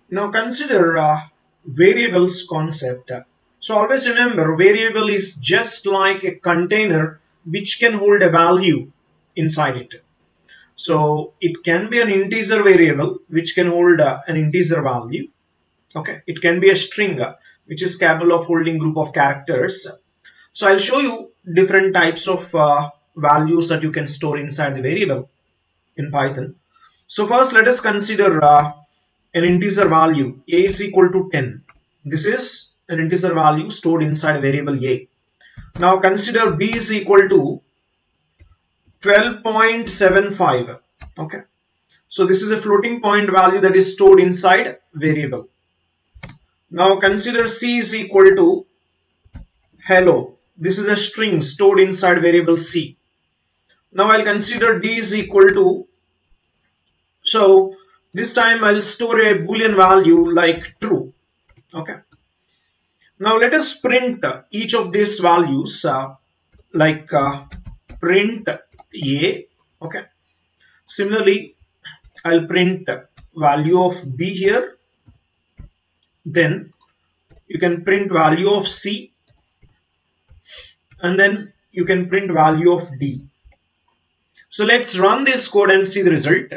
Now consider variables concept. So always remember, variable is just like a container which can hold a value inside it. So it can be an integer variable which can hold an integer value. Okay, it can be a string which is capable of holding group of characters. So I'll show you different types of values that you can store inside the variable in Python. So first let us consider an integer value. A is equal to 10. This is an integer value stored inside a variable A. Now consider B is equal to 12.75. Okay, so this is a floating point value that is stored inside variable. Now consider C is equal to hello. This is a string stored inside variable C. Now I'll consider D is equal to, so this time I'll store a boolean value like true. Okay, now let us print each of these values like print A. Okay, similarly I'll print value of B here, then you can print value of C, and then you can print value of D. So let's run this code and see the result.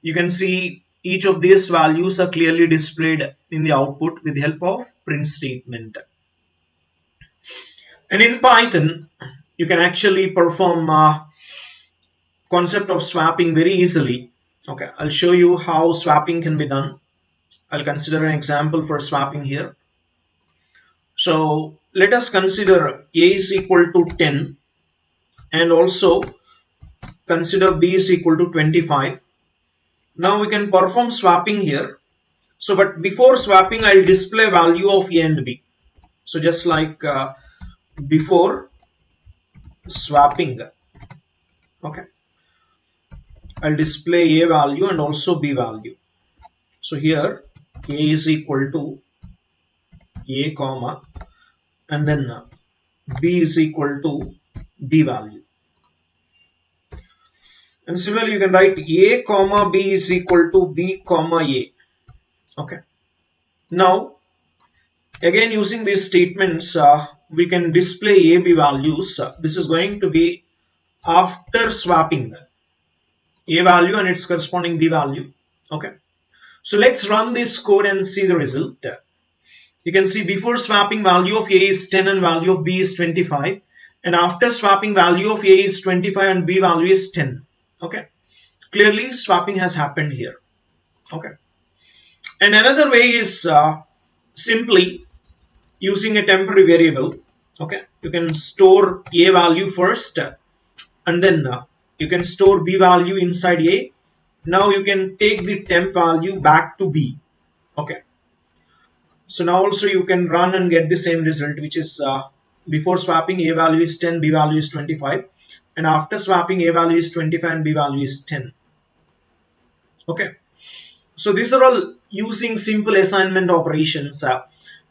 You can see each of these values are clearly displayed in the output with the help of print statement. And in Python, you can actually perform concept of swapping very easily. Okay, I'll show you how swapping can be done. I'll consider an example for swapping here. So let us consider A is equal to 10 and also consider B is equal to 25. Now we can perform swapping here. So but before swapping, I'll display value of A and B. So just like before swapping, okay, I'll display A value and also B value. So here A is equal to A comma and then B is equal to B value. And similarly you can write A comma B is equal to B comma A. Okay, now again using these statements we can display A B values. This is going to be after swapping A value and its corresponding B value. Okay, so let's run this code and see the result. You can see before swapping value of A is 10 and value of B is 25, and after swapping value of A is 25 and B value is 10. Okay, clearly swapping has happened here. Okay, and another way is simply using a temporary variable. Okay, you can store A value first and then you can store B value inside A. Now you can take the temp value back to B. Okay, so now also you can run and get the same result, which is before swapping A value is 10, B value is 25, and after swapping A value is 25 and B value is 10. Okay, so these are all using simple assignment operations.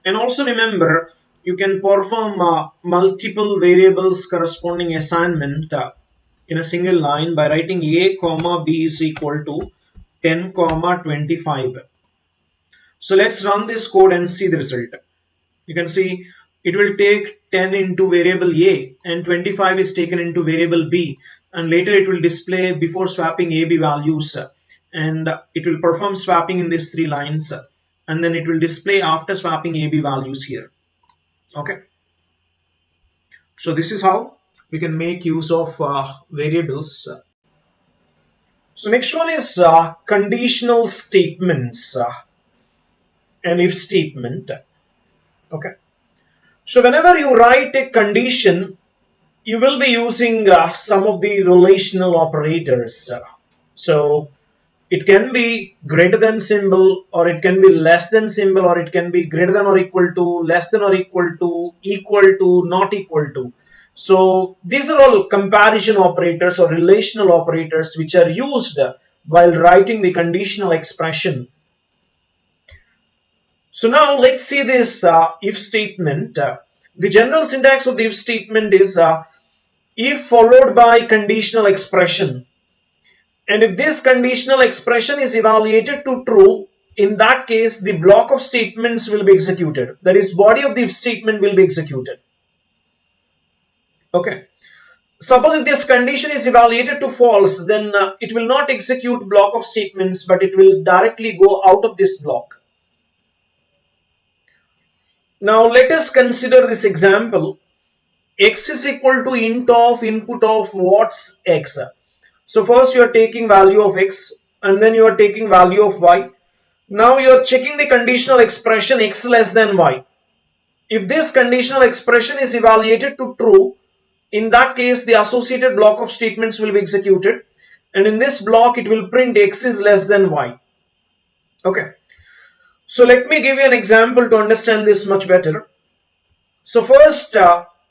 And also remember, you can perform multiple variables corresponding assignment in a single line by writing A comma B is equal to 10 comma 25. So let's run this code and see the result. You can see it will take 10 into variable A and 25 is taken into variable B, and later it will display before swapping A B values, and it will perform swapping in these three lines, and then it will display after swapping A B values here. Okay, so this is how we can make use of variables. So next one is conditional statements, an if statement. Okay, so whenever you write a condition, you will be using some of the relational operators. So it can be greater than symbol, or it can be less than symbol, or it can be greater than or equal to, less than or equal to, not equal to. So these are all comparison operators or relational operators which are used while writing the conditional expression. So now let's see this if statement. The general syntax of the if statement is if followed by conditional expression. And if this conditional expression is evaluated to true, in that case the block of statements will be executed, that is body of the if statement will be executed. Okay, suppose if this condition is evaluated to false, then it will not execute block of statements, but it will directly go out of this block. Now let us consider this example. X is equal to int of input of what's x. So first you are taking value of x and then you are taking value of y. Now you are checking the conditional expression x less than y. If this conditional expression is evaluated to true, in that case the associated block of statements will be executed, and in this block it will print x is less than y. Okay, so let me give you an example to understand this much better. So first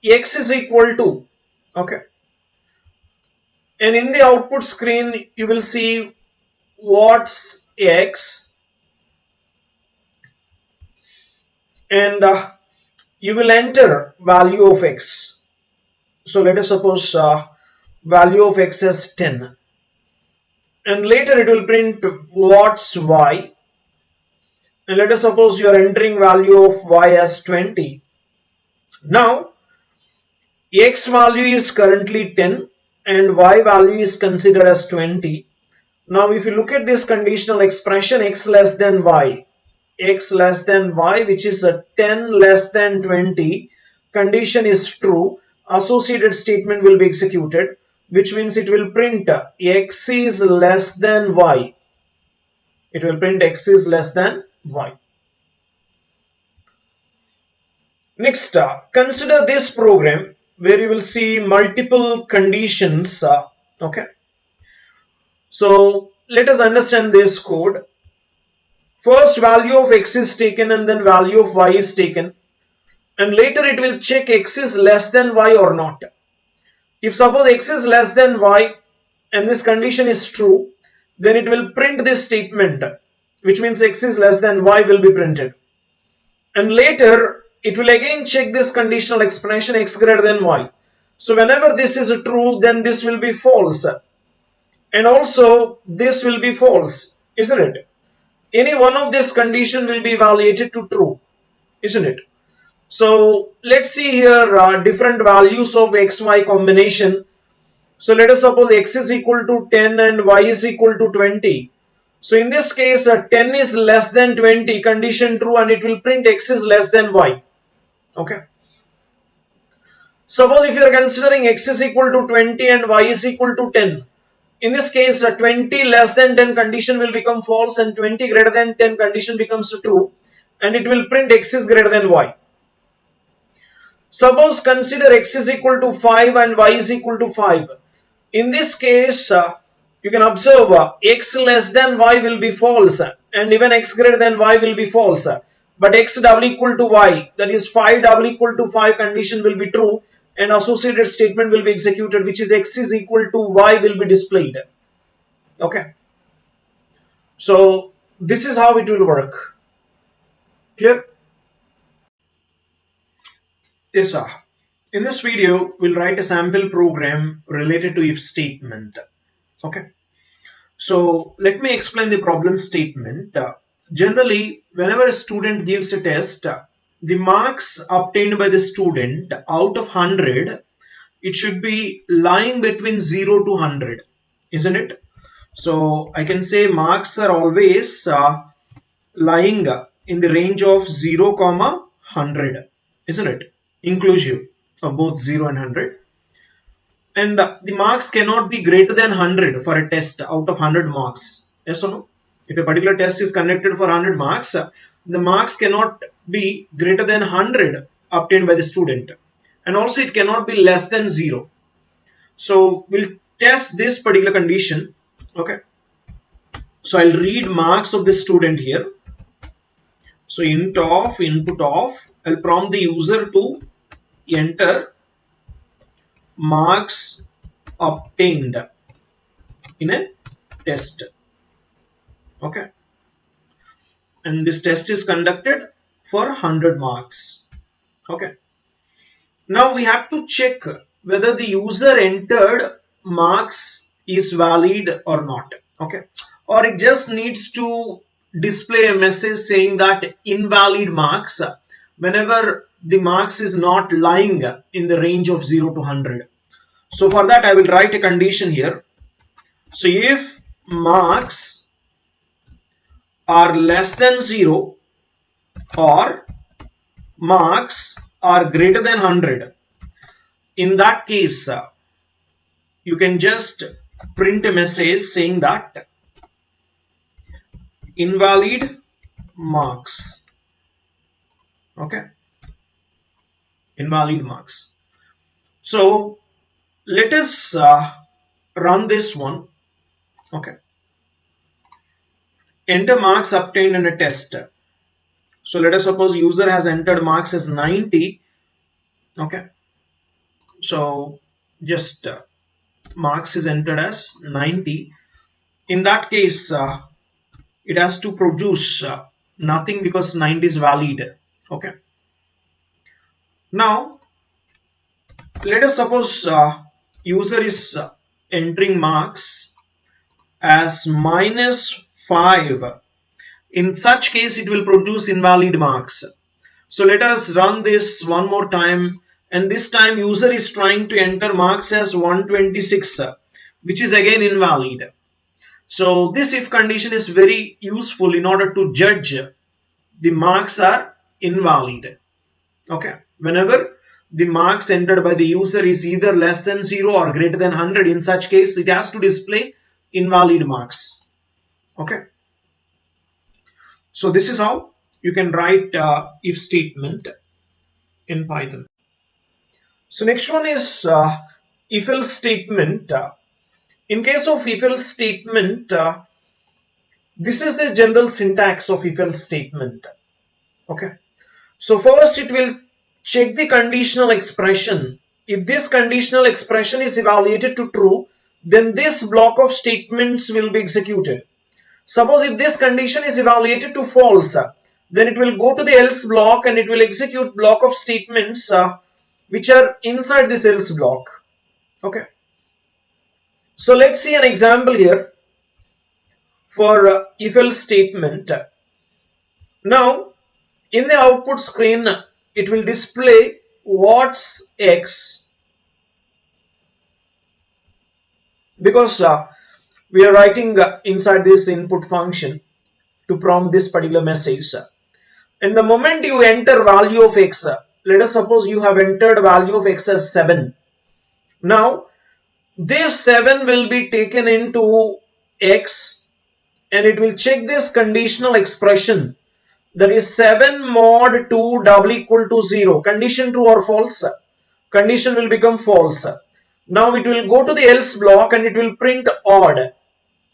x is equal to, okay, and in the output screen you will see what's x, and you will enter value of x. So let us suppose value of x as 10, and later it will print what's y, and let us suppose you are entering value of y as 20. Now x value is currently 10 and y value is considered as 20. Now if you look at this conditional expression x less than y, which is a 10 less than 20, condition is true, associated statement will be executed, which means it will print x is less than y. It will print x is less than y. Next, consider this program where you will see multiple conditions. Okay, so let us understand this code. First value of x is taken and then value of y is taken, and later it will check x is less than y or not. If suppose x is less than y and this condition is true, then it will print this statement, which means x is less than y will be printed, and later it will again check this conditional expression x greater than y. So whenever this is true, then this will be false, and also this will be false, isn't it? Any one of this condition will be evaluated to true, isn't it? So let's see here different values of xy combination. So let us suppose x is equal to 10 and y is equal to 20. So in this case 10 is less than 20, condition true, and it will print x is less than y. Okay, suppose if you are considering x is equal to 20 and y is equal to 10, in this case 20 less than 10 condition will become false and 20 greater than 10 condition becomes true, and it will print x is greater than y. Suppose consider x is equal to 5 and y is equal to 5. In this case you can observe x less than y will be false and even x greater than y will be false, but x double equal to y, that is 5 double equal to 5 condition will be true, and associated statement will be executed, which is x is equal to y will be displayed. Okay, so this is how it will work. Clear? Yes sir. In this video we'll write a sample program related to if statement. Okay, so let me explain the problem statement. Generally whenever a student gives a test, the marks obtained by the student out of 100, it should be lying between 0 to 100, isn't it? So I can say marks are always lying in the range of 0, 100, isn't it? Inclusive of both 0 and 100. And the marks cannot be greater than 100 for a test out of 100 marks. Yes or no? If a particular test is conducted for 100 marks, the marks cannot be greater than 100 obtained by the student. And also it cannot be less than 0. So we'll test this particular condition. Okay. So I'll read marks of the student here. So int of input of, I'll prompt the user to enter marks obtained in a test. Okay, and this test is conducted for 100 marks. Okay, now we have to check whether the user entered marks is valid or not. Okay, or it just needs to display a message saying that invalid marks whenever the marks is not lying in the range of 0 to 100. So for that I will write a condition here. So if marks are less than 0 or marks are greater than 100, in that case you can just print a message saying that invalid marks. Okay, invalid marks. So let us run this one. Okay, enter marks obtained in a test. So let us suppose user has entered marks as 90. Okay, so just marks is entered as 90. In that case it has to produce nothing because 90 is valid. Okay, now let us suppose user is entering marks as -5. In such case it will produce invalid marks. So let us run this one more time, and this time user is trying to enter marks as 126, which is again invalid. So this if condition is very useful in order to judge the marks are invalid. Okay, whenever the marks entered by the user is either less than 0 or greater than 100, in such case it has to display invalid marks. Okay, so this is how you can write if statement in Python. So next one is if else statement. In case of if else statement, this is the general syntax of if else statement. Okay, so first it will check the conditional expression. If this conditional expression is evaluated to true, then this block of statements will be executed. Suppose if this condition is evaluated to false, then it will go to the else block and it will execute block of statements which are inside this else block. Okay, so let's see an example here for if else statement. Now in the output screen it will display what's x, because we are writing inside this input function to prompt this particular message. And the moment you enter value of x, let us suppose you have entered value of x as 7. Now this 7 will be taken into x and it will check this conditional expression, that is 7 mod 2 double equal to 0. Condition true or false? Condition will become false. Now it will go to the else block and it will print odd.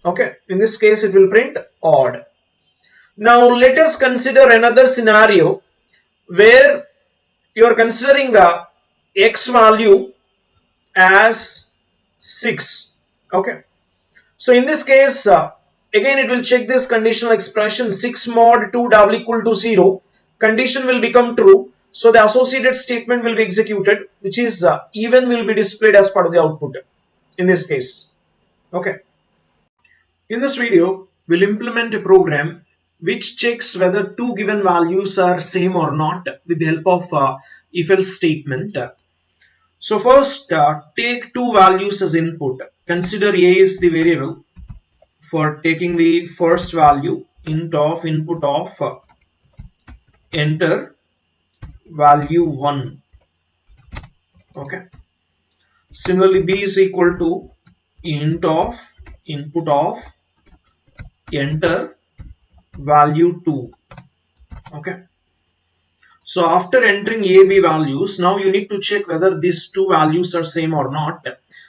Okay, in this case it will print odd. Now let us consider another scenario where you are considering a x value as 6. Okay, so in this case again it will check this conditional expression 6 mod 2 double equal to 0. Condition will become true, so the associated statement will be executed, which is even will be displayed as part of the output in this case. Okay, in this video we'll implement a program which checks whether two given values are same or not with the help of if else statement. So first take two values as input. Consider a is the variable. For taking the first value, int of input of enter value 1. Okay, similarly b is equal to int of input of enter value 2. Okay, so after entering a, b values, now you need to check whether these two values are same or not.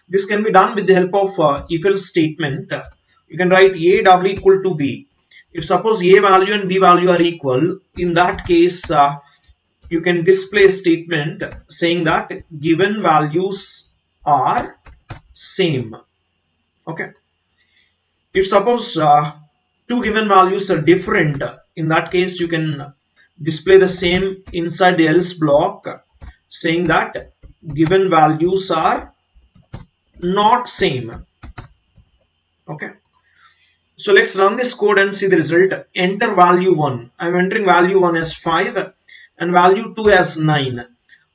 This can be done with the help of if else statement. You can write a double equal to b. If suppose a value and b value are equal, in that case you can display a statement saying that given values are same. Okay, if suppose two given values are different, in that case you can display the same inside the else block saying that given values are not same. Okay, So let's run this code and see the result. Enter value 1. I'm entering value 1 as 5 and value 2 as 9.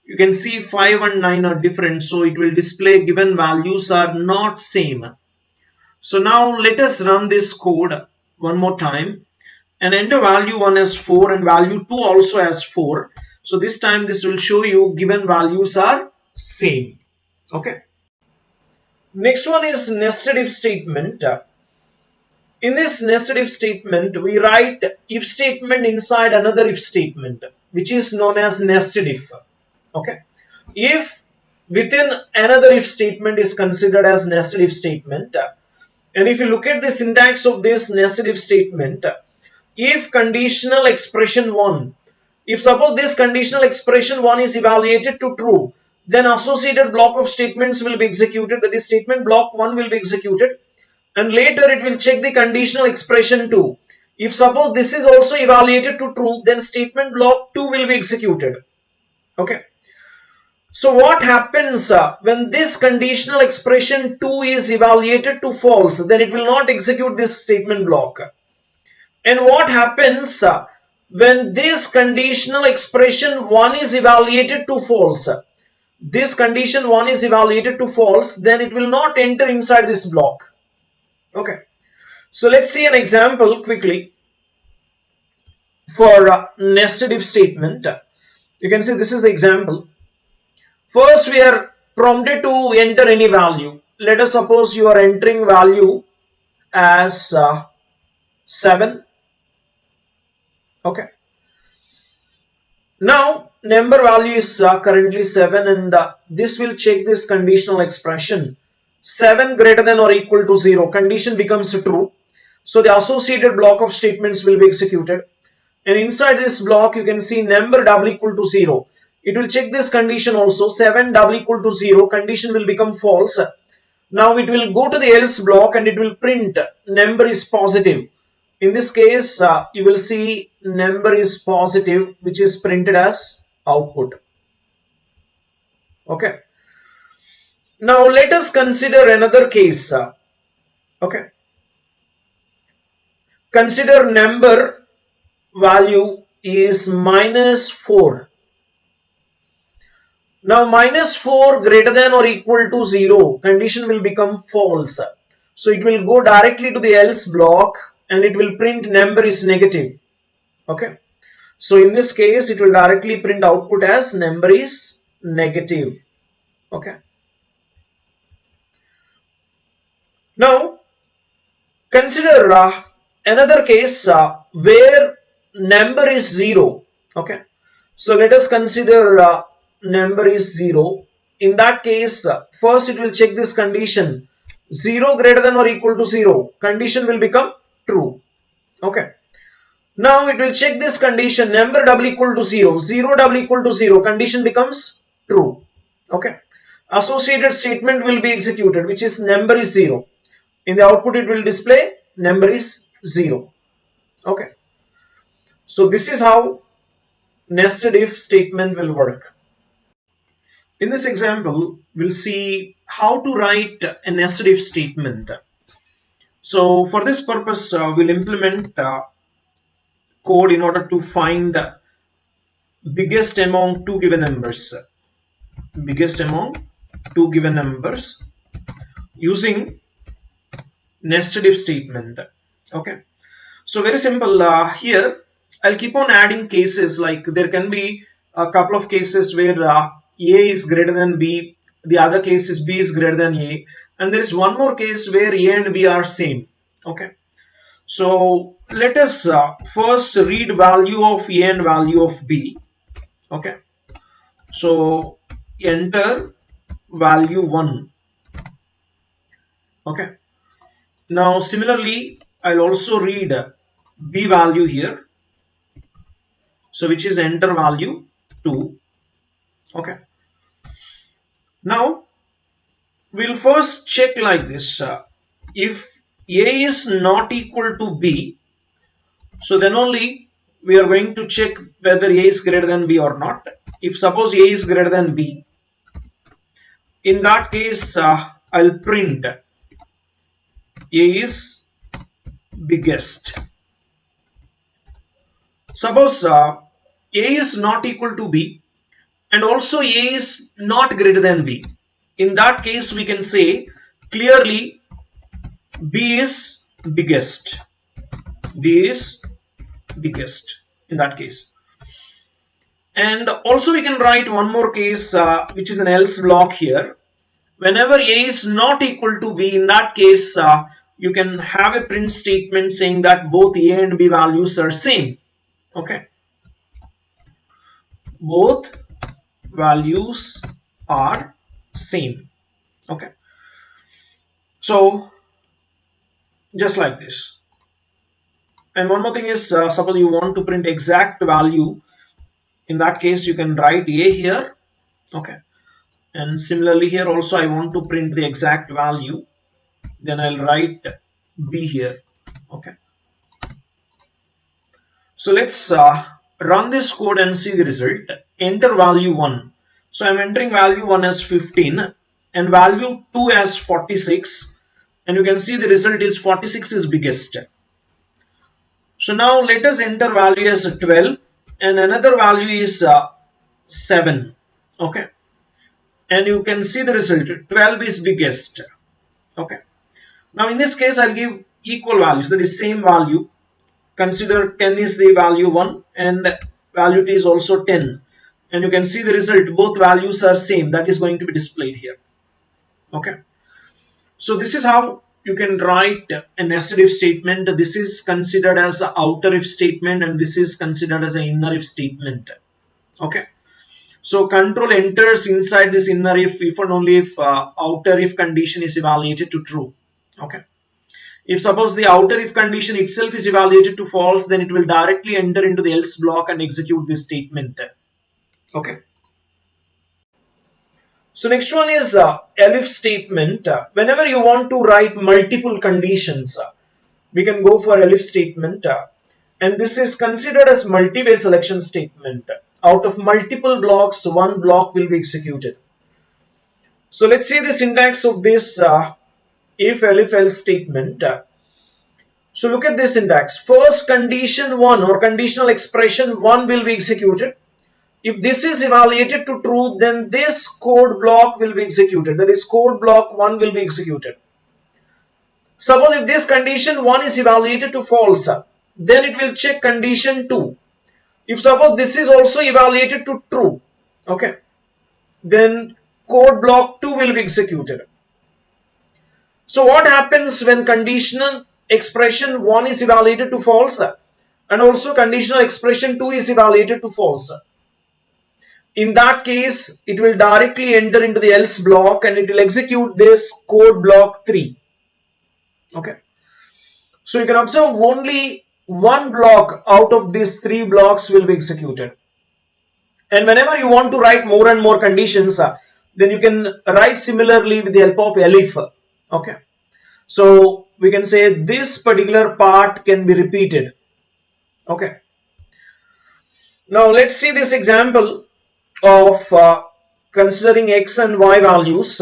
You can see 5 and 9 are different, so it will display given values are not same. So now let us run this code one more time and enter value 1 as 4 and value 2 also as 4. So this time this will show you given values are same. Okay. Next one is nested if statement. In this nested if statement, we write if statement inside another if statement, which is known as nested if. Okay. If within another if statement is considered as nested if statement. And if you look at the syntax of this nested if statement, if conditional expression 1, if suppose this conditional expression 1 is evaluated to true, then associated block of statements will be executed, that is statement block 1 will be executed, and later it will check the conditional expression 2. If suppose this is also evaluated to true, then statement block 2 will be executed. Okay. So what happens when this conditional expression 2 is evaluated to false, then it will not execute this statement block. And what happens when this conditional expression 1 is evaluated to false? This condition 1 is evaluated to false, then it will not enter inside this block. Okay. So let's see an example quickly for nested if statement. You can see this is the example. First, we are prompted to enter any value. Let us suppose you are entering value as 7. Okay. Now, number value is currently 7 and this will check this conditional expression. 7 greater than or equal to 0. Condition becomes true. So, the associated block of statements will be executed. And inside this block, you can see number double equal to 0. It will check this condition also. 7 double equal to 0. Condition will become false. Now it will go to the else block and it will print number is positive. In this case, you will see number is positive, which is printed as output. Okay. Now let us consider another case. Okay. Consider number value is -4. Now minus 4 greater than or equal to 0, condition will become false. So it will go directly to the else block and it will print number is negative. Okay. So in this case, it will directly print output as number is negative. Okay. Now consider another case where number is 0. Okay. So let us consider number is 0. In that case, first it will check this condition. 0 greater than or equal to 0. Condition will become true. Okay. Now it will check this condition. Number double equal to 0. 0 double equal to 0. Condition becomes true. Okay. Associated statement will be executed, which is number is 0. In the output, it will display number is 0. Okay. So this is how nested if statement will work. In this example, we'll see how to write a nested if statement. So for this purpose, we'll implement code in order to find biggest among two given numbers. Biggest among two given numbers using nested if statement. Okay. So very simple. Here, I'll keep on adding cases, like there can be a couple of cases where A is greater than B, the other case is B is greater than A, and there is one more case where A and B are same. Okay. So let us first read value of A and value of B. Okay. So enter value 1. Okay. Now similarly, I'll also read B value here. So which is enter value 2. Okay. Now we'll first check like this. If A is not equal to B, so then only we are going to check whether A is greater than B or not. If suppose A is greater than B, in that case I'll print A is biggest. Suppose A is not equal to B and also A is not greater than B. In that case, we can say clearly B is biggest. B is biggest in that case. And also we can write one more case which is an else block here. Whenever A is not equal to B, in that case you can have a print statement saying that both A and B values are same. Okay, both values are same. Okay, so just like this. And one more thing is suppose you want to print exact value, in that case you can write A here. Okay, and similarly here also I want to print the exact value, then I'll write B here. Okay, so let's run this code and see the result. Enter value 1. So I'm entering value 1 as 15 and value 2 as 46, and you can see the result is 46 is biggest. So now let us enter value as 12 and another value is 7. Okay, and you can see the result 12 is biggest. Okay, now in this case I'll give equal values, that is same value. Consider 10 is the value 1 and value 2 is also 10, and you can see the result both values are same, that is going to be displayed here. Okay, so this is how you can write a nested if statement. This is considered as an outer if statement and this is considered as an inner if statement. Okay, so control enters inside this inner if and only if outer if condition is evaluated to true. Okay, if suppose the outer if condition itself is evaluated to false, then it will directly enter into the else block and execute this statement. Okay, so next one is elif statement. Whenever you want to write multiple conditions, we can go for elif statement, and this is considered as multi-way selection statement. Out of multiple blocks, one block will be executed. So let's see the syntax of this if elif else statement. So look at this syntax. First condition 1 or conditional expression 1 will be executed. If this is evaluated to true, then this code block will be executed. That is, code block 1 will be executed. Suppose if this condition 1 is evaluated to false, then it will check condition 2. If suppose this is also evaluated to true, okay, then code block 2 will be executed. So what happens when conditional expression 1 is evaluated to false and also conditional expression 2 is evaluated to false? In that case, it will directly enter into the else block and it will execute this code block 3. Okay, so you can observe only one block out of these 3 blocks will be executed. And whenever you want to write more and more conditions, then you can write similarly with the help of elif. Okay, so we can say this particular part can be repeated. Okay, now let's see this example of considering x and y values.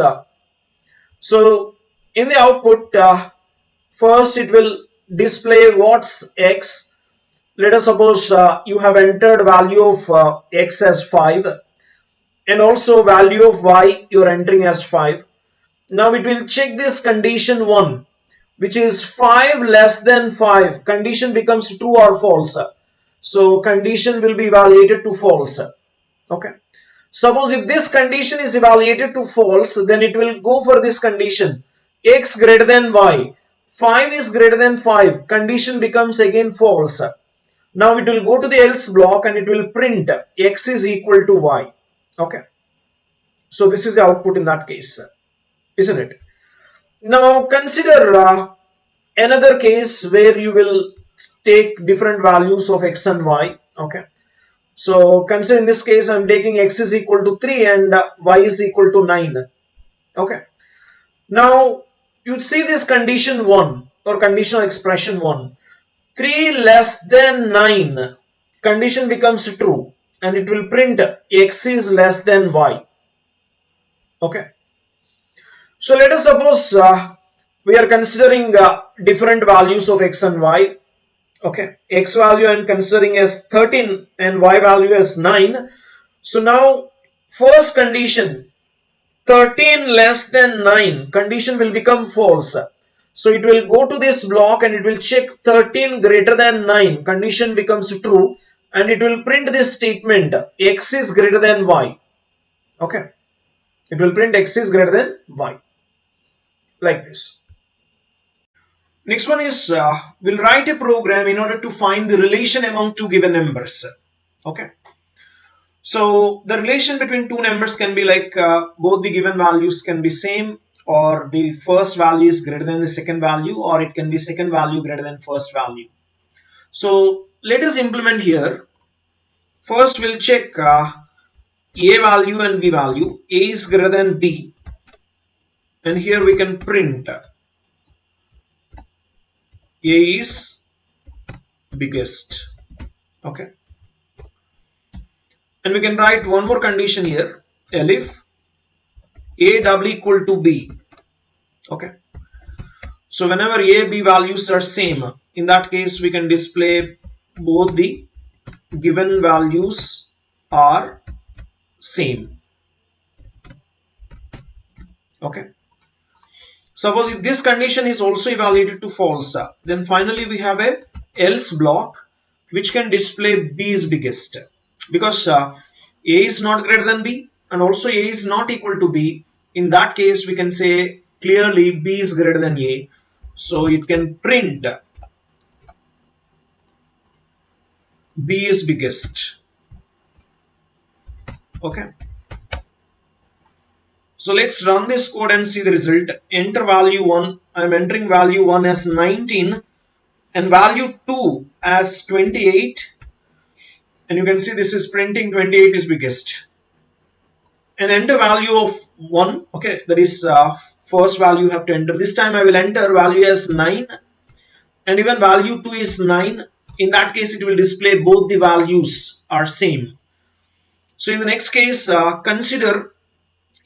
So in the output, first it will display what's x. Let us suppose you have entered value of x as 5 and also value of y you are entering as 5. Now it will check this condition 1, which is 5 less than 5. Condition becomes true or false. So condition will be evaluated to false. Okay, suppose if this condition is evaluated to false, then it will go for this condition x greater than y. 5 is greater than 5. Condition becomes again false. Now it will go to the else block and it will print x is equal to y. Okay, so this is the output in that case, isn't it? Now consider another case where you will take different values of x and y. Okay, so consider in this case I'm taking x is equal to 3 and y is equal to 9. Okay, now you see this condition 1 or conditional expression 1. 3 less than 9. Condition becomes true and it will print x is less than y. Okay, so let us suppose we are considering different values of x and y. Okay, x value I'm considering as 13 and y value as 9. So now first condition, 13 less than 9, condition will become false. So it will go to this block and it will check 13 greater than 9, condition becomes true, and it will print this statement, x is greater than y. Okay, it will print x is greater than y, like this. Next one is we'll write a program in order to find the relation among two given numbers. Okay, so the relation between two numbers can be like both the given values can be same, or the first value is greater than the second value, or it can be second value greater than first value. So let us implement here. First we'll check a value and b value. A is greater than b, and here we can print a is biggest. Okay, and we can write one more condition here, elif a double equal to b. Okay, so whenever a b values are same, in that case we can display both the given values are same. Okay, suppose if this condition is also evaluated to false, then finally we have a else block which can display b is biggest, because a is not greater than b and also a is not equal to b. In that case we can say clearly b is greater than a, so it can print b is biggest. Okay, so let's run this code and see the result. Enter value 1. I'm entering value 1 as 19 and value 2 as 28, and you can see this is printing 28 is biggest. And enter value of 1. Okay, that is first value you have to enter. This time I will enter value as 9, and even value 2 is 9. In that case it will display both the values are same. So in the next case, consider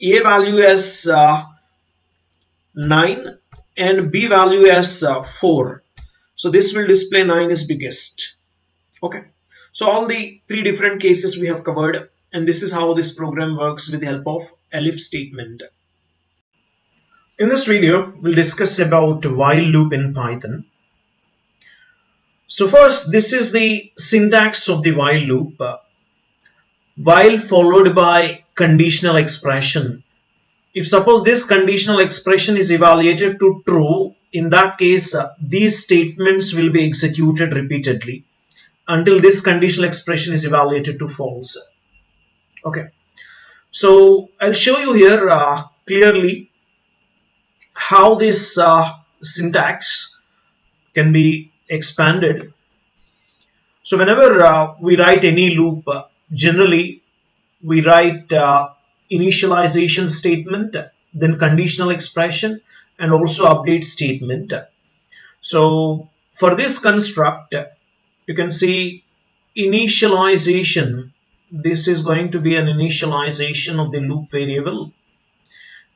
a value as 9 and b value as 4. So this will display 9 is biggest. Okay, so all the three different cases we have covered, and this is how this program works with the help of elif statement. In this video we'll discuss about while loop in Python. So first, this is the syntax of the while loop. While followed by conditional expression. If suppose this conditional expression is evaluated to true, in that case these statements will be executed repeatedly until this conditional expression is evaluated to false. Okay, so I'll show you here clearly how this syntax can be expanded. So whenever we write any loop, generally we write initialization statement, then conditional expression, and also update statement. So for this construct, you can see initialization. This is going to be an initialization of the loop variable,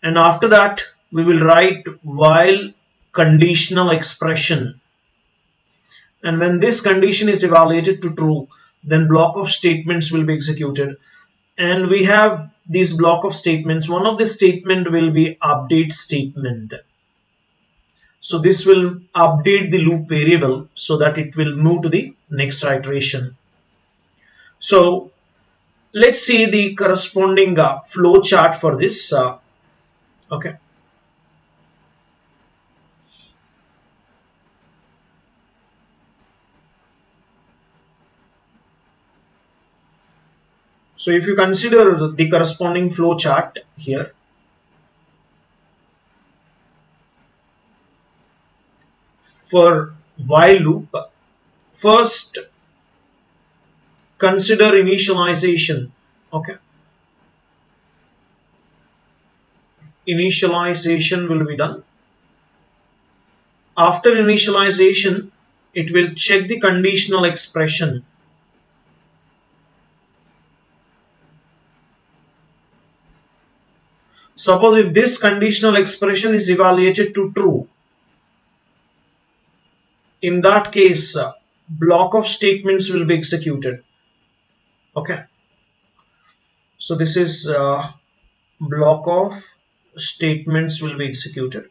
and after that we will write while conditional expression, and when this condition is evaluated to true, then block of statements will be executed. And we have this block of statements. One of the statement will be update statement. So this will update the loop variable so that it will move to the next iteration. So let's see the corresponding flow chart for this. Okay. So if you consider the corresponding flow chart here, for while loop, first consider initialization. Okay, initialization will be done. After initialization, it will check the conditional expression. Suppose if this conditional expression is evaluated to true, in that case block of statements will be executed. Okay, so this is block of statements will be executed,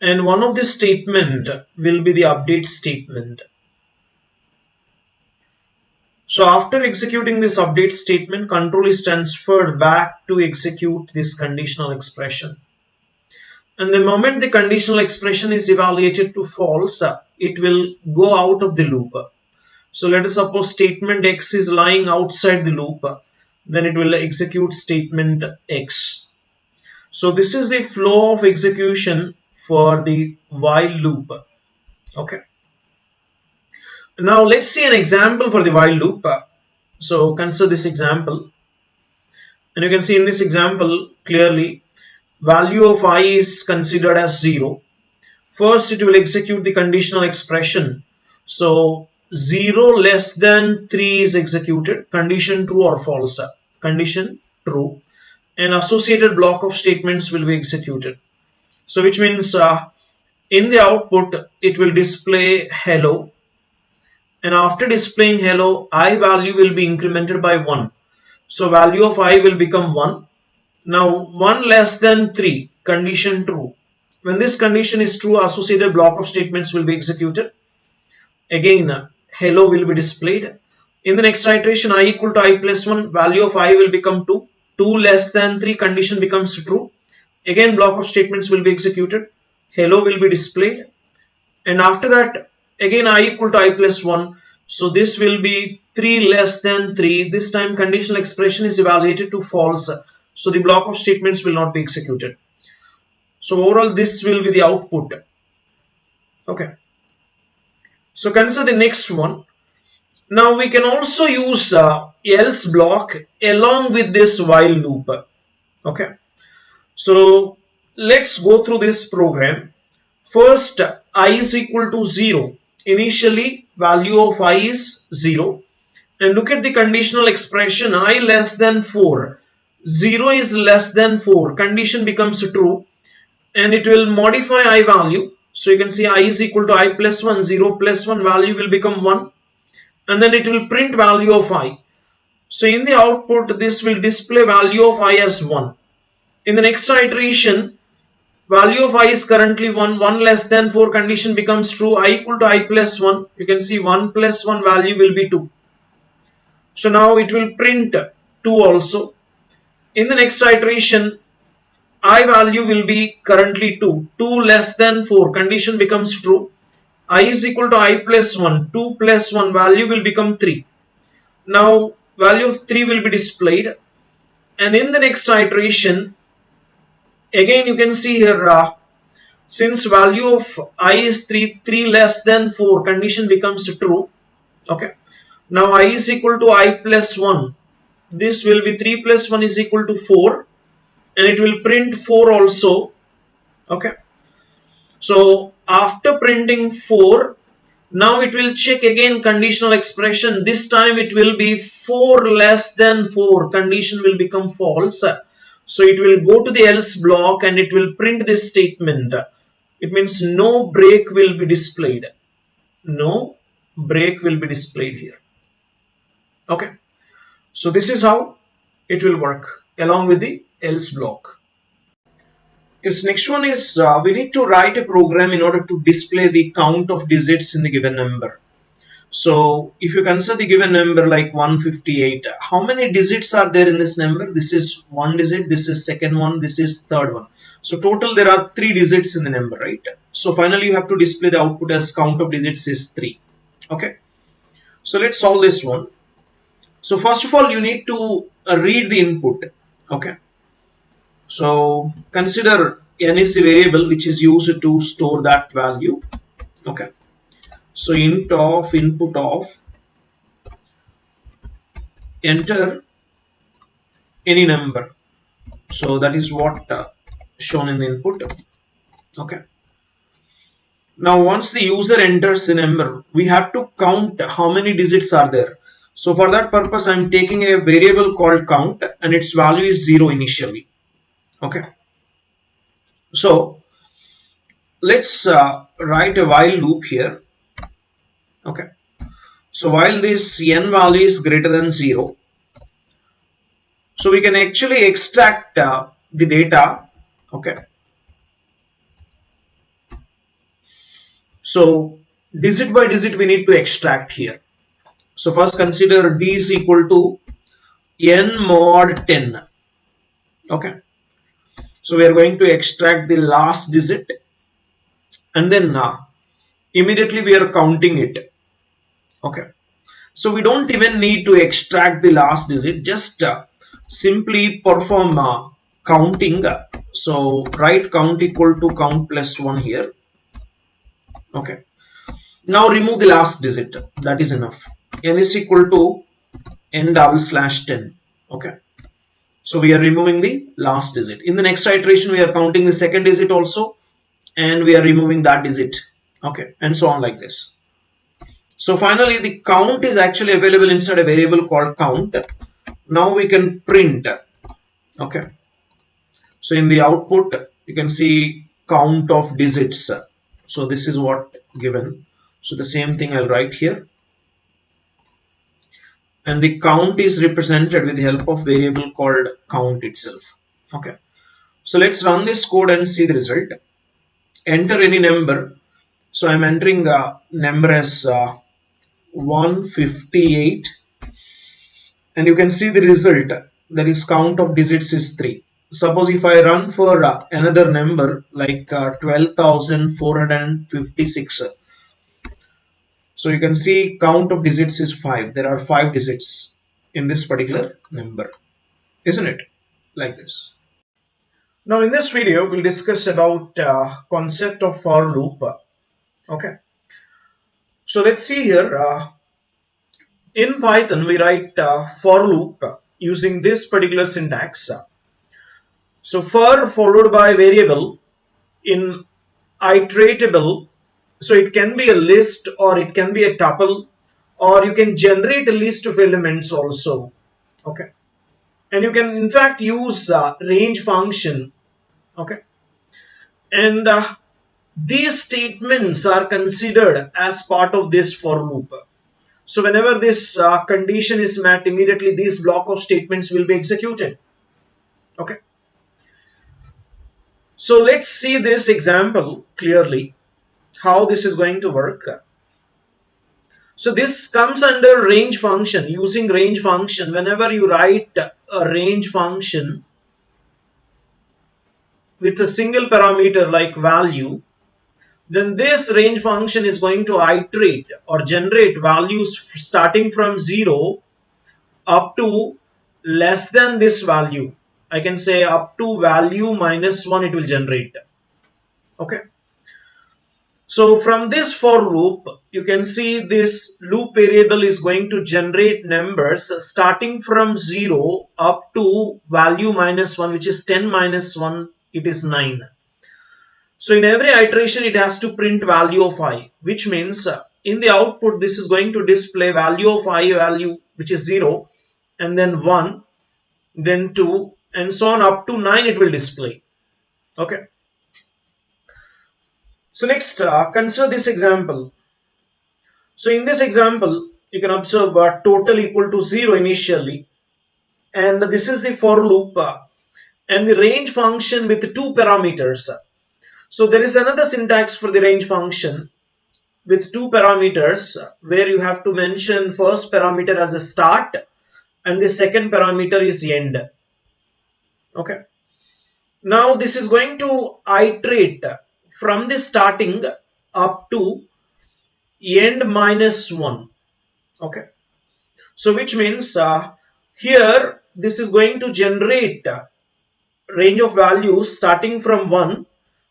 and one of the statement will be the update statement. So after executing this update statement, control is transferred back to execute this conditional expression. And the moment the conditional expression is evaluated to false, it will go out of the loop. So let us suppose statement X is lying outside the loop, then it will execute statement X. So this is the flow of execution for the while loop. Okay. Now let's see an example for the while loop. So consider this example, and you can see in this example clearly value of I is considered as 0. First it will execute the conditional expression. So 0 less than 3 is executed, condition true or false, condition true, and associated block of statements will be executed. So which means in the output it will display hello, and after displaying hello I value will be incremented by 1. So value of I will become 1. Now 1 less than 3, condition true. When this condition is true, associated block of statements will be executed. Again hello will be displayed. In the next iteration I equal to I plus 1, value of I will become 2. 2 less than 3, condition becomes true. Again block of statements will be executed. Hello will be displayed. And after that again I equal to I plus 1. So this will be 3 less than 3. This time conditional expression is evaluated to false. So the block of statements will not be executed. So overall this will be the output. Okay. So consider the next one. Now we can also use else block along with this while loop. Okay. So let's go through this program. First I is equal to 0. Initially value of I is 0. And look at the conditional expression I less than 4. 0 is less than 4. Condition becomes true. And it will modify I value. So you can see I is equal to I plus 1. 0 plus 1 value will become 1. And then it will print value of I. So in the output this will display value of I as 1. In the next iteration value of I is currently 1. 1 less than 4, condition becomes true. I equal to I plus 1. You can see 1 plus 1 value will be 2. So now it will print 2 also. In the next iteration I value will be currently 2. 2 less than 4, condition becomes true. I is equal to I plus 1. 2 plus 1 value will become 3. Now value of 3 will be displayed. And in the next iteration again you can see here since value of I is 3, 3 less than 4, condition becomes true. Okay. Now I is equal to I plus 1. This will be 3 plus 1 is equal to 4. And it will print 4 also. Okay. So after printing 4, now it will check again conditional expression. This time it will be 4 less than 4. Condition will become false. So it will go to the else block and it will print this statement. It means no break will be displayed. No break will be displayed here. Okay. So this is how it will work along with the else block. Yes, next one is we need to write a program in order to display the count of digits in the given number. So if you consider the given number like 158, how many digits are there in this number? This is one digit, this is second one, this is third one. So total there are 3 digits in the number, right? So finally you have to display the output as count of digits is 3. Okay. So let's solve this one. So first of all you need to read the input. Okay. So consider n is a variable which is used to store that value. Okay. So int of input of enter any number. So that is what shown in the input. Okay. Now once the user enters the number, we have to count how many digits are there. So for that purpose I am taking a variable called count and its value is 0 initially. Okay. So let's write a while loop here. Okay, so while this n value is greater than 0, so we can actually extract the data. Okay, so digit by digit we need to extract here. So first consider d is equal to n mod 10. Okay, so we are going to extract the last digit, and then immediately we are counting it. Okay, so we don't even need to extract the last digit, just simply perform counting. So write count equal to count plus 1 here. Okay, now remove the last digit, that is enough. N is equal to n double slash 10. Okay, so we are removing the last digit. In the next iteration we are counting the second digit also, and we are removing that digit. Okay, and so on like this. So finally the count is actually available inside a variable called count. Now we can print. Okay, so in the output you can see count of digits. So this is what given. So the same thing I'll write here, and the count is represented with the help of variable called count itself. Okay, so let's run this code and see the result. Enter any number. So I'm entering a number as 158, and you can see the result, that is count of digits is 3. Suppose if I run for another number like 12,456, so you can see count of digits is 5. There are 5 digits in this particular number, isn't it? Like this. Now in this video we'll discuss about concept of for loop. Okay, so let's see here. In Python we write for loop using this particular syntax. So for followed by variable in iteratable, so it can be a list or it can be a tuple, or you can generate a list of elements also. Okay, and you can in fact use range function. Okay, and these statements are considered as part of this for loop. So whenever this condition is met, immediately this block of statements will be executed. Okay, so let's see this example clearly, how this is going to work. So this comes under range function. Using range function, whenever you write a range function with a single parameter like value, then this range function is going to iterate or generate values starting from 0 up to less than this value. I can say up to value minus 1 it will generate. Okay, so from this for loop you can see this loop variable is going to generate numbers starting from 0 up to value minus 1, which is 10 minus 1, it is 9. So in every iteration it has to print value of I, which means in the output this is going to display value of I, value which is 0, and then 1, then 2, and so on up to 9 it will display. Okay, so next consider this example. So in this example you can observe total equal to 0 initially, and this is the for loop and the range function with 2 parameters. So there is another syntax for the range function with 2 parameters, where you have to mention first parameter as a start and the second parameter is end. Okay, now this is going to iterate from the starting up to end minus 1. Okay, so which means here this is going to generate range of values starting from 1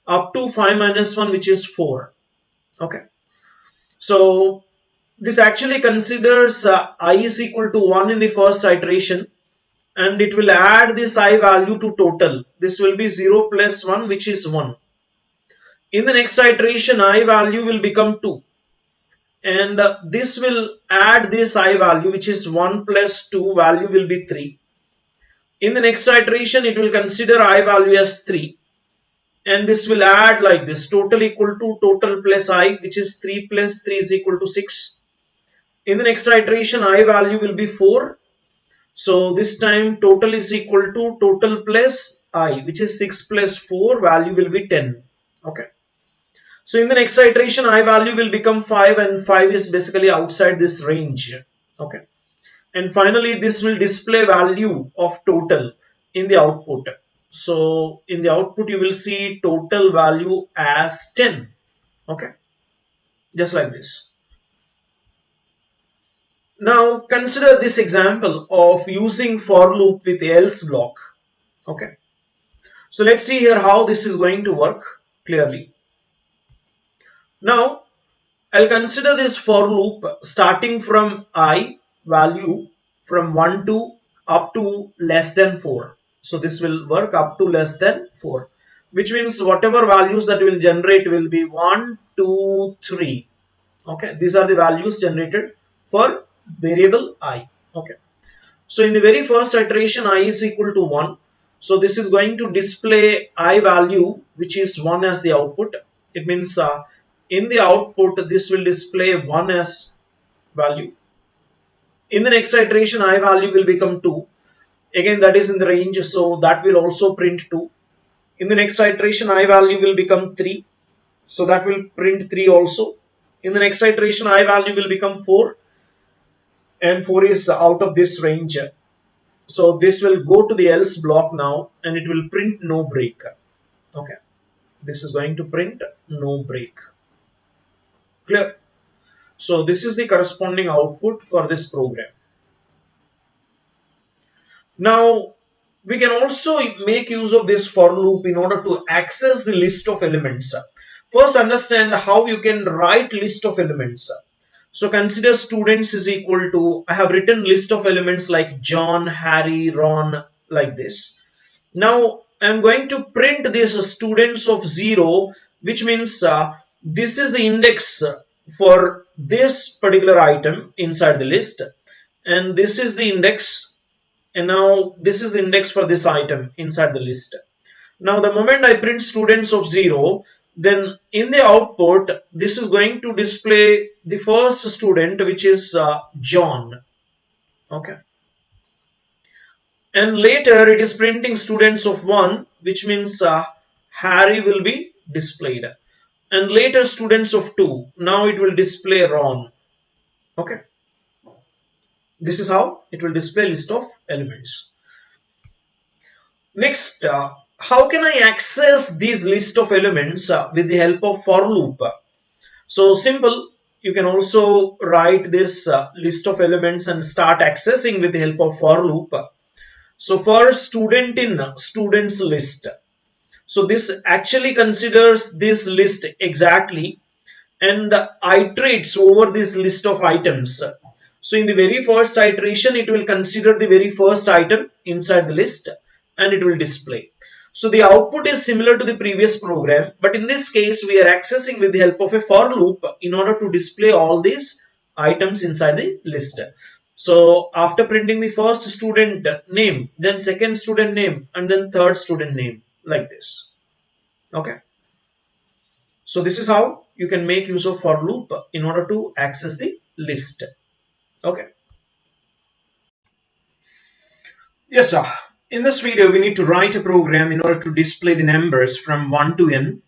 up to 5 minus 1, which is 4. Okay, so this actually considers I is equal to 1 in the first iteration, and it will add this I value to total. This will be 0 plus 1, which is 1. In the next iteration I value will become 2, and this will add this I value, which is 1 plus 2, value will be 3. In the next iteration it will consider I value as 3, and this will add like this, total equal to total plus I, which is 3 plus 3 is equal to 6. In the next iteration, I value will be 4. So this time total is equal to total plus I, which is 6 plus 4, value will be 10. Okay. So in the next iteration, I value will become 5, and 5 is basically outside this range. Okay. And finally, this will display value of total in the output. So in the output, you will see total value as 10. Okay. Just like this. Now consider this example of using for loop with else block. Okay. So let's see here how this is going to work clearly. Now I'll consider this for loop starting from I value from 1 to up to less than 4. So this will work up to less than 4, which means whatever values that will generate will be 1, 2, 3. Okay, these are the values generated for variable I. Okay. So in the very first iteration, I is equal to 1. So this is going to display I value, which is 1 as the output. It means in the output, this will display 1 as value. In the next iteration, I value will become 2. Again, that is in the range, so that will also print 2. In the next iteration, I value will become 3. So that will print 3 also. In the next iteration, I value will become 4. And 4 is out of this range. So this will go to the else block now, and it will print no break. Okay. This is going to print no break. Clear? So this is the corresponding output for this program. Now we can also make use of this for loop in order to access the list of elements. First, understand how you can write list of elements. So consider students is equal to, I have written list of elements like John, Harry, Ron, like this. Now I'm going to print this students of 0, which means this is the index for this particular item inside the list, and this is the index, and now this is the index for this item inside the list. Now the moment I print students of 0, then in the output this is going to display the first student, which is John. Okay. And later it is printing students of 1, which means Harry will be displayed. And later students of 2, now it will display Ron. Okay. This is how it will display list of elements. Next, how can I access these list of elements with the help of for loop? So simple, you can also write this list of elements and start accessing with the help of for loop. So for student in students list, so this actually considers this list exactly and iterates over this list of items. So in the very first iteration, it will consider the very first item inside the list and it will display. So the output is similar to the previous program, but in this case we are accessing with the help of a for loop in order to display all these items inside the list. So after printing the first student name, then second student name, and then third student name, like this. Okay. So this is how you can make use of for loop in order to access the list. Okay. Yes, sir. In this video, we need to write a program in order to display the numbers from 1 to n.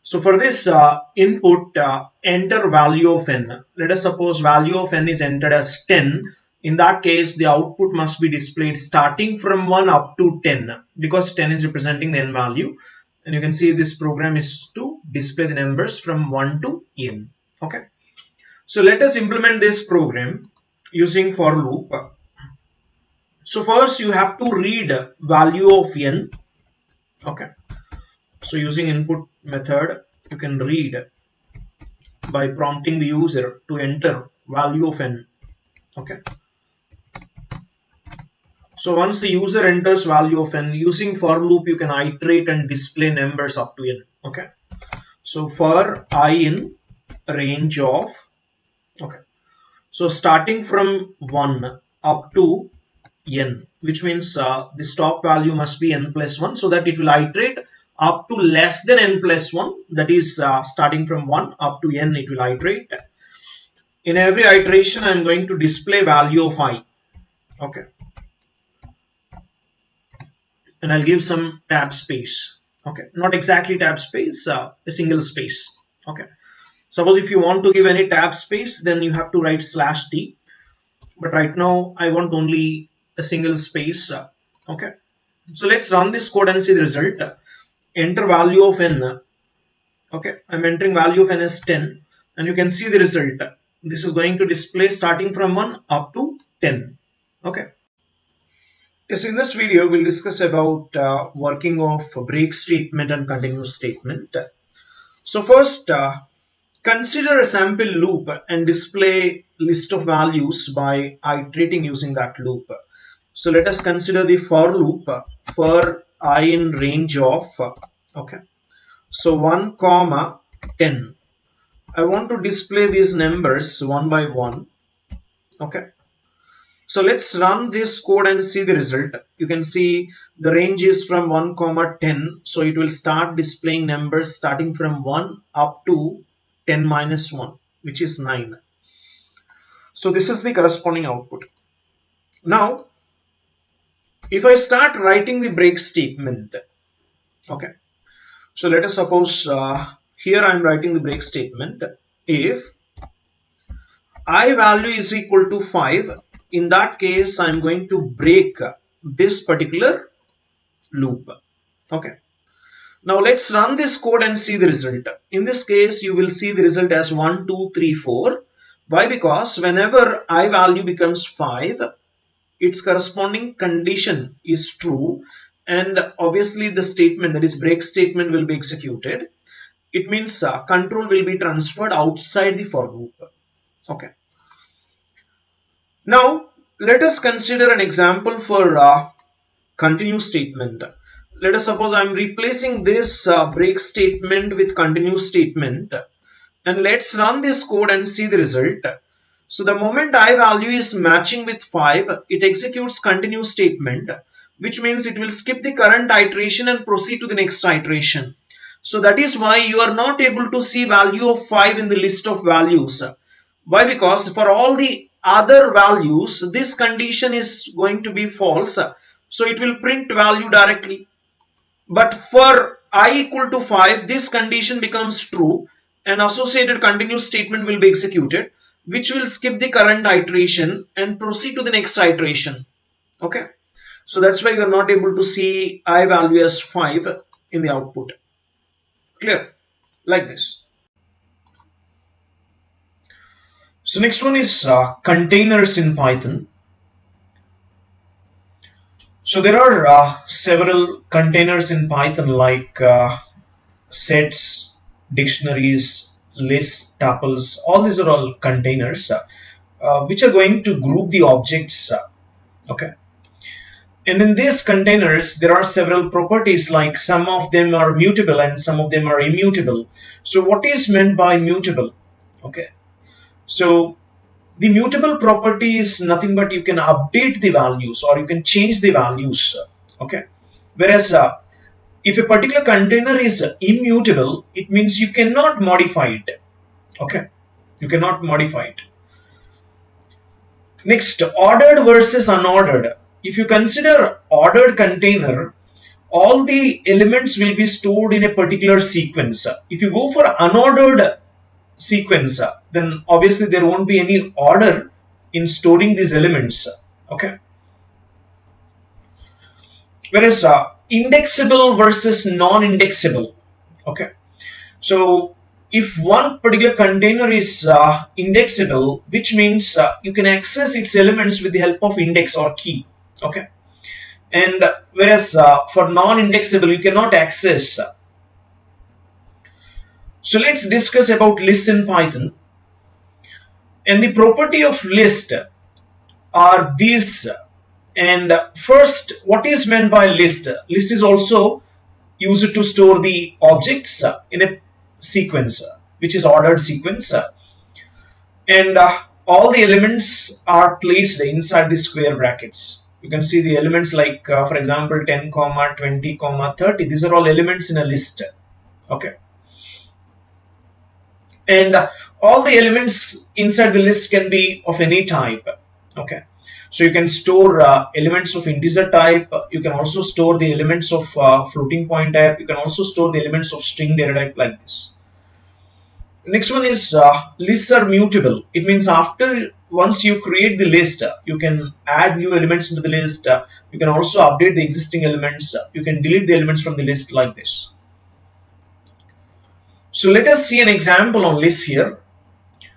So for this input, enter value of n. Let us suppose value of n is entered as 10. In that case, the output must be displayed starting from 1 up to 10, because 10 is representing the n value. And you can see this program is to display the numbers from 1 to n. Okay. So let us implement this program using for loop. So first you have to read value of n. Okay. So using input method, you can read by prompting the user to enter value of n. Okay. So once the user enters value of n, using for loop, you can iterate and display numbers up to n. Okay. So for I in range of, okay. So starting from 1 up to n, which means the stop value must be n plus 1, so that it will iterate up to less than n plus 1, that is starting from 1 up to n, it will iterate. In every iteration I am going to display value of I. Okay, and I'll give some tab space. Okay, not exactly tab space, a single space. Okay, suppose if you want to give any tab space, then you have to write /t, but right now I want only a single space. Okay, so let's run this code and see the result. Enter value of n. Okay, I'm entering value of n as 10, and you can see the result. This is going to display starting from 1 up to 10. Okay. Yes, in this video we'll discuss about working of break statement and continuous statement. So first, consider a sample loop and display list of values by iterating using that loop. So let us consider the for loop for I in range of okay. So 1 comma 10. I want to display these numbers one by one. Okay. So let's run this code and see the result. You can see the range is from 1 comma 10. So it will start displaying numbers starting from 1 up to 10 minus 1, which is 9. So this is the corresponding output. Now, if I start writing the break statement, okay. So let us suppose here I am writing the break statement. If I value is equal to 5, in that case I am going to break this particular loop. Okay. Now let's run this code and see the result. In this case you will see the result as 1, 2, 3, 4. Why? Because whenever I value becomes 5, its corresponding condition is true, and obviously the statement, that is break statement, will be executed. It means control will be transferred outside the for loop. Okay. Now let us consider an example for continuous statement. Let us suppose I am replacing this break statement with continuous statement, and let's run this code and see the result. So the moment I value is matching with 5, it executes continuous statement, which means it will skip the current iteration and proceed to the next iteration. So that is why you are not able to see value of 5 in the list of values. Why? Because for all the other values, this condition is going to be false. So it will print value directly. But for I equal to 5, this condition becomes true and associated continuous statement will be executed, which will skip the current iteration and proceed to the next iteration. Okay. So that's why you are not able to see I value as 5 in the output. Clear? Like this. So next one is containers in Python. So there are several containers in Python like sets, dictionaries, lists, tuples. All these are all containers which are going to group the objects. Okay. And in these containers, there are several properties, like some of them are mutable and some of them are immutable. So what is meant by mutable? Okay. So the mutable property is nothing but you can update the values or you can change the values. Okay. Whereas if a particular container is immutable, it means you cannot modify it. Okay. You cannot modify it. Next, ordered versus unordered. If you consider ordered container, all the elements will be stored in a particular sequence. If you go for unordered sequence, then obviously there won't be any order in storing these elements. Okay. Whereas indexable versus non-indexable. Okay. So if one particular container is indexable, which means you can access its elements with the help of index or key. Okay. And whereas for non-indexable you cannot access. So let's discuss about lists in Python. And the property of list are these. And first, what is meant by list? List is also used to store the objects in a sequence, which is ordered sequence. And all the elements are placed inside the square brackets, You can see the elements like for example 10 comma 20 comma 30. These are all elements in a list. Okay, and all the elements inside the list can be of any type. Okay, so you can store elements of integer type. You can also store the elements of floating point type. You can also store the elements of string data type like this. Next one is lists are mutable. It means after once you create the list, you can add new elements into the list. You can also update the existing elements. You can delete the elements from the list like this. So let us see an example on list here.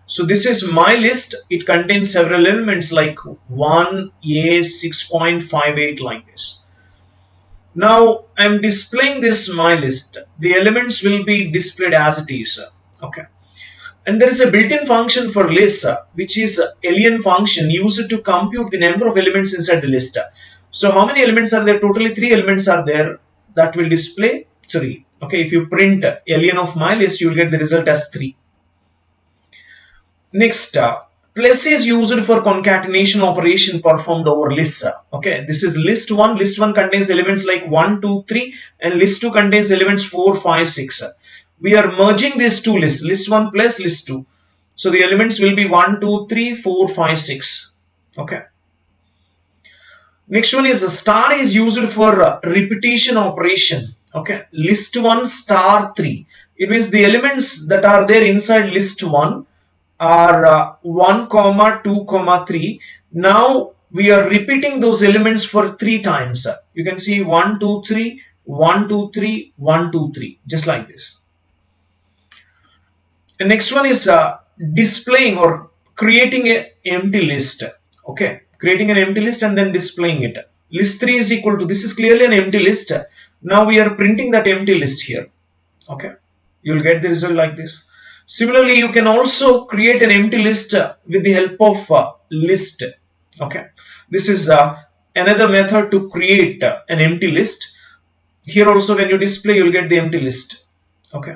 So this is my list. It contains several elements like 1A 6.58 like this. Now I am displaying this my list. The elements will be displayed as it is. Okay. And there is a built-in function for list, which is alien function used to compute the number of elements inside the list. So how many elements are there? Totally 3 elements are there that will display 3. Okay, if you print alien of my list, you will get the result as 3. Next, plus is used for concatenation operation performed over lists. Okay, this is list 1. List 1 contains elements like 1, 2, 3, and list 2 contains elements 4, 5, 6. We are merging these two lists, list 1 plus list 2. So the elements will be 1, 2, 3, 4, 5, 6. Okay. Next one is a star is used for repetition operation. Okay. List 1 star 3. It means the elements that are there inside list 1 are 1, 2, 3. Now we are repeating those elements for 3 times. You can see 1, 2, 3, 1, 2, 3, 1, 2, 3, just like this. The next one is displaying or creating an empty list. Okay, creating an empty list and then displaying it. List 3 is equal to, this is clearly an empty list. Now we are printing that empty list here. Okay, you will get the result like this. Similarly, you can also create an empty list with the help of list. Okay, this is another method to create an empty list. Here also when you display, you will get the empty list. Okay.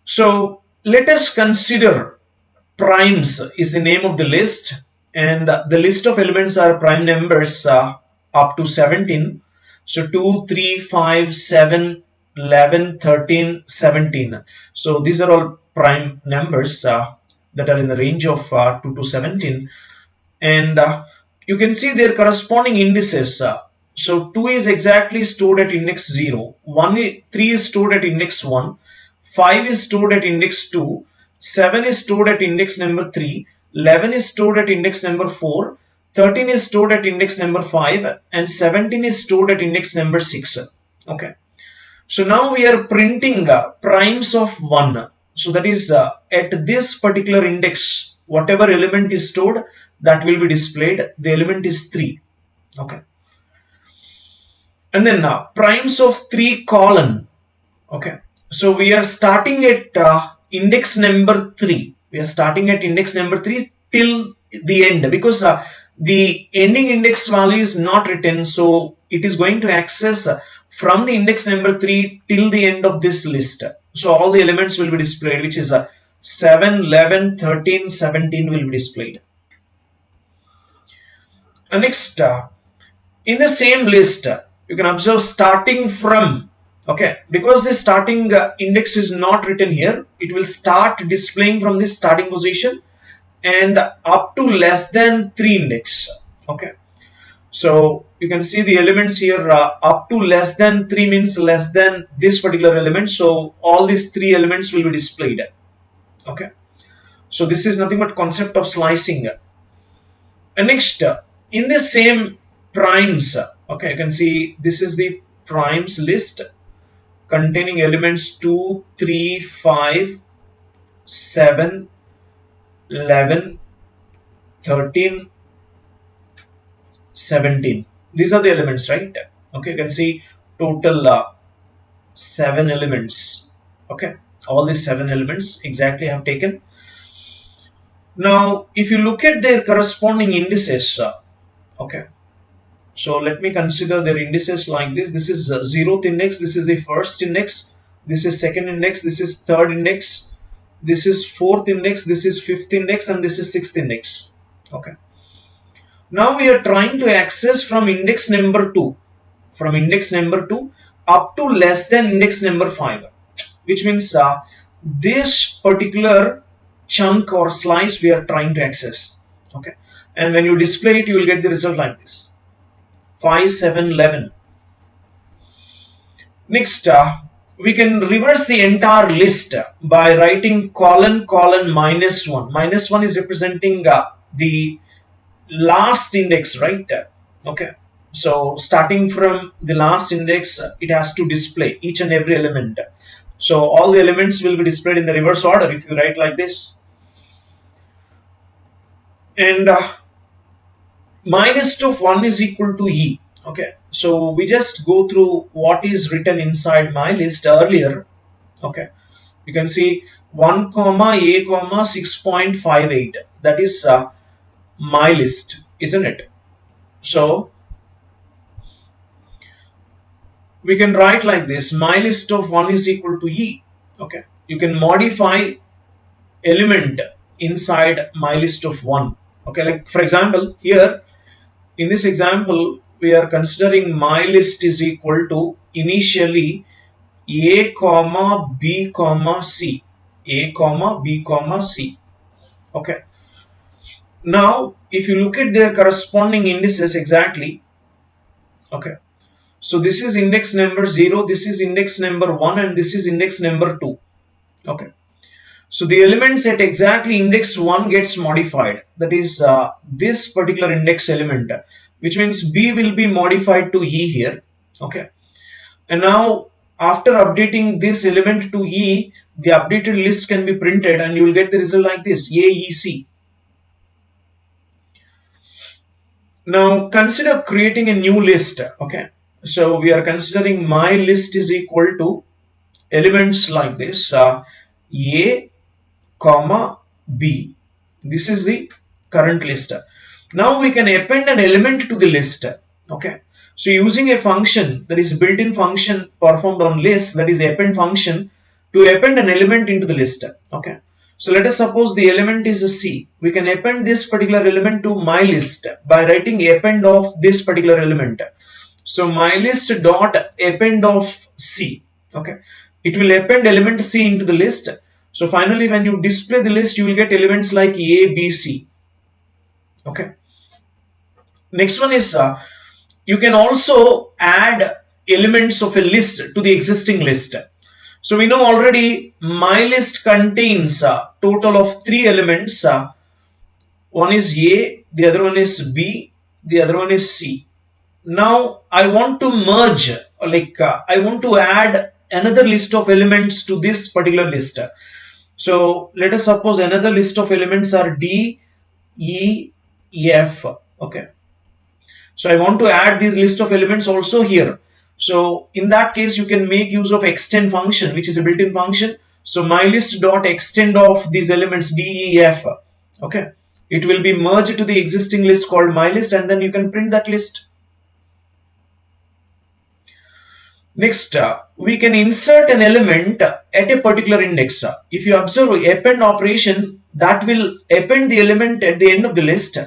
So let us consider primes is the name of the list, and the list of elements are prime numbers up to 17. So 2, 3, 5, 7, 11, 13, 17. So these are all prime numbers that are in the range of 2 to 17, and you can see their corresponding indices. So 2 is exactly stored at index 0, 3 is stored at index 1, 5 is stored at index 2, 7 is stored at index number 3, 11 is stored at index number 4, 13 is stored at index number 5, and 17 is stored at index number 6. Okay. So now we are printing primes of 1. So that is at this particular index, whatever element is stored, that will be displayed. The element is 3. Okay. And then primes of 3 colon. Okay. So we are starting at index number 3. We are starting at index number 3 till the end, because the ending index value is not written. So it is going to access from the index number 3 till the end of this list. So all the elements will be displayed, which is 7, 11, 13, 17 will be displayed. And next, in the same list, you can observe starting from. Okay, because the starting index is not written here, it will start displaying from this starting position and up to less than 3 index. Okay, so you can see the elements here up to less than 3 means less than this particular element. So all these 3 elements will be displayed. Okay, so this is nothing but concept of slicing. And next, in the same primes, okay, you can see this is the primes list containing elements 2, 3, 5, 7, 11, 13, 17. These are the elements, right? Okay, you can see total 7 elements. Okay, all these 7 elements exactly I have taken. Now, if you look at their corresponding indices, okay, so let me consider their indices like this. This is 0th index, this is the first index, this is second index, this is third index, this is fourth index, this is fifth index, and this is sixth index. Okay. Now we are trying to access from index number 2, up to less than index number 5, which means this particular chunk or slice we are trying to access. Okay, and when you display it, you will get the result like this: 5, 7, 11. Next, we can reverse the entire list by writing colon colon -1. -1 is representing the last index, right? Okay, so starting from the last index, it has to display each and every element. So all the elements will be displayed in the reverse order if you write like this. And my list of 1 is equal to E. Okay, so we just go through what is written inside my list earlier. Okay, you can see 1 comma A comma 6.58, that is my list, isn't it? So we can write like this: my list of 1 is equal to E. Okay, you can modify element inside my list of 1. Okay, like for example, here in this example we are considering my list is equal to initially A comma B comma C, A comma B comma C. Okay, now if you look at their corresponding indices exactly, okay, so this is index number 0, this is index number 1, and this is index number 2. Okay, so the elements at exactly index 1 gets modified, that is this particular index element, which means B will be modified to E here. Okay, and now after updating this element to E, the updated list can be printed and you will get the result like this: AEC. Now consider creating a new list. Okay, so we are considering my list is equal to elements like this: A comma B. This is the current list. Now we can append an element to the list. Okay, so using a function, that is built-in function performed on list, that is append function, to append an element into the list. Okay, so let us suppose the element is a C. We can append this particular element to my list by writing append of this particular element. So my list dot append of C. Okay, it will append element C into the list. So finally when you display the list, you will get elements like A, B, C. Okay, next one is you can also add elements of a list to the existing list. So we know already my list contains a total of 3 elements. One is A, the other one is B, the other one is C. Now I want to merge, I want to add another list of elements to this particular list. So let us suppose another list of elements are D, E, F. Okay, so I want to add this list of elements also here. So in that case you can make use of extend function, which is a built-in function. So my list dot extend of these elements D, E, F. Okay, it will be merged to the existing list called my list, and then you can print that list. Next, we can insert an element at a particular index. If you observe append operation, that will append the element at the end of the list,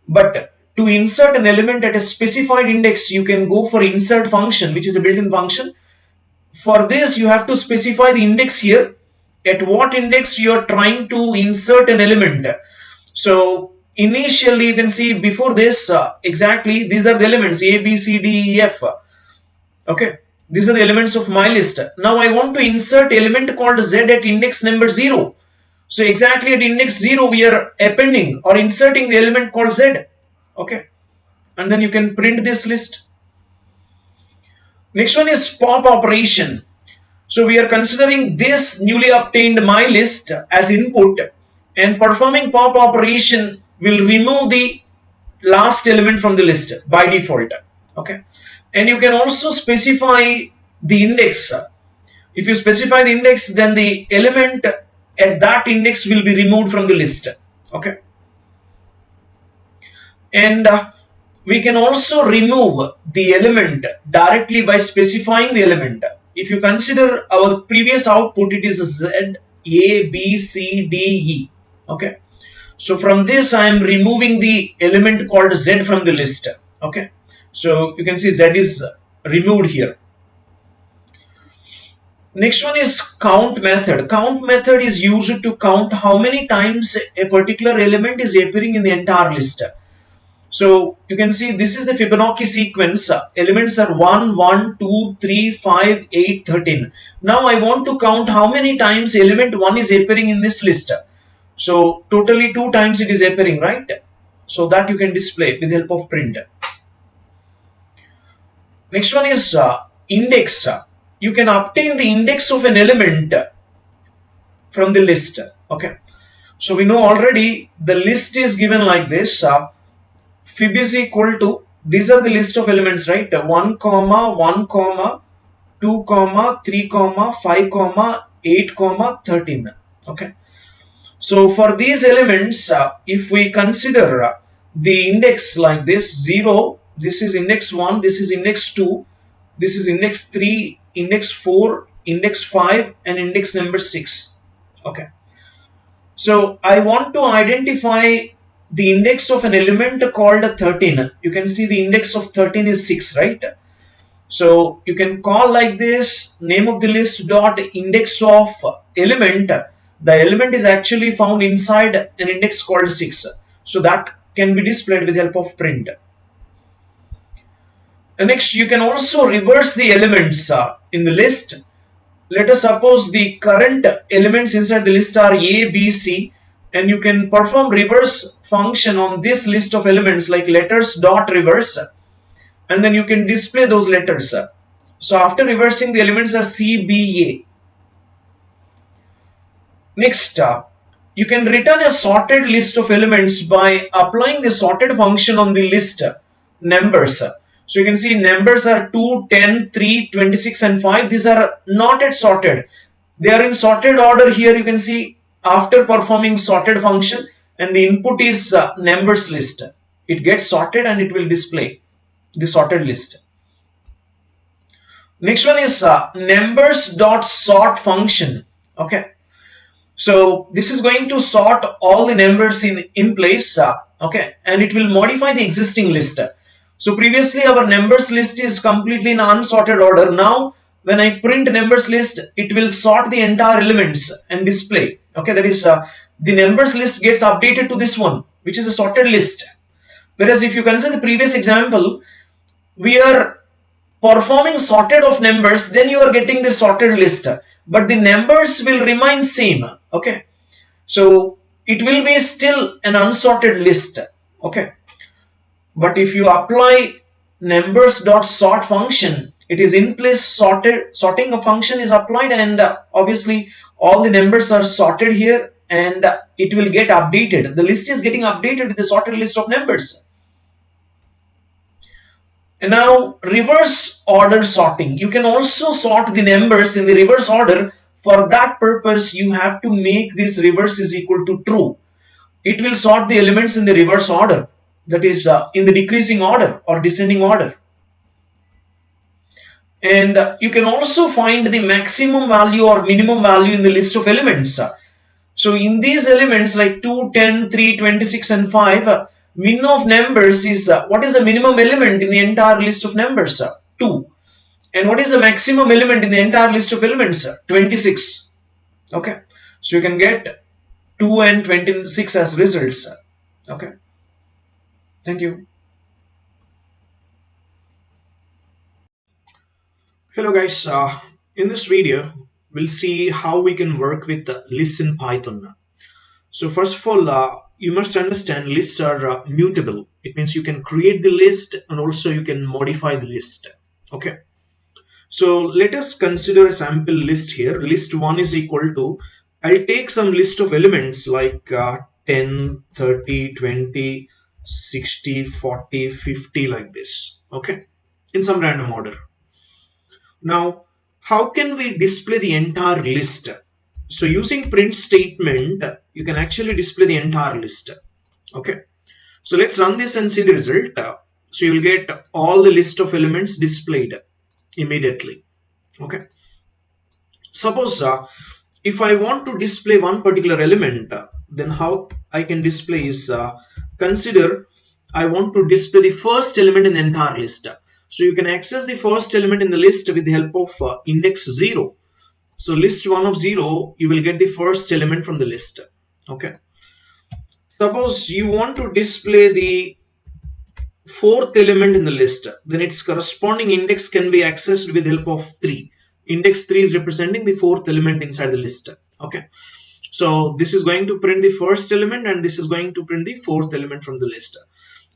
but to insert an element at a specified index, you can go for insert function, which is a built-in function. For this you have to specify the index here, at what index you are trying to insert an element. So initially you can see before this exactly these are the elements A, B, C, D, E, F. Okay, these are the elements of my list. Now I want to insert element called Z at index number 0. So exactly at index 0 we are appending or inserting the element called Z. Okay, and then you can print this list. Next one is pop operation. So we are considering this newly obtained my list as input, and performing pop operation will remove the last element from the list by default. Okay, and you can also specify the index. If you specify the index, then the element at that index will be removed from the list. Okay, and we can also remove the element directly by specifying the element. If you consider our previous output, it is Z, A, B, C, D, E. Okay, So from this I am removing the element called Z from the list. Okay, so you can see Z is removed here. Next one is count method. Count method is used to count how many times a particular element is appearing in the entire list. So you can see this is the Fibonacci sequence. Elements are 1, 1, 2, 3, 5, 8, 13. Now I want to count how many times element 1 is appearing in this list. So totally 2 times it is appearing, right? So that you can display with the help of print. Next one is index. You can obtain the index of an element from the list. Okay. So we know already the list is given like this. Fib is equal to, these are the list of elements, right? 1 comma 1 comma 2 comma 3 comma 5 comma 8 comma 13. Okay. So for these elements, if we consider the index like this, 0, this is index 1, this is index 2, this is index 3, index 4, index 5 and index number 6. Okay. So I want to identify the index of an element called 13. You can see the index of 13 is 6, right? So you can call like this, name of the list dot index of element. The element is actually found inside an index called 6. So that can be displayed with the help of print. And next, you can also reverse the elements in the list. Let us suppose the current elements inside the list are A, B, C, and you can perform reverse function on this list of elements like letters dot reverse, and then you can display those letters. So after reversing, the elements are C, B, A. Next, you can return a sorted list of elements by applying the sorted function on the list numbers. So you can see numbers are 2, 10, 3, 26 and 5. These are not yet sorted. They are in sorted order here. You can see after performing sorted function, and the input is numbers list. It gets sorted and it will display the sorted list. Next one is numbers dot sort function. Okay. So this is going to sort all the numbers in place. Okay, and it will modify the existing list. So previously our numbers list is completely in unsorted order. Now when I print numbers list, it will sort the entire elements and display. Okay, that is the numbers list gets updated to this one, which is a sorted list. Whereas if you consider the previous example, we are performing sorted of numbers, then you are getting the sorted list, but the numbers will remain same. Okay, so it will be still an unsorted list. Okay, but if you apply numbers dot sort function, it is in place, sorting a function is applied, and obviously all the numbers are sorted here, and it will get updated. The list is getting updated with the sorted list of numbers. And now reverse order sorting. You can also sort the numbers in the reverse order. For that purpose, you have to make this reverse is equal to true. It will sort the elements in the reverse order, that is in the decreasing order or descending order. And you can also find the maximum value or minimum value in the list of elements. So in these elements like 2, 10, 3, 26 and 5, min of numbers is what is the minimum element in the entire list of numbers? 2. And what is the maximum element in the entire list of elements? 26. Okay, so you can get 2 and 26 as results. Okay, thank you. Hello guys, in this video we'll see how we can work with lists in Python. So first of all, you must understand lists are mutable. It means you can create the list and also you can modify the list. Okay, so let us consider a sample list here. List 1 is equal to, I'll take some list of elements like 10, 30, 20, 60, 40, 50 like this. Okay, in some random order. Now, how can we display the entire list? So using print statement, you can actually display the entire list. Okay, so let's run this and see the result. So you will get all the list of elements displayed immediately. Okay, suppose if I want to display one particular element, then how I can display is, consider I want to display the first element in the entire list. So you can access the first element in the list with the help of index 0. So list 1 of 0, you will get the first element from the list. Okay. Suppose you want to display the fourth element in the list, then its corresponding index can be accessed with the help of 3. Index 3 is representing the fourth element inside the list. Okay. So this is going to print the first element and this is going to print the fourth element from the list.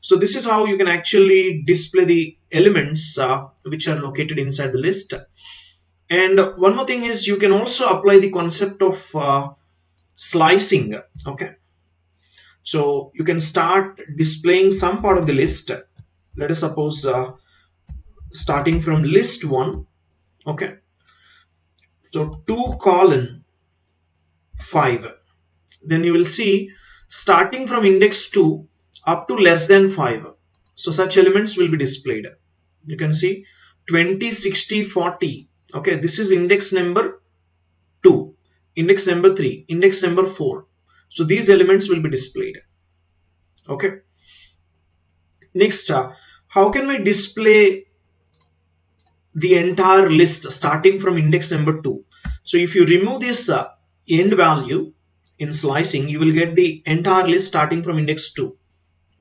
So this is how you can actually display the elements which are located inside the list. And one more thing is, you can also apply the concept of slicing. Okay. So you can start displaying some part of the list. Let us suppose starting from list 1. Okay. So 2:5. Then you will see starting from index 2 up to less than 5. So such elements will be displayed. You can see 20, 60, 40. Okay, this is index number 2, index number 3, index number 4. So these elements will be displayed. Okay. Next, how can we display the entire list starting from index number 2? So if you remove this end value in slicing, you will get the entire list starting from index 2.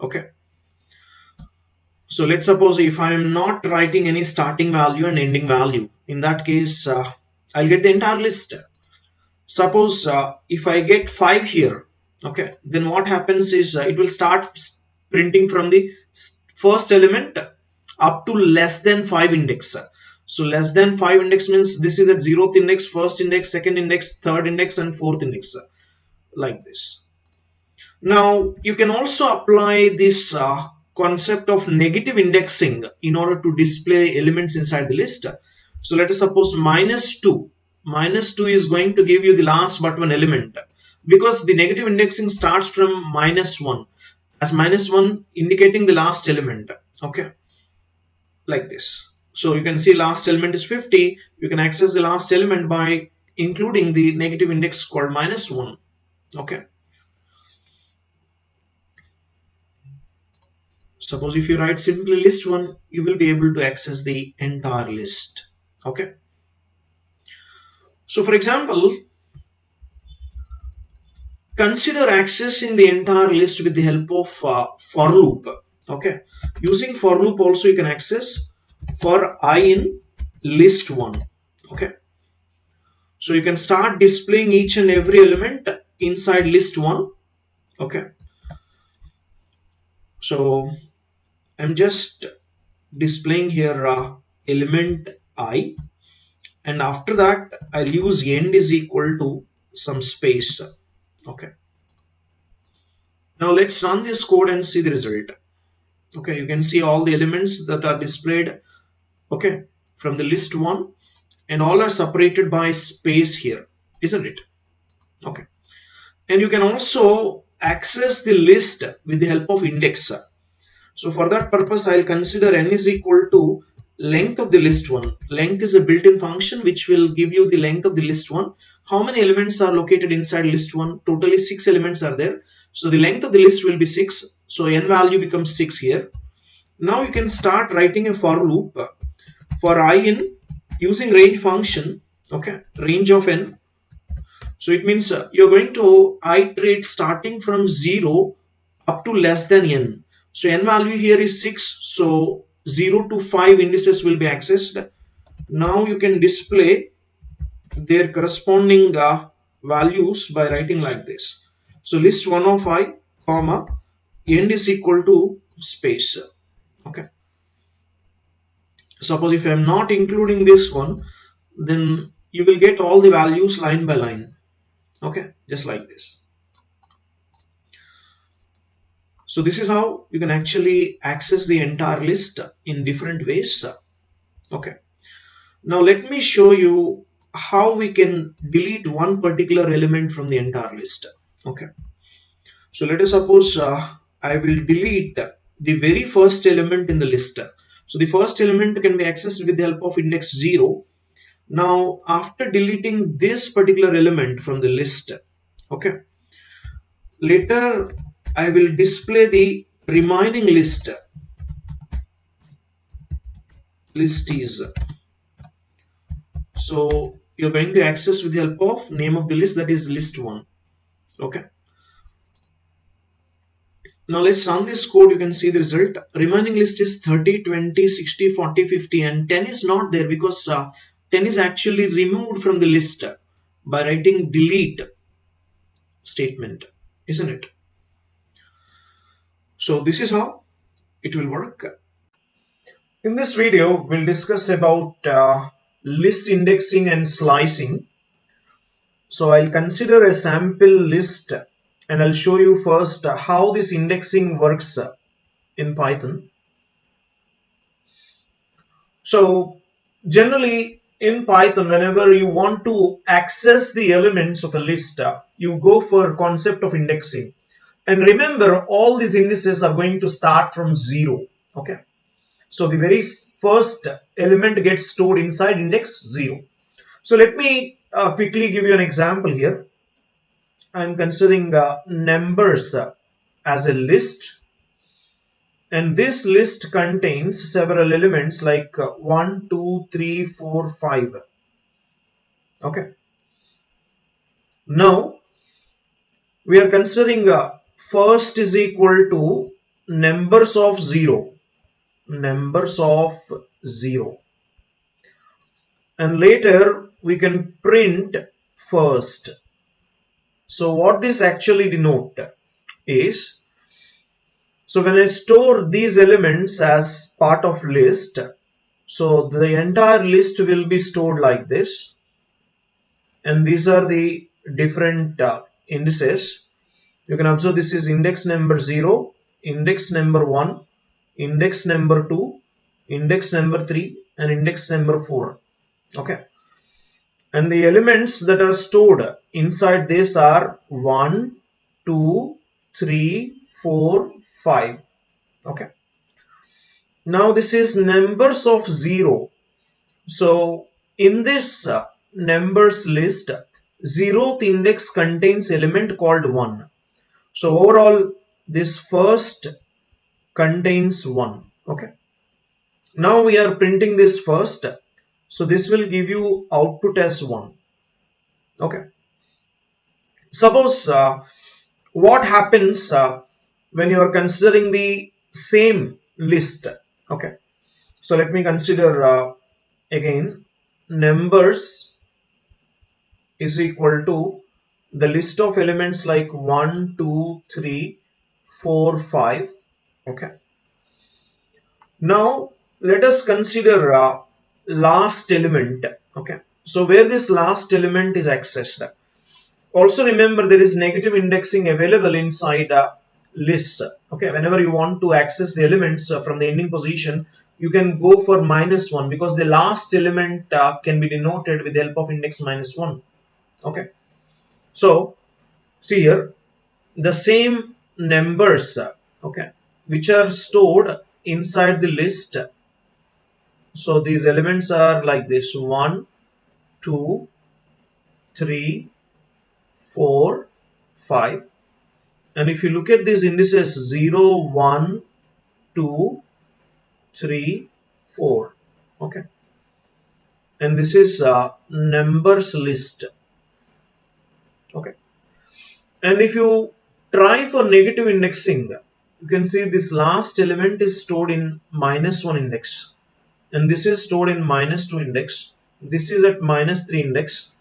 Okay. So let's suppose if I am not writing any starting value and ending value, in that case I'll get the entire list. Suppose if I get 5 here, okay, then what happens is it will start printing from the first element up to less than 5 index. So less than 5 index means this is at 0th index, first index, second index, third index and fourth index, like this. Now you can also apply this concept of negative indexing in order to display elements inside the list. So let us suppose -2. -2 is going to give you the last but one element, because the negative indexing starts from -1, as -1 indicating the last element. Okay, like this. So you can see last element is 50. You can access the last element by including the negative index called -1. Okay. Suppose if you write simply list 1, you will be able to access the entire list. Okay. So for example, consider accessing the entire list with the help of for loop. Okay. Using for loop also you can access for I in list 1. Okay. So you can start displaying each and every element inside list 1. Okay. So I'm just displaying here element I, and after that I'll use end is equal to some space. Okay. Now let's run this code and see the result. Okay, you can see all the elements that are displayed, okay, from the list 1, and all are separated by space here, isn't it? Okay. And you can also access the list with the help of index. So for that purpose, I'll consider n is equal to length of the list 1. Length is a built-in function which will give you the length of the list 1. How many elements are located inside list 1? Totally 6 elements are there. So the length of the list will be 6. So n value becomes 6 here. Now you can start writing a for loop for I in using range function. Okay, range of n. So it means you're going to iterate starting from 0 up to less than n. So n value here is 6. So 0 to 5 indices will be accessed. Now you can display their corresponding values by writing like this. So list 1 of I, comma, end is equal to space. Okay. Suppose if I am not including this one, then you will get all the values line by line. Okay, just like this. So this is how you can actually access the entire list in different ways. Okay. Now let me show you how we can delete one particular element from the entire list. Okay. So let us suppose I will delete the very first element in the list. So the first element can be accessed with the help of index 0. Now after deleting this particular element from the list, okay, later I will display the remaining list is. So you're going to access with the help of name of the list, that is list 1. Okay. Now let's run this code. You can see the result. Remaining list is 30, 20, 60, 40, 50, and 10 is not there because 10 is actually removed from the list by writing delete statement, isn't it? So this is how it will work. In this video, we'll discuss about list indexing and slicing. So I'll consider a sample list and I'll show you first how this indexing works in Python. So generally in Python, whenever you want to access the elements of a list, you go for concept of indexing. And remember, all these indices are going to start from 0. Okay. So the very first element gets stored inside index 0. So let me quickly give you an example here. I'm considering numbers as a list, and this list contains several elements like 1, 2, 3, 4, 5. Okay. Now we are considering first is equal to numbers of 0, numbers of 0, and later we can print first. So what this actually denote is, so when I store these elements as part of list, so the entire list will be stored like this, and these are the different indices. You can observe this is index number 0, index number 1, index number 2, index number 3, and index number 4. Okay. And the elements that are stored inside this are 1, 2, 3, 4, 5. Okay. Now this is numbers of 0. So in this numbers list, 0th index contains element called 1. So overall this first contains 1. Okay. Now we are printing this first. So this will give you output as 1. Okay. Suppose what happens when you are considering the same list. Okay. So let me consider again numbers is equal to the list of elements like 1, 2, 3, 4, 5. Okay. Now let us consider last element. Okay. So where this last element is accessed. Also remember there is negative indexing available inside lists. Okay. Whenever you want to access the elements from the ending position, you can go for -1 because the last element can be denoted with the help of index -1. Okay. So see here the same numbers, okay, which are stored inside the list. So these elements are like this: 1, 2, 3, 4, 5. And if you look at these indices 0, 1, 2, 3, 4. Okay. And this is numbers list. Okay. And if you try for negative indexing, you can see this last element is stored in -1 index, and this is stored in -2 index, this is at -3 index,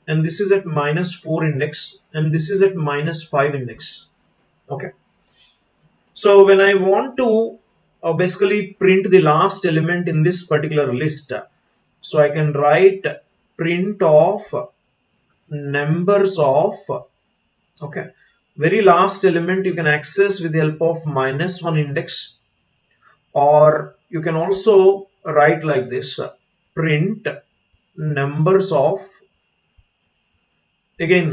and this is at -4 index, and this is at -5 index. Okay. So when I want to basically print the last element in this particular list, so I can write print of numbers of, okay, very last element you can access with the help of -1 index, or you can also write like this: print numbers of, again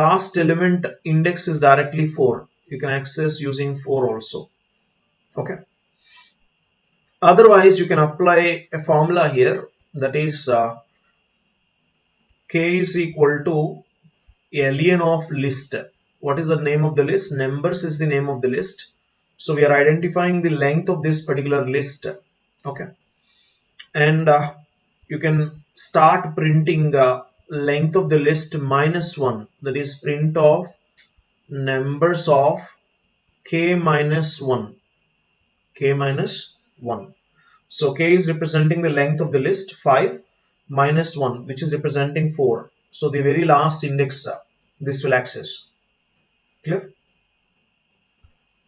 last element index is directly 4, you can access using 4 also. Okay. Otherwise you can apply a formula here, that is k is equal to ln of list. what is the name of the list? Numbers is the name of the list. So we are identifying the length of this particular list. Okay, and you can start printing length of the list -1, that is print of numbers of k minus 1, k minus 1. So k is representing the length of the list 5 minus 1, which is representing 4. So the very last index this will access. Clear?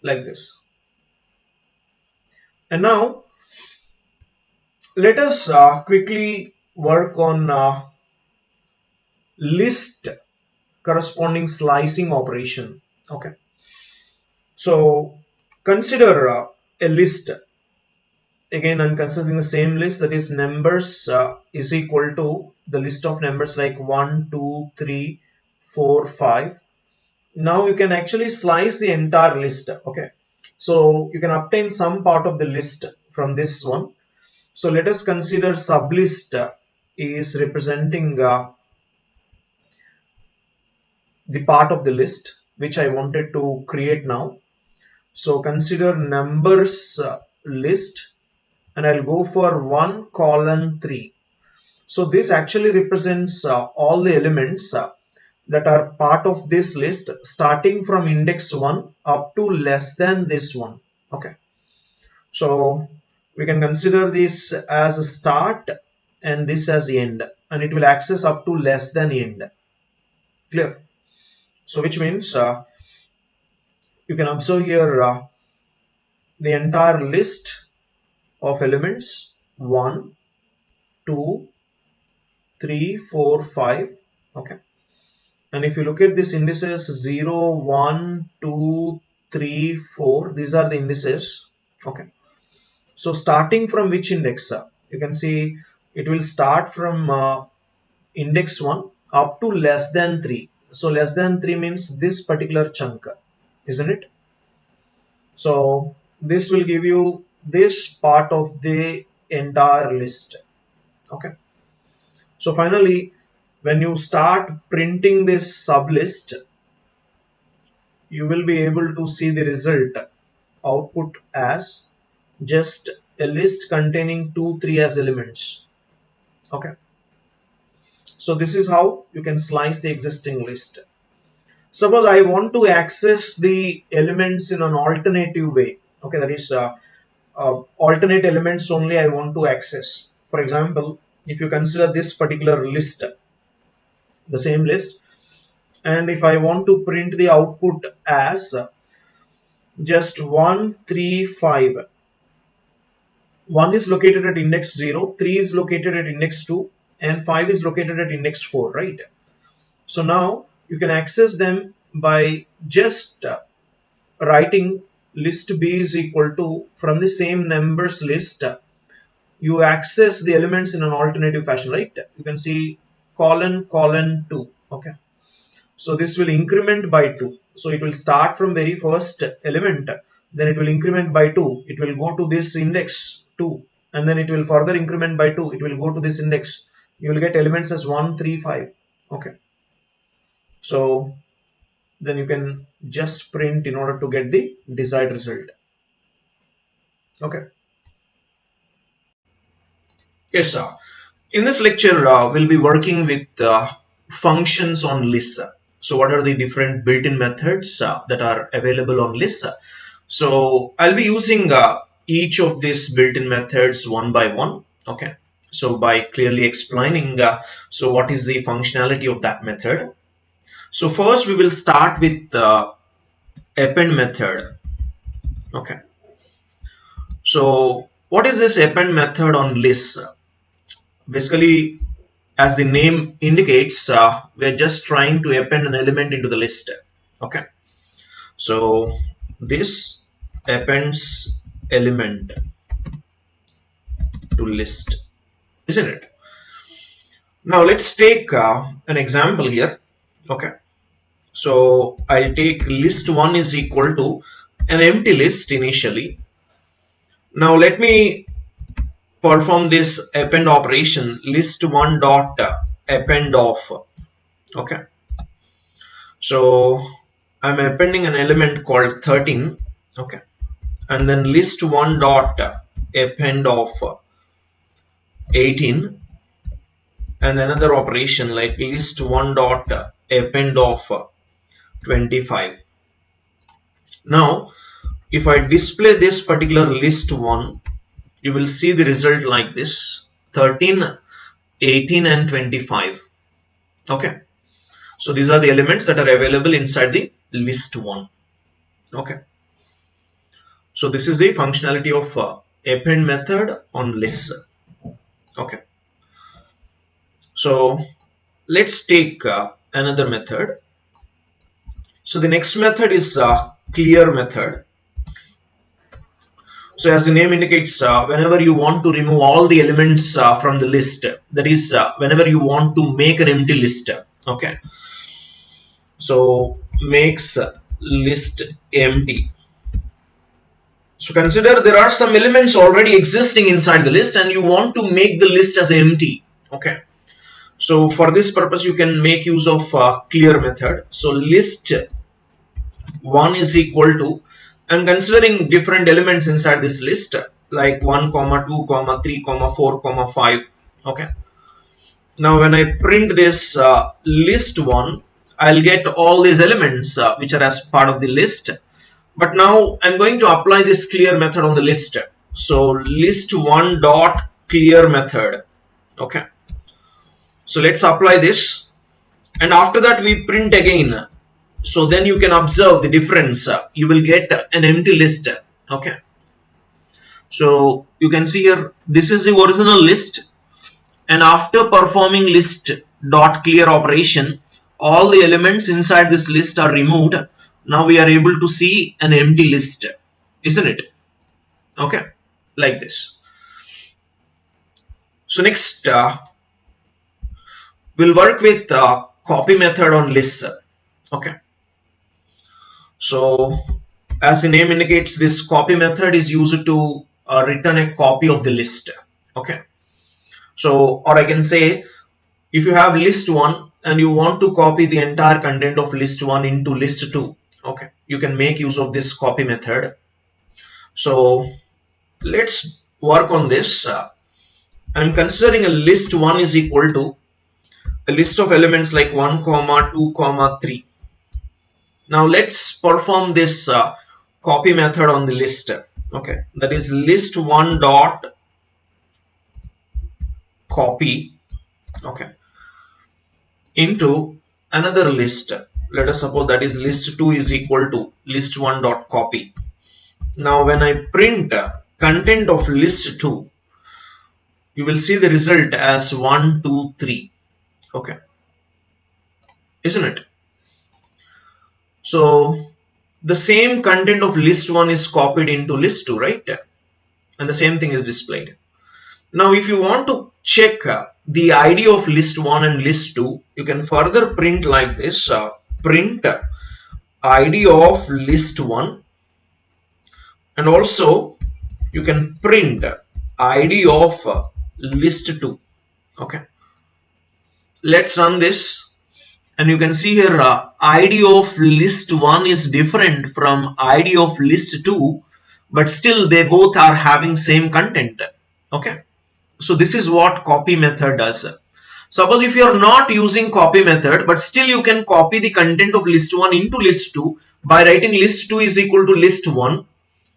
Like this. And now let us quickly work on list corresponding slicing operation. Okay. So consider a list. Again, I'm considering the same list, that is numbers is equal to the list of numbers like 1, 2, 3, 4, 5. Now you can actually slice the entire list. Okay. So you can obtain some part of the list from this one. So let us consider sublist is representing the part of the list which I wanted to create now. So consider numbers list, and I'll go for 1 colon 3. So this actually represents all the elements that are part of this list starting from index 1 up to less than this one. Okay. So we can consider this as a start and this as the end, and it will access up to less than end. Clear? So which means you can observe here the entire list of elements 1, 2, 3, 4, 5. Okay. And if you look at these indices 0, 1, 2, 3, 4, these are the indices. Okay. So starting from which index? You can see it will start from index 1 up to less than 3. So less than 3 means this particular chunk, isn't it? So this will give you this part of the entire list. Okay. So finally, when you start printing this sublist, you will be able to see the result output as just a list containing 2, 3 as elements. Okay. So this is how you can slice the existing list. Suppose I want to access the elements in an alternative way. Okay, that is alternate elements only I want to access. For example, if you consider this particular list, the same list, and if I want to print the output as just 1, 3, 5. 1 is located at index 0, 3 is located at index 2, and 5 is located at index 4, right? So now you can access them by just writing list B is equal to, from the same numbers list, you access the elements in an alternative fashion, right? You can see colon, colon 2, okay? So this will increment by 2. So it will start from very first element, then it will increment by 2. It will go to this index 2, and then it will further increment by 2. It will go to this index. You will get elements as 1, 3, 5. Okay. So then you can just print in order to get the desired result. Okay. Yes, sir. In this lecture, we'll be working with functions on lists. So what are the different built-in methods that are available on lists? So I'll be using each of these built-in methods one by one. Okay. So by clearly explaining so what is the functionality of that method. So first we will start with the append method. Okay. So what is this append method on lists? Basically, as the name indicates, we're just trying to append an element into the list. Okay. So this appends element to list, isn't it? Now let's take an example here. Okay. So I'll take list1 is equal to an empty list initially. Now let me perform this append operation, list1 dot append of. Okay. So I'm appending an element called 13, okay, and then list1 dot append of 18, and another operation like list1 dot append of 25. Now if I display this particular list1, you will see the result like this: 13, 18 and 25. Okay, so these are the elements that are available inside the list1. Okay, so this is the functionality of append method on list. Okay, so let's take another method. So the next method is clear method. So as the name indicates, whenever you want to remove all the elements from the list, that is whenever you want to make an empty list. Okay, so makes list empty. So consider there are some elements already existing inside the list and you want to make the list as empty. Okay, so for this purpose you can make use of clear method. So list 1 is equal to, I'm considering different elements inside this list like 1, 2, 3, 4, 5. Okay, now when I print this list 1, I'll get all these elements which are as part of the list. But now I'm going to apply this clear method on the list. So list1 dot clear method. Okay, so let's apply this, and after that we print again. So then you can observe the difference. You will get an empty list. Okay, so you can see here this is the original list, and after performing list dot clear operation, all the elements inside this list are removed. Now we are able to see an empty list, isn't it? Okay, like this. So next we'll work with copy method on list. Okay, so as the name indicates, this copy method is used to return a copy of the list. Okay, so or I can say if you have list 1 and you want to copy the entire content of list 1 into list 2, okay, you can make use of this copy method. So let's work on this. I'm considering a list 1 is equal to a list of elements like 1, 2, 3. Now let's perform this copy method on the list. Okay, that is list1 dot copy, okay, into another list. Let us suppose that is list 2 is equal to list1 dot copy. Now when I print content of list 2, you will see the result as 1, 2, 3. Okay, isn't it? So the same content of list 1 is copied into list 2, right? And the same thing is displayed. Now if you want to check the ID of list 1 and list 2, you can further print like this. Print ID of list 1, and also you can print ID of list 2. Okay, let's run this, and you can see here ID of list 1 is different from ID of list 2, but still they both are having same content. Okay, so this is what copy method does. Suppose if you are not using copy method, but still you can copy the content of list 1 into list 2 by writing list 2 is equal to list 1.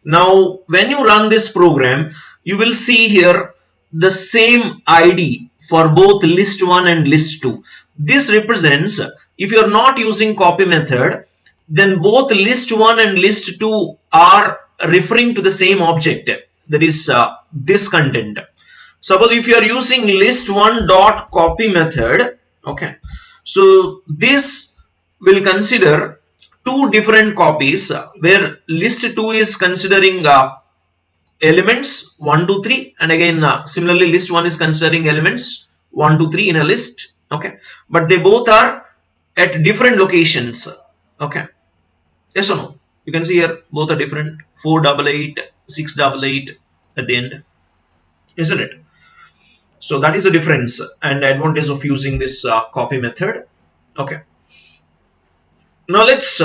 Now when you run this program, you will see here the same ID for both list 1 and list 2. This represents, if you are not using copy method, then both list 1 and list 2 are referring to the same object, that is this content. Suppose if you are using list1 dot copy method, okay, so this will consider two different copies where list 2 is considering elements 1, 2, 3, and again similarly list 1 is considering elements 1, 2, 3 in a list. Okay, but they both are at different locations. Okay, yes or no? You can see here both are different, 488, 688 at the end, isn't it? So that is the difference and advantage of using this copy method. Okay, now let's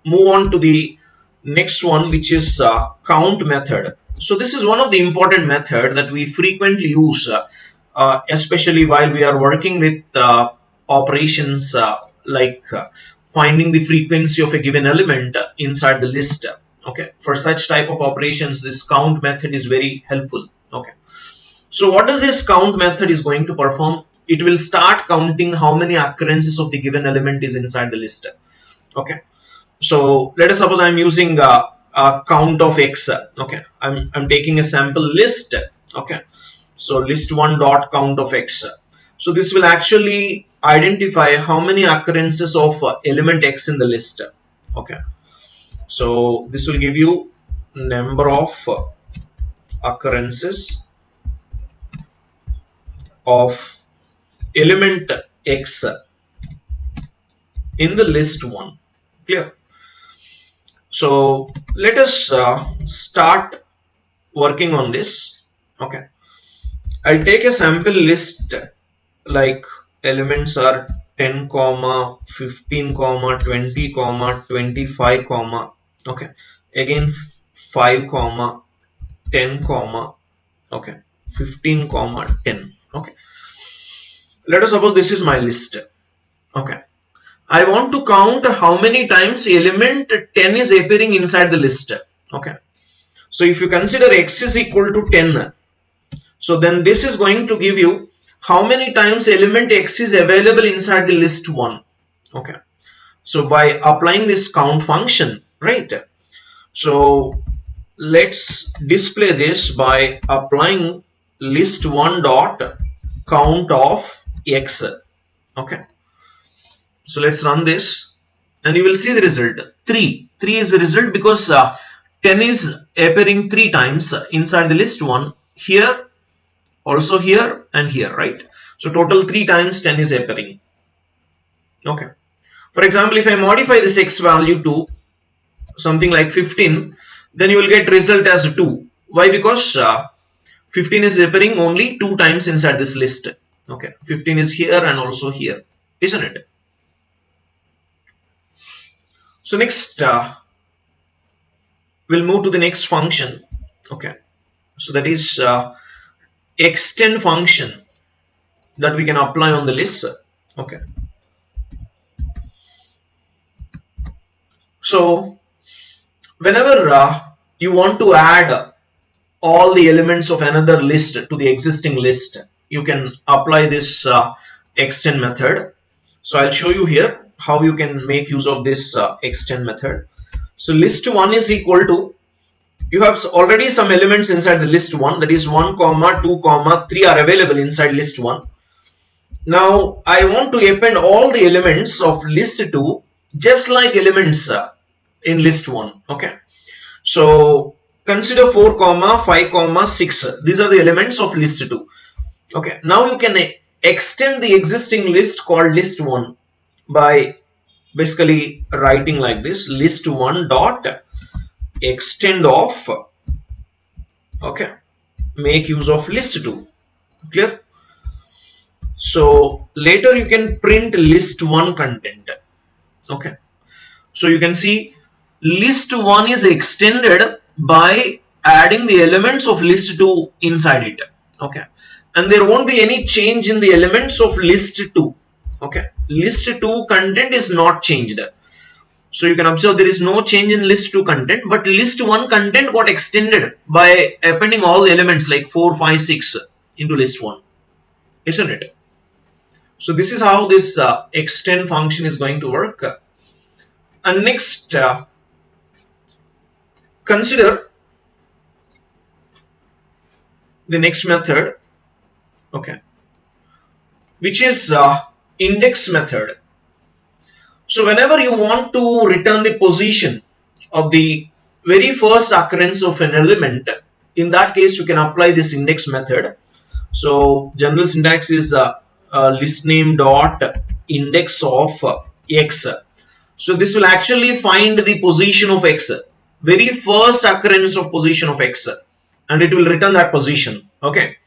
move on to the next one, which is count method. So this is one of the important method that we frequently use, especially while we are working with operations like finding the frequency of a given element inside the list. Okay, for such type of operations, this count method is very helpful. Okay, so what does this count method is going to perform? It will start counting how many occurrences of the given element is inside the list. Okay, so let us suppose I'm using a count of x. Okay, I'm taking a sample list. Okay, so list1 dot count of x. So this will actually identify how many occurrences of element x in the list. Okay, so this will give you number of occurrences of element x in the list 1. Clear? So let us start working on this. Okay, I'll take a sample list like elements are 10 comma 15 comma 20 comma 25 comma, okay, again 5 comma 10 comma, okay, 15 comma 10. Okay, let us suppose this is my list. Okay, I want to count how many times element 10 is appearing inside the list. Okay, so if you consider x is equal to 10, so then this is going to give you how many times element x is available inside the list 1. Okay, so by applying this count function, right? So let's display this by applying list1 dot count of x. Okay, so let's run this and you will see the result. 3 is the result because 10 is appearing 3 times inside the list 1, here, also here and here, right? So total 3 times 10 is appearing. Okay, for example, if I modify this x value to something like 15, then you will get result as 2. Why? Because 15 is appearing only 2 times inside this list. Okay, 15 is here and also here, isn't it? So next we'll move to the next function. Okay, so that is extend function that we can apply on the list. Okay, so whenever you want to add all the elements of another list to the existing list, you can apply this extend method. So I'll show you here how you can make use of this extend method. So list1 is equal to, you have already some elements inside the list 1, that is 1 comma 2 comma 3 are available inside list 1. Now I want to append all the elements of list 2 just like elements in list 1. Okay, so consider 4 comma 5 comma 6, these are the elements of list 2. Okay, now you can extend the existing list called list 1 by basically writing like this, list1 dot extend of, okay, make use of list 2. Clear? So later you can print list 1 content. Okay, so you can see list 1 is extended by adding the elements of list 2 inside it. Okay, and there won't be any change in the elements of list 2. Okay, list 2 content is not changed. So you can observe there is no change in list 2 content, but list 1 content got extended by appending all the elements like 4, 5, 6 into list 1, isn't it? So this is how this extend function is going to work. And next, consider the next method, okay, which is index method. So whenever you want to return the position of the very first occurrence of an element, in that case you can apply this index method. So general syntax is list name dot index of x. So this will actually find the position of x, very first occurrence of position of x, and it will return that position. Okay,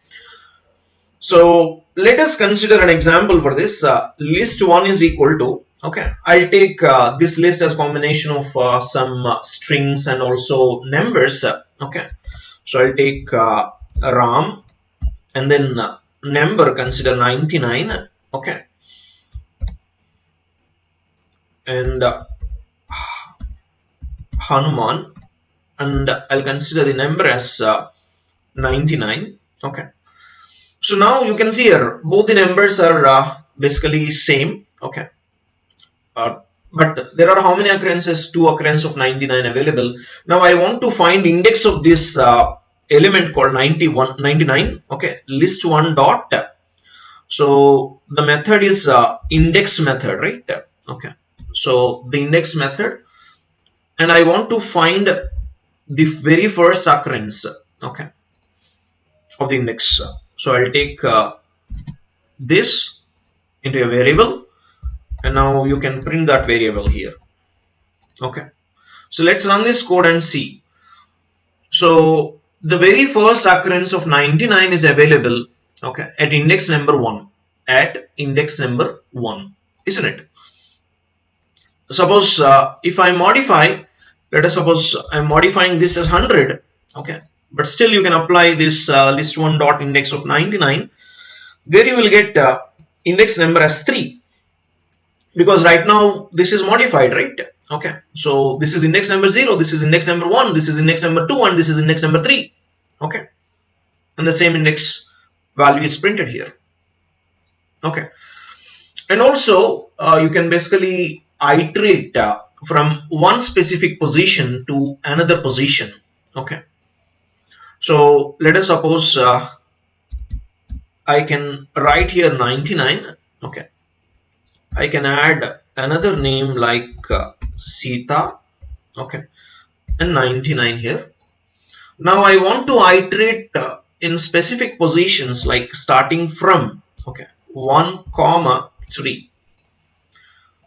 so let us consider an example for this. List1 is equal to Okay, I'll take this list as combination of some strings and also numbers. Okay, so I'll take Ram and then number, consider 99. Okay, and Hanuman, and I'll consider the number as 99. Okay, so now you can see here both the numbers are basically same. Okay, uh, but there are how many occurrences? Two occurrences of 99 available. Now I want to find index of this element called 99. Okay, list one dot. So the method is index method, right? Okay, so the index method, and I want to find the very first occurrence, okay, of the index. So I'll take this into a variable, and now you can print that variable here. Okay, so let's run this code and see. So the very first occurrence of 99 is available, okay, at index number 1, at index number 1, isn't it? Suppose if I modify, let us suppose I'm modifying this as 100, okay, but still you can apply this list one dot index of 99, where you will get index number as 3, because right now this is modified, right? Okay, so this is index number 0, this is index number 1, this is index number 2, and this is index number 3. Okay, and the same index value is printed here. Okay, and also you can basically iterate from one specific position to another position. Okay, so let us suppose I can write here 99. Okay, I can add another name like Sita. Okay, and 99 here. Now I want to iterate in specific positions, like starting from, okay, 1, 3.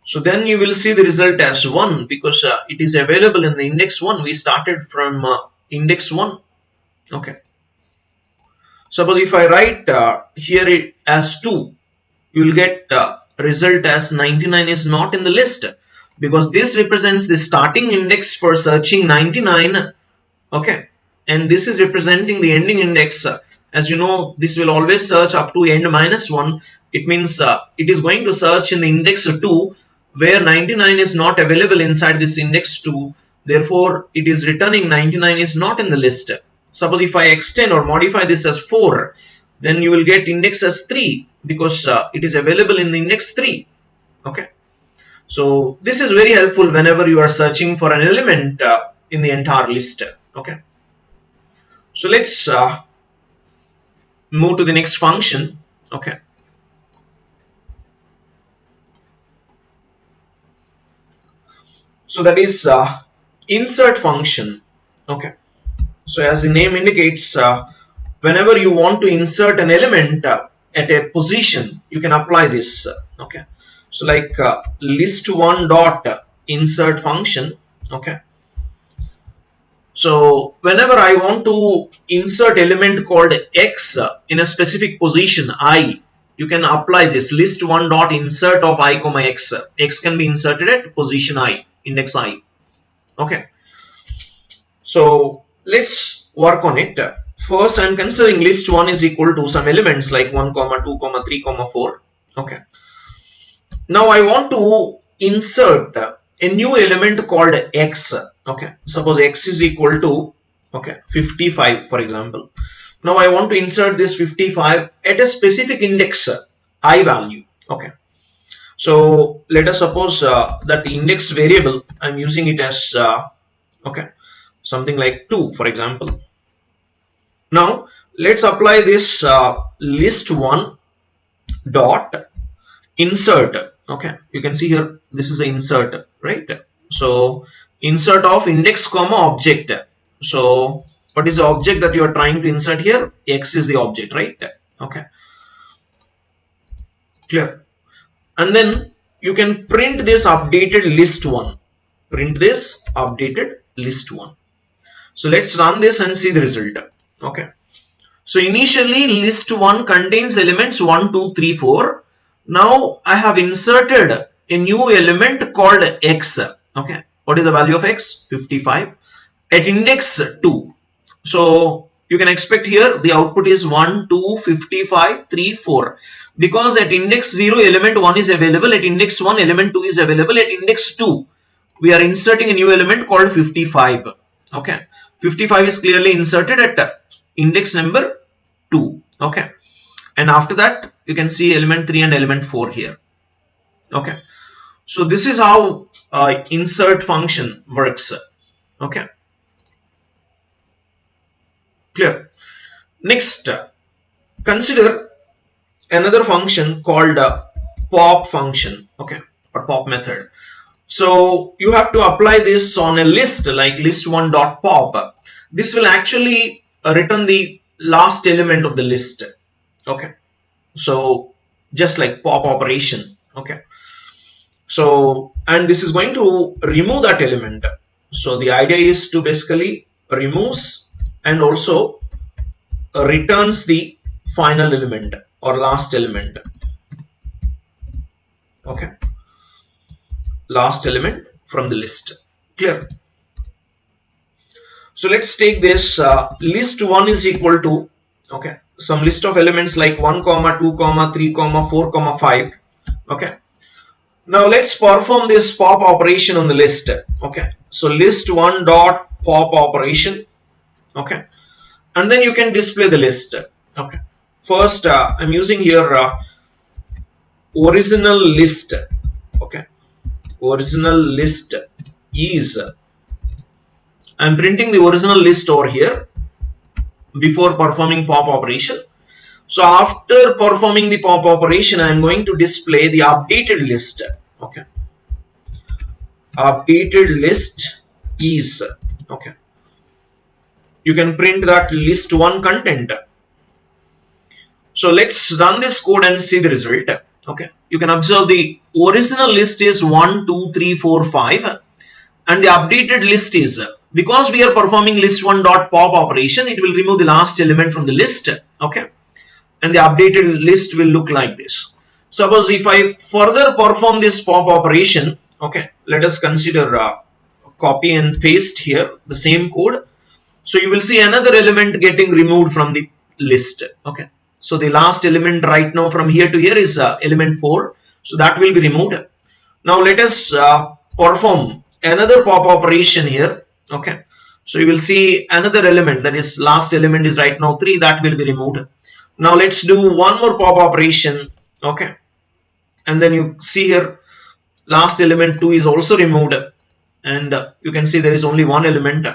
So then you will see the result as 1, because it is available in the index 1. We started from index 1. Okay. Suppose if I write here it as 2, you will get result as 99 is not in the list, because this represents the starting index for searching 99. Okay. And this is representing the ending index. As you know, this will always search up to end -1. It means it is going to search in the index 2, where 99 is not available inside this index 2. Therefore, it is returning 99 is not in the list. Suppose if I extend or modify this as 4, then you will get index as 3, because it is available in the index 3. Okay. So this is very helpful whenever you are searching for an element in the entire list. Okay. So let's move to the next function. Okay. So that is insert function. Okay. So as the name indicates, whenever you want to insert an element at a position, you can apply this. Okay. So like list one dot insert function. Okay. So whenever I want to insert element called x in a specific position I, you can apply this list one dot insert of I comma x. X can be inserted at position I, index I. Okay. So let's work on it. First, I'm considering list 1 is equal to some elements like 1, 2, 3, 4. Okay. Now I want to insert a new element called x. Okay. Suppose x is equal to, okay, 55, for example. Now I want to insert this 55 at a specific index I value. Okay. So let us suppose that the index variable, I'm using it as okay, something like 2, for example. Now let's apply this list 1 dot insert. Okay, you can see here this is the insert, right? So insert of index comma object. So what is the object that you are trying to insert here? X is the object, right? Okay, clear. And then you can print this updated list 1. Print this updated list 1. So let's run this and see the result. Okay. So initially list 1 contains elements 1, 2, 3, 4. Now I have inserted a new element called x. Okay, what is the value of x? 55 at index 2. So you can expect here the output is 1, 2, 55, 3, 4. Because at index 0 element 1 is available, at index 1 element 2 is available, at index 2 we are inserting a new element called 55. Okay, 55 is clearly inserted at index number 2. Okay, and after that you can see element 3 and element 4 here. Okay, so this is how insert function works. Okay, clear. Next, consider another function called pop function. Okay, or pop method. So you have to apply this on a list like list1.pop. This will actually return the last element of the list. Okay, so just like pop operation. Okay, so and this is going to remove that element. So the idea is to basically removes and also returns the final element or last element. Okay, last element from the list. Clear? So let's take this list1 is equal to, okay, some list of elements like 1, 2, 3, 4, 5. Okay, now let's perform this pop operation on the list. Okay, so list1 dot pop operation. Okay, and then you can display the list. Okay, first I'm using here original list. Okay, original list is, I'm printing the original list over here before performing pop operation. So after performing the pop operation, I am going to display the updated list. Okay, updated list is, okay, you can print that list1 content. So let's run this code and see the result. Okay, you can observe the original list is 1, 2, 3, 4, 5 and the updated list is, because we are performing list1.pop operation, it will remove the last element from the list. Okay, and the updated list will look like this. Suppose if I further perform this pop operation, okay, let us consider copy and paste here the same code. So you will see another element getting removed from the list. Okay, so the last element right now from here to here is element 4. So that will be removed. Now let us perform another pop operation here. Okay, so you will see another element, that is last element is right now 3, that will be removed. Now let's do one more pop operation. Okay, and then you see here last element 2 is also removed, and you can see there is only one element.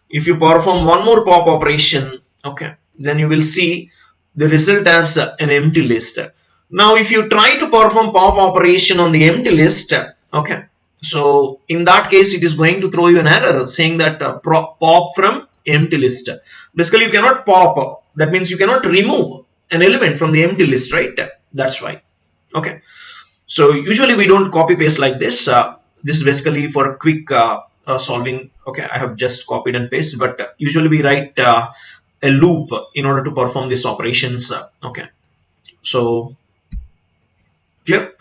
If you perform one more pop operation, okay, then you will see the result as an empty list. Now if you try to perform pop operation on the empty list, okay, so in that case it is going to throw you an error saying that pop from empty list. Basically you cannot pop, that means you cannot remove an element from the empty list, right? That's why. Okay, so usually we don't copy paste like this. This is basically for quick solving. Okay, I have just copied and pasted, but usually we write a loop in order to perform these operations. Okay, so clear?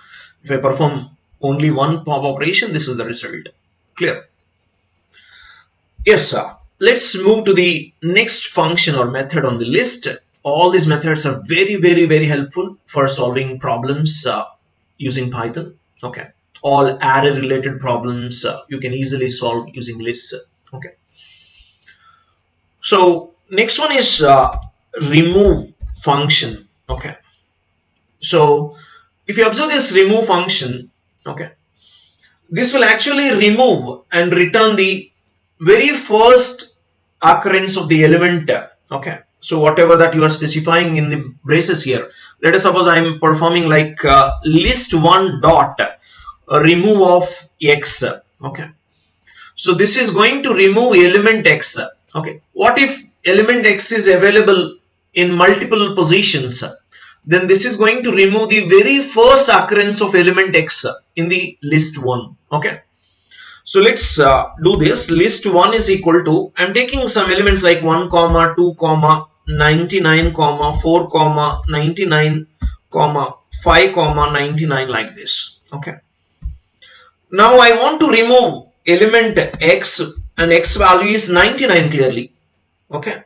If I perform only one pop operation, this is the result. Clear? Yes, sir. Let's move to the next function or method on the list. All these methods are very helpful for solving problems using Python. Okay, all array related problems you can easily solve using lists. Okay, so next one is remove function. Okay, so if you observe this remove function, okay, this will actually remove and return the very first occurrence of the element. Okay, so whatever that you are specifying in the braces here, let us suppose I am performing like list1 dot remove of x. Okay, so this is going to remove element x. Okay, what if element x is available in multiple positions? Then this is going to remove the very first occurrence of element x in the list1. Okay, so let's do this. List1 is equal to, I'm taking some elements like 1, 2, 99, 4, 99, 5, 99 like this. Okay, Now I want to remove element x, and x value is 99 clearly. Okay,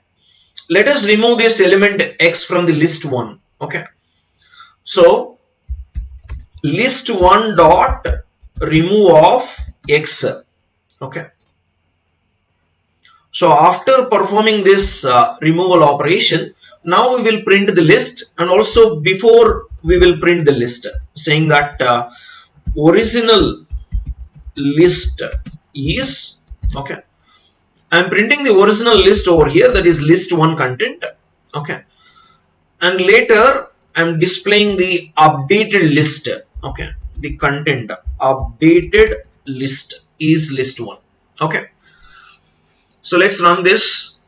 let us remove this element x from the list 1. Okay, so list 1 dot remove of x. Okay, so after performing this removal operation, now we will print the list, and also before we will print the list saying that original list is, okay, I'm printing the original list over here, that is list 1 content. Okay, and later I'm displaying the updated list. Okay, the content updated list is list 1. Okay, so let's run this,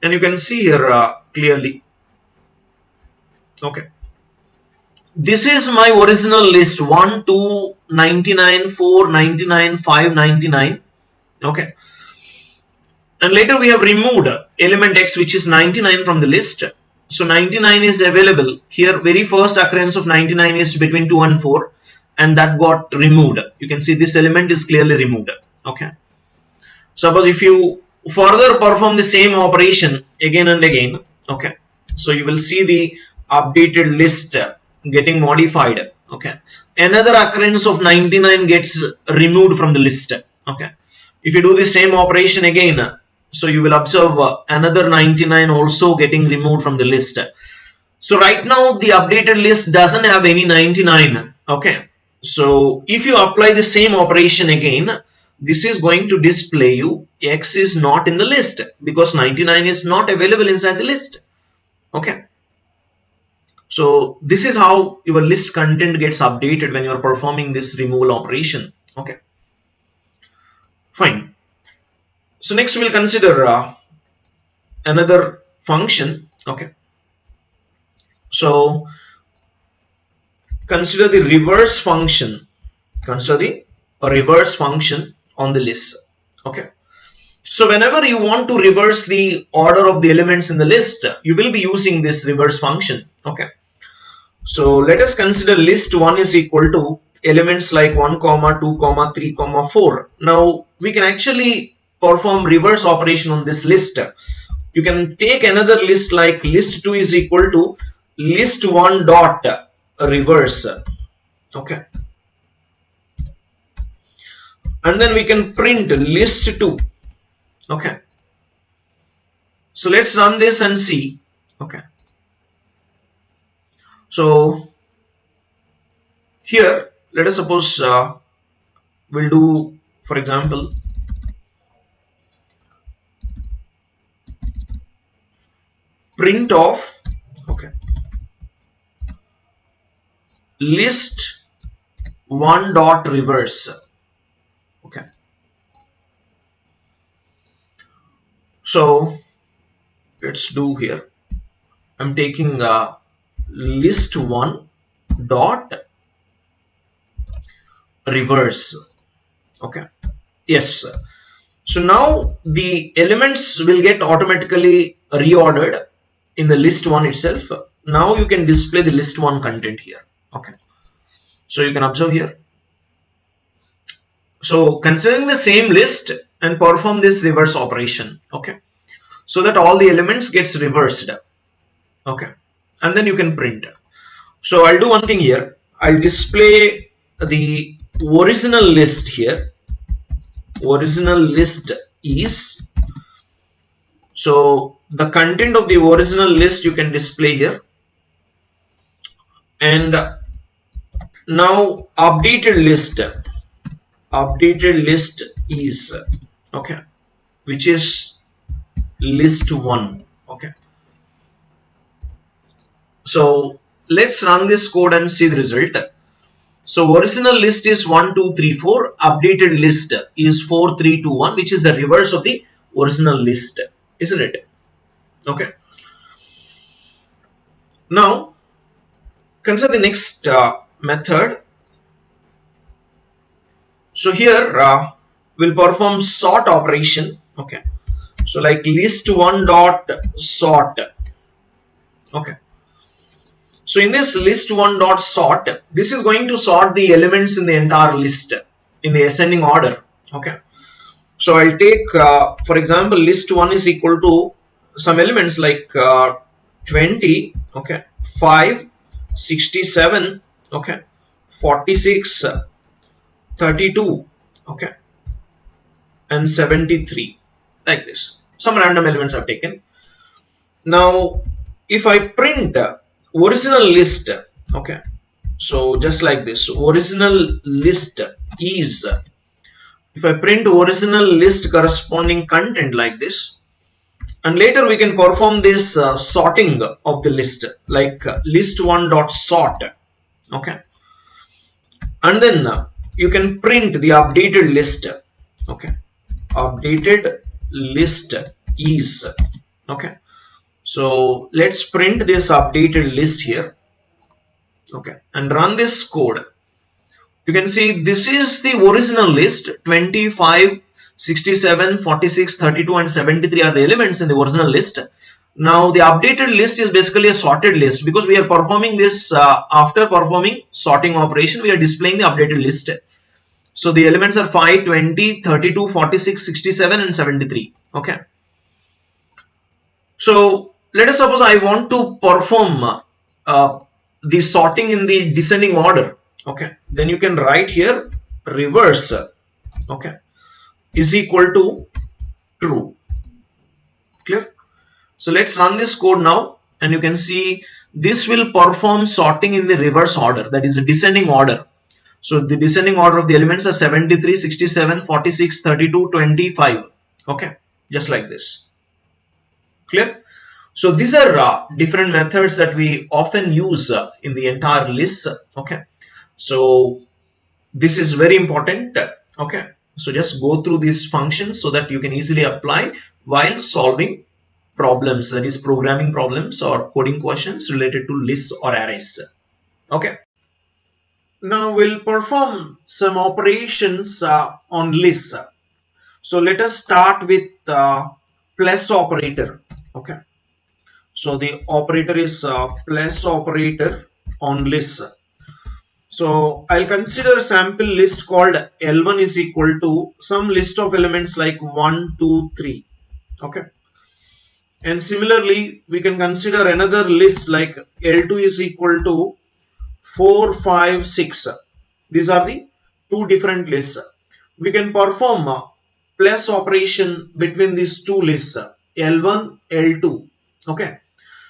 and you can see here clearly. Okay, this is my original list 1, 2, 99, 4, 99, 5, 99. Okay, and later we have removed element x, which is 99, from the list. So 99 is available here. Very first occurrence of 99 is between 2 and 4, and that got removed. You can see this element is clearly removed. Okay, suppose if you further perform the same operation again and again, okay, so you will see the updated list getting modified. Okay, another occurrence of 99 gets removed from the list. Okay, if you do the same operation again, so you will observe another 99 also getting removed from the list. So right now the updated list doesn't have any 99. Okay, so if you apply the same operation again, this is going to display you x is not in the list because 99 is not available inside the list. Okay, so this is how your list content gets updated when you are performing this removal operation. Okay, fine. So next we'll consider another function. Okay, so consider the reverse function. Consider the reverse function on the list. Okay, so whenever you want to reverse the order of the elements in the list, you will be using this reverse function. Okay, so let us consider list 1 is equal to elements like 1, 2, 3, 4. Now we can actually perform reverse operation on this list. You can take another list like list 2 is equal to list 1 dot reverse. Okay, and then we can print list 2. Okay, so let's run this and see. Okay, so here let us suppose we'll do, for example, print of, okay, list 1 dot reverse. Okay, so let's do here, I'm taking list 1 dot reverse. Okay, yes, so now the elements will get automatically reordered in the list 1 itself. Now you can display the list 1 content here. Okay, so you can observe here. So considering the same list and perform this reverse operation. Okay, so that all the elements gets reversed. Okay, and then you can print. So I'll do one thing here, I'll display the original list here. Original list is, so the content of the original list you can display here, and now updated list is, okay, which is list 1. Okay, so let's run this code and see the result. So original list is 1, 2, 3, 4. Updated list is 4, 3, 2, 1, which is the reverse of the original list, isn't it? Okay. Now consider the next method. So here we'll perform sort operation. Okay. So like list 1 dot sort. Okay. So in this list 1 dot sort, this is going to sort the elements in the entire list in the ascending order. Okay. So I'll take, for example, list 1 is equal to some elements like 20, okay, 5, 67, okay, 46, 32, okay, and 73, like this. Some random elements I've taken. Now, if I print original list, okay, so just like this, original list is, if I print original list corresponding content like this, and later we can perform this sorting of the list, like list1 dot sort, okay, and then you can print the updated list, okay, updated list is, okay. So let's print this updated list here, okay, and run this code. You can see this is the original list. 25, 67, 46, 32 and 73 are the elements in the original list. Now the updated list is basically a sorted list, because we are performing this after performing sorting operation, we are displaying the updated list. So the elements are 5, 20, 32, 46, 67 and 73. Okay. So let us suppose I want to perform the sorting in the descending order. Okay, then you can write here reverse, okay, is equal to true. Clear? So let's run this code now, and you can see this will perform sorting in the reverse order, that is a descending order. So the descending order of the elements are 73, 67, 46, 32, 25. Okay, just like this. Clear? So these are different methods that we often use in the entire list. Okay. So this is very important. Okay. So just go through these functions so that you can easily apply while solving problems, that is programming problems or coding questions related to lists or arrays. Okay. Now we'll perform some operations on lists. So let us start with plus operator. Okay. So the operator is plus operator on list. So I'll consider a sample list called L1 is equal to some list of elements like 1, 2, 3. Okay. And similarly, we can consider another list like L2 is equal to 4, 5, 6. These are the two different lists. We can perform plus operation between these two lists, L1, L2. Okay.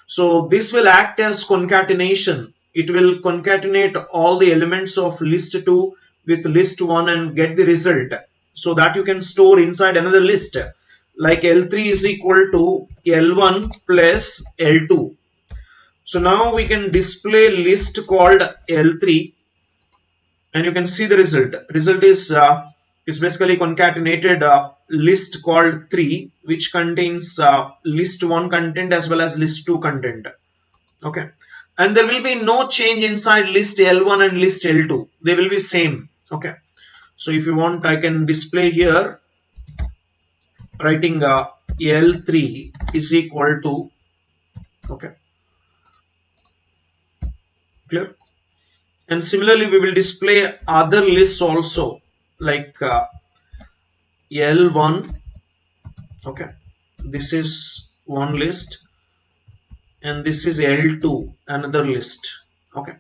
So this will act as concatenation. It will concatenate all the elements of list 2 with list 1 and get the result, so that you can store inside another list like L3 is equal to L1 plus L2. So now we can display list called L3, and you can see the result. Result is basically concatenated list called 3, which contains list 1 content as well as list 2 content. Okay, and there will be no change inside list L1 and list L2. They will be same. Okay, so if you want, I can display here writing L3 is equal to, okay, clear? And similarly, we will display other lists also like L1. Okay, this is one list, and this is L2, another list. Okay,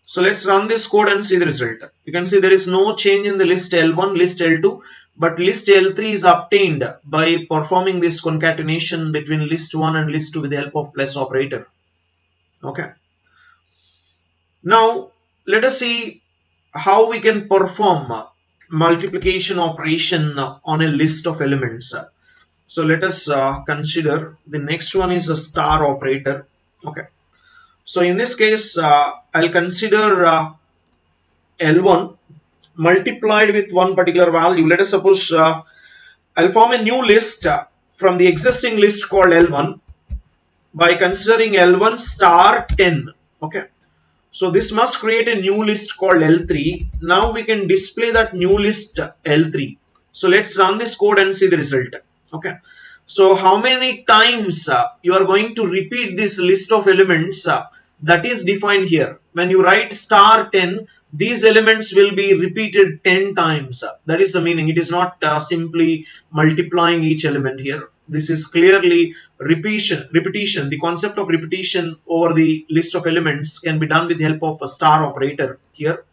so let's run this code and see the result. You can see there is no change in the list L1, list L2, but list L3 is obtained by performing this concatenation between list 1 and list 2 with the help of plus operator. Okay, now let us see how we can perform multiplication operation on a list of elements. So let us consider the next one is a star operator. Okay, so in this case I'll consider L1 multiplied with one particular value. Let us suppose I'll form a new list from the existing list called L1 by considering L1 star 10. Okay, so this must create a new list called L3. Now we can display that new list L3. So let's run this code and see the result. Okay, so how many times you are going to repeat this list of elements that is defined here. When you write star 10, these elements will be repeated 10 times. That is the meaning. It is not simply multiplying each element here. This is clearly repetition. The concept of repetition over the list of elements can be done with the help of a star operator here.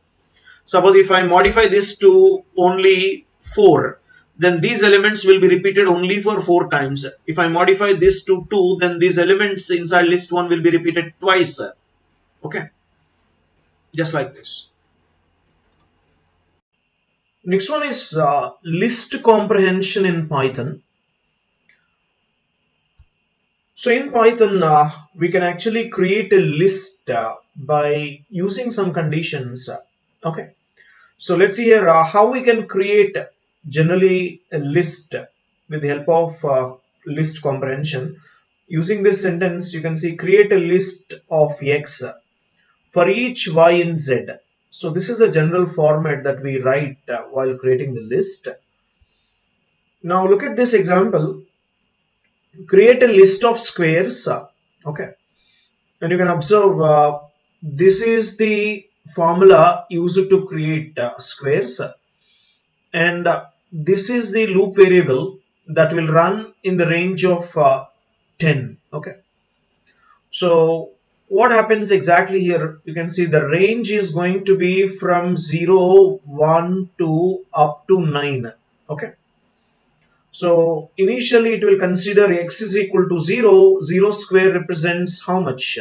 Suppose if I modify this to only 4, then these elements will be repeated only for 4 times. If I modify this to 2, then these elements inside list 1 will be repeated twice. Okay, just like this. Next one is list comprehension in Python. So in Python, we can actually create a list by using some conditions. Okay. So let's see here how we can create generally a list with the help of list comprehension. Using this sentence, you can see create a list of X for each Y and Z. So this is the general format that we write while creating the list. Now look at this example. Create a list of squares. Okay. And you can observe this is the formula used to create squares, and this is the loop variable that will run in the range of 10. Okay, so what happens exactly here? You can see the range is going to be from 0, 1 to up to 9. Okay, so initially it will consider X is equal to 0. 0 square represents how much?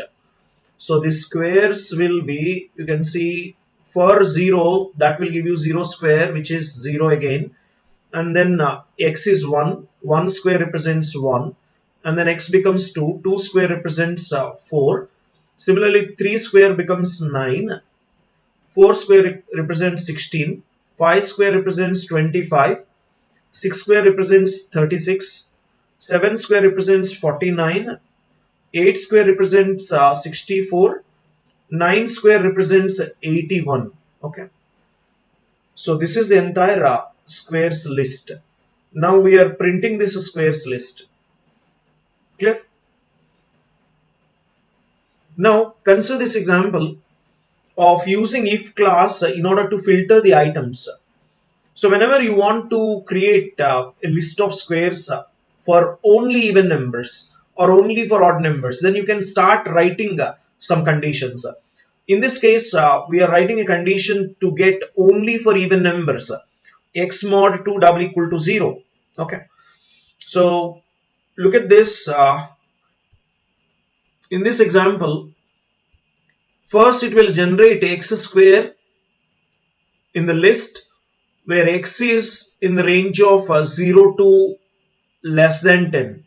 So the squares will be, you can see for 0, that will give you 0 square, which is 0 again. And then X is 1. 1 square represents 1. And then X becomes 2. 2 square represents 4. Similarly, 3 square becomes 9. 4 square represents 16. 5 square represents 25. 6 square represents 36. 7 square represents 49. 8 square represents 64. 9 square represents 81. Okay, so this is the entire squares list. Now we are printing this squares list. Clear? Now consider this example of using if class in order to filter the items. So whenever you want to create a list of squares for only even numbers or only for odd numbers, then you can start writing some conditions. In this case, we are writing a condition to get only for even numbers, x mod 2 double equal to 0. Okay, so look at this. In this example, first it will generate x square in the list where x is in the range of 0 to less than 10.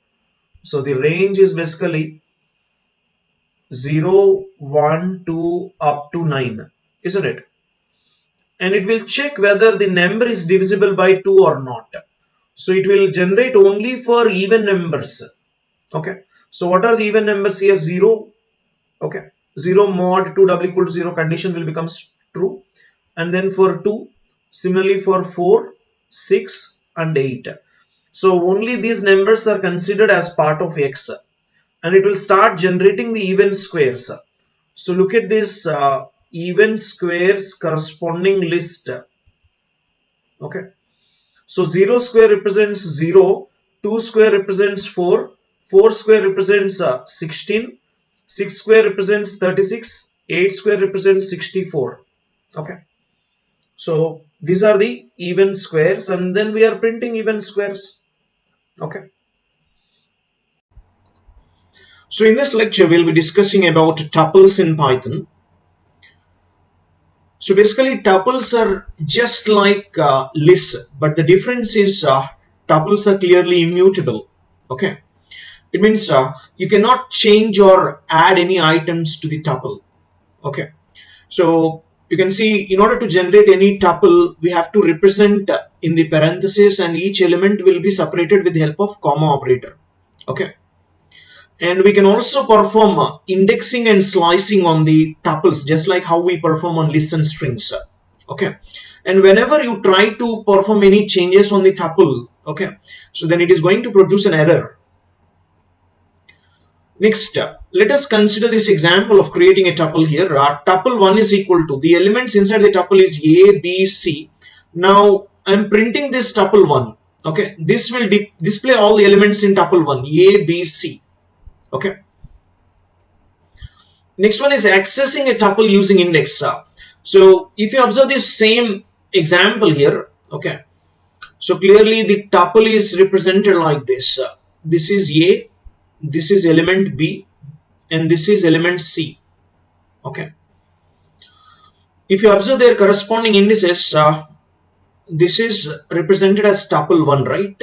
So the range is basically 0, 1, 2 up to 9, isn't it? And it will check whether the number is divisible by 2 or not. So it will generate only for even numbers. Okay, so what are the even numbers here? 0. Okay, 0 mod 2 double equal to 0 condition will become true. And then for 2, similarly for 4, 6 and 8. So only these numbers are considered as part of X, and it will start generating the even squares. So look at this even squares corresponding list. Okay, so 0 square represents 0, 2 square represents 4, 4 square represents 16, 6 square represents 36, 8 square represents 64. Okay, so these are the even squares, and then we are printing even squares. Okay, so in this lecture we'll be discussing about tuples in Python. So basically tuples are just like lists, but the difference is tuples are clearly immutable. Okay, it means you cannot change or add any items to the tuple. Okay, so you can see in order to generate any tuple, we have to represent in the parentheses, and each element will be separated with the help of comma operator. Okay, and we can also perform indexing and slicing on the tuples, just like how we perform on lists and strings. Okay, and whenever you try to perform any changes on the tuple, okay, so then it is going to produce an error. Next, let us consider this example of creating a tuple here. Tuple 1 is equal to, the elements inside the tuple is A, B, C. Now I am printing this tuple 1. Okay, this will display all the elements in tuple 1, A, B, C. Okay. Next one is accessing a tuple using index. So if you observe this same example here, okay, so clearly the tuple is represented like this. This is A, this is element B, and this is element C. Okay. If you observe their corresponding indices, this is represented as tuple 1, right?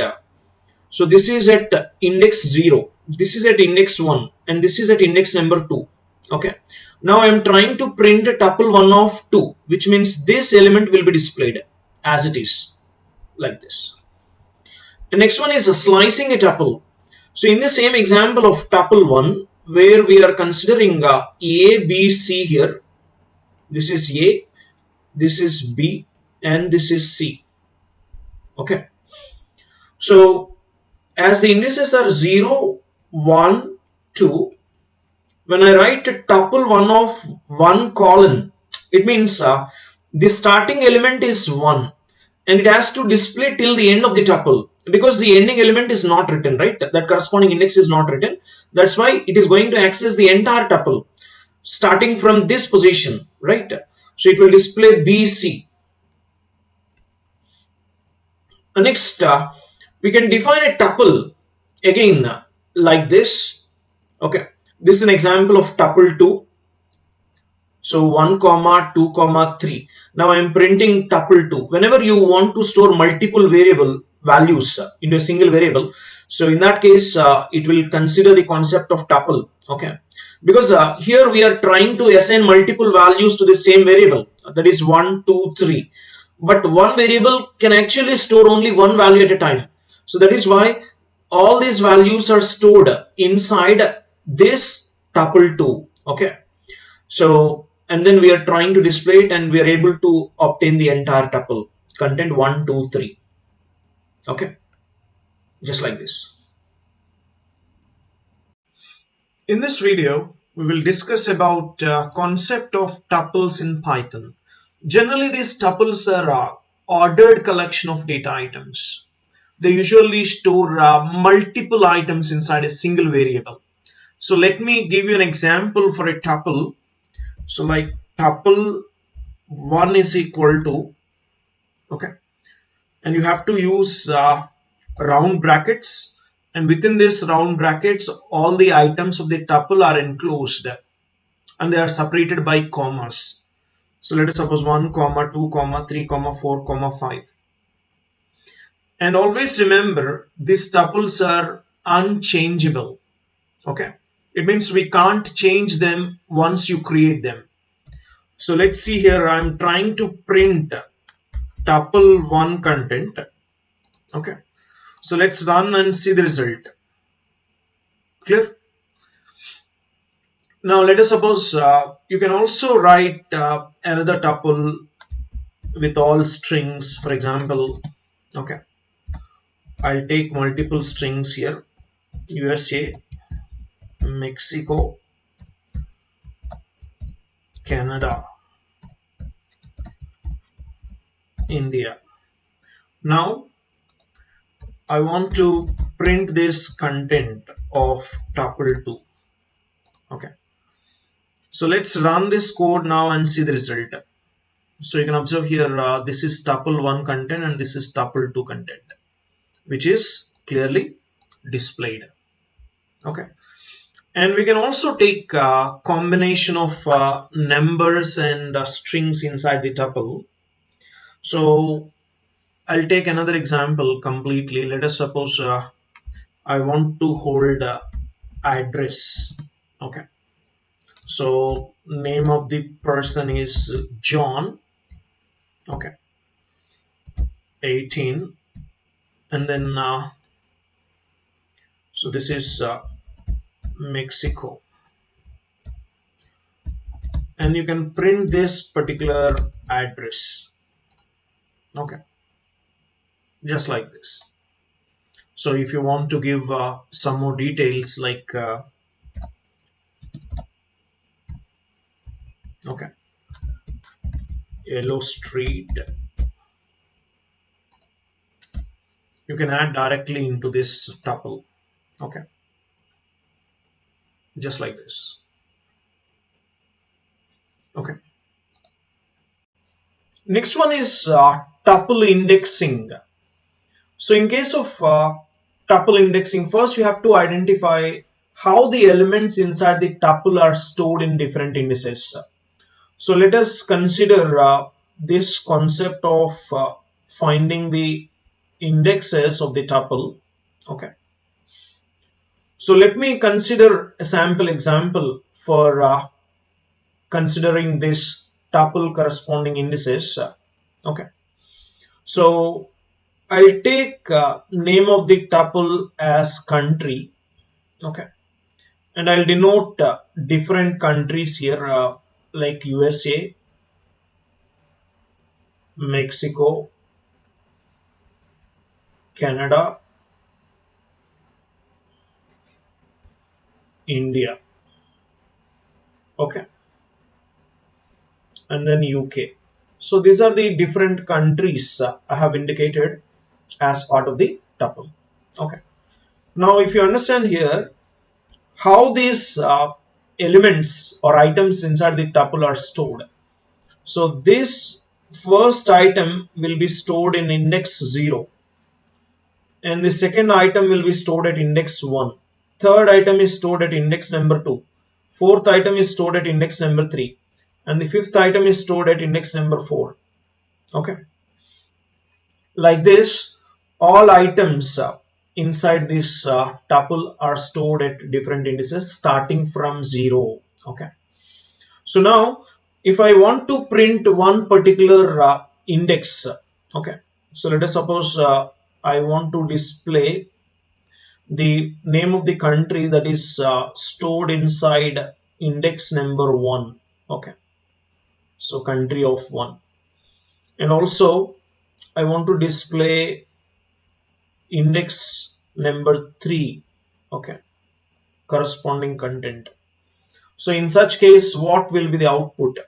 So this is at index 0, this is at index 1, and this is at index number 2. Okay. Now I am trying to print a tuple 1 of 2, which means this element will be displayed as it is, like this. The next one is slicing a tuple. So in the same example of tuple 1, where we are considering A, B, C here, this is A, this is B, and this is C. Okay. So as the indices are 0, 1, 2, when I write a tuple 1 of 1 colon, it means the starting element is 1 and it has to display till the end of the tuple, because the ending element is not written, right? That corresponding index is not written. That's why it is going to access the entire tuple starting from this position, right? So it will display BC. Next, we can define a tuple again like this. Okay, this is an example of tuple 2. So 1 comma 2 comma 3. Now I am printing tuple 2. Whenever you want to store multiple variable values into a single variable, so in that case it will consider the concept of tuple. Okay, because here we are trying to assign multiple values to the same variable, that is 1, 2, 3. But one variable can actually store only one value at a time. So that is why all these values are stored inside this tuple 2. Okay. So, and then we are trying to display it and we are able to obtain the entire tuple content 1, 2, 3. Okay. Just like this. In this video, we will discuss about concept of tuples in Python. Generally, these tuples are ordered collection of data items. They usually store multiple items inside a single variable. So let me give you an example for a tuple. So like tuple 1 is equal to, okay, and you have to use round brackets, and within this round brackets all the items of the tuple are enclosed and they are separated by commas. So let us suppose 1 comma 2 comma 3 comma 4 comma 5. And always remember, these tuples are unchangeable. Okay, it means we can't change them once you create them. So let's see here, I'm trying to print tuple 1 content. Okay, so let's run and see the result. Clear? Now let us suppose you can also write another tuple with all strings, for example. Okay, I'll take multiple strings here, USA, Mexico, Canada, India. Now I want to print this content of tuple 2. Okay, so let's run this code now and see the result. So you can observe here, this is tuple 1 content and this is tuple 2 content, which is clearly displayed. Okay, and we can also take a combination of numbers and strings inside the tuple. So I'll take another example completely. Let us suppose I want to hold address. Okay, so name of the person is John. Okay, 18, and then so this is Mexico, and you can print this particular address. Okay, just like this. So if you want to give some more details, like Okay, yellow street. You can add directly into this tuple. Okay, just like this. Okay, next one is tuple indexing. So in case of tuple indexing, first you have to identify how the elements inside the tuple are stored in different indices. So let us consider this concept of finding the indexes of the tuple. Okay. So let me consider a sample example for considering this tuple corresponding indices. Okay. So I'll take name of the tuple as country. Okay. And I'll denote different countries here like USA, Mexico, Canada, India. Okay. And then UK. So these are the different countries I have indicated as part of the tuple. Okay. Now, if you understand here how these elements or items inside the tuple are stored. So this first item will be stored in index 0, and the second item will be stored at index 1. Third item is stored at index number 2. Fourth item is stored at index number 3. And the fifth item is stored at index number 4. Okay. Like this, all items inside this tuple are stored at different indices starting from 0. Okay. So now, if I want to print one particular index, okay. So let us suppose I want to display the name of the country that is stored inside index number 1. Okay. So country of 1. And also, I want to display index number 3. Okay, corresponding content. So in such case, what will be the output?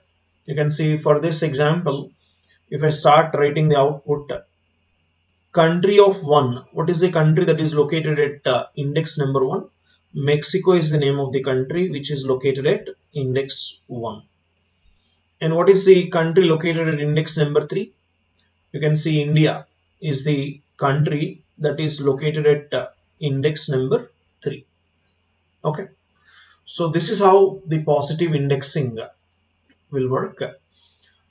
You can see for this example, if I start writing the output, country of 1, what is the country that is located at index number 1? Mexico is the name of the country which is located at index 1. And what is the country located at index number 3? You can see India is the country that is located at index number 3. Okay, so this is how the positive indexing will work.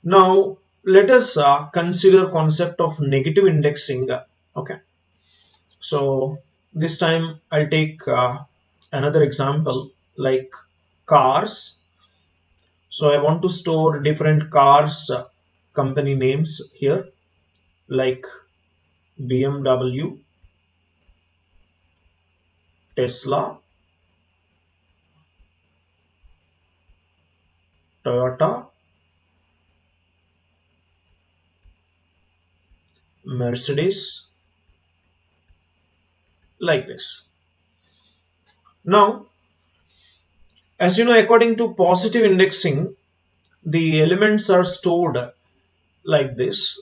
Now let us consider concept of negative indexing. Okay, so this time I'll take another example like cars. So I want to store different cars company names here like BMW, Tesla, Toyota, Mercedes, like this. Now, as you know, according to positive indexing, the elements are stored like this.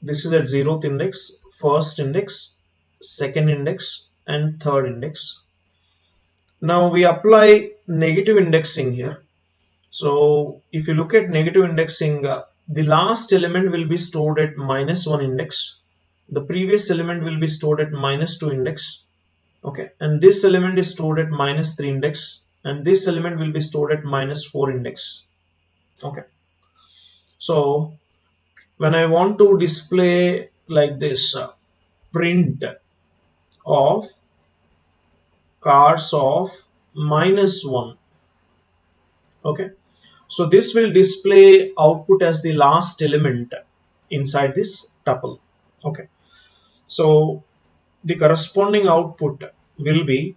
This is at 0th index, first index, second index, and third index. Now we apply negative indexing here. So if you look at negative indexing, the last element will be stored at -1 index. The previous element will be stored at -2 index. Okay, and this element is stored at -3 index, and this element will be stored at -4 index. Okay, so when I want to display like this, print of cars of -1. Okay, so this will display output as the last element inside this tuple. Okay, so the corresponding output will be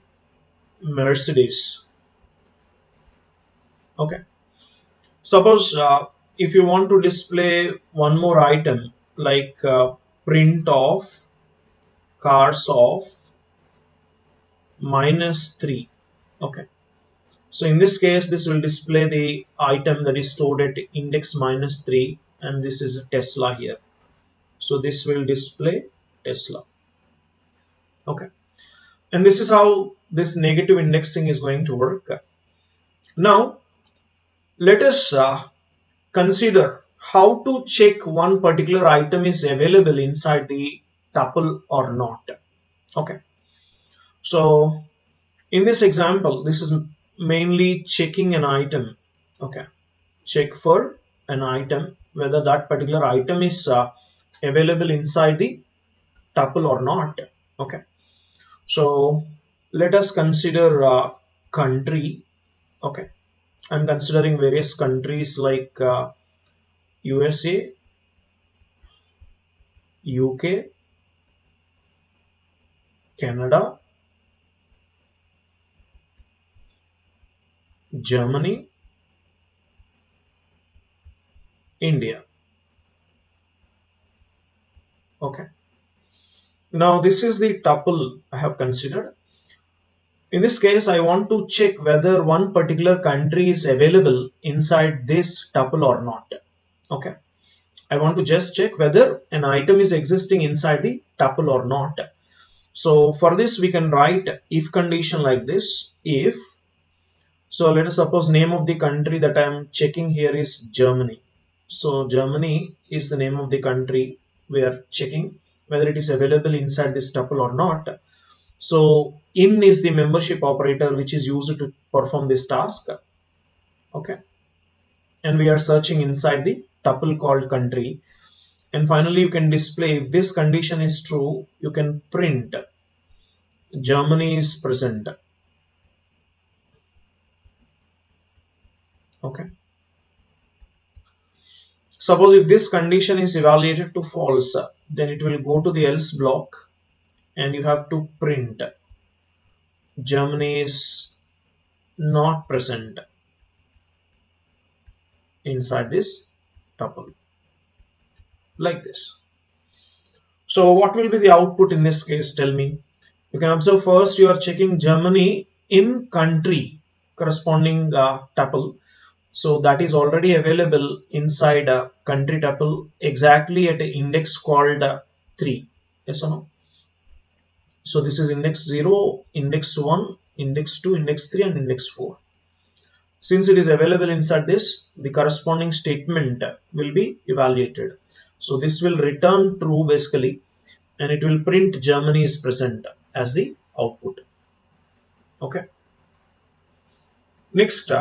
Mercedes. Okay, suppose if you want to display one more item like print of cars of -3. Okay, So in this case, this will display the item that is stored at index -3, and this is Tesla here. So this will display Tesla. Okay. And this is how this negative indexing is going to work. Now, let us consider how to check one particular item is available inside the tuple or not. Okay. So in this example, this is mainly checking an item. Okay. Check for an item whether that particular item is available inside the tuple or not. Okay. So let us consider country. Okay. I'm considering various countries like USA, UK, Canada, Germany, India. Okay. Now this is the tuple I have considered. In this case, I want to check whether one particular country is available inside this tuple or not. Okay. I want to just check whether an item is existing inside the tuple or not. So for this, we can write if condition like this. If, so let us suppose name of the country that I am checking here is Germany. So Germany is the name of the country we are checking whether it is available inside this tuple or not. So in is the membership operator which is used to perform this task. Okay. And we are searching inside the tuple called country. And finally, you can display if this condition is true, you can print Germany is present. Okay. Suppose if this condition is evaluated to false, then it will go to the else block and you have to print Germany is not present inside this tuple like this. So what will be the output in this case? Tell me. You can observe first you are checking Germany in country corresponding tuple. So that is already available inside a country tuple exactly at an index called 3. Yes or no? So this is index 0, index 1, index 2, index 3 and index 4. Since it is available inside this, the corresponding statement will be evaluated. So this will return true basically and it will print Germany is present as the output. Okay. Next,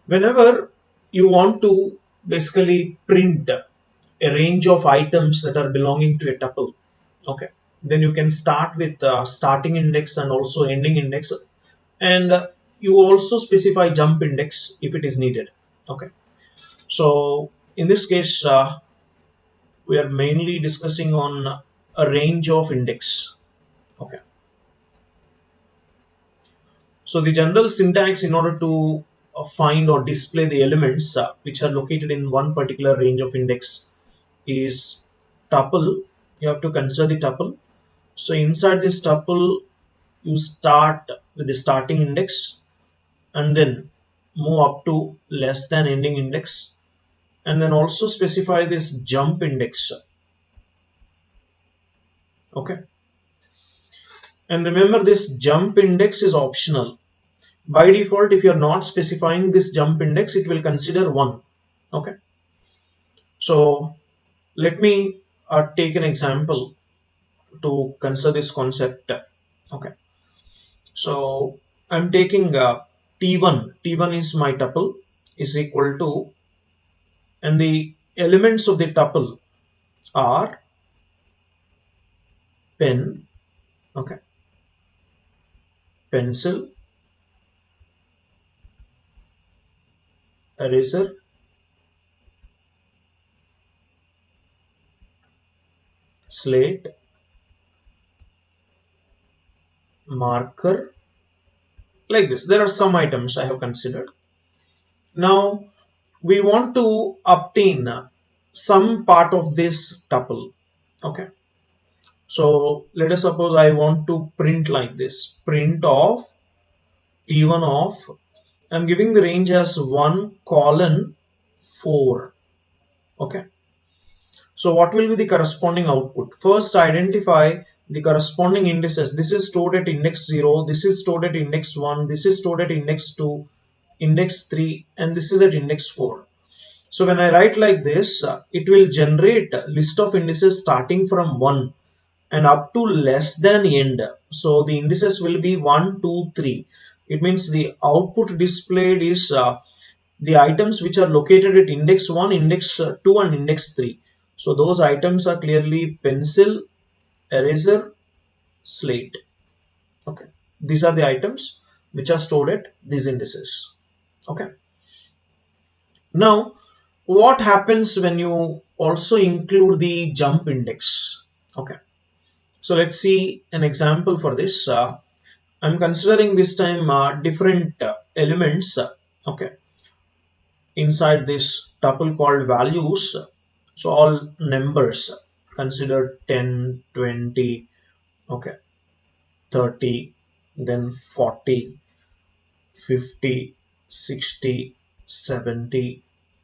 whenever you want to basically print a range of items that are belonging to a tuple, okay, then you can start with starting index and also ending index, and you also specify jump index if it is needed. Okay, so in this case we are mainly discussing on a range of index. Okay, so the general syntax in order to find or display the elements which are located in one particular range of index is tuple. You have to consider the tuple. So inside this tuple, you start with the starting index and then move up to less than ending index and then also specify this jump index. Okay. And remember this jump index is optional. By default, if you are not specifying this jump index, it will consider 1. Okay. So let me take an example to consider this concept. Okay. So I'm taking T1. T1 is my tuple is equal to, and the elements of the tuple are pen, okay, pencil, eraser, slate, marker, like this. There are some items I have considered. Now we want to obtain some part of this tuple. Okay. So let us suppose I want to print like this. Print of T1 of, I'm giving the range as 1 colon 4. Okay. So what will be the corresponding output? First, identify the corresponding indices. This is stored at index 0, this is stored at index 1, this is stored at index 2, index 3, and this is at index 4. So when I write like this, it will generate a list of indices starting from 1 and up to less than end. So the indices will be 1, 2, 3. It means the output displayed is the items which are located at index 1, index 2 and index 3. So those items are clearly pencil, eraser, slate. Okay. These are the items which are stored at these indices. Okay. Now, what happens when you also include the jump index? Okay. So let's see an example for this. I'm considering this time different elements. Okay. Inside this tuple called values. So all numbers, consider 10, 20, okay, 30, then 40, 50, 60, 70,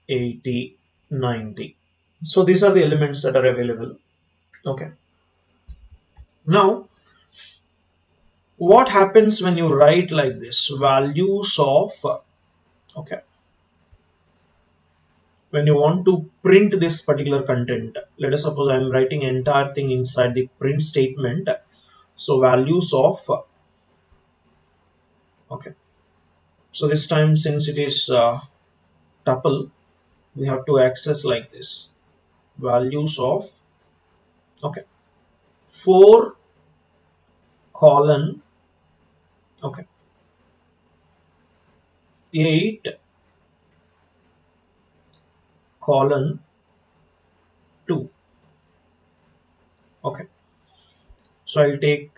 80, 90. So these are the elements that are available. Okay. Now, what happens when you write like this? Values of, okay, when you want to print this particular content, let us suppose I am writing entire thing inside the print statement. So values of, okay, so this time since it is tuple, we have to access like this, values of, okay, 4 colon, okay, 8 colon 2. Okay, so I'll take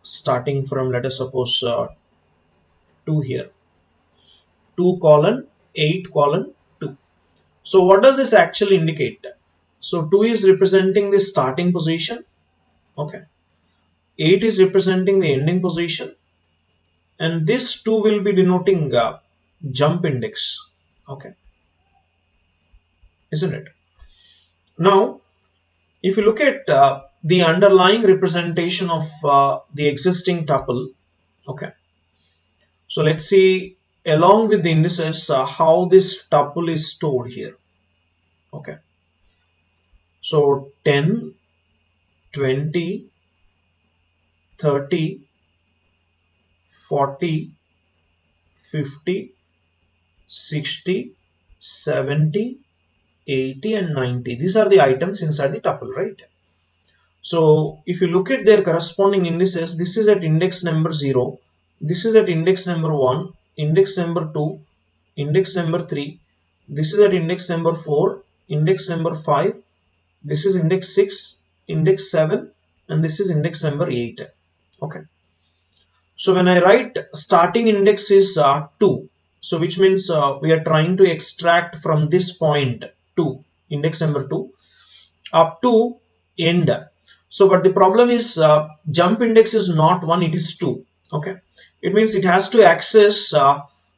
starting from, let us suppose 2 here, 2 colon 8 colon 2. So what does this actually indicate? So 2 is representing the starting position, okay, 8 is representing the ending position, and this 2 will be denoting jump index. Okay, isn't it? Now, if you look at the underlying representation of the existing tuple, okay, so let's see along with the indices how this tuple is stored here. Okay, so 10, 20, 30, 40, 50, 60, 70, 80 and 90. These are the items inside the tuple, right? So if you look at their corresponding indices, this is at index number 0, this is at index number 1, index number 2, index number 3, this is at index number 4, index number 5, this is index 6, index 7, and this is index number 8. Okay. So when I write starting index is 2, so which means we are trying to extract from this point 2, index number 2, up to end. So but the problem is jump index is not 1, it is 2. Okay, it means it has to access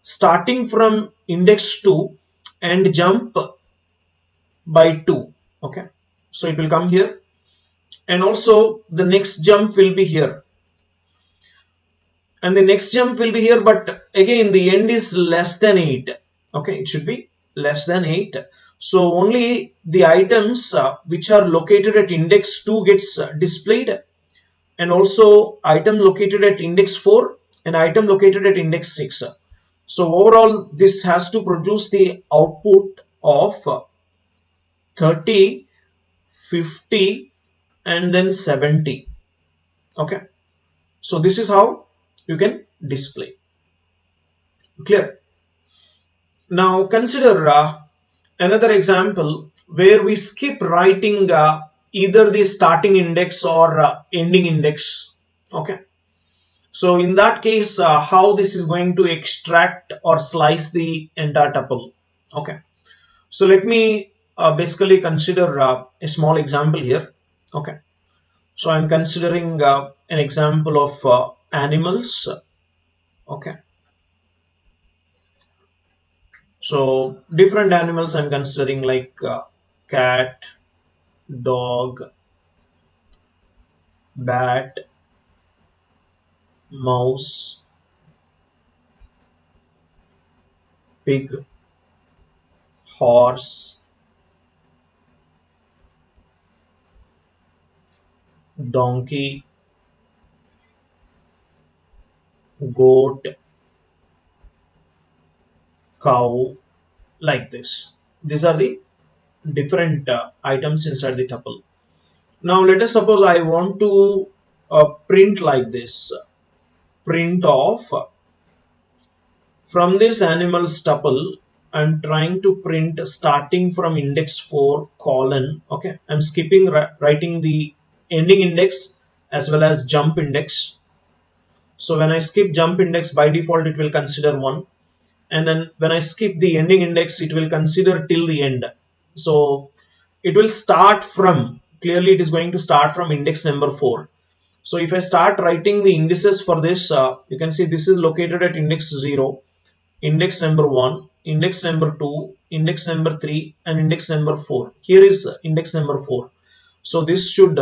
starting from index 2 and jump by 2. Okay, so it will come here, and also the next jump will be here, and the next jump will be here, but again the end is less than 8. Okay, it should be less than 8. So only the items which are located at index 2 gets displayed, and also item located at index 4 and item located at index 6. So overall this has to produce the output of 30, 50 and then 70. Okay, so this is how you can display. Clear? Now consider another example where we skip writing either the starting index or ending index. Okay, so in that case how this is going to extract or slice the entire tuple. Okay, so let me basically consider a small example here. Okay, so I'm considering an example of animals. Okay, So different animals I'm considering, like cat, dog, bat, mouse, pig, horse, donkey, goat, cow, like this. These are the different items inside the tuple. Now let us suppose I want to print like this. Print off from this animal's tuple. I'm trying to print starting from index 4 colon. Okay, I'm skipping writing the ending index as well as jump index. So when I skip jump index, by default it will consider 1, and then when I skip the ending index it will consider till the end. So it will start from, clearly it is going to start from index number 4. So if I start writing the indices for this, you can see this is located at index 0, index number 1, index number 2, index number 3, and index number 4. Here is index number 4. So this should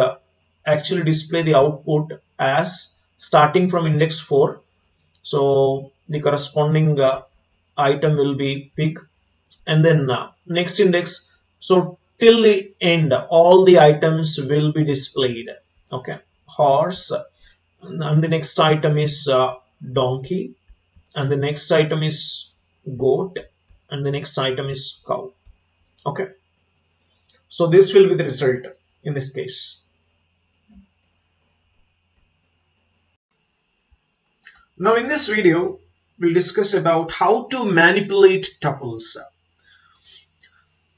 actually display the output as starting from index 4. So the corresponding item will be pig, and then next index. So till the end, all the items will be displayed. Okay, horse, and the next item is donkey, and the next item is goat, and the next item is cow. Okay, so this will be the result in this case. Now in this video we'll discuss about how to manipulate tuples.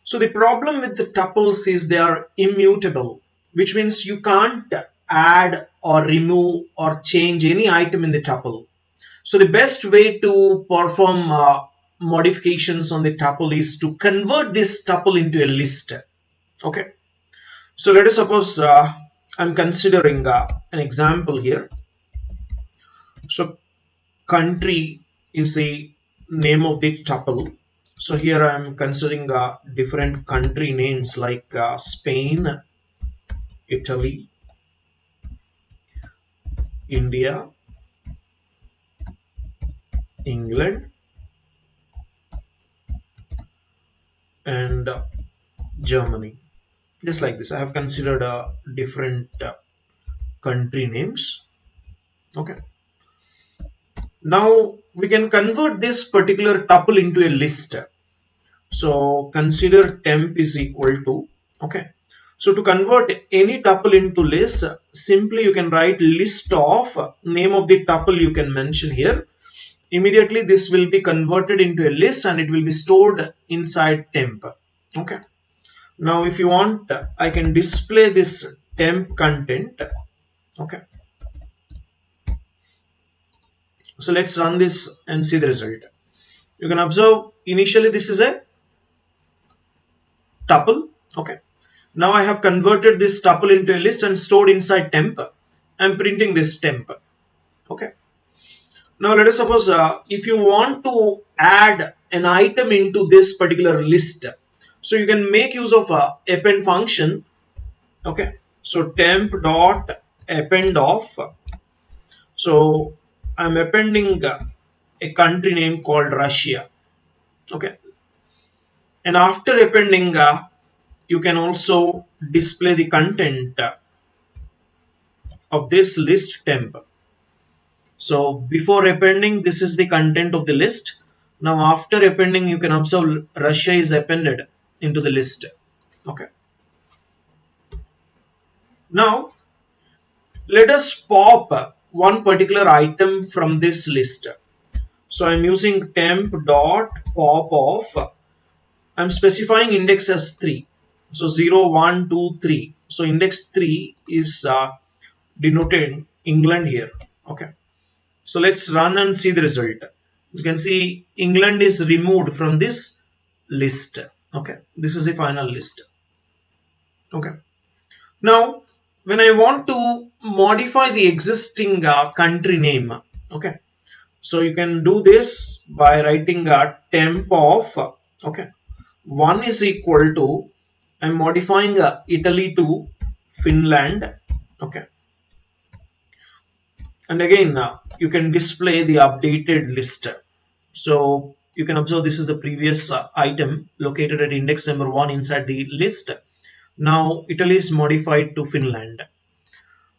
So the problem with the tuples is they are immutable, which means you can't add or remove or change any item in the tuple. So the best way to perform modifications on the tuple is to convert this tuple into a list. Okay, so let us suppose I'm considering an example here. So country is the name of the tuple. So here I'm considering different country names like Spain, Italy, India, England, and Germany. Just like this, I have considered different country names. Okay. Now we can convert this particular tuple into a list. So consider temp is equal to, okay. So to convert any tuple into list, simply you can write list of name of the tuple you can mention here. Immediately this will be converted into a list and it will be stored inside temp. Okay. Now if you want, I can display this temp content. Okay. So let's run this and see the result. You can observe initially this is a tuple. Okay. Now I have converted this tuple into a list and stored inside temp. I'm printing this temp. Okay. Now let us suppose if you want to add an item into this particular list, so you can make use of a append function. Okay. So temp dot append of. So I'm appending a country name called Russia. Okay. And after appending, you can also display the content of this list temp. So before appending, this is the content of the list. Now after appending, you can observe Russia is appended into the list. Okay. Now let us pop one particular item from this list. So I'm using temp dot pop of. I'm specifying index as 3. So 0, 1, 2, 3. So index 3 is denoted England here. Okay. So let's run and see the result. You can see England is removed from this list. Okay. This is the final list. Okay. Now, when I want to modify the existing country name, okay. So you can do this by writing a temp of, okay, 1 is equal to, I'm modifying Italy to Finland, okay. And again, you can display the updated list. So you can observe this is the previous item located at index number 1 inside the list. Now Italy is modified to Finland.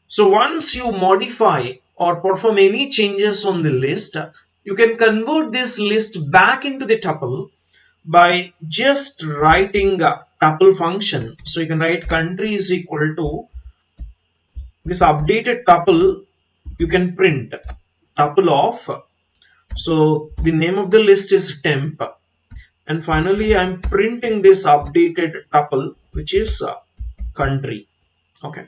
So once you modify or perform any changes on the list, you can convert this list back into the tuple by just writing a tuple function. So you can write country is equal to this updated tuple. You can print tuple of, so the name of the list is temp, and finally I'm printing this updated tuple which is country. Okay,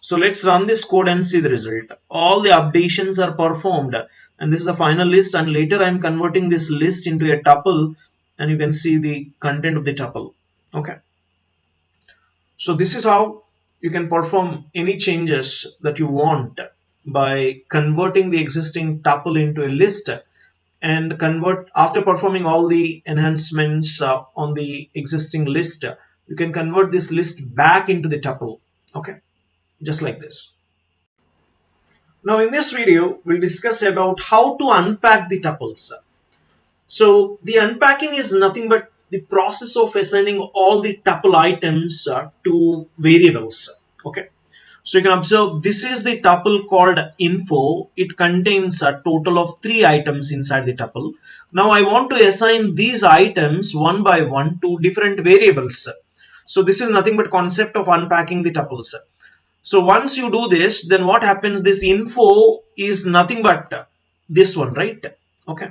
so let's run this code and see the result. All the updations are performed and this is the final list, and later I'm converting this list into a tuple and you can see the content of the tuple. Okay, so this is how you can perform any changes that you want by converting the existing tuple into a list, and convert after performing all the enhancements on the existing list. You can convert this list back into the tuple. Okay, just like this. Now in this video we'll discuss about how to unpack the tuples. So the unpacking is nothing but the process of assigning all the tuple items to variables. Okay, so you can observe this is the tuple called info. It contains a total of 3 items inside the tuple. Now I want to assign these items one by one to different variables. So this is nothing but concept of unpacking the tuples. So once you do this, then what happens, this info is nothing but this one, right? Okay.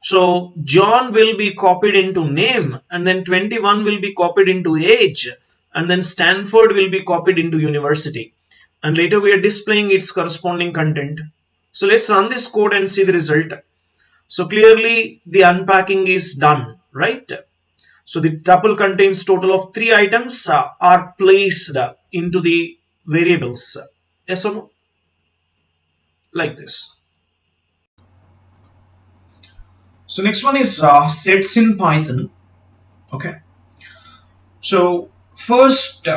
So John will be copied into name, and then 21 will be copied into age, and then Stanford will be copied into university. And later we are displaying its corresponding content. So let's run this code and see the result. So clearly the unpacking is done, right? So the tuple contains total of 3 items are placed into the variables. Yes or no? Like this. So next one is sets in Python. Okay. So first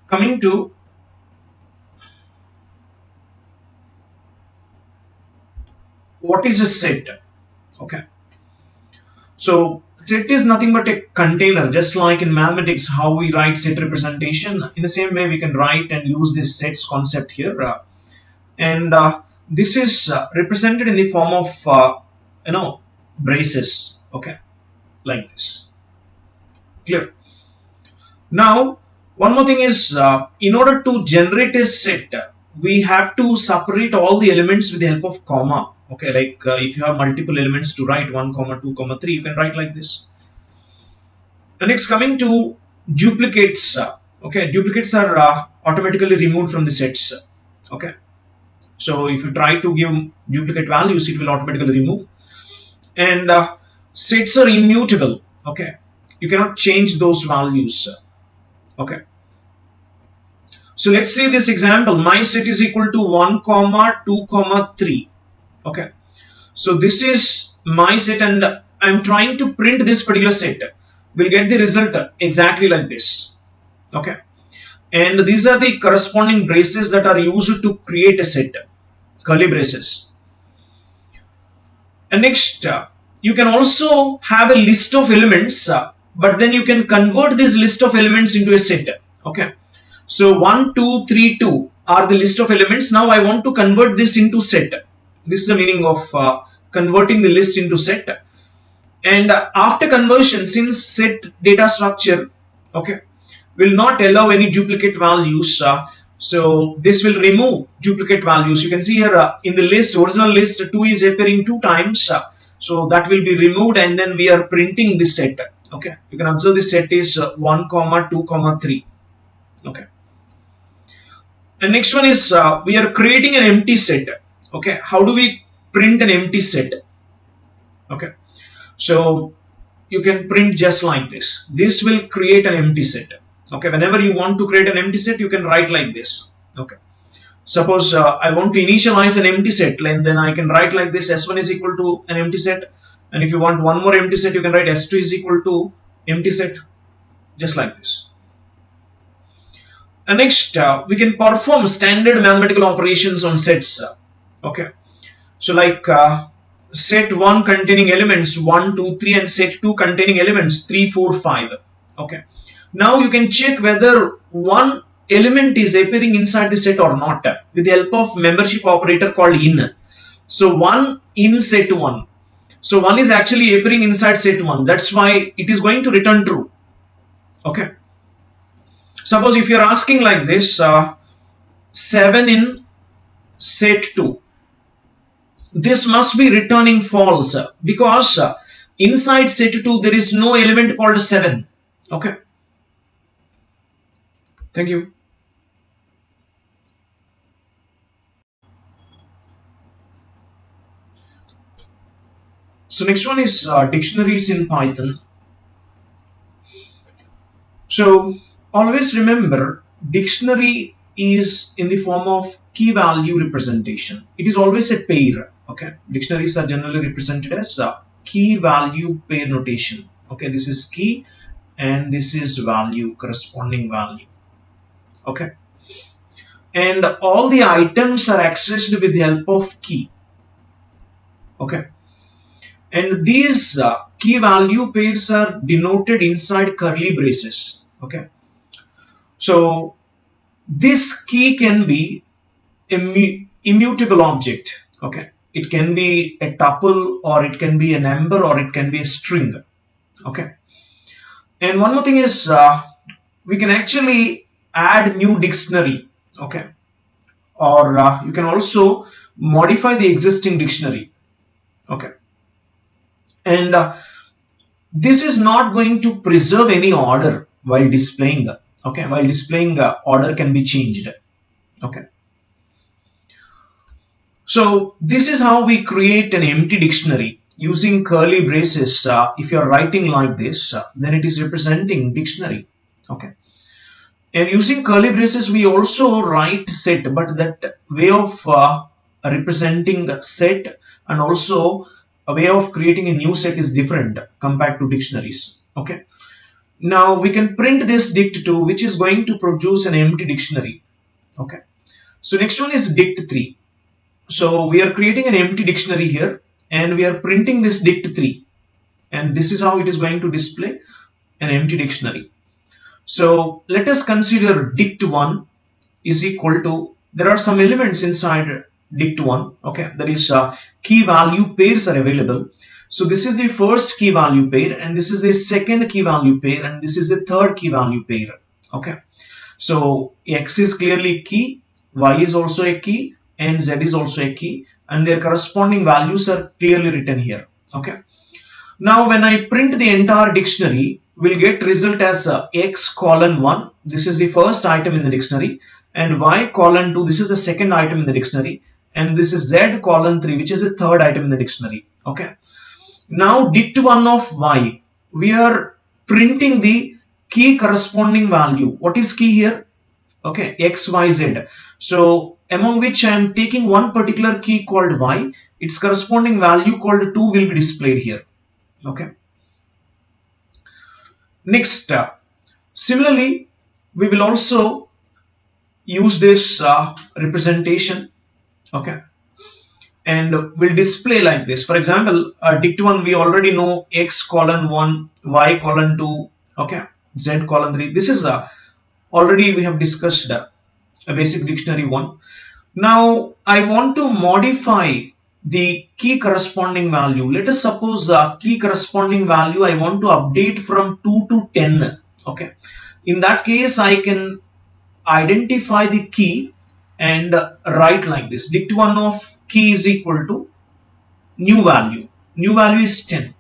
coming to what is a set? Okay. So set is nothing but a container, just like in mathematics how we write set representation. In the same way we can write and use this sets concept here, and this is represented in the form of braces. Okay, like this. Clear? Now one more thing is, in order to generate a set we have to separate all the elements with the help of comma. Okay, like if you have multiple elements to write 1 comma 2 comma 3, you can write like this. And next coming to duplicates. Okay, duplicates are automatically removed from the sets. Okay, so if you try to give duplicate values, it will automatically remove. And sets are immutable. Okay, you cannot change those values. Okay, so let's see this example. My set is equal to 1 comma 2 comma 3. Okay, so this is my set and I'm trying to print this particular set. We'll get the result exactly like this. Okay, and these are the corresponding braces that are used to create a set, curly braces. And next, you can also have a list of elements, but then you can convert this list of elements into a set. Okay, so 1 2 3 2 are the list of elements. Now I want to convert this into set. This is the meaning of converting the list into set. And after conversion, since set data structure, okay, will not allow any duplicate values, so this will remove duplicate values. You can see here in the list, original list 2 is appearing 2 times, so that will be removed, and then we are printing this set. Okay, you can observe this set is 1 comma 2 comma 3. Okay, and next one is we are creating an empty set. Okay, how do we print an empty set? Okay, so you can print just like this. This will create an empty set. Okay, whenever you want to create an empty set, you can write like this. Okay, Suppose I want to initialize an empty set, and then I can write like this: S1 is equal to an empty set, and if you want one more empty set, you can write S2 is equal to empty set, just like this. And next, we can perform standard mathematical operations on sets. Okay, so like set 1 containing elements 1, 2, 3, and set 2 containing elements 3, 4, 5. Okay, now you can check whether one element is appearing inside the set or not with the help of membership operator called in. So 1 in set 1. So 1 is actually appearing inside set 1. That's why it is going to return true. Okay. Suppose if you are asking like this, 7 in set 2. This must be returning false because inside set 2 there is no element called 7. Okay. Thank you. So next one is dictionaries in Python. So always remember, dictionary is in the form of key value representation. It is always a pair. Okay, dictionaries are generally represented as key value pair notation. Okay, this is key and this is value, corresponding value. Okay, and all the items are accessed with the help of key. Okay, and these key value pairs are denoted inside curly braces. Okay, so this key can be immutable object. Okay, it can be a tuple, or it can be a number, or it can be a string. Okay, and one more thing is we can actually add new dictionary. Okay, or you can also modify the existing dictionary. Okay, and this is not going to preserve any order while displaying. Okay, while displaying order can be changed. Okay, so this is how we create an empty dictionary using curly braces. If you are writing like this, then it is representing dictionary. Okay, and using curly braces we also write set, but that way of representing set and also a way of creating a new set is different compared to dictionaries. Okay, now we can print this dict2, which is going to produce an empty dictionary. Okay, so next one is dict3. So we are creating an empty dictionary here and we are printing this dict3, and this is how it is going to display an empty dictionary. So let us consider dict1 is equal to, there are some elements inside dict1. Okay, that is key value pairs are available. So this is the first key value pair, and this is the second key value pair, and this is the third key value pair. Okay, so X is clearly key, Y is also a key, and Z is also a key, and their corresponding values are clearly written here. Okay, now when I print the entire dictionary, we'll get result as X colon 1, this is the first item in the dictionary, and Y colon 2, this is the second item in the dictionary, and this is Z colon 3, which is the third item in the dictionary. Okay, now dict1 of Y, we are printing the key corresponding value. What is key here? Okay, X, Y, Z. So among which I am taking one particular key called Y, its corresponding value called 2 will be displayed here. Okay, next similarly we will also use this representation. Okay, and we'll display like this. For example, dict1 we already know X colon 1, Y colon 2, okay, Z colon 3. This is already we have discussed a basic dictionary one. Now I want to modify the key corresponding value. Let us suppose key corresponding value I want to update from 2 to 10. Okay, in that case I can identify the key and write like this: dict1 of key is equal to new value. New value is 10.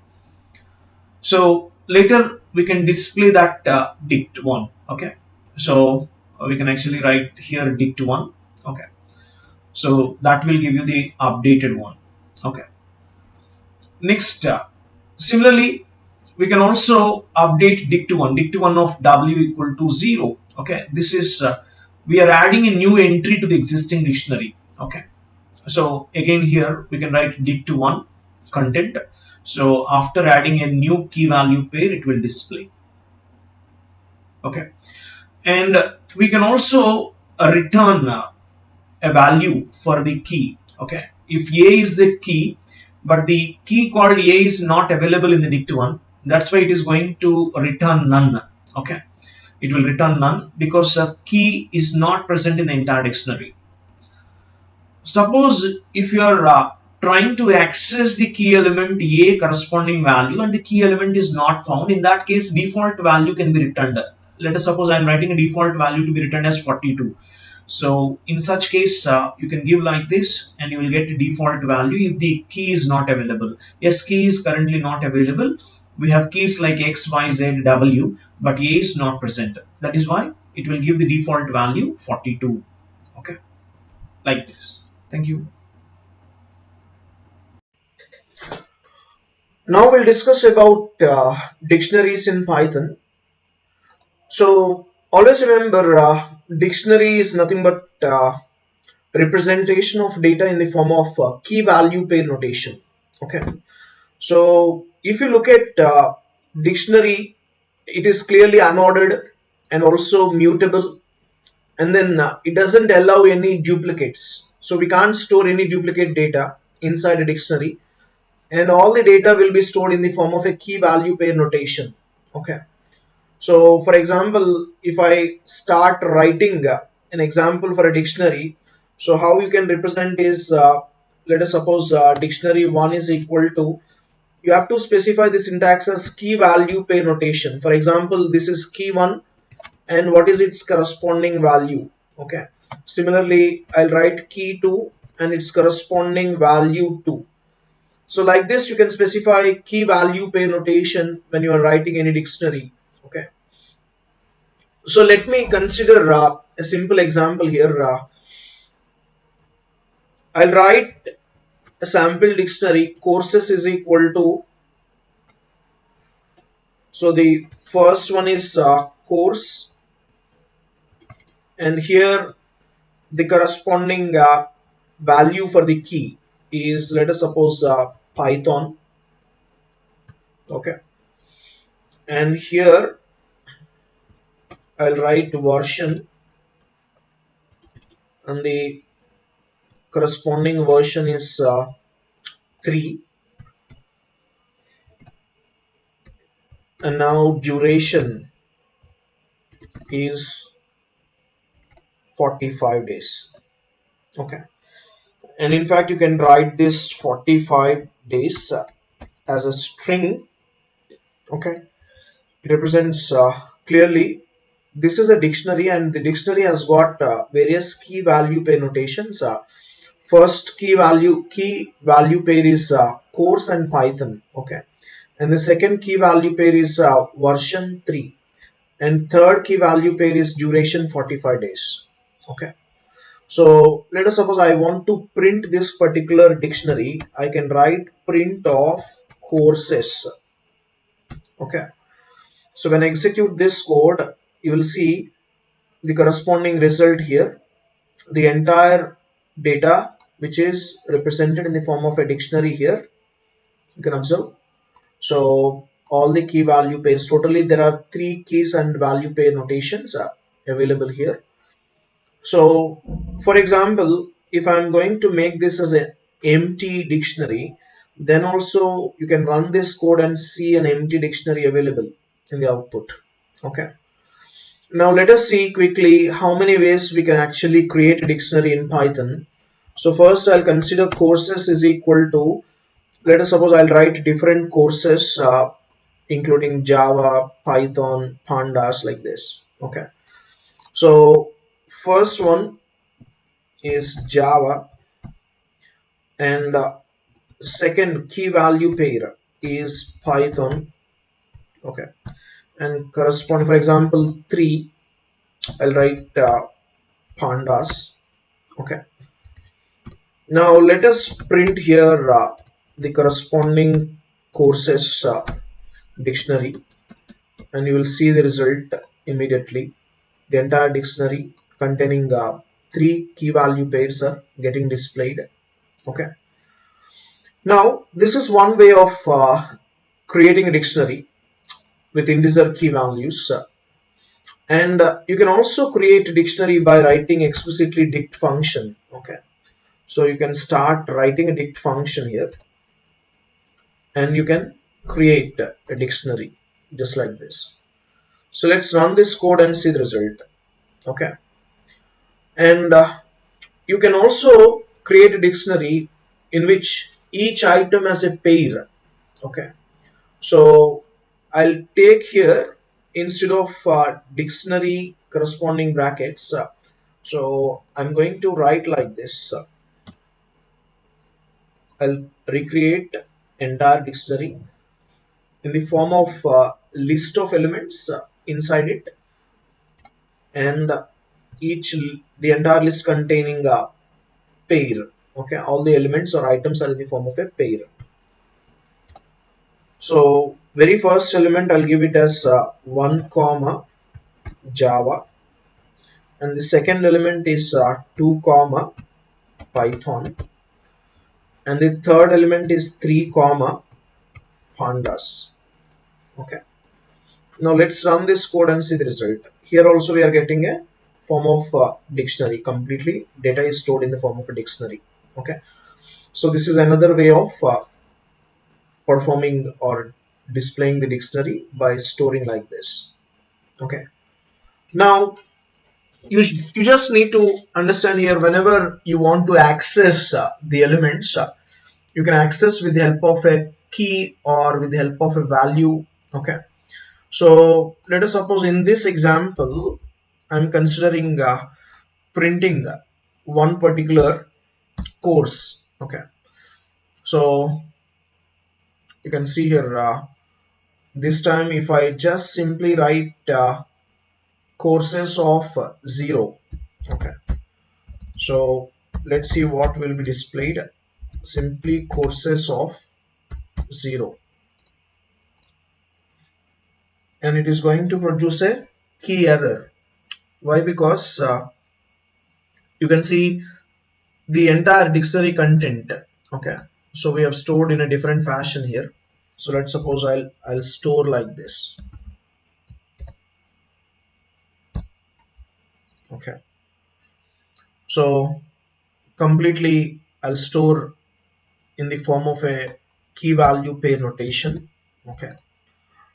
So later we can display that dict1. Okay, so we can actually write here dict1. Okay, so that will give you the updated one. Okay, next similarly we can also update dict1 of W equal to 0. Okay, this is we are adding a new entry to the existing dictionary. Okay, so again here we can write dict1 content. So after adding a new key value pair, it will display. Okay, and we can also return a value for the key. Okay, if a is the key but the key called a is not available in the dict1, that's why it is going to return none. Okay, it will return none because a key is not present in the entire dictionary. Suppose if you are trying to access the key element a corresponding value and the key element is not found, in that case default value can be returned. Let us suppose I am writing a default value to be returned as 42. So in such case you can give like this and you will get a default value if the key is not available. Yes, key is currently not available. We have keys like x, y, z, w, but a is not present. That is why it will give the default value 42. Okay, like this. Thank you. Now we'll discuss about dictionaries in Python. So always remember, dictionary is nothing but representation of data in the form of key value pair notation. Okay. So if you look at dictionary, it is clearly unordered and also mutable, and then it doesn't allow any duplicates. So we can't store any duplicate data inside a dictionary, and all the data will be stored in the form of a key value pair notation. Okay, so for example, if I start writing an example for a dictionary, so how you can represent is, let us suppose dictionary 1 is equal to, you have to specify the syntax as key value pair notation. For example, this is key 1 and what is its corresponding value. Okay, similarly I'll write key 2 and its corresponding value 2. So like this you can specify key value pair notation when you are writing any dictionary. Okay, so let me consider a simple example here. I'll write a sample dictionary. Courses is equal to, so the first one is course, and here the corresponding value for the key is, let us suppose, Python. Okay, and here I'll write version, and the corresponding version is 3, and now duration is 45 days. Okay, and in fact you can write this 45 days as a string. Okay, it represents clearly this is a dictionary, and the dictionary has got various key value pair notations. First key value pair is course and Python. Okay, and the second key value pair is version 3, and third key value pair is duration 45 days. Okay, so let us suppose I want to print this particular dictionary. I can write print of courses. Okay, so when I execute this code, you will see the corresponding result here. The entire data which is represented in the form of a dictionary here, you can observe. So all the key value pairs, totally there are 3 keys and value pair notations available here. So for example, if I'm going to make this as an empty dictionary, then also you can run this code and see an empty dictionary available in the output. Okay, now let us see quickly how many ways we can actually create a dictionary in Python. So first I'll consider courses is equal to, let us suppose I'll write different courses including Java, Python, pandas, like this. Okay, so first one is Java, and second key value pair is Python. Okay, and corresponding, for example 3, I'll write pandas. Okay, now let us print here the corresponding courses dictionary, and you will see the result immediately. The entire dictionary containing three key value pairs are getting displayed. Okay. Now this is one way of creating a dictionary with integer key values. And you can also create a dictionary by writing explicitly dict function. Okay. So you can start writing a dict function here, and you can create a dictionary just like this. So let's run this code and see the result. Okay. And you can also create a dictionary in which each item has a pair. Okay. So I'll take here, instead of dictionary corresponding brackets, so I'm going to write like this. I'll recreate entire dictionary in the form of list of elements inside it, and each the entire list containing a pair. Okay, all the elements or items are in the form of a pair. So very first element I'll give it as 1 comma Java, and the second element is 2 comma Python, and the third element is 3 comma pandas. Okay, now let's run this code and see the result. Here also we are getting a form of dictionary. Completely data is stored in the form of a dictionary. Okay, so this is another way of performing or displaying the dictionary by storing like this. Okay, now you just need to understand here, whenever you want to access the elements, you can access with the help of a key or with the help of a value. Okay, so let us suppose in this example I'm considering printing one particular course. Okay, so you can see here, this time if I just simply write courses of 0. Okay, so let's see what will be displayed. Simply courses of 0, and it is going to produce a key error. Why? Because you can see the entire dictionary content. Okay, so we have stored in a different fashion here. So let's suppose I'll store like this. Okay, so completely I'll store in the form of a key value pair notation. Okay,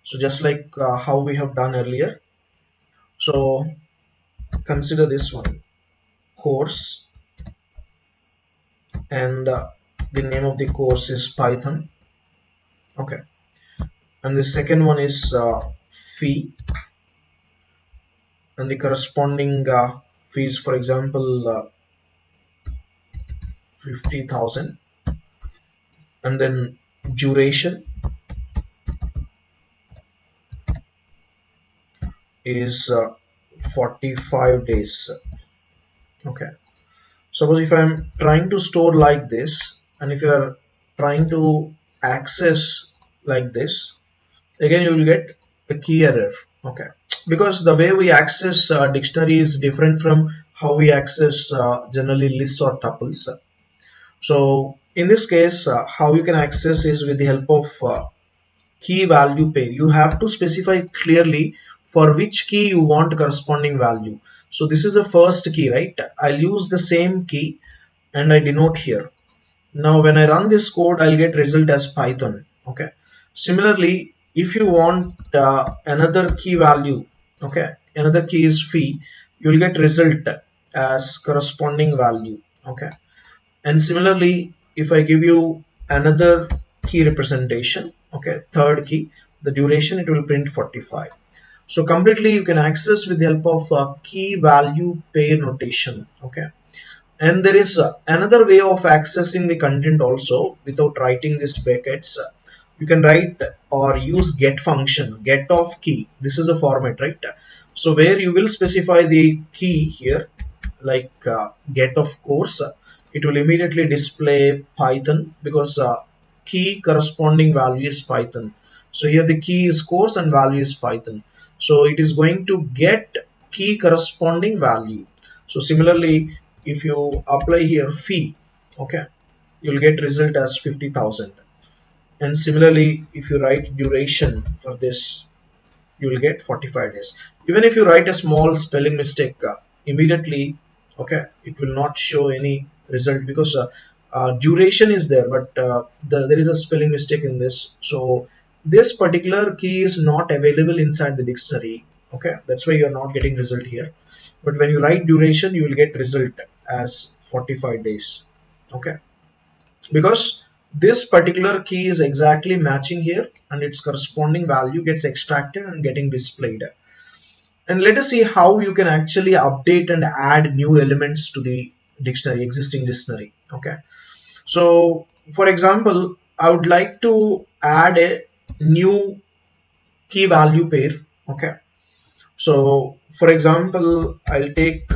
so just like how we have done earlier. So consider this one, course, and the name of the course is Python. Okay, and the second one is fee, and the corresponding fees, for example 50,000, and then duration is 45 days. Okay, suppose if I'm trying to store like this, and if you are trying to access like this, again you will get a key error. Okay, because the way we access dictionary is different from how we access generally lists or tuples. So in this case, how you can access is with the help of key value pair. You have to specify clearly for which key you want corresponding value. So this is the first key, right? I'll use the same key and I denote here. Now when I run this code, I'll get result as Python. Okay, similarly if you want another key value, okay, another key is fee, you'll get result as corresponding value. Okay, and similarly if I give you another key representation, okay, third key, the duration, it will print 45. So completely you can access with the help of key value pair notation. Okay, and there is another way of accessing the content also without writing these brackets. You can write or use get function, get of key. This is a format, right? So where you will specify the key here, like get of course, it will immediately display Python, because key corresponding value is Python. So here the key is course and value is Python. So it is going to get key corresponding value. So similarly, if you apply here fee, okay, you'll get result as 50,000. And similarly, if you write duration for this, you will get 45 days. Even if you write a small spelling mistake, immediately, okay, it will not show any result because duration is there, but there is a spelling mistake in this. So this particular key is not available inside the dictionary. Okay, that's why you are not getting result here. But when you write duration, you will get result as 45 days. Okay, because this particular key is exactly matching here and its corresponding value gets extracted and getting displayed. And let us see how you can actually update and add new elements to the dictionary, existing dictionary. Okay, so for example, I would like to add a new key value pair. Okay, so for example, I'll take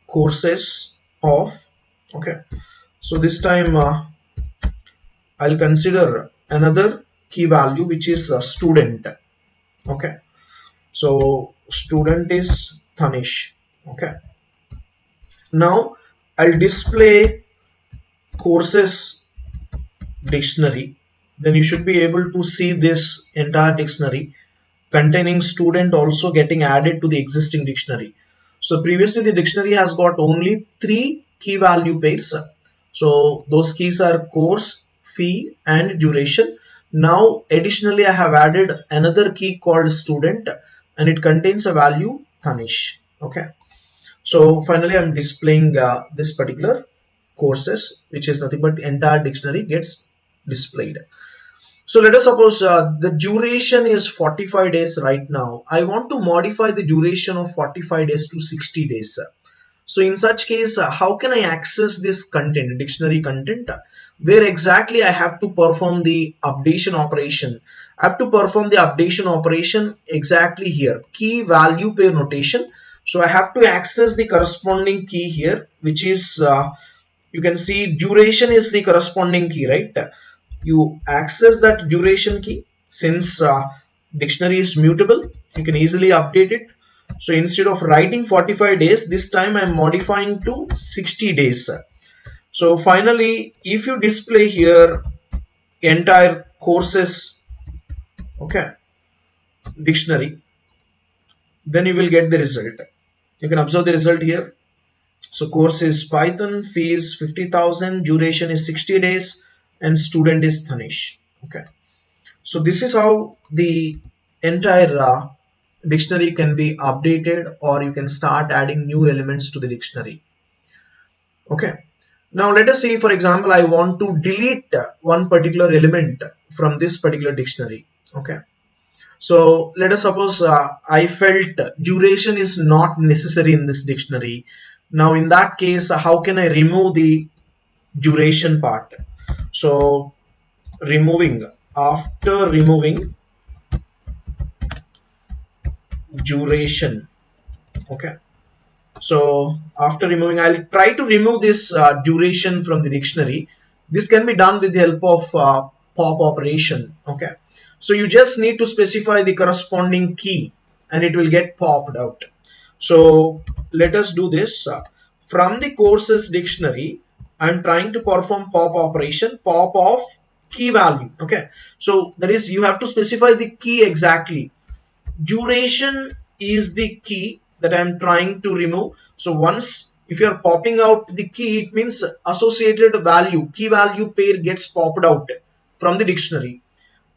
courses of, okay, so this time I'll consider another key value which is a student. Okay, so student is Tanish. Okay, now I'll display courses dictionary. Then you should be able to see this entire dictionary containing student also getting added to the existing dictionary. So previously the dictionary has got only 3 key value pairs. So those keys are course, fee and duration. Now additionally I have added another key called student and it contains a value Tanish. Okay, so finally I'm displaying this particular courses, which is nothing but entire dictionary gets displayed. So let us suppose the duration is 45 days right now. I want to modify the duration of 45 days to 60 days. So in such case, how can I access this content, dictionary content? Where exactly I have to perform the updation operation? I have to perform the updation operation exactly here. Key value pair notation. So I have to access the corresponding key here, which is, you can see duration is the corresponding key, right? You access that duration key. Since dictionary is mutable, you can easily update it. So instead of writing 45 days, this time I'm modifying to 60 days. So finally, if you display here entire courses, okay, dictionary, then you will get the result. You can observe the result here. So course is Python, fee is 50,000, duration is 60 days, and student is Tanish. Okay, so this is how the entire dictionary can be updated, or you can start adding new elements to the dictionary. Okay, now let us say, for example, I want to delete one particular element from this particular dictionary. Okay, so let us suppose I felt duration is not necessary in this dictionary. Now in that case, how can I remove the duration part? So after removing duration, okay, so after removing, I'll try to remove this duration from the dictionary. This can be done with the help of pop operation. Okay, so you just need to specify the corresponding key and it will get popped out. So let us do this. From the courses dictionary, I'm trying to perform pop operation, pop of key value. Okay, so that is, you have to specify the key exactly. Duration is the key that I'm trying to remove. So once, if you are popping out the key, it means associated value, key value pair gets popped out from the dictionary.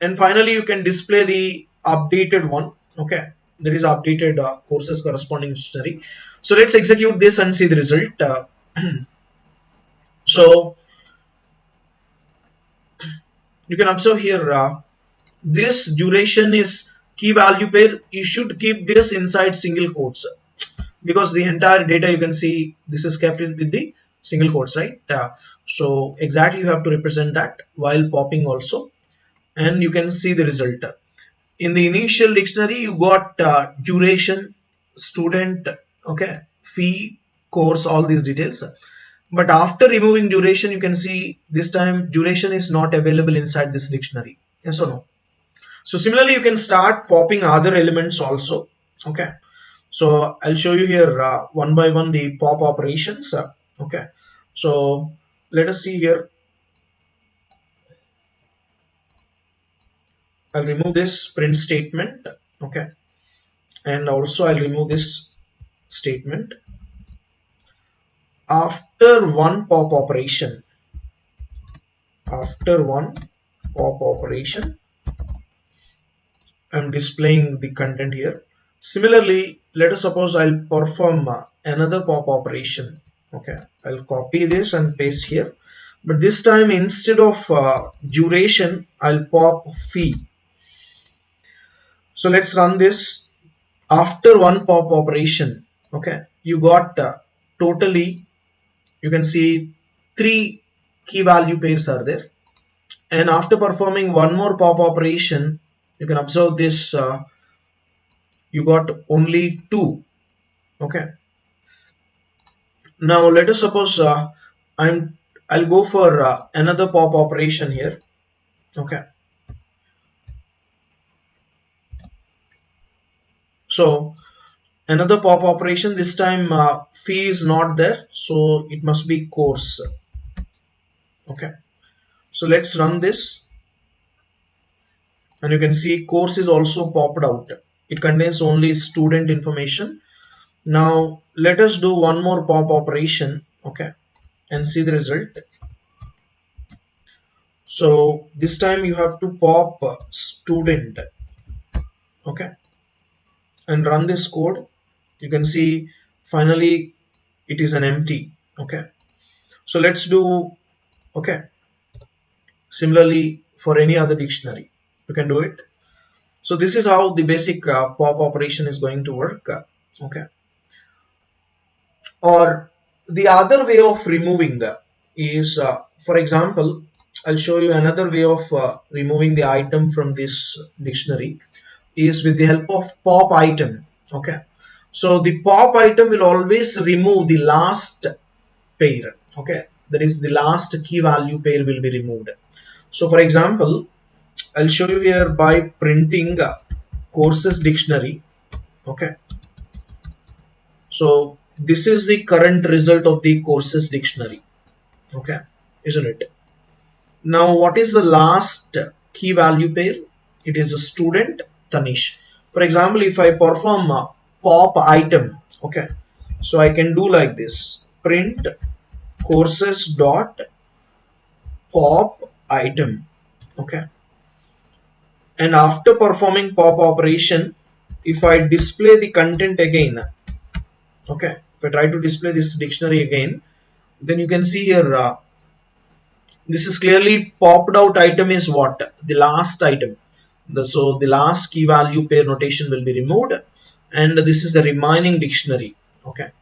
And finally, you can display the updated one. Okay, there is updated courses corresponding dictionary. So let's execute this and see the result. So you can observe here, this duration is key value pair. You should keep this inside single quotes, because the entire data, you can see this is kept with the single quotes, right? So exactly you have to represent that while popping also, and you can see the result. In the initial dictionary, you got duration, student, okay, fee, course, all these details. But after removing duration, you can see this time duration is not available inside this dictionary. Yes or no? So similarly, you can start popping other elements also. Okay, So I'll show you here one by one the pop operations. Okay, so let us see here. I'll remove this print statement. Okay, and also I'll remove this statement. After one pop operation, after one pop operation, I'm displaying the content here. Similarly, let us suppose I'll perform another pop operation. Okay, I'll copy this and paste here, but this time instead of duration, I'll pop fee. So let's run this. After one pop operation, okay, you got totally, you can see 3 key value pairs are there, and after performing one more pop operation, you can observe this, you got only 2. Okay, now let us suppose I'll go for another pop operation here. Okay, so another pop operation, this time fee is not there, so it must be course. Okay, so let's run this, and you can see course is also popped out. It contains only student information. Now let us do one more pop operation, okay, and see the result. So this time you have to pop student, okay, and run this code. You can see finally it is an empty. Okay, so let's do, okay, similarly for any other dictionary you can do it. So this is how the basic pop operation is going to work. Okay, or the other way of removing is, for example, I'll show you another way of removing the item from this dictionary is with the help of pop item. Okay, so the pop item will always remove the last pair. Okay, that is the last key value pair will be removed. So for example, I'll show you here by printing courses dictionary. Okay, so this is the current result of the courses dictionary. Okay, isn't it? Now what is the last key value pair? It is a student Tanish. For example, if I perform a pop item, okay, so I can do like this: print courses dot pop item. Okay, and after performing pop operation, if I display the content again, okay, if I try to display this dictionary again, then you can see here, this is clearly popped out item is what? The last item. So the last key value pair notation will be removed, and this is the remaining dictionary. Okay,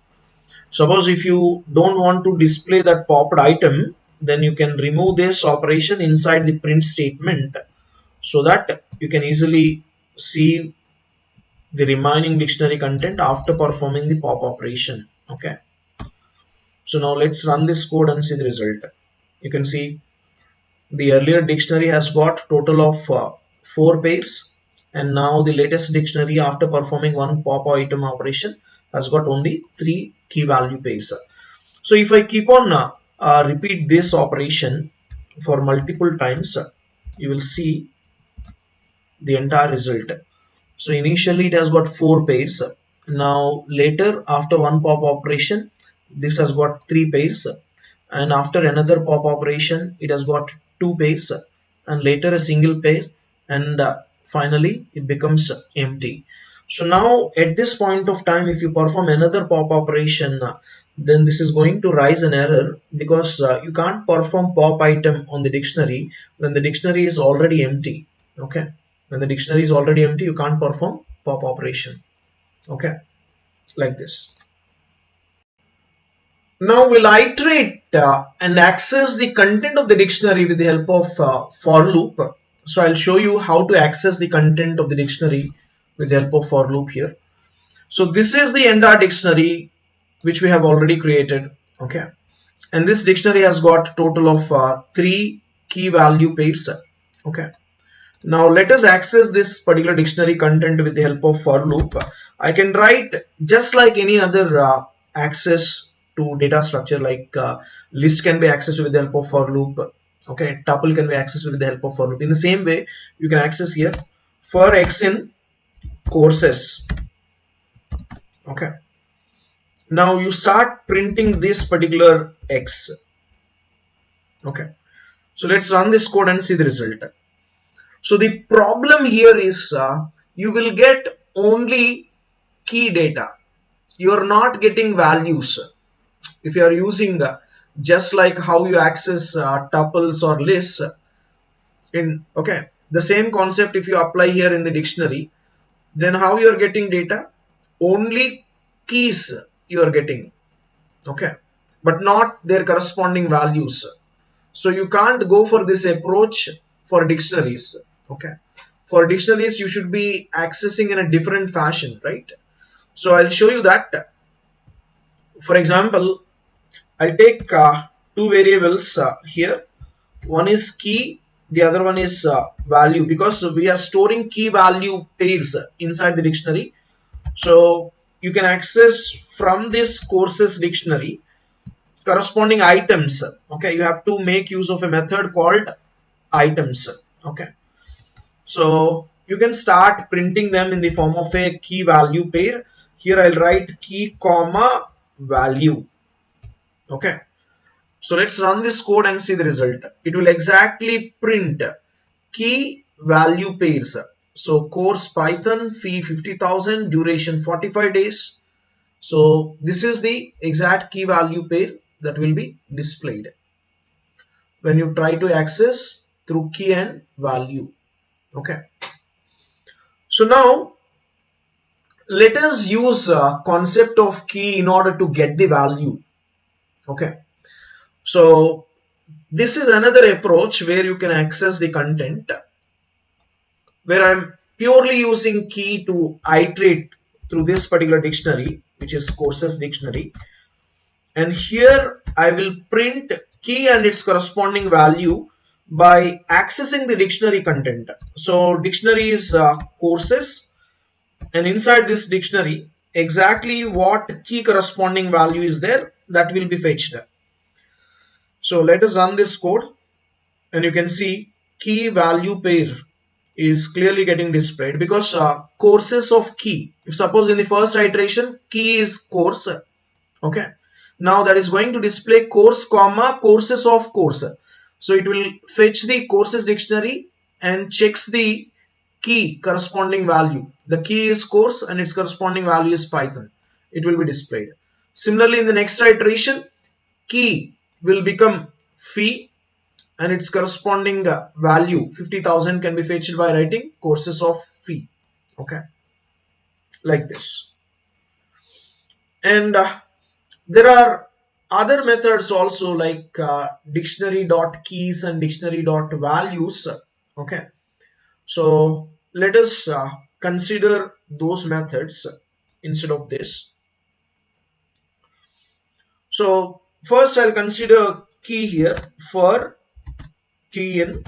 suppose if you don't want to display that popped item, then you can remove this operation inside the print statement, so that you can easily see the remaining dictionary content after performing the pop operation. Okay, so now let's run this code and see the result. You can see the earlier dictionary has got total of 4 pairs, and now the latest dictionary after performing one pop item operation has got only 3 key value pairs. So if I keep on repeat this operation for multiple times, you will see the entire result. So initially it has got 4 pairs. Now later, after one pop operation, this has got 3 pairs, and after another pop operation it has got 2 pairs, and later a single pair, and finally it becomes empty. So now at this point of time, if you perform another pop operation, then this is going to raise an error, because you can't perform pop item on the dictionary when the dictionary is already empty. Okay, when the dictionary is already empty, you can't perform pop operation. Okay, like this. Now we'll iterate and access the content of the dictionary with the help of for loop. So I'll show you how to access the content of the dictionary with the help of for loop here. So this is the entire dictionary which we have already created. Okay, and this dictionary has got total of 3 key value pairs. Okay, Now let us access this particular dictionary content with the help of for loop. I can write just like any other access to data structure, like list can be accessed with the help of for loop. Okay, tuple can be accessed with the help of for loop. In the same way, you can access here for x in courses. Okay, now you start printing this particular x. Okay, so let's run this code and see the result. So the problem here is you will get only key data. You are not getting values. If you are using just like how you access tuples or lists in, okay, the same concept if you apply here in the dictionary, then how you are getting data? Only keys you are getting, okay, but not their corresponding values. So you can't go for this approach for dictionaries. Okay, for dictionaries you should be accessing in a different fashion, right? So I'll show you that. For example, I'll take two variables here. One is key, the other one is value, because we are storing key value pairs inside the dictionary. So you can access from this courses dictionary corresponding items. Okay, you have to make use of a method called items. Okay, so you can start printing them in the form of a key value pair. Here I'll write key comma value. Okay, so let's run this code and see the result. It will exactly print key value pairs. So course Python, fee 50,000, duration 45 days. So this is the exact key value pair that will be displayed when you try to access through key and value. Okay, so now let us use concept of key in order to get the value. Okay, so this is another approach where you can access the content, where I'm purely using key to iterate through this particular dictionary, which is courses dictionary, and here I will print key and its corresponding value by accessing the dictionary content. So dictionary is courses, and inside this dictionary exactly what key corresponding value is there, that will be fetched. So let us run this code and you can see key value pair is clearly getting displayed because courses of key, if suppose in the first iteration key is course, okay, now that is going to display course comma courses of course. So it will fetch the courses dictionary and checks the key corresponding value. The key is course and its corresponding value is Python. It will be displayed. Similarly, in the next iteration, key will become fee and its corresponding value 50,000 can be fetched by writing courses of fee. Okay, like this. And there are other methods also, like dictionary.keys and dictionary.values. Okay, so let us consider those methods instead of this. So first I'll consider key here for key in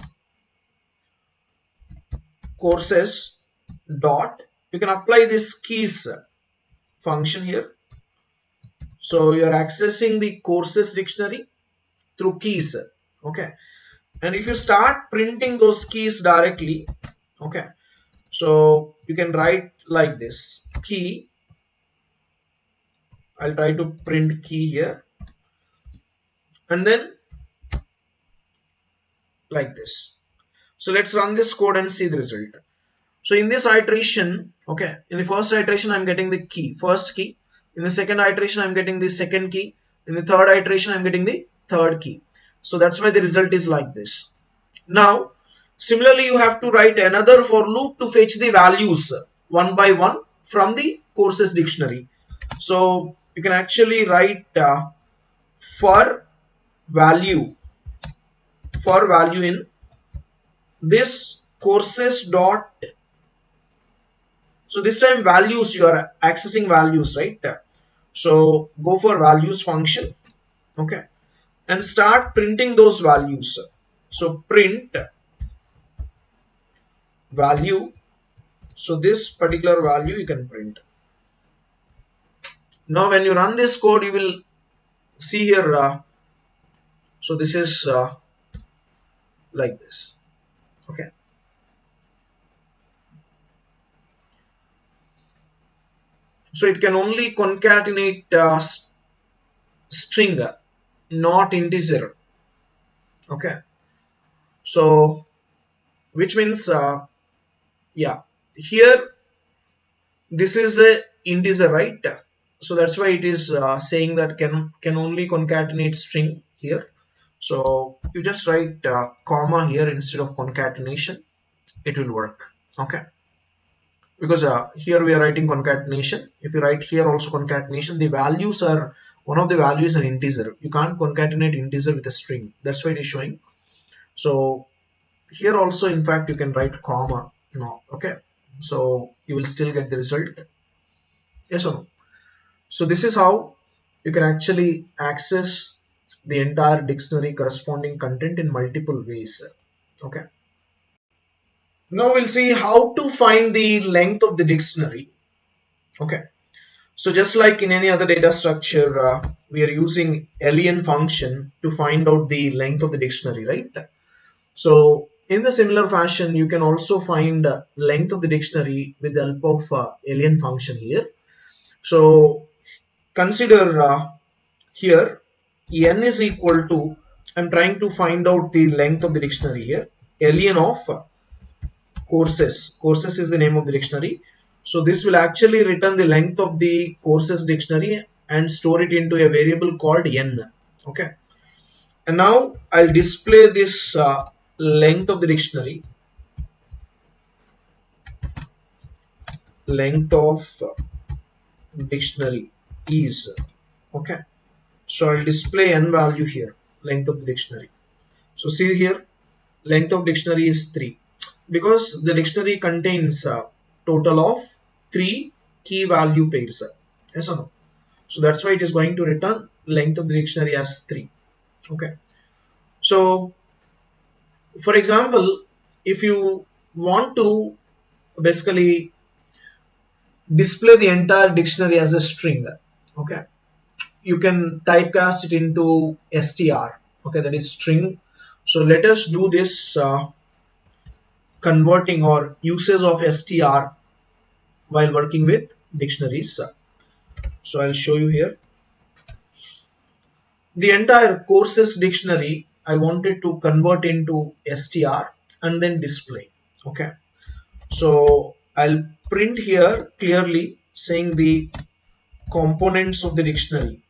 courses dot. You can apply this keys function here. So you are accessing the courses dictionary through keys. Okay, and if you start printing those keys directly, okay, so you can write like this key. I'll try to print key here and then like this. So let's run this code and see the result. So in this iteration, okay, in the first iteration I'm getting the key, first key. In the second iteration I'm getting the second key. In the third iteration I'm getting the third key. So that's why the result is like this. Now similarly you have to write another for loop to fetch the values one by one from the courses dictionary. So you can actually write for value in this courses dot. So this time values, you are accessing values, right? So go for values function, okay, and start printing those values. So print value. So this particular value you can print. Now when you run this code, you will see here, so this is like this. Okay, so it can only concatenate string, not integer. Okay, so which means yeah, here this is a integer, right? So that's why it is saying that can only concatenate string here. So you just write comma here instead of concatenation, it will work. Okay, because here we are writing concatenation. If you write here also concatenation, the values are, one of the values is an integer. You can't concatenate integer with a string. That's why it is showing. So here also, in fact, you can write comma. No, okay. So you will still get the result. Yes or no? So this is how you can actually access the entire dictionary corresponding content in multiple ways. Okay. Now we'll see how to find the length of the dictionary. Okay. So just like in any other data structure, we are using len function to find out the length of the dictionary, right? So in the similar fashion, you can also find length of the dictionary with the help of len function here. So consider here n is equal to, I'm trying to find out the length of the dictionary here, len of courses is the name of the dictionary. So this will actually return the length of the courses dictionary and store it into a variable called n. Okay, and now I'll display this length of the dictionary, length of dictionary is, okay. So I'll display n value here, length of the dictionary. So see here, length of dictionary is 3 because the dictionary contains a total of 3 key value pairs. Yes or no? So that's why it is going to return length of the dictionary as 3. Okay, so for example, if you want to basically display the entire dictionary as a string, okay, you can typecast it into str, okay, that is string. So let us do this converting or uses of str while working with dictionaries. So I'll show you here the entire courses dictionary. I wanted to convert into str and then display. Okay, so I'll print here clearly saying the components of the dictionary.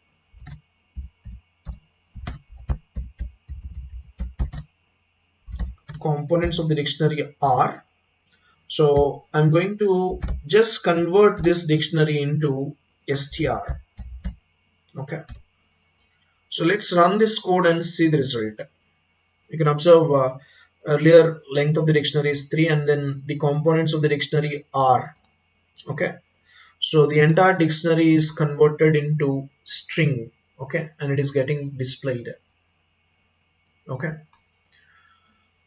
Components of the dictionary are, so I'm going to just convert this dictionary into str. Okay, so let's run this code and see the result. You can observe earlier length of the dictionary is 3 and then the components of the dictionary are, okay. So the entire dictionary is converted into string, okay, and it is getting displayed. Okay,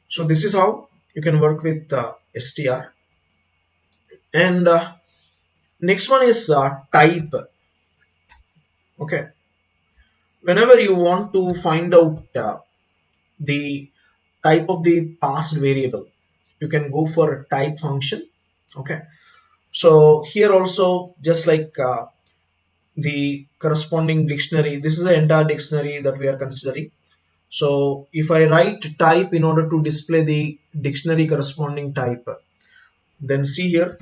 so this is how you can work with str. And next one is type. Okay, whenever you want to find out the type of the passed variable, you can go for a type function. Okay, so here also, just like the corresponding dictionary, this is the entire dictionary that we are considering. So if I write type in order to display the dictionary corresponding type, then see here.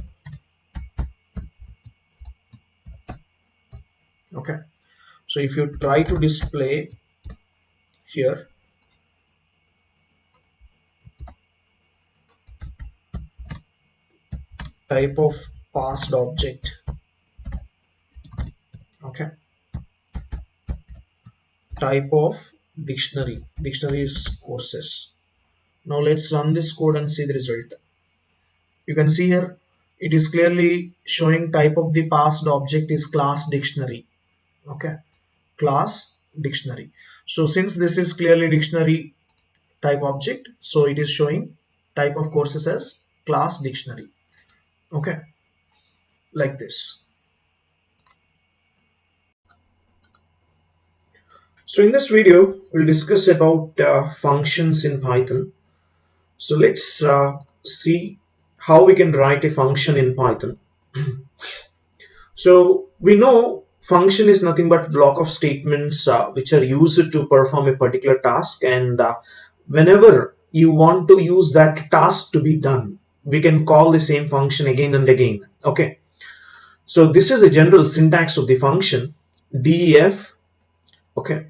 Okay, so if you try to display here, type of passed object, okay, type of dictionary is courses. Now let's run this code and see the result. You can see here it is clearly showing type of the passed object is class dictionary. Okay, class dictionary. So since this is clearly dictionary type object, so it is showing type of courses as class dictionary. Okay, like this. So in this video, we'll discuss about functions in Python. So let's see how we can write a function in Python. So we know function is nothing but block of statements which are used to perform a particular task, and whenever you want to use that task to be done, we can call the same function again and again. Okay, so this is a general syntax of the function def. Okay,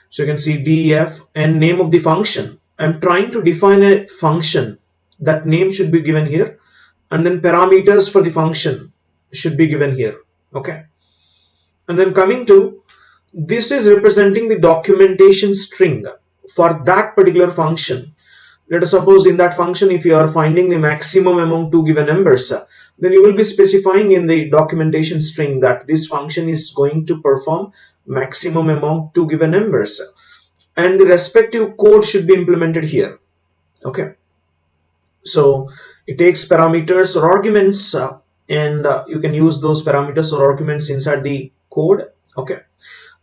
so you can see def and name of the function. I'm trying to define a function. That name should be given here, and then parameters for the function should be given here. Okay, and then coming to this is representing the documentation string for that particular function. Let us suppose in that function, if you are finding the maximum among two given numbers, then you will be specifying in the documentation string that this function is going to perform maximum among two given numbers, and the respective code should be implemented here. Okay, so it takes parameters or arguments, and you can use those parameters or arguments inside the code. Okay,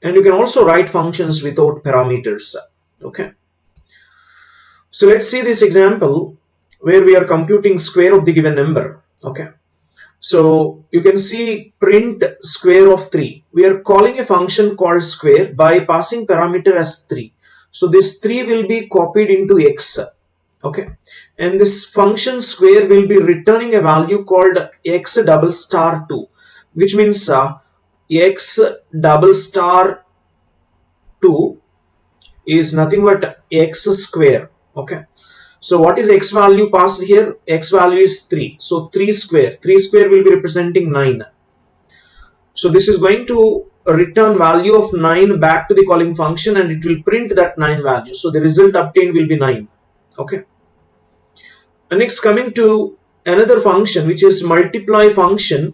and you can also write functions without parameters. Okay, so let's see this example where we are computing square of the given number. Okay, so you can see print square of 3. We are calling a function called square by passing parameter as 3. So this 3 will be copied into x. Okay, and this function square will be returning a value called x double star 2, which means x double star 2 is nothing but x square. Okay, so what is x value passed here? X value is 3, so 3 square will be representing 9. So this is going to return value of 9 back to the calling function, and it will print that 9 value. So the result obtained will be 9. Okay, and next coming to another function which is multiply function,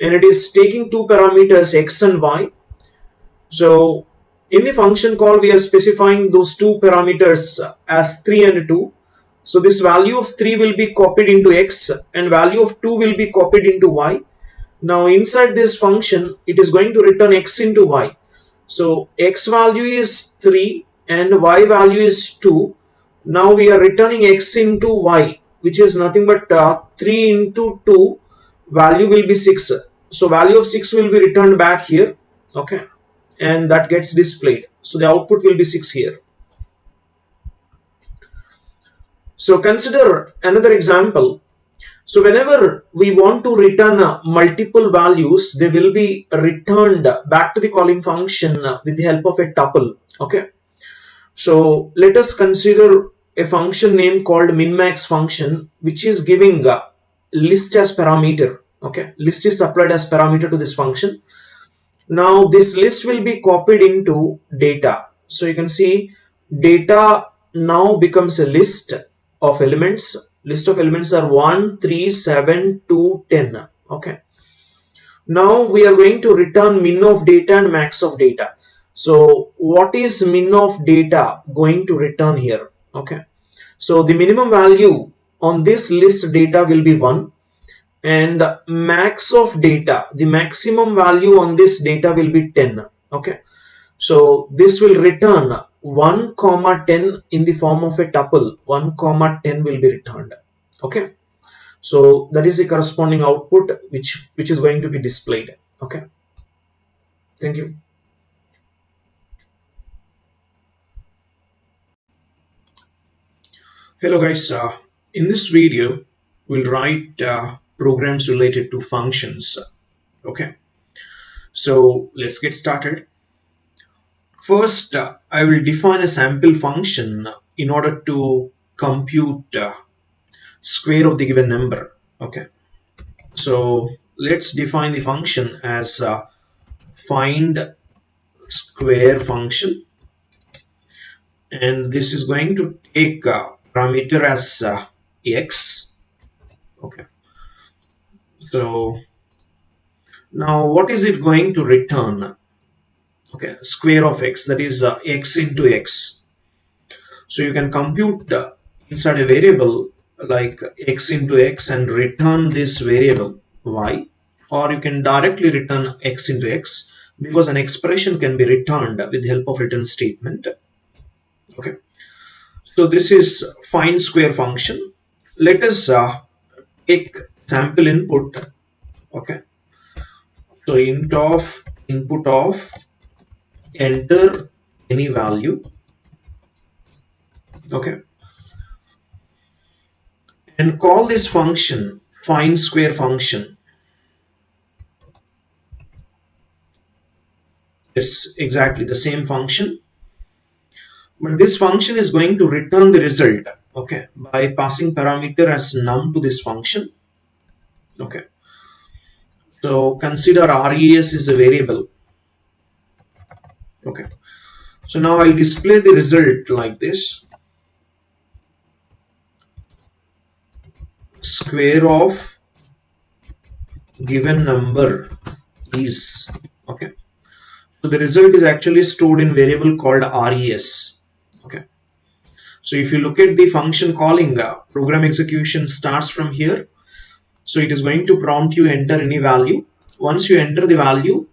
and it is taking two parameters x and y. So in the function call, we are specifying those two parameters as 3 and 2. So this value of 3 will be copied into x, and value of 2 will be copied into y. Now inside this function, it is going to return x into y. So x value is 3 and y value is 2. Now we are returning x into y, which is nothing but 3 into 2, value will be 6. So value of 6 will be returned back here. Okay, and that gets displayed. So the output will be 6 here. So consider another example. So whenever we want to return multiple values, they will be returned back to the calling function with the help of a tuple. Okay, so let us consider a function name called min-max function, which is giving list as parameter. Okay, list is supplied as parameter to this function. Now this list will be copied into data. So you can see data now becomes a list of elements. List of elements are 1, 3, 7, 2, 10. Okay, now we are going to return min of data and max of data. So what is min of data going to return here? Okay, so the minimum value on this list data will be 1, and max of data, the maximum value on this data will be 10. Okay, so this will return 1 comma 10 in the form of a tuple. 1 comma 10 will be returned. Okay, so that is the corresponding output which is going to be displayed. Okay, thank you. Hello guys, in this video we'll write programs related to functions. Okay, so let's get started. First, I will define a sample function in order to compute square of the given number. Okay, so let's define the function as find square function, and this is going to take parameter as x. Okay, so now what is it going to return? Okay, square of x, that is x into x. So you can compute inside a variable like x into x and return this variable y, or you can directly return x into x, because an expression can be returned with the help of return statement. Okay, so this is find square function. Let us take sample input. Okay, so input of enter any value. Okay, and call this function find square function. It's exactly the same function, but this function is going to return the result, okay, by passing parameter as num to this function. Okay, so consider res is a variable. Okay, so now I'll display the result like this: square of given number is. Okay, so the result is actually stored in variable called res. Okay, so if you look at the function calling, program execution starts from here. So it is going to prompt you enter any value. Once you enter the value,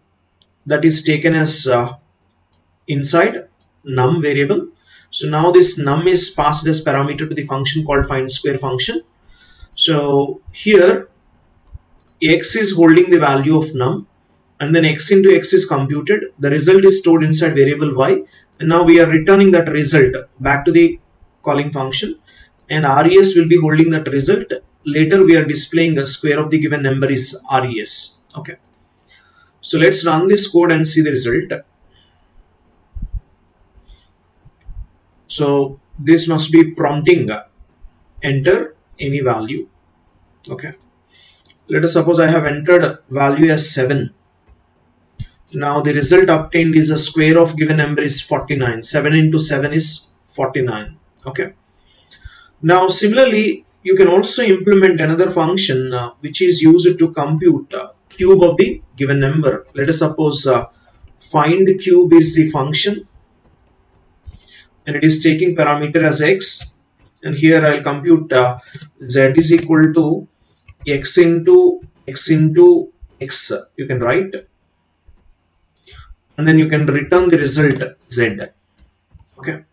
that is taken as inside num variable. So now this num is passed as parameter to the function called find square function. So here x is holding the value of num, and then x into x is computed. The result is stored inside variable y, and now we are returning that result back to the calling function, and res will be holding that result. Later we are displaying a square of the given number is res. Okay, so let's run this code and see the result. So this must be prompting enter any value. Okay, let us suppose I have entered value as 7. Now the result obtained is a square of given number is 49. 7 into 7 is 49. Okay, now similarly you can also implement another function which is used to compute cube of the given number. Let us suppose find cube is the function, and it is taking parameter as x, and here I'll compute z is equal to x into x into x, you can write, and then you can return the result z. Okay,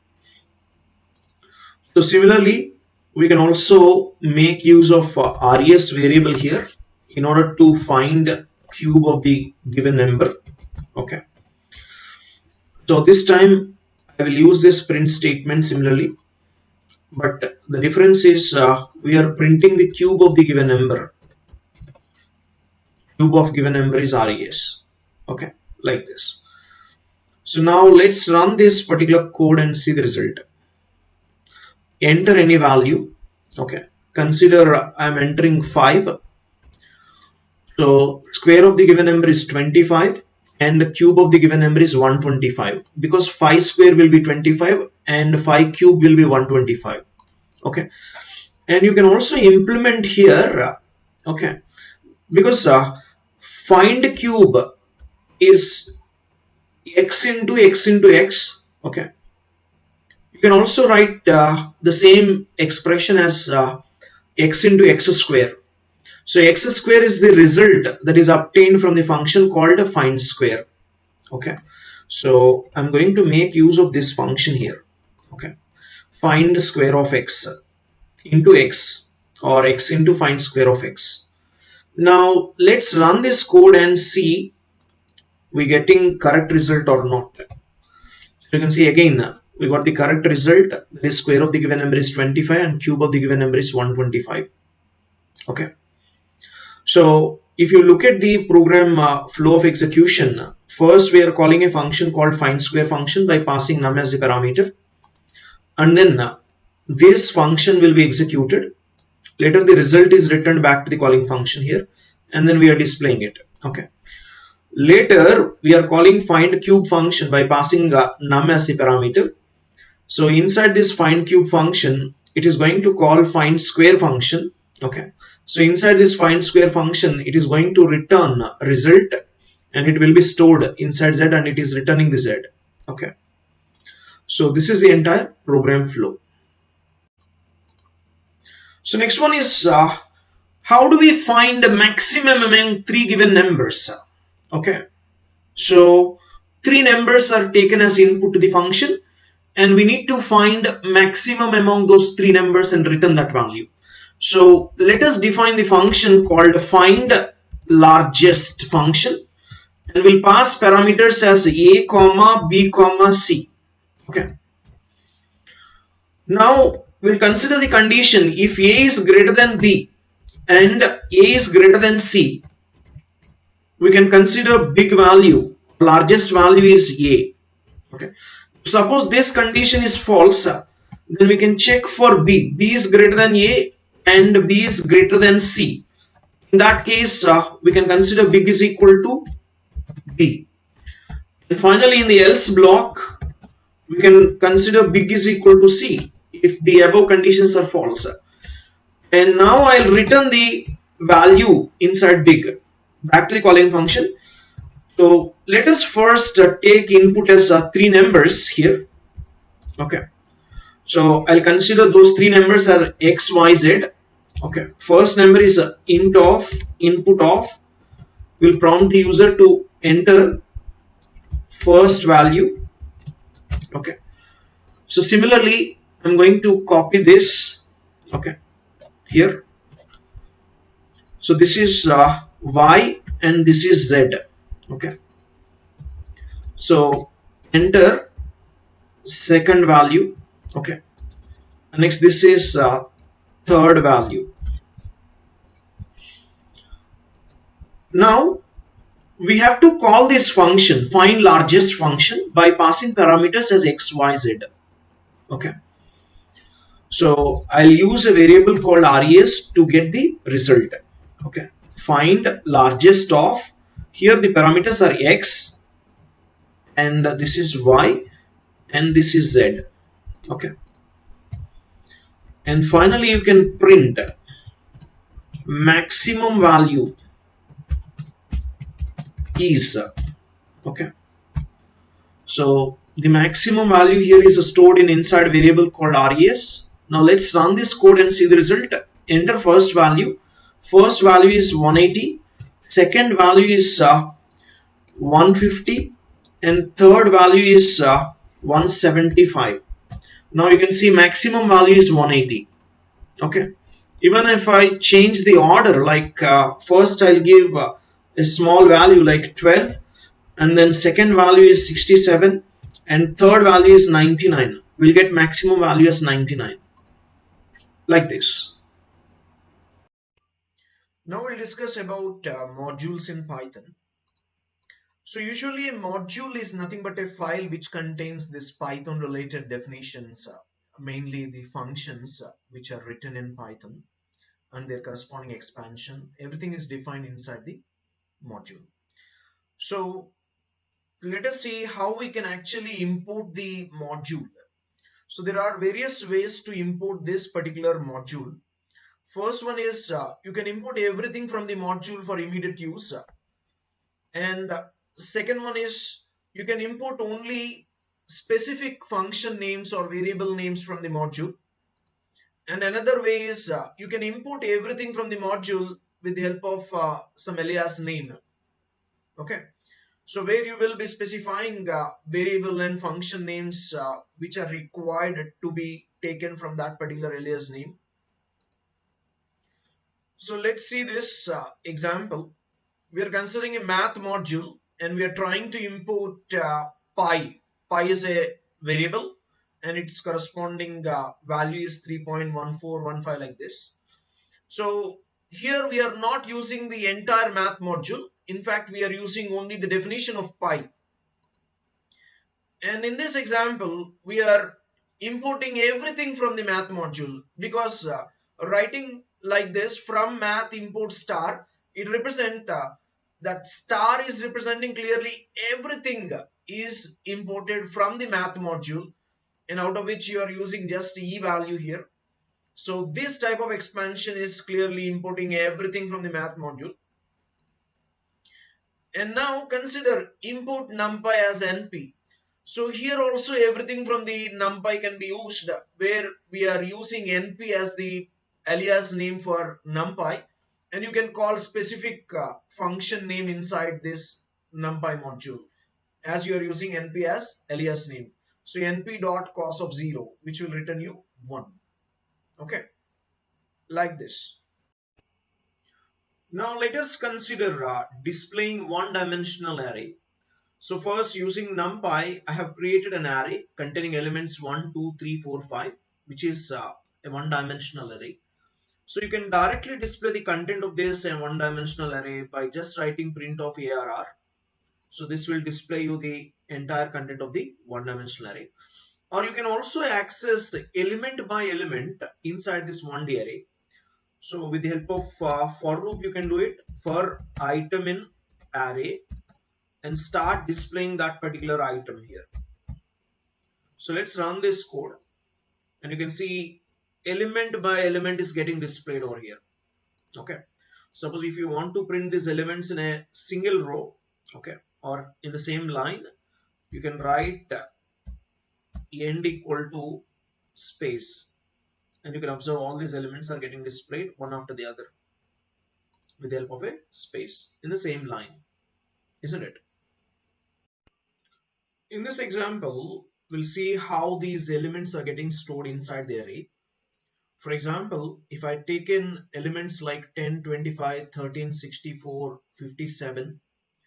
so similarly we can also make use of res variable here in order to find cube of the given number. Okay, so this time I will use this print statement similarly, but the difference is we are printing the cube of the given number. Cube of given number is res. Okay, like this. So now let's run this particular code and see the result. Enter any value. Okay, consider I'm entering 5. So square of the given number is 25 and the cube of the given number is 125, because 5 square will be 25 and 5 cube will be 125. Okay, and you can also implement here, okay, because find cube is x into x into x. Okay, you can also write the same expression as x into x square. So x square is the result that is obtained from the function called a find square. Okay, so I'm going to make use of this function here. Okay, find square of x into x, or x into find square of x. Now let's run this code and see we getting correct result or not. So you can see again we got the correct result. The square of the given number is 25 and cube of the given number is 125. Okay, so if you look at the program flow of execution, first we are calling a function called find square function by passing num as the parameter, and then this function will be executed. Later the result is returned back to the calling function here, and then we are displaying it. Okay, later we are calling find cube function by passing num as the parameter. So inside this find cube function, it is going to call find square function. Okay, so inside this find square function, it is going to return result, and it will be stored inside z, and it is returning the z. Okay, so this is the entire program flow. So next one is how do we find the maximum among three given numbers? Okay, so three numbers are taken as input to the function, and we need to find maximum among those three numbers and return that value. So let us define the function called find largest function, and we'll pass parameters as a comma b comma c. Okay, now we'll consider the condition. If a is greater than b and a is greater than c, we can consider big value, largest value is a. Okay, suppose this condition is false, then we can check for b is greater than a and b is greater than c. In that case, we can consider big is equal to b. And finally, in the else block, we can consider big is equal to c if the above conditions are false. And now I'll return the value inside big back to the calling function. So let us first take input as three numbers here. Okay, so I'll consider those three numbers are x, y, z. Okay, first number is int of input of, will prompt the user to enter first value. Okay, so similarly I'm going to copy this. Okay, here, so this is y and this is z. Okay, so enter second value. Okay, next this is third value. Now we have to call this function find largest function by passing parameters as x, y, z. Okay, so I'll use a variable called res to get the result. Okay, find largest of, here the parameters are x and this is y and this is z. Okay, and finally you can print maximum value is. Okay, so the maximum value here is stored in inside variable called res. Now let's run this code and see the result. Enter first value. First value is 180, second value is 150, and third value is 175. Now you can see maximum value is 180. Okay, even if I change the order, like first I'll give a small value like 12, and then second value is 67, and third value is 99, we'll get maximum value as 99, like this. Now we'll discuss about modules in Python. So usually a module is nothing but a file which contains this Python related definitions, mainly the functions which are written in Python and their corresponding expansion. Everything is defined inside the module. So let us see how we can actually import the module. So there are various ways to import this particular module. First one is you can import everything from the module for immediate use. And second one is you can import only specific function names or variable names from the module. And another way is you can import everything from the module with the help of some alias name. Okay, so where you will be specifying variable and function names which are required to be taken from that particular alias name. So let's see this example. We are considering a math module and we are trying to import pi. Pi is a variable and its corresponding value is 3.1415, like this. So here we are not using the entire math module. In fact, we are using only the definition of pi. And in this example, we are importing everything from the math module, because writing like this from math import star, it represents that star is representing clearly everything is imported from the math module, and out of which you are using just e value here. So this type of expansion is clearly importing everything from the math module. And now consider import numpy as np. So here also everything from the numpy can be used, where we are using np as the alias name for numpy, and you can call specific function name inside this numpy module as you are using np as alias name. So np dot cos of 0, which will return you 1. Okay, like this. Now let us consider displaying one-dimensional array. So first, using NumPy, I have created an array containing elements 1, 2, 3, 4, 5, which is a one-dimensional array. So you can directly display the content of this one-dimensional array by just writing print of ARR. So this will display you the entire content of the one-dimensional array. Or you can also access element by element inside this 1D array. So with the help of for loop, you can do it for item in array and start displaying that particular item here. So let's run this code and you can see element by element is getting displayed over here. Okay. Suppose if you want to print these elements in a single row, okay, or in the same line, you can write end equal to space, and you can observe all these elements are getting displayed one after the other with the help of a space in the same line, isn't it? In this example, we'll see how these elements are getting stored inside the array. For example, if I take in elements like 10, 25, 13, 64, 57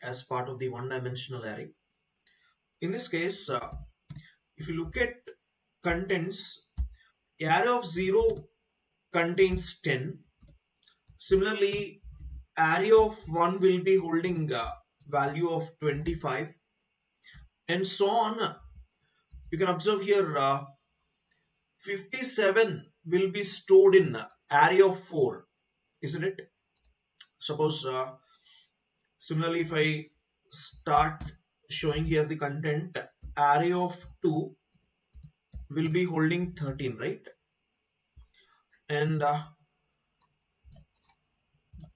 as part of the one-dimensional array. In this case, if you look at contents, array of 0 contains 10. Similarly, array of 1 will be holding a value of 25 and so on. You can observe here 57 will be stored in array of 4, isn't it? Suppose similarly, if I start showing here the content, array of 2 will be holding 13, right? And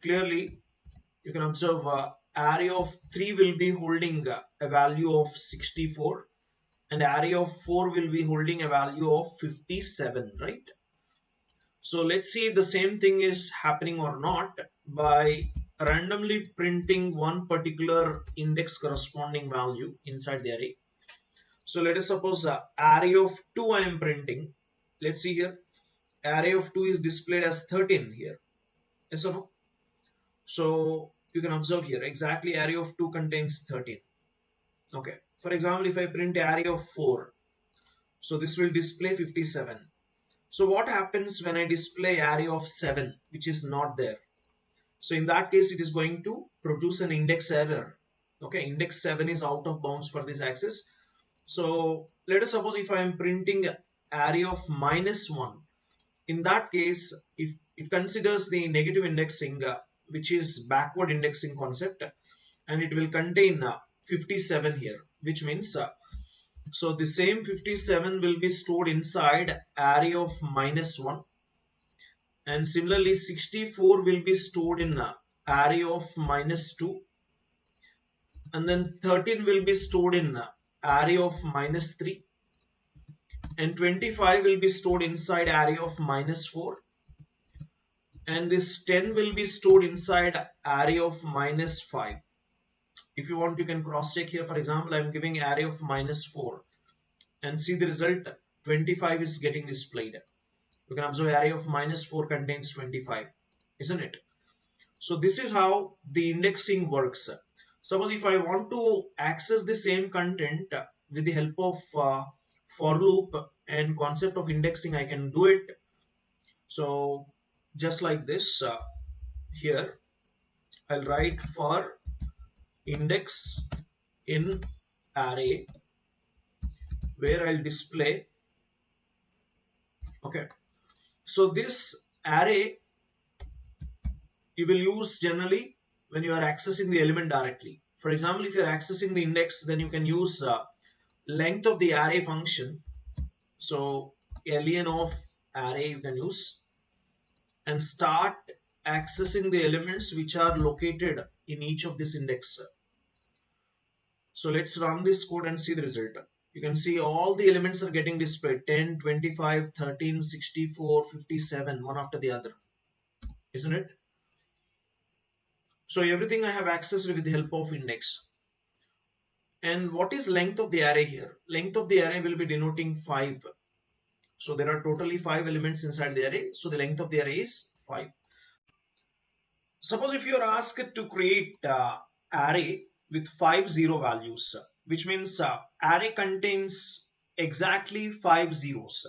clearly you can observe array of 3 will be holding a value of 64 and array of 4 will be holding a value of 57, right? So let's see if the same thing is happening or not by randomly printing one particular index corresponding value inside the array. So let us suppose array of 2 I am printing. Let's see here. Array of 2 is displayed as 13 here. Yes or no? So you can observe here exactly array of 2 contains 13. Okay. For example, if I print array of 4, so this will display 57. So what happens when I display array of 7, which is not there? So in that case, it is going to produce an index error. Okay, index 7 is out of bounds for this access. So let us suppose if I am printing array of -1, in that case, if it considers the negative indexing, which is backward indexing concept, and it will contain 57 here, which means so the same 57 will be stored inside array of -1, and similarly 64 will be stored in array of -2, and then 13 will be stored in array of -3, and 25 will be stored inside array of -4, and this 10 will be stored inside array of -5. If you want, you can cross check here. For example, I am giving array of -4 and see the result, 25 is getting displayed. You can observe array of -4 contains 25, isn't it? So this is how the indexing works. Suppose if I want to access the same content with the help of for loop and concept of indexing, I can do it. So just like this, here I'll write for index in array where I'll display. Okay, so this array you will use generally when you are accessing the element directly. For example, if you are accessing the index, then you can use length of the array function. So len of array you can use and start accessing the elements which are located in each of this index. So let's run this code and see the result. You can see all the elements are getting displayed 10, 25, 13, 64, 57, one after the other, isn't it? So everything I have accessed with the help of index. And what is length of the array here? Length of the array will be denoting 5. So there are totally 5 elements inside the array. So the length of the array is 5. Suppose if you are asked to create array with 5 zero values, which means array contains exactly 5 zeros.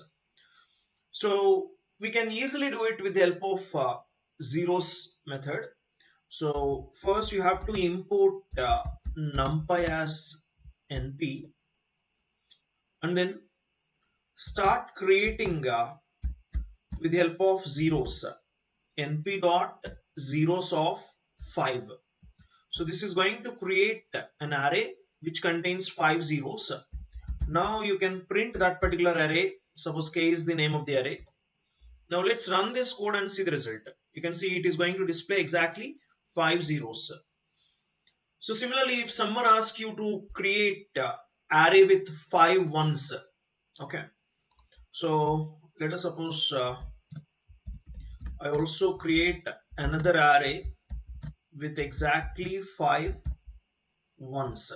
So we can easily do it with the help of zeros method. So first you have to import numpy as np and then start creating with the help of zeros, np dot zeros of 5. So this is going to create an array which contains 5 zeros. Now you can print that particular array. Suppose k is the name of the array. Now let's run this code and see the result. You can see it is going to display exactly 5 zeros. So similarly, if someone asks you to create array with 5 ones, okay. So let us suppose I also create another array with exactly 5 ones,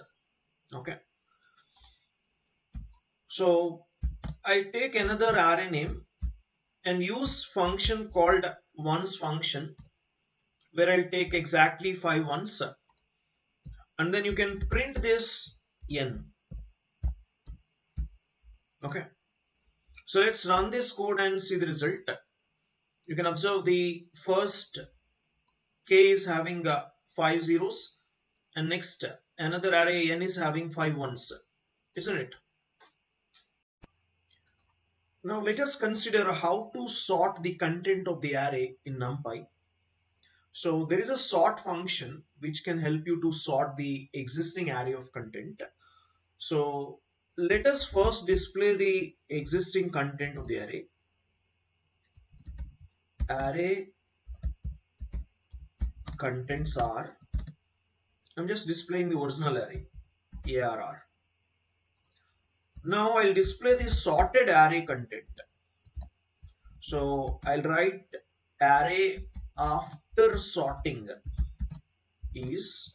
okay. So I take another array name and use function called ones function, where I'll take exactly 5 ones, and then you can print this n, okay. So let's run this code and see the result. You can observe the first k is having 5 zeros, and next another array n is having 5 ones, isn't it? Now let us consider how to sort the content of the array in NumPy. So there is a sort function which can help you to sort the existing array of content. So let us first display the existing content of the array. Array contents are, I'm just displaying the original array, ARR. Now I'll display the sorted array content. So I'll write array after sorting is,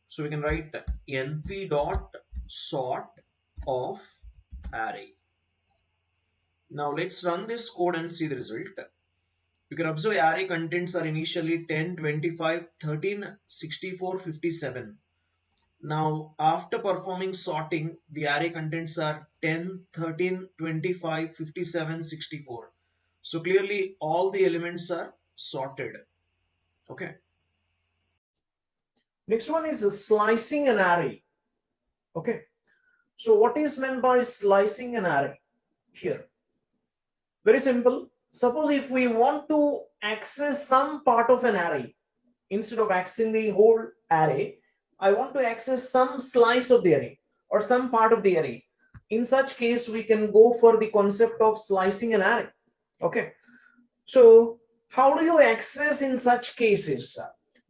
so we can write np dot sort of array. Now let's run this code and see the result. You can observe array contents are initially 10, 25, 13, 64, 57. Now after performing sorting, the array contents are 10, 13, 25, 57, 64. So clearly all the elements are sorted. Okay. Next one is slicing an array. Okay. So what is meant by slicing an array here? Very simple. Suppose if we want to access some part of an array, instead of accessing the whole array, I want to access some slice of the array or some part of the array. In such case, we can go for the concept of slicing an array. Okay. So how do you access in such cases?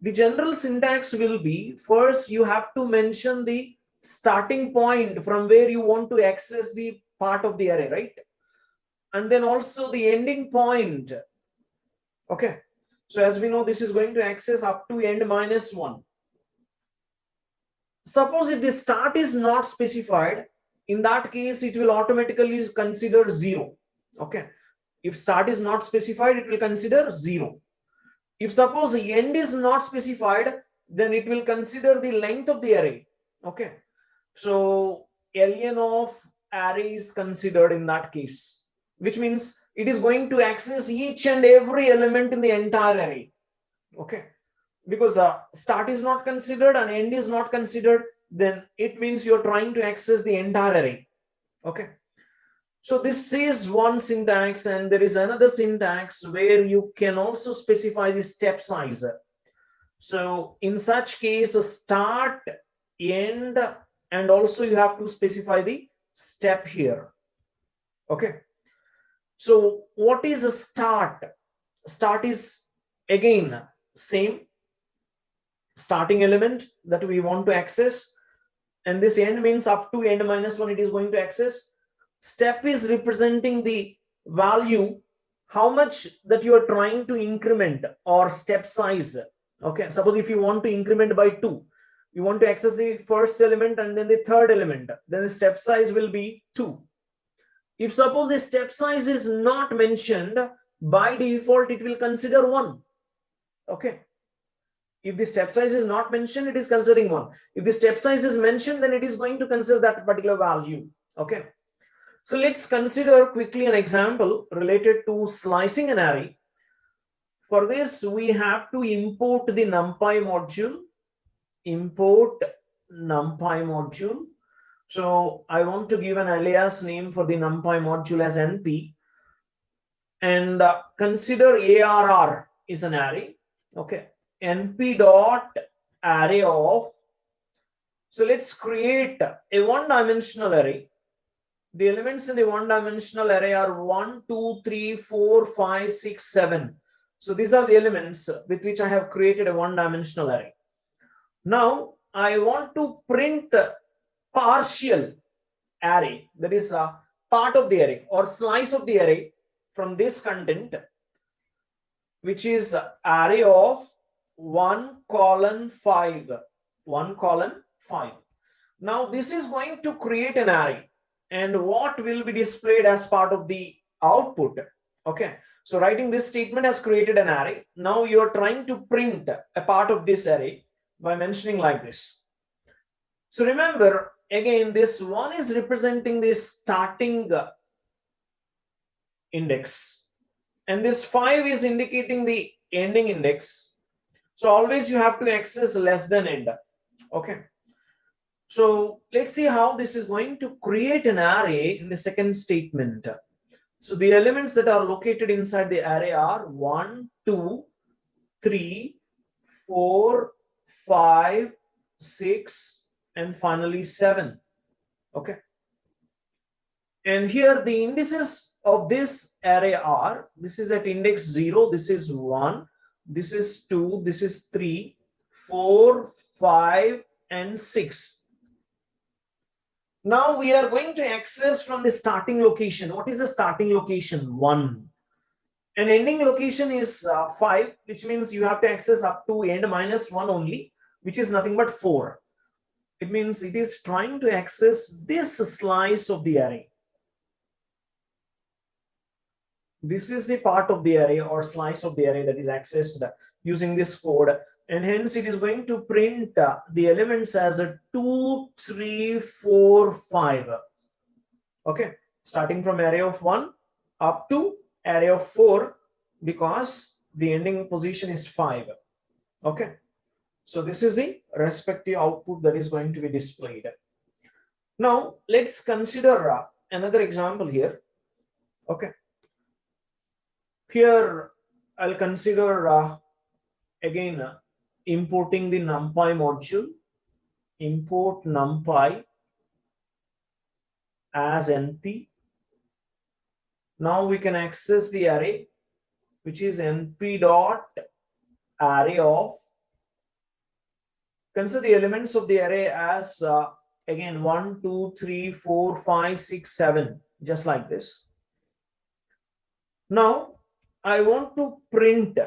The general syntax will be, first you have to mention the starting point from where you want to access the part of the array, right? And then also the ending point. Okay. So as we know, this is going to access up to end minus 1. Suppose if the start is not specified, in that case, it will automatically consider 0. Okay. If start is not specified, it will consider 0. If suppose the end is not specified, then it will consider the length of the array. Okay. So ln of array is considered in that case, which means it is going to access each and every element in the entire array. Okay. Because start is not considered and end is not considered, then it means you're trying to access the entire array. Okay. So this is one syntax, and there is another syntax where you can also specify the step size. So in such case, a start, end, and also you have to specify the step here. Okay. So what is a start? Start is again same starting element that we want to access, and this end means up to end minus 1 it is going to access. Step is representing the value, how much that you are trying to increment, or step size. Okay, suppose if you want to increment by 2, you want to access the first element and then the third element, then the step size will be 2. If suppose the step size is not mentioned, by default it will consider 1. Okay, if the step size is not mentioned, it is considering 1. If the step size is mentioned, then it is going to consider that particular value. Okay, so let's consider quickly an example related to slicing an array. For this, we have to import the numpy module. Import numpy module. So I want to give an alias name for the numpy module as np, and consider arr is an array. Okay, np dot array of. So let's create a one-dimensional array. The elements in the one-dimensional array are 1, 2, 3, 4, 5, 6, 7. So these are the elements with which I have created a one-dimensional array. Now I want to print partial array, that is a part of the array or slice of the array from this content, which is array of 1 colon 5. 1 colon 5. Now this is going to create an array, and what will be displayed as part of the output. Okay, so writing this statement has created an array. Now you are trying to print a part of this array by mentioning like this. So remember, again, this 1 is representing the starting index, and this 5 is indicating the ending index. So always you have to access less than end. Okay, so let's see how this is going to create an array in the second statement. So the elements that are located inside the array are 1, 2, 3, 4, 5, 6, and finally 7. Okay, and here the indices of this array are, this is at index 0, this is 1, this is 2, this is 3, 4, 5, and 6. Now we are going to access from the starting location. What is the starting location? 1. And ending location is 5, which means you have to access up to end minus 1 only, which is nothing but 4. It means it is trying to access this slice of the array. This is the part of the array or slice of the array that is accessed using this code, and hence it is going to print the elements as a 2, 3, 4, 5. Okay, starting from array of 1 up to array of 4, because the ending position is 5. Okay, so this is the respective output that is going to be displayed. Now let's consider another example here. Okay, here I'll consider again importing the numpy module. Import numpy as np. Now we can access the array, which is np dot array of. Consider the elements of the array as again 1, 2, 3, 4, 5, 6, 7, just like this. Now I want to print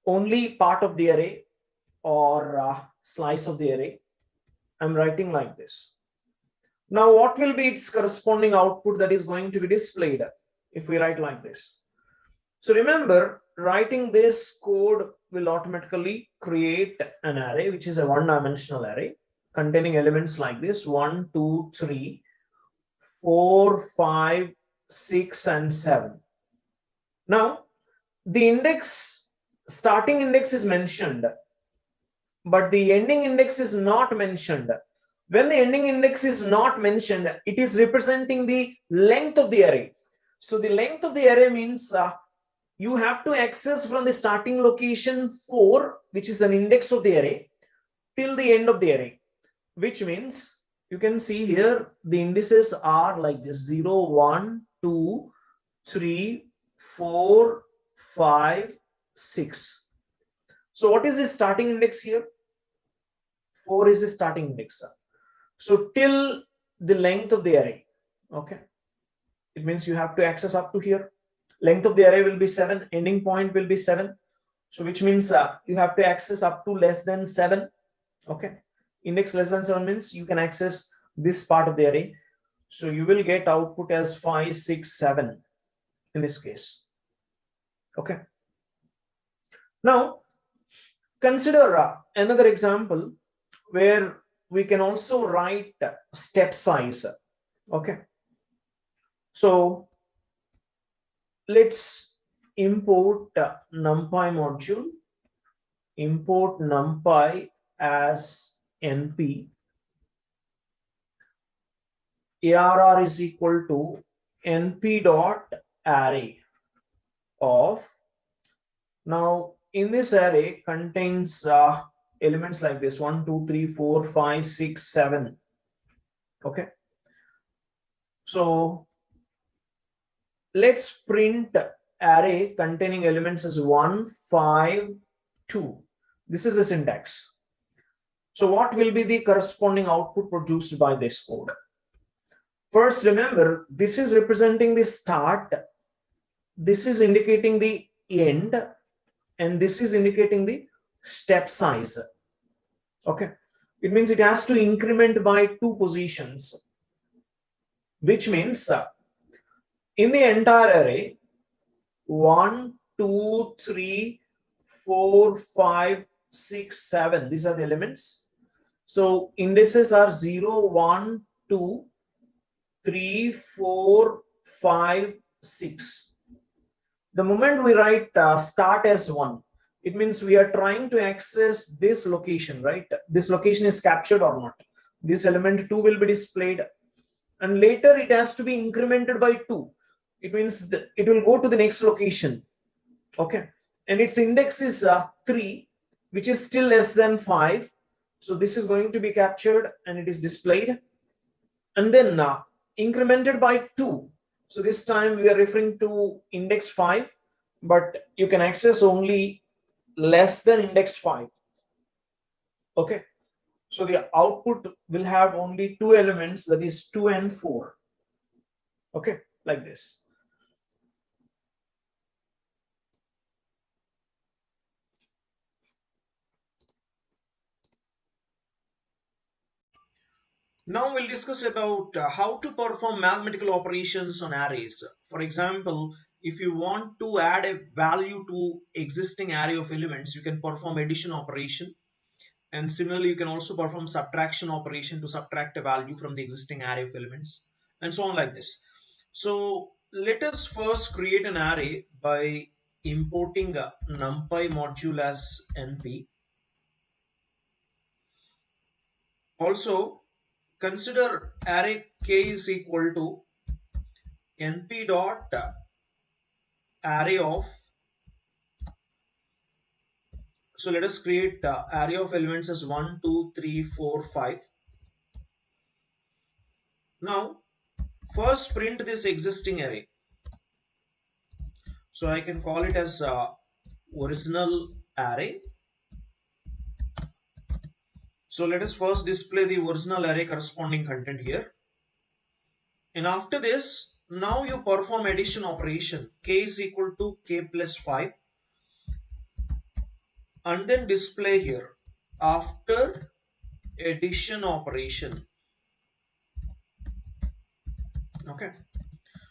only part of the array or slice of the array. I'm writing like this. Now what will be its corresponding output that is going to be displayed if we write like this? So remember, writing this code will automatically create an array, which is a one-dimensional array containing elements like this: 1, 2, 3, 4, 5, 6, and 7. Now the index, starting index is mentioned, but the ending index is not mentioned. When the ending index is not mentioned, it is representing the length of the array. So the length of the array means you have to access from the starting location 4, which is an index of the array, till the end of the array, which means you can see here the indices are like this: 0, 1, 2, 3, 4, 5, 6. So what is the starting index here? 4 is the starting index. So till the length of the array, okay, it means you have to access up to here. Length of the array will be 7, ending point will be 7. So which means you have to access up to less than 7. Okay, index less than 7 means you can access this part of the array. So you will get output as 5, 6, 7 in this case. Okay. Now consider another example where we can also write step size. Okay. So let's import numpy module, import numpy as np, arr is equal to np dot array of, now in this array contains elements like this 1 2 3 4 5 6 7. Okay, so let's print array containing elements as 1 5 2. This is the syntax. So what will be the corresponding output produced by this code? First, remember, this is representing the start, this is indicating the end, and this is indicating the step size. Okay, it means it has to increment by 2 positions, which means in the entire array 1 2 3 4 5 6 7, these are the elements. So indices are 0 1 2 3 4 5 6. The moment we write start as 1, it means we are trying to access this location, right? This location is captured or not. This element 2 will be displayed, and later it has to be incremented by 2. It means it will go to the next location. Okay, and its index is 3, which is still less than 5. So this is going to be captured and it is displayed, and then incremented by 2. So this time we are referring to index 5, but you can access only less than index 5. Okay, so the output will have only 2 elements, that is 2 and 4. Okay, like this. Now we'll discuss about how to perform mathematical operations on arrays. For example, if you want to add a value to existing array of elements, you can perform addition operation. And similarly, you can also perform subtraction operation to subtract a value from the existing array of elements, and so on like this. So let us first create an array by importing a numpy module as np. Also, consider array k is equal to np dot array of, so let us create array of elements as 1 2 3 4 5. Now first print this existing array, so I can call it as original array. So let us first display the original array corresponding content here, and after this now you perform addition operation, k is equal to k plus 5, and then display here after addition operation. Okay,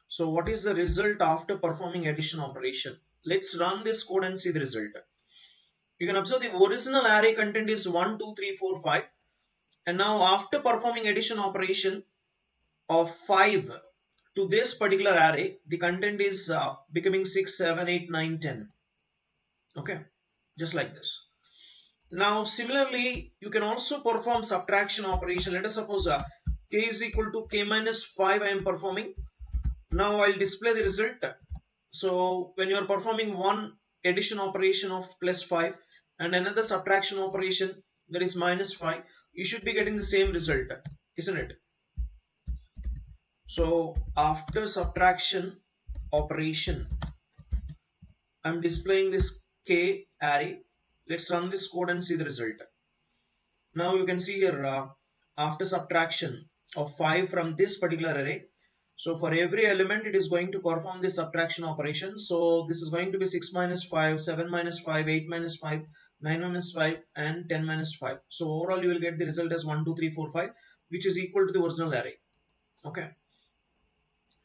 so what is the result after performing addition operation? Let's run this code and see the result. You can observe the original array content is 1 2 3 4 5, and now after performing addition operation of 5 to this particular array, the content is becoming 6 7 8 9 10. Okay, just like this. Now similarly, you can also perform subtraction operation. Let us suppose k is equal to k minus 5 I am performing. Now I'll display the result. So when you are performing one addition operation of plus 5 and another subtraction operation, that is minus 5, you should be getting the same result, isn't it? So after subtraction operation, I'm displaying this k array. Let's run this code and see the result. Now you can see here after subtraction of 5 from this particular array. So for every element, it is going to perform this subtraction operation. So this is going to be 6 minus 5, 7 minus 5, 8 minus 5, 9 minus 5, and 10 minus 5. So overall, you will get the result as 1, 2, 3, 4, 5, which is equal to the original array. Okay.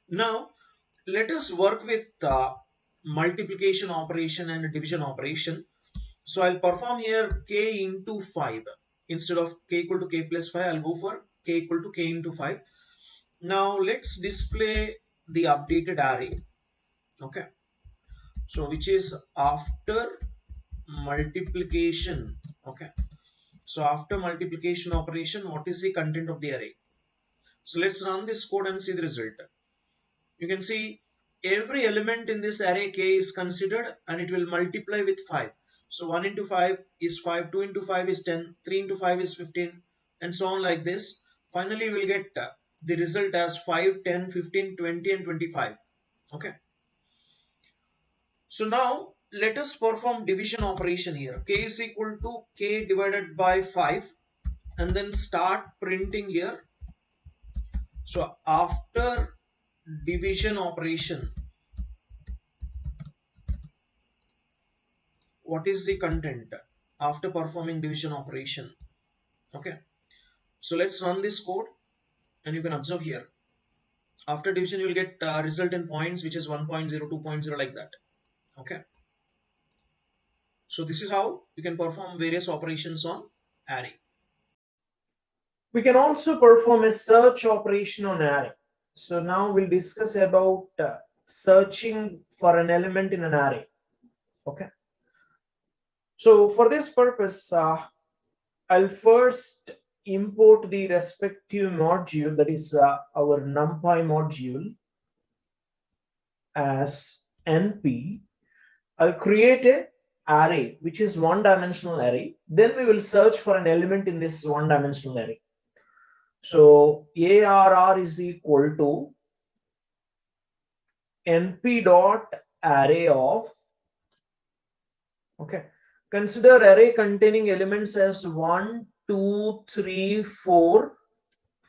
Now, let us work with multiplication operation and division operation. So I'll perform here k into 5. Instead of k equal to k plus 5, I'll go for k equal to k into 5. Now let's display the updated array. Okay. So which is after multiplication. Okay. So after multiplication operation, what is the content of the array? So let's run this code and see the result. You can see every element in this array k is considered and it will multiply with 5. So 1 into 5 is 5, 2 into 5 is 10, 3 into 5 is 15, and so on like this. Finally, we'll get the result as 5, 10, 15, 20, and 25. Okay. So now let us perform division operation here. K is equal to k divided by 5 and then start printing here. So after division operation, what is the content after performing division operation? Okay, so let's run this code and you can observe here. After division, you will get result in points, which is 1.0, 2.0, like that. Okay, so this is how you can perform various operations on array. We can also perform a search operation on array. So now we'll discuss about searching for an element in an array. Okay. So for this purpose, I'll first import the respective module, that is our NumPy module, as np. I'll create a array which is one-dimensional array. Then we will search for an element in this one-dimensional array. So arr is equal to np dot array of, okay, consider array containing elements as 1, 2, 3, 4,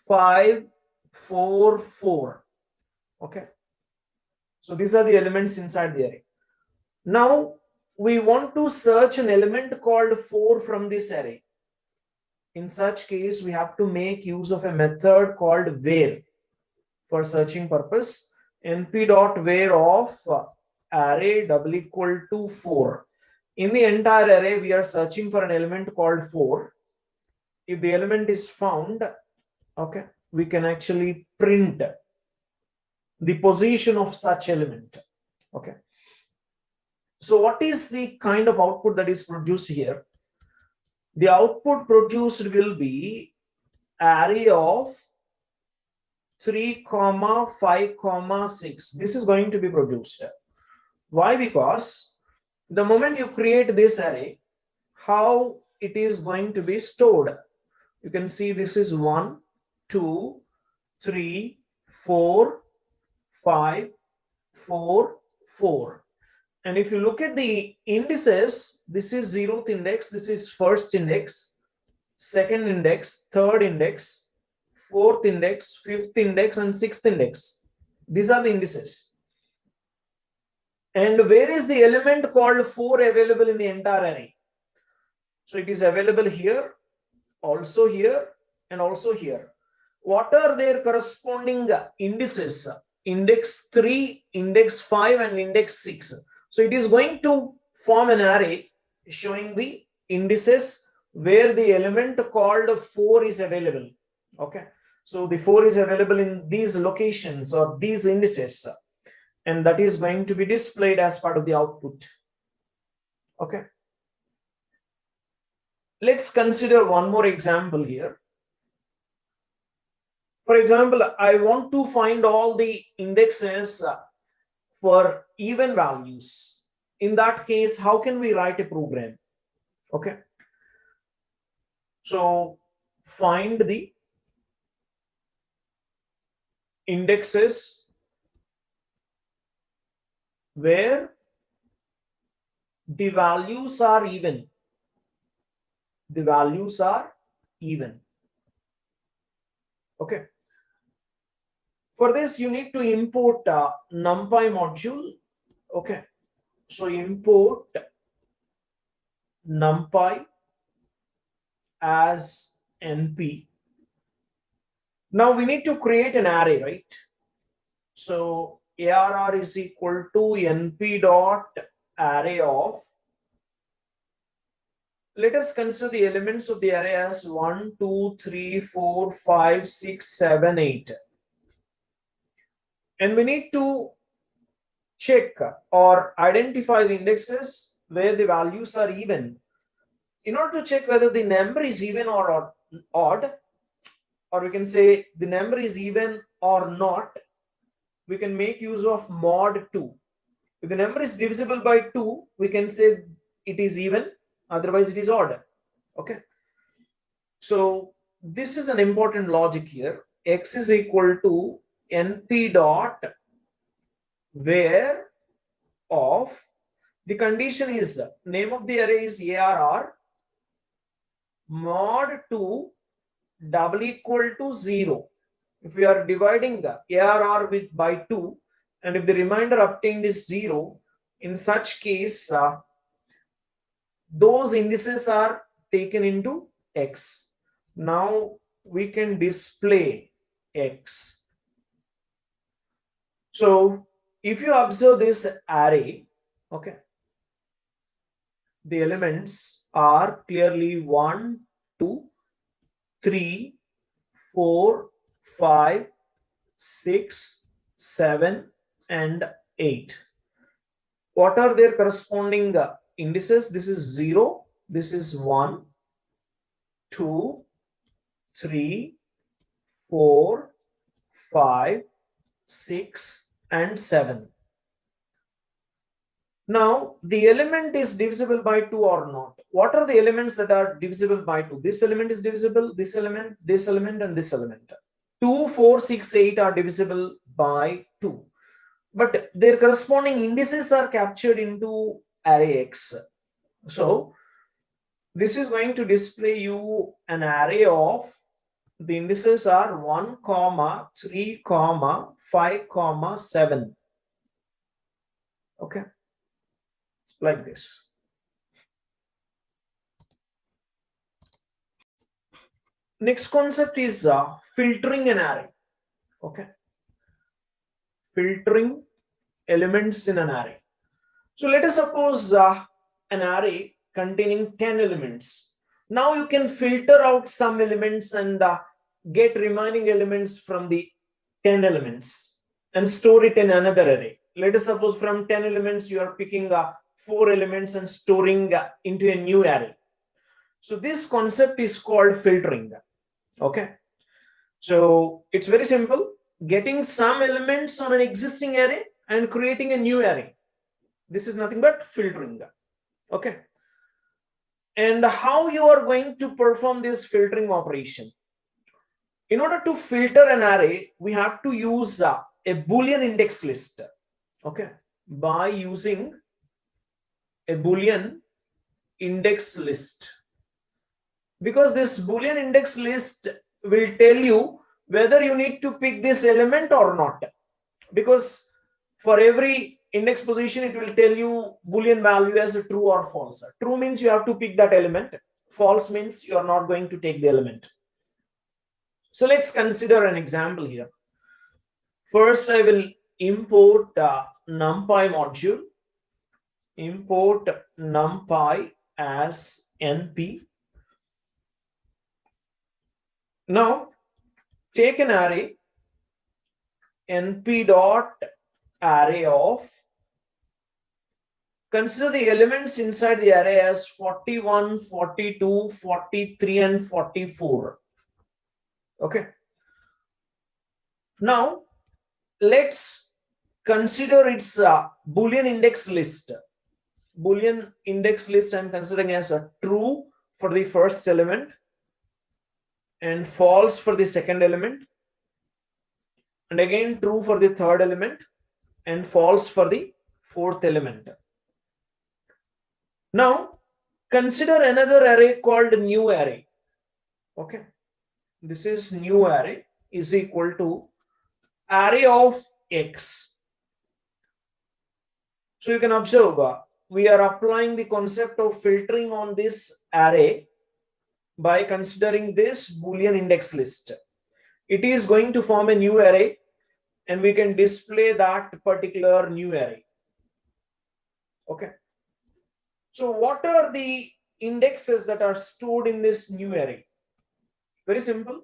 5, 4, 4. Okay, so these are the elements inside the array. Now we want to search an element called 4 from this array. In such case, we have to make use of a method called where. For searching purpose, np dot where of array double equal to 4. In the entire array, we are searching for an element called 4. If the element is found, okay, we can actually print the position of such element. Okay. So what is the kind of output that is produced here? The output produced will be array of 3, 5, 6. This is going to be produced. Why? Because the moment you create this array, how it is going to be stored? You can see this is 1, 2, 3, 4, 5, 4, 4. And if you look at the indices, this is 0th index, this is first index, second index, third index, fourth index, fifth index, and sixth index. These are the indices. And where is the element called 4 available in the entire array? So it is available here, also here, and also here. What are their corresponding indices? Index 3, index 5, and index 6. So it is going to form an array showing the indices where the element called 4 is available. Okay. So the 4 is available in these locations or these indices, and that is going to be displayed as part of the output. Okay. Let's consider one more example here. For example, I want to find all the indexes for even values. In that case, how can we write a program? Okay. So find the indexes where the values are even. The values are even. Okay. For this, you need to import numpy module. Okay. So import numpy as np. Now we need to create an array, right? So arr is equal to np dot array of, let us consider the elements of the array as 1, 2, 3, 4, 5, 6, 7, 8. And we need to check or identify the indexes where the values are even. In order to check whether the number is even or odd, or we can say the number is even or not, we can make use of mod 2. If the number is divisible by 2, we can say it is even, otherwise it is odd. Okay. So this is an important logic here. X is equal to np dot where of, the condition is name of the array is arr mod 2 double equal to 0. If we are dividing the arr with by 2 and if the remainder obtained is 0, in such case those indices are taken into X. Now we can display X. So if you observe this array, okay, the elements are clearly 1, 2, 3, 4, 5, 6, 7, and 8. What are their corresponding indices? This is 0, this is 1, 2, 3, 4, 5, 6, and 7. Now, the element is divisible by 2 or not. What are the elements that are divisible by 2? This element is divisible, this element, and this element. 2, 4, 6, 8 are divisible by 2. But their corresponding indices are captured into array X. So, this is going to display you an array of, the indices are 1, 3, 5, 7. Okay. Like this. Next concept is filtering an array. Okay. Filtering elements in an array. So let us suppose an array containing 10 elements. Now you can filter out some elements and get remaining elements from the 10 elements and store it in another array. Let us suppose from 10 elements you are picking 4 elements and storing into a new array. So this concept is called filtering. Okay. So it's very simple. Getting some elements on an existing array and creating a new array. This is nothing but filtering. Okay. And how you are going to perform this filtering operation? In order to filter an array, we have to use a Boolean index list. Okay. By using a Boolean index list. Because this Boolean index list will tell you whether you need to pick this element or not. Because for every index position, it will tell you Boolean value as a true or false. True means you have to pick that element. False means you are not going to take the element. So let's consider an example here. First, I will import numpy module. Import numpy as np. Now, take an array np dot array of, consider the elements inside the array as 41, 42, 43, and 44. Okay. Now, let's consider its Boolean index list. Boolean index list I'm considering as a true for the first element and false for the second element, and again true for the third element and false for the fourth element. Now consider another array called new array. Okay, this is new array. is equal to array of x. So you can observe we are applying the concept of filtering on this array by considering this Boolean index list. It is going to form a new array and we can display that particular new array. Okay. So what are the indexes that are stored in this new array? Very simple.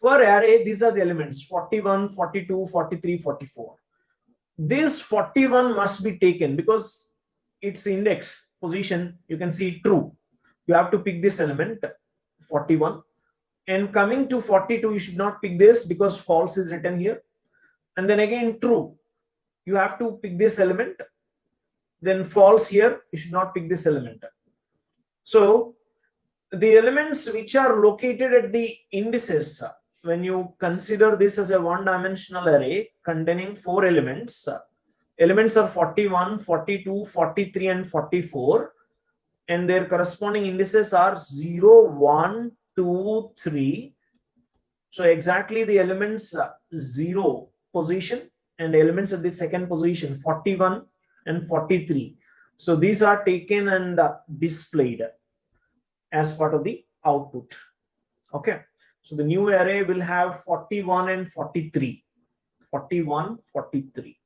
For array, these are the elements 41, 42, 43, 44. This 41 must be taken because its index position, you can see true. You have to pick this element 41. And coming to 42, you should not pick this because false is written here. And then again true. You have to pick this element. Then false here, you should not pick this element. So the elements which are located at the indices, when you consider this as a one-dimensional array containing 4 elements, elements are 41, 42, 43, and 44, and their corresponding indices are 0, 1, 2, 3. So exactly the elements 0 position and elements at the second position 41 and 43. So these are taken and displayed as part of the output. Okay. So the new array will have 41 and 43. 41, 43.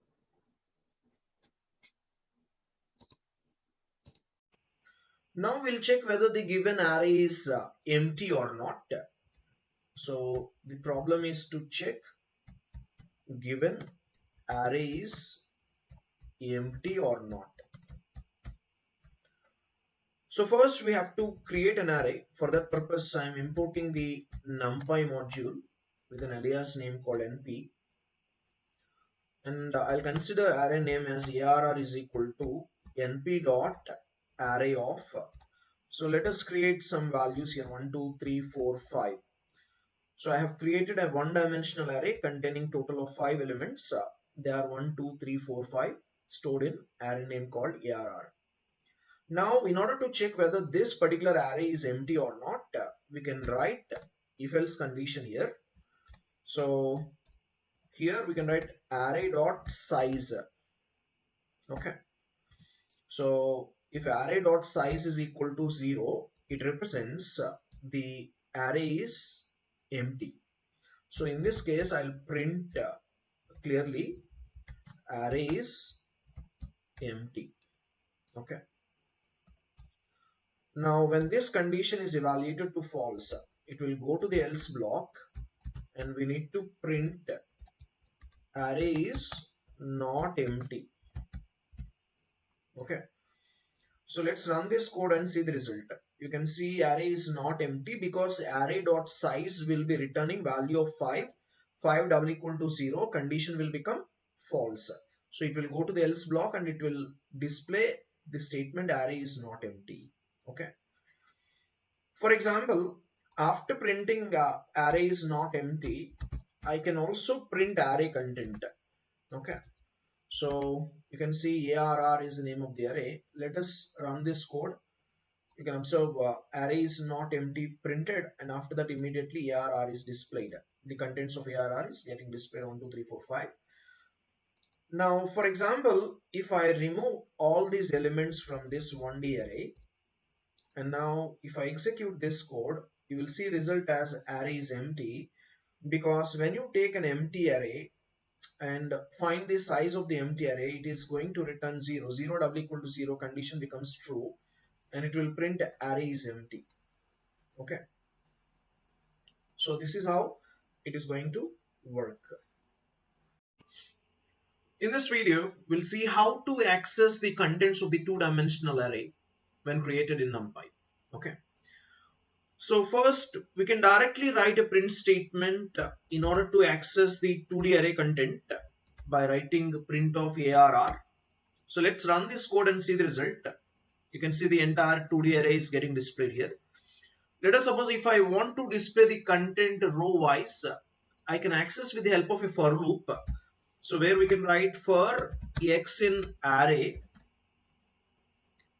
Now we'll check whether the given array is empty or not. So the problem is to check given array is empty or not. So first we have to create an array. For that purpose, I am importing the numpy module with an alias name called np, and I'll consider array name as arr is equal to np dot array of. So let us create some values here 1, 2, 3, 4, 5. So I have created a one-dimensional array containing total of 5 elements. They are 1, 2, 3, 4, 5 stored in array name called arr. Now, in order to check whether this particular array is empty or not, we can write if else condition here. So here we can write array dot size. Okay. So if array dot size is equal to 0, it represents the array is empty. So in this case, I'll print clearly array is empty. Okay. Now when this condition is evaluated to false, it will go to the else block and we need to print array is not empty. Okay. So let's run this code and see the result. You can see array is not empty because array dot size will be returning value of 5. 5 double equal to 0. Condition will become false. So it will go to the else block and it will display the statement array is not empty. Okay. For example, after printing array is not empty, I can also print array content. Okay. So you can see arr is the name of the array. Let us run this code. You can observe array is not empty printed, and after that immediately arr is displayed. The contents of arr is getting displayed 1, 2, 3, 4, 5. Now, for example, if I remove all these elements from this 1D array, and now if I execute this code, you will see result as array is empty, because when you take an empty array and find the size of the empty array, it is going to return 0. 0 double equal to 0 condition becomes true and it will print array is empty. Okay. So this is how it is going to work. In this video, we'll see how to access the contents of the two-dimensional array when created in NumPy. Okay. So first, we can directly write a print statement in order to access the 2D array content by writing print of arr. So let's run this code and see the result. You can see the entire 2D array is getting displayed here. Let us suppose if I want to display the content row wise, I can access with the help of a for loop. So where we can write for x in array,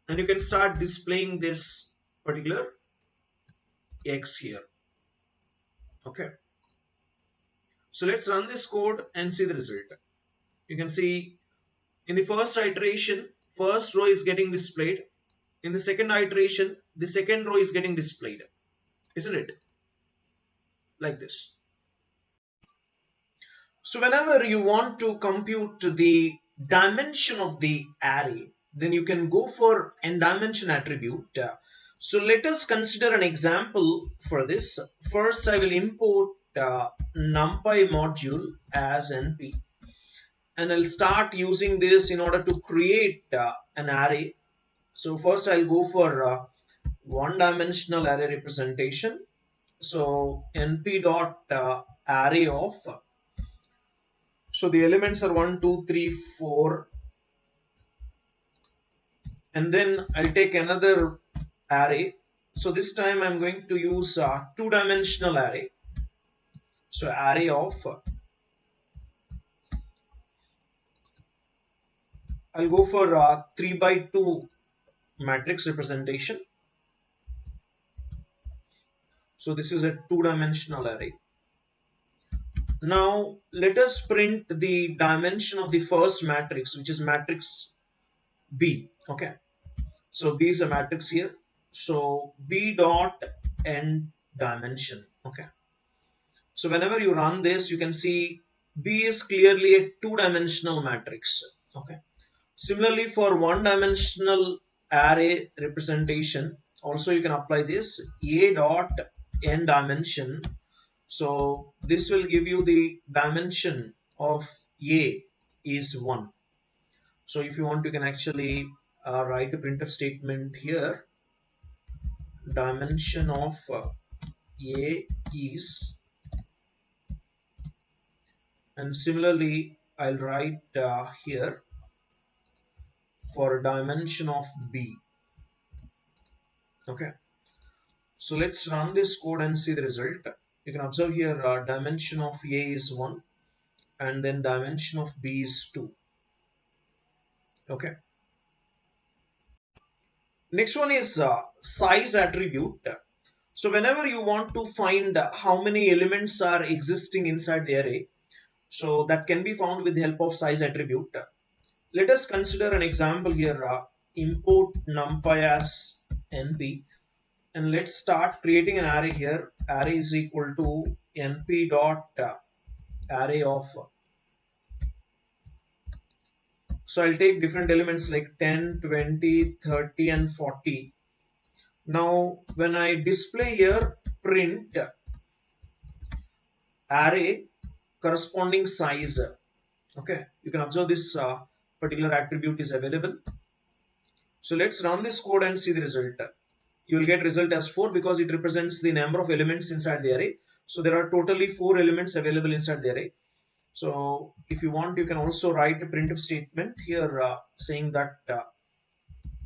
and you can start displaying this particular x here. Okay. So let's run this code and see the result. You can see in the first iteration, first row is getting displayed. In the second iteration, the second row is getting displayed. Isn't it? Like this. So whenever you want to compute the dimension of the array, then you can go for n-dimension attribute. So let us consider an example for this. First, I will import numpy module as np, and I'll start using this in order to create an array. So first I'll go for one-dimensional array representation. So np dot array of, so the elements are 1, 2, 3, 4, and then I'll take another array. So this time I'm going to use two-dimensional array. So array of, I'll go for 3 by 2 matrix representation. So this is a two-dimensional array. Now let us print the dimension of the first matrix, which is matrix B. Okay. So B is a matrix here. So B dot n dimension. Okay. So whenever you run this, you can see B is clearly a two-dimensional matrix. Okay. Similarly, for one-dimensional array representation, also you can apply this A dot n dimension. So this will give you the dimension of A is 1. So if you want, you can actually write a printf statement here. Dimension of A is, and similarly I'll write here for dimension of B. Okay. So let's run this code and see the result. You can observe here dimension of A is 1 and then dimension of B is 2. Okay. Next one is size attribute. So whenever you want to find how many elements are existing inside the array, so that can be found with the help of size attribute. Let us consider an example here. Import numpy as np, and let's start creating an array here. Array is equal to np dot array of. So I'll take different elements like 10, 20, 30 and 40. Now when I display here print array corresponding size, okay, you can observe this particular attribute is available. So let's run this code and see the result. You will get result as 4 because it represents the number of elements inside the array. So there are totally 4 elements available inside the array. So if you want, you can also write a printf statement here saying that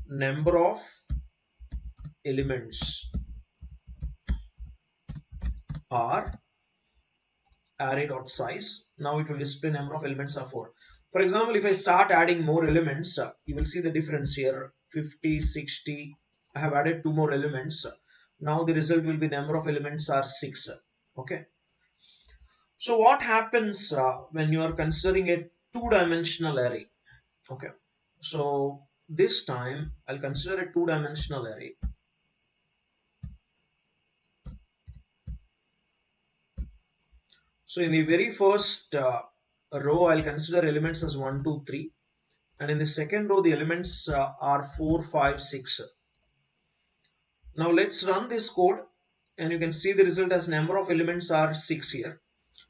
number of elements are array.size. Now it will display number of elements are 4. For example, if I start adding more elements, you will see the difference here. 50, 60. I have added 2 more elements. Now the result will be number of elements are 6. Okay. So what happens when you are considering a two-dimensional array? Okay. So this time I'll consider a two-dimensional array. So in the very first row, I'll consider elements as 1, 2, 3. And in the second row, the elements are 4, 5, 6. Now let's run this code and you can see the result as number of elements are 6 here.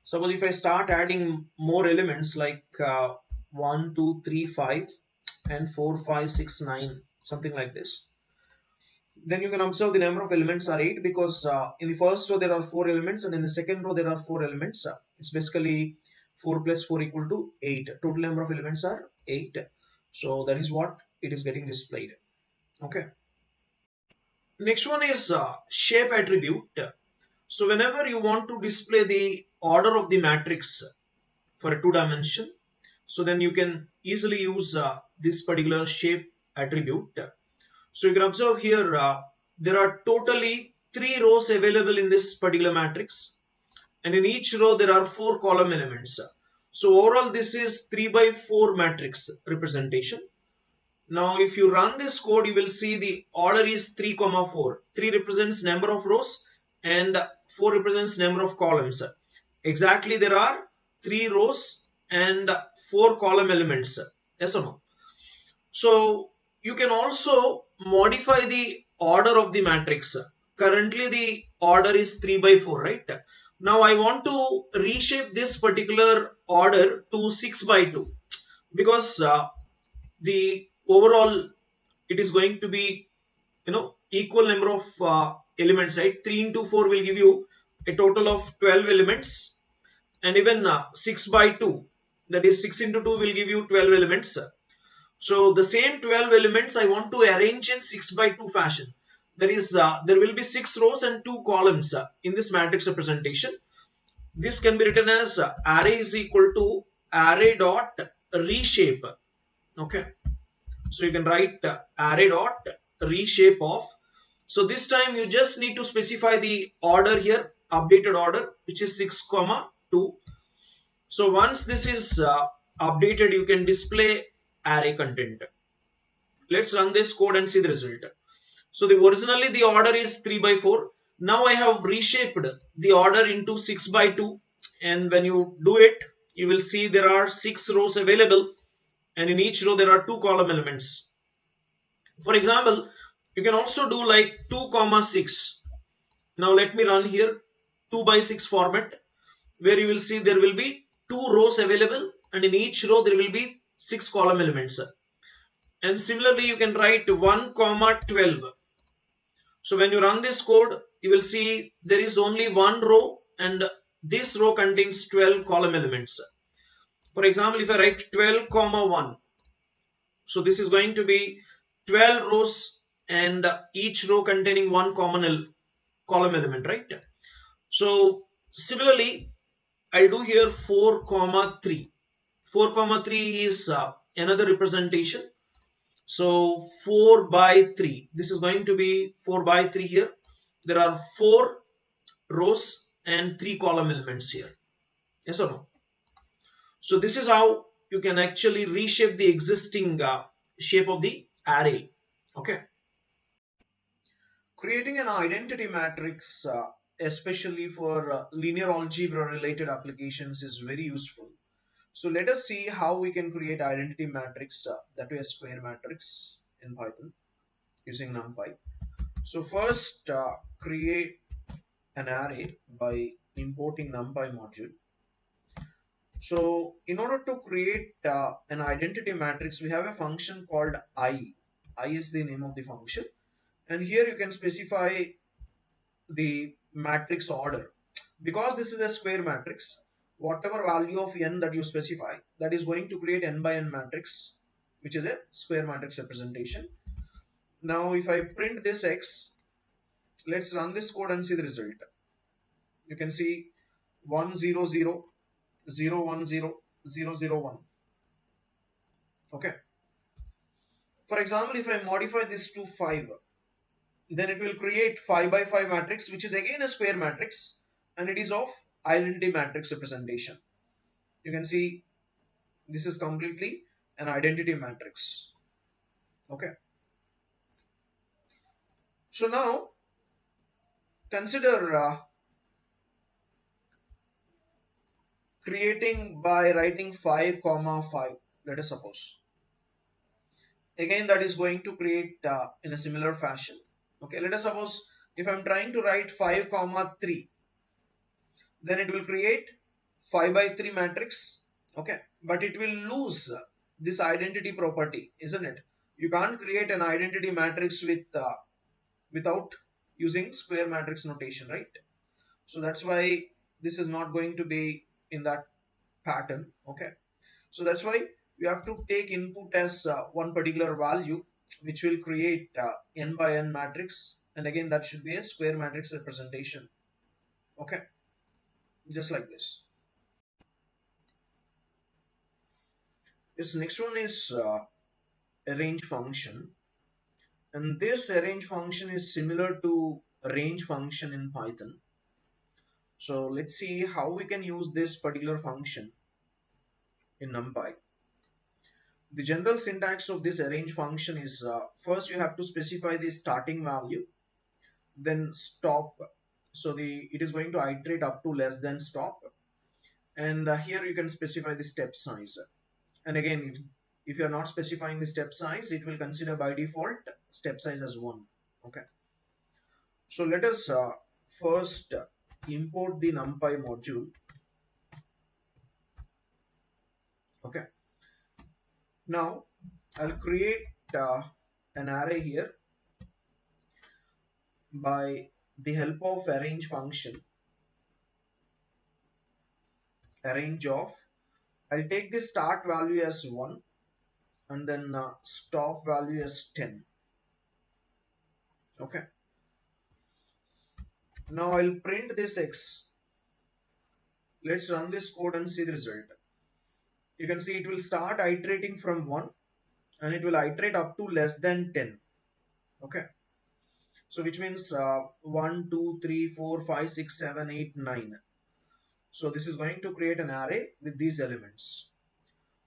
Suppose if I start adding more elements like 1, 2, 3, 5 and 4, 5, 6, 9, something like this. Then you can observe the number of elements are 8 because in the first row there are 4 elements and in the second row there are 4 elements. It's basically 4 plus 4 equal to 8. Total number of elements are 8. So that is what it is getting displayed. Okay. Next one is shape attribute. So whenever you want to display the order of the matrix for a 2-dimension, so then you can easily use this particular shape attribute. So you can observe here there are totally 3 rows available in this particular matrix, and in each row there are 4 column elements. So overall this is 3 by 4 matrix representation. Now if you run this code, you will see the order is 3 comma 4. 3 represents number of rows and 4 represents number of columns. Exactly there are 3 rows and 4 column elements. Yes or no? So you can also modify the order of the matrix. Currently the order is 3 by 4, right? Now I want to reshape this particular order to 6 by 2 because the overall it is going to be equal number of elements, right? 3 into 4 will give you a total of 12 elements, and even 6 by 2, that is 6 into 2 will give you 12 elements. So the same 12 elements I want to arrange in 6 by 2 fashion. That is, there will be 6 rows and 2 columns in this matrix representation. This can be written as array is equal to array dot reshape. Okay, so you can write array dot reshape of. So this time you just need to specify the order here, updated order, which is 6 comma 2. So once this is updated, you can display array content. Let's run this code and see the result. So originally the order is 3 by 4. Now I have reshaped the order into 6 by 2, and when you do it, you will see there are 6 rows available, and in each row there are 2 column elements. For example, you can also do like 2 comma 6. Now let me run here 2 by 6 format, where you will see there will be 2 rows available, and in each row there will be 6 column elements. And similarly you can write 1 comma 12. So when you run this code, you will see there is only one row, and this row contains 12 column elements. For example, if I write 12 comma 1, so this is going to be 12 rows and each row containing one common column element, right? So similarly, I do here 4 comma 3. 4 comma 3 is another representation. So 4 by 3, this is going to be 4 by 3 here. There are 4 rows and 3 column elements here. Yes or no? So this is how you can actually reshape the existing shape of the array. Okay. Creating an identity matrix, especially for linear algebra related applications, is very useful. So let us see how we can create identity matrix, that way a square matrix in Python using NumPy. So first create an array by importing NumPy module. So in order to create an identity matrix, we have a function called I. I is the name of the function, and here you can specify the matrix order. Because this is a square matrix, whatever value of n that you specify, that is going to create n by n matrix, which is a square matrix representation. Now if I print this x, let's run this code and see the result. You can see 1 0 0 0 1 0 0 0 1. Okay. For example, if I modify this to 5, then it will create 5 by 5 matrix, which is again a square matrix, and it is of identity matrix representation. You can see this is completely an identity matrix. Okay. So now consider creating by writing 5 comma 5, let us suppose. Again, that is going to create in a similar fashion. Okay, let us suppose if I'm trying to write 5 comma 3, then it will create 5 by 3 matrix. Okay, but it will lose this identity property, isn't it? You can't create an identity matrix with without using square matrix notation, right? So that's why this is not going to be in that pattern. Okay, so that's why we have to take input as one particular value, which will create n by n matrix, and again that should be a square matrix representation. Okay, just like this. This next one is arrange function, and this arrange function is similar to range function in Python. So let's see how we can use this particular function in NumPy. The general syntax of this arrange function is first you have to specify the starting value, then stop. So it is going to iterate up to less than stop, and here you can specify the step size. And again, if you are not specifying the step size, it will consider by default step size as 1. Okay. So let us first import the NumPy module. Okay. Now I'll create an array here by the help of arrange function. Arrange of, I'll take the start value as 1 and then stop value as 10. Okay. Now I'll print this X. Let's run this code and see the result. You can see it will start iterating from 1 and it will iterate up to less than 10. Okay. So which means 1, 2, 3, 4, 5, 6, 7, 8, 9. So this is going to create an array with these elements.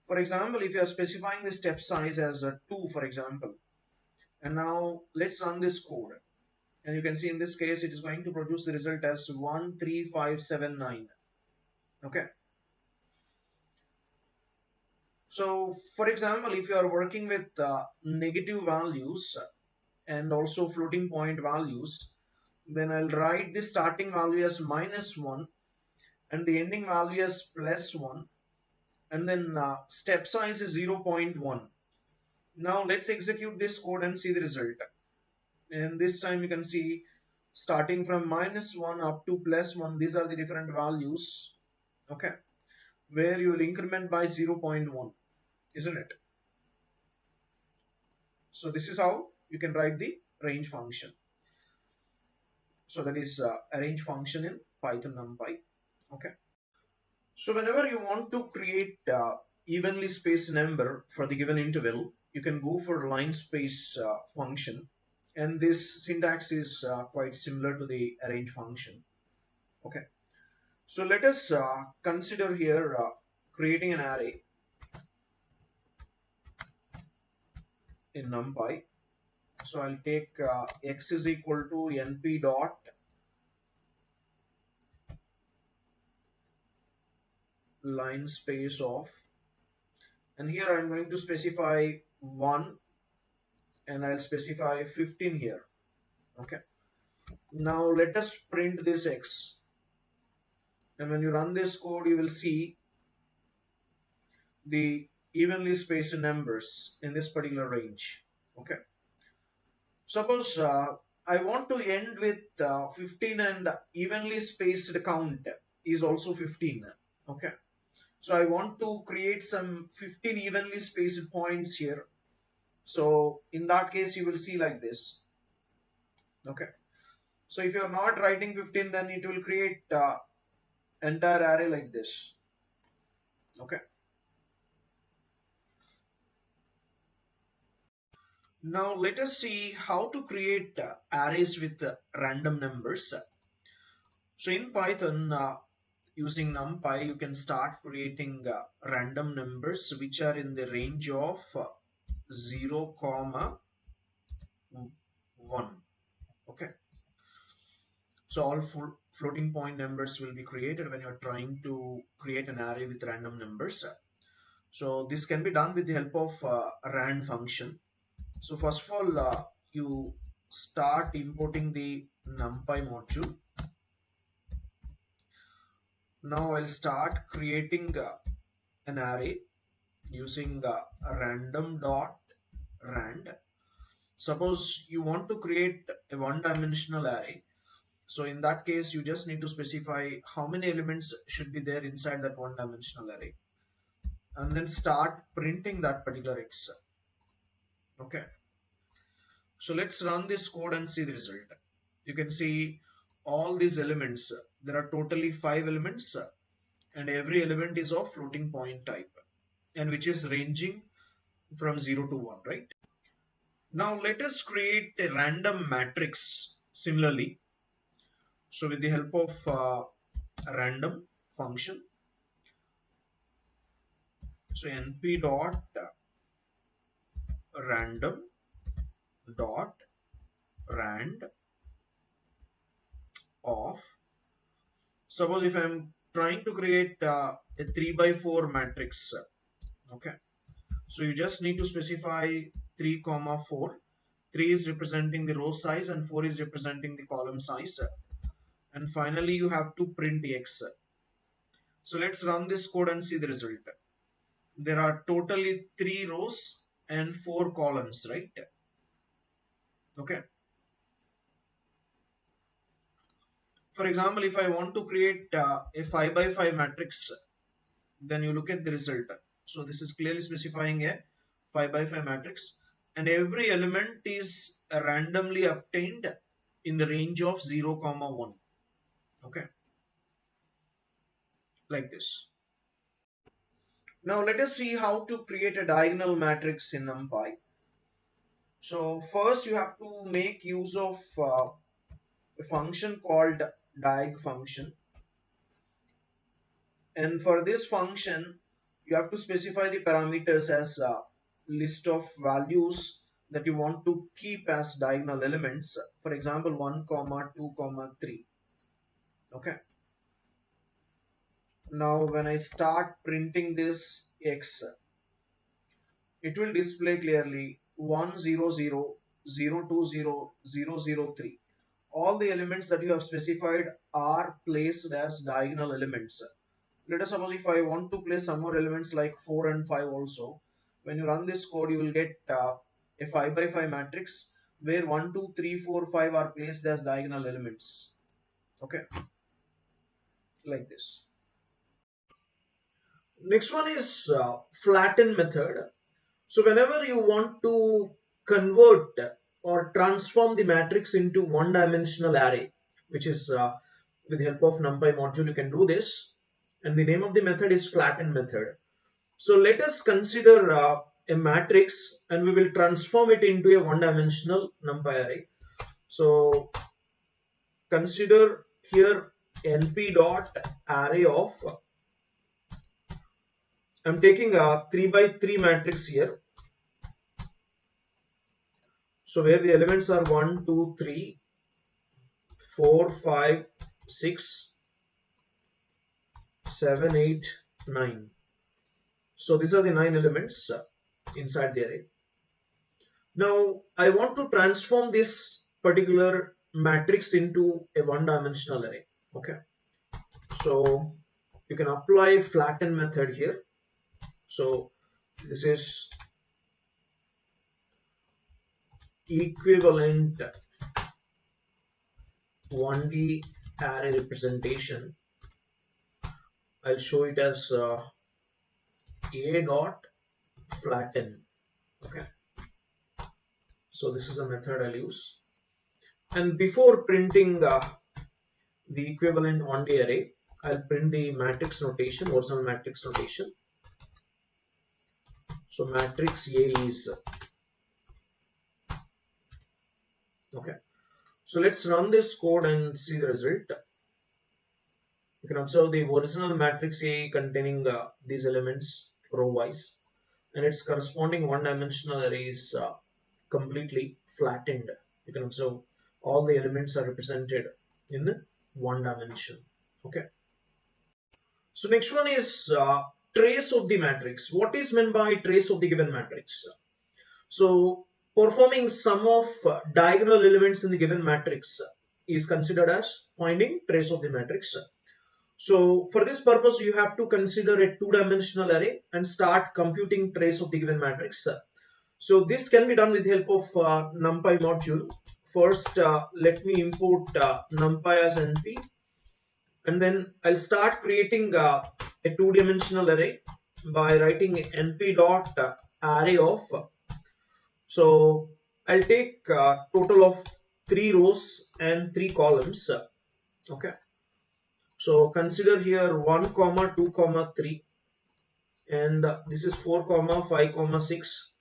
For example, if you are specifying the step size as 2, for example, and now let's run this code. And you can see in this case, it is going to produce the result as 1, 3, 5, 7, 9. Okay. So for example, if you are working with negative values and also floating point values, then I'll write the starting value as -1 and the ending value as +1, and then step size is 0.1. Now let's execute this code and see the result. And this time you can see starting from -1 up to +1, these are the different values. Okay, where you will increment by 0.1, isn't it? So this is how you can write the range function. So that is arrange function in Python NumPy. Okay. So whenever you want to create evenly spaced number for the given interval, you can go for line space function, and this syntax is quite similar to the arrange function. Okay. So let us consider here creating an array in NumPy. So I'll take x is equal to np dot line space of, and here I'm going to specify 1 and I'll specify 15 here. Okay. Now let us print this x, and when you run this code you will see the evenly spaced numbers in this particular range. Okay. Suppose I want to end with 15 and evenly spaced count is also 15. Okay. So I want to create some 15 evenly spaced points here. So in that case you will see like this. Okay. So if you are not writing 15, then it will create entire array like this. Okay. Now let us see how to create arrays with random numbers. So in Python, using NumPy, you can start creating random numbers which are in the range of 0, 1. Okay. So all floating point numbers will be created when you're trying to create an array with random numbers. So this can be done with the help of rand function. So first of all, you start importing the NumPy module. Now I'll start creating an array using random.rand. Suppose you want to create a one-dimensional array. So in that case, you just need to specify how many elements should be there inside that one-dimensional array, and then start printing that particular X. Okay. So let's run this code and see the result. You can see all these elements. There are totally 5 elements, and every element is of floating point type, and which is ranging from 0 to 1, right? Now let us create a random matrix similarly. So with the help of random function. So np dot random dot rand of, suppose if I'm trying to create a 3 by 4 matrix, okay, so you just need to specify 3 comma 4. 3 is representing the row size and 4 is representing the column size, and finally you have to print x. So let's run this code and see the result. There are totally 3 rows and 4 columns, right? Okay. For example, if I want to create a 5 by 5 matrix, then you look at the result. So this is clearly specifying a 5 by 5 matrix, and every element is randomly obtained in the range of 0 comma 1. Okay, like this. Now let us see how to create a diagonal matrix in NumPy. So first you have to make use of a function called diag function, and for this function you have to specify the parameters as a list of values that you want to keep as diagonal elements, for example 1 comma 2 comma 3. Okay, now when I start printing this x, it will display clearly 100 020 003. All the elements that you have specified are placed as diagonal elements. Let us suppose if I want to place some more elements like 4 and 5 also. When you run this code, you will get a 5 by 5 matrix where 1, 2, 3, 4, 5 are placed as diagonal elements. Okay, like this. Next one is flatten method. So whenever you want to convert or transform the matrix into one-dimensional array, which is with the help of NumPy module, you can do this. And the name of the method is flatten method. So let us consider a matrix and we will transform it into a one-dimensional NumPy array. So consider here np dot array of, I'm taking a 3 by 3 matrix here. So where the elements are 1, 2, 3, 4, 5, 6, 7, 8, 9. So these are the 9 elements inside the array. Now I want to transform this particular matrix into a one-dimensional array. Okay, so you can apply flatten method here. So this is equivalent 1D array representation. I'll show it as a dot flatten. Okay, so this is a method I'll use, and before printing the equivalent 1D array, I'll print the matrix notation, original matrix notation. So matrix A is, okay, so let's run this code and see the result. You can observe the original matrix A containing these elements row wise, and its corresponding one-dimensional array is completely flattened. You can observe all the elements are represented in one dimension. Okay, so next one is trace of the matrix. What is meant by trace of the given matrix? So performing sum of diagonal elements in the given matrix is considered as finding trace of the matrix. So for this purpose, you have to consider a two-dimensional array and start computing trace of the given matrix. So this can be done with the help of NumPy module. First, let me import NumPy as NP, and then I'll start creating a two-dimensional array by writing np dot array of. So I'll take a total of 3 rows and 3 columns. Okay, so consider here 1 comma 2 comma 3, and this is 4 comma 5 comma 6,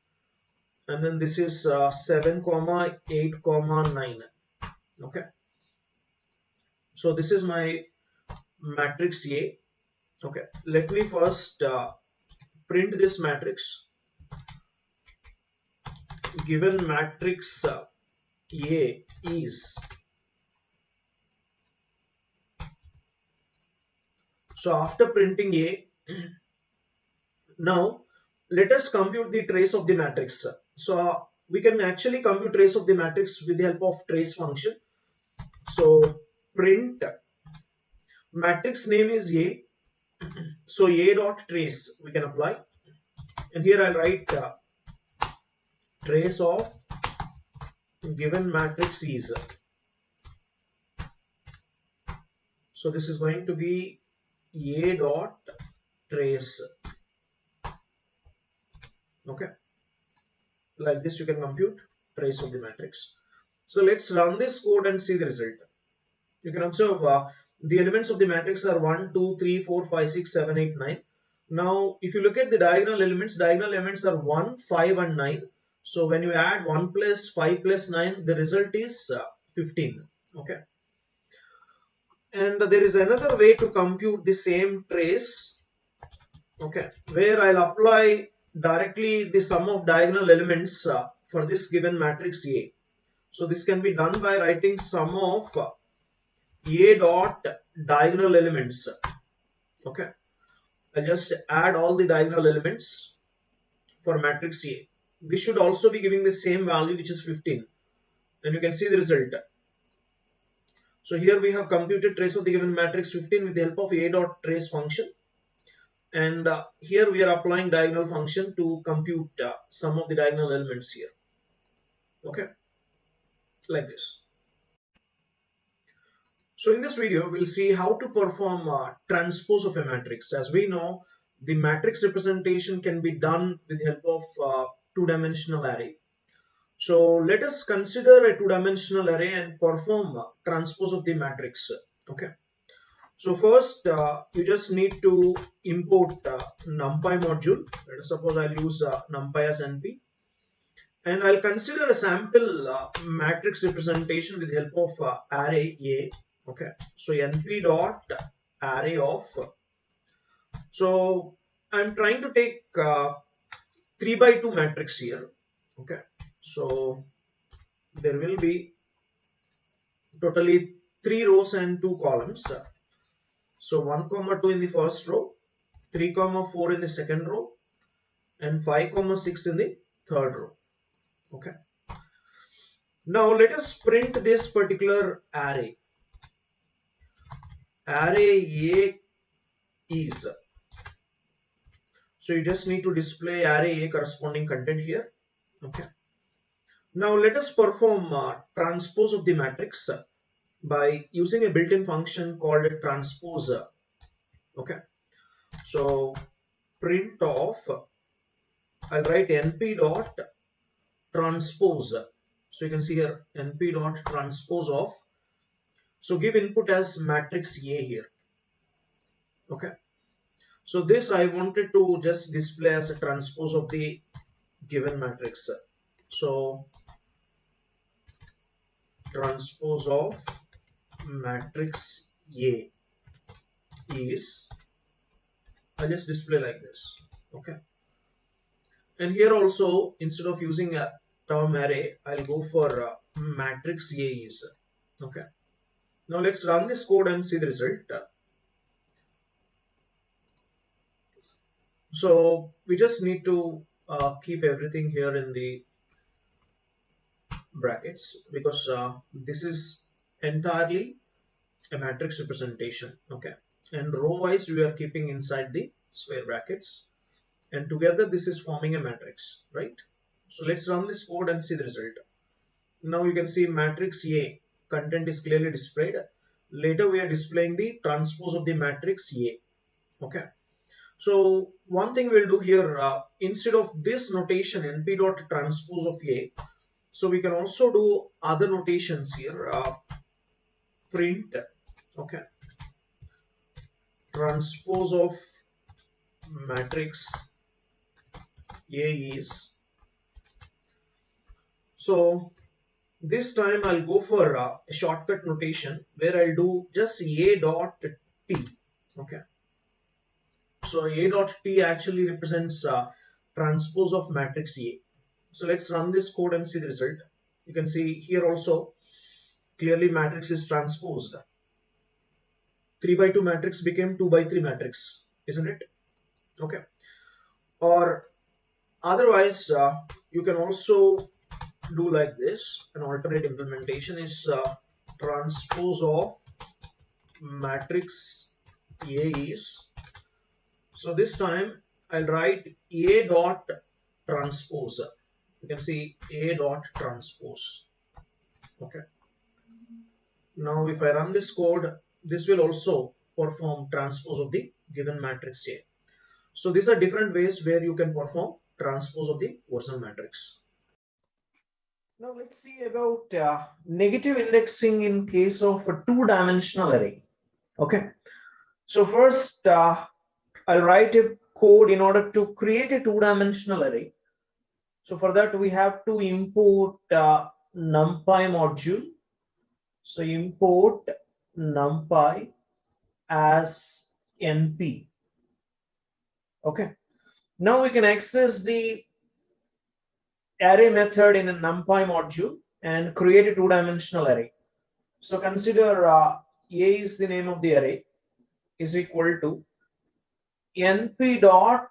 and then this is 7 comma 8 comma 9. Okay, so this is my matrix A. Okay, let me first print this matrix. Given matrix A is, so after printing A, now let us compute the trace of the matrix. So we can actually compute trace of the matrix with the help of trace function. So print matrix name is A, so A dot trace we can apply, and here I'll write trace of given matrix is. So this is going to be A dot trace. Okay, like this you can compute trace of the matrix. So let's run this code and see the result. You can observe the elements of the matrix are 1, 2, 3, 4, 5, 6, 7, 8, 9. Now if you look at the diagonal elements are 1, 5 and 9. So when you add 1 plus 5 plus 9, the result is 15. Okay. And there is another way to compute the same trace. Okay, where I'll apply directly the sum of diagonal elements for this given matrix A. So this can be done by writing sum of A dot diagonal elements. Okay, I'll just add all the diagonal elements for matrix A. This should also be giving the same value, which is 15, and you can see the result. So here we have computed trace of the given matrix 15 with the help of A dot trace function, and here we are applying diagonal function to compute some of the diagonal elements here. Okay, like this. So in this video, we'll see how to perform transpose of a matrix. As we know, the matrix representation can be done with the help of two-dimensional array. So let us consider a two-dimensional array and perform transpose of the matrix. Okay. So first, you just need to import NumPy module. Let us suppose I'll use NumPy as NP. And I'll consider a sample matrix representation with the help of array A. Okay, so np dot array of. So I'm trying to take 3 by 2 matrix here. Okay, so there will be totally 3 rows and 2 columns. So 1 comma 2 in the first row, 3 comma 4 in the second row, and 5 comma 6 in the third row. Okay. Now let us print this particular array. Array A is. So you just need to display array A corresponding content here. Okay. Now let us perform transpose of the matrix by using a built-in function called a transposer. Okay. So print of, I'll write np dot transpose. So you can see here np dot transpose of. So give input as matrix A here. Okay. So this I wanted to just display as a transpose of the given matrix. So transpose of matrix A is, I'll just display like this. Okay. And here also, instead of using a term array, I'll go for matrix A is. Okay. Now let's run this code and see the result. So we just need to keep everything here in the brackets because this is entirely a matrix representation. Okay, and row wise we are keeping inside the square brackets, and together this is forming a matrix, right? So let's run this code and see the result. Now you can see matrix A content is clearly displayed. Later we are displaying the transpose of the matrix A. Okay. So one thing we'll do here, instead of this notation np dot transpose of A, so we can also do other notations here. Print, okay, transpose of matrix A is. So this time I'll go for a shortcut notation where I'll do just A dot t. Okay, so A dot T actually represents transpose of matrix A. So let's run this code and see the result. You can see here also clearly matrix is transposed. 3 by 2 matrix became 2 by 3 matrix, isn't it? Okay. Or otherwise, you can also do like this. An alternate implementation is transpose of matrix A is. So this time I'll write A dot transpose. You can see A dot transpose. Okay. Now if I run this code, this will also perform transpose of the given matrix A. So these are different ways where you can perform transpose of the original matrix. Now let's see about negative indexing in case of a two-dimensional array. Okay. So first, I'll write a code in order to create a two-dimensional array. So for that, we have to import numpy module. So import numpy as np. Okay. Now we can access the array method in a numpy module and create a two-dimensional array. So consider A is the name of the array is equal to np dot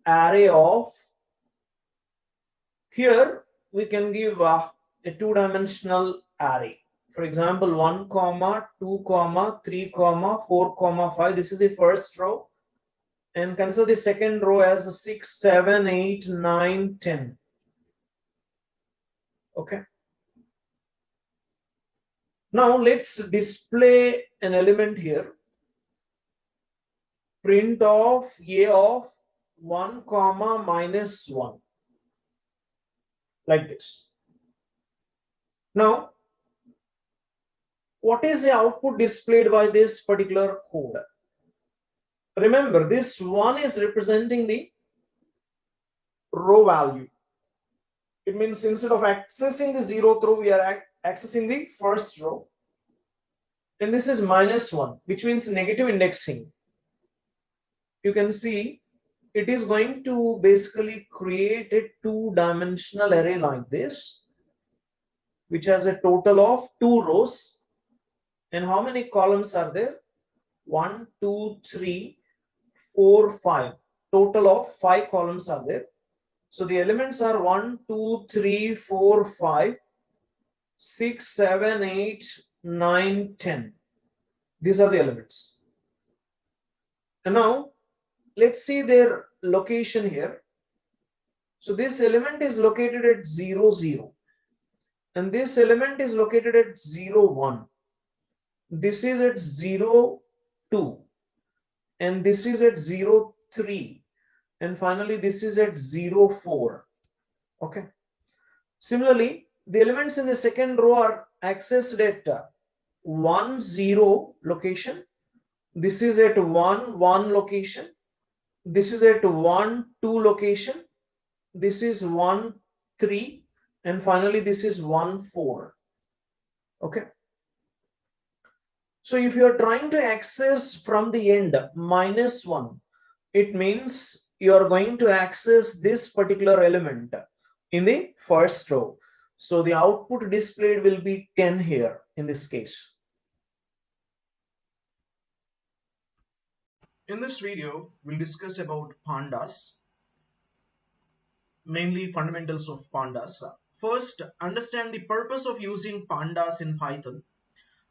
array of, here we can give a two-dimensional array. For example, 1 comma 2 comma 3 comma 4 comma 5. This is the first row, and consider the second row as 6 7 8 9 10. Okay. Now let's display an element here. Print of a of 1 comma minus 1, like this. Now what is the output displayed by this particular code? Remember, this 1 is representing the row value. It means instead of accessing the 0th row, we are accessing the first row. And this is minus 1, which means negative indexing. You can see it is going to basically create a two-dimensional array like this, which has a total of 2 rows. And how many columns are there? 1, 2, 3, 4, 5. Total of 5 columns are there. So the elements are 1, 2, 3, 4, 5, 6, 7, 8, 9, 10. These are the elements. And now let's see their location here. So this element is located at 0, 0. And this element is located at 0, 1. This is at 0, 2. And this is at 0, 3. And finally, this is at 0, 4. Okay. Similarly, the elements in the second row are accessed at 1, 0 location. This is at 1, 1 location. This is at 1, 2 location. This is 1, 3. And finally, this is 1, 4. Okay. So if you are trying to access from the end minus 1, it means you are going to access this particular element in the first row. So the output displayed will be 10 here in this case. In this video, we'll discuss about pandas, mainly fundamentals of pandas. First, understand the purpose of using pandas in Python.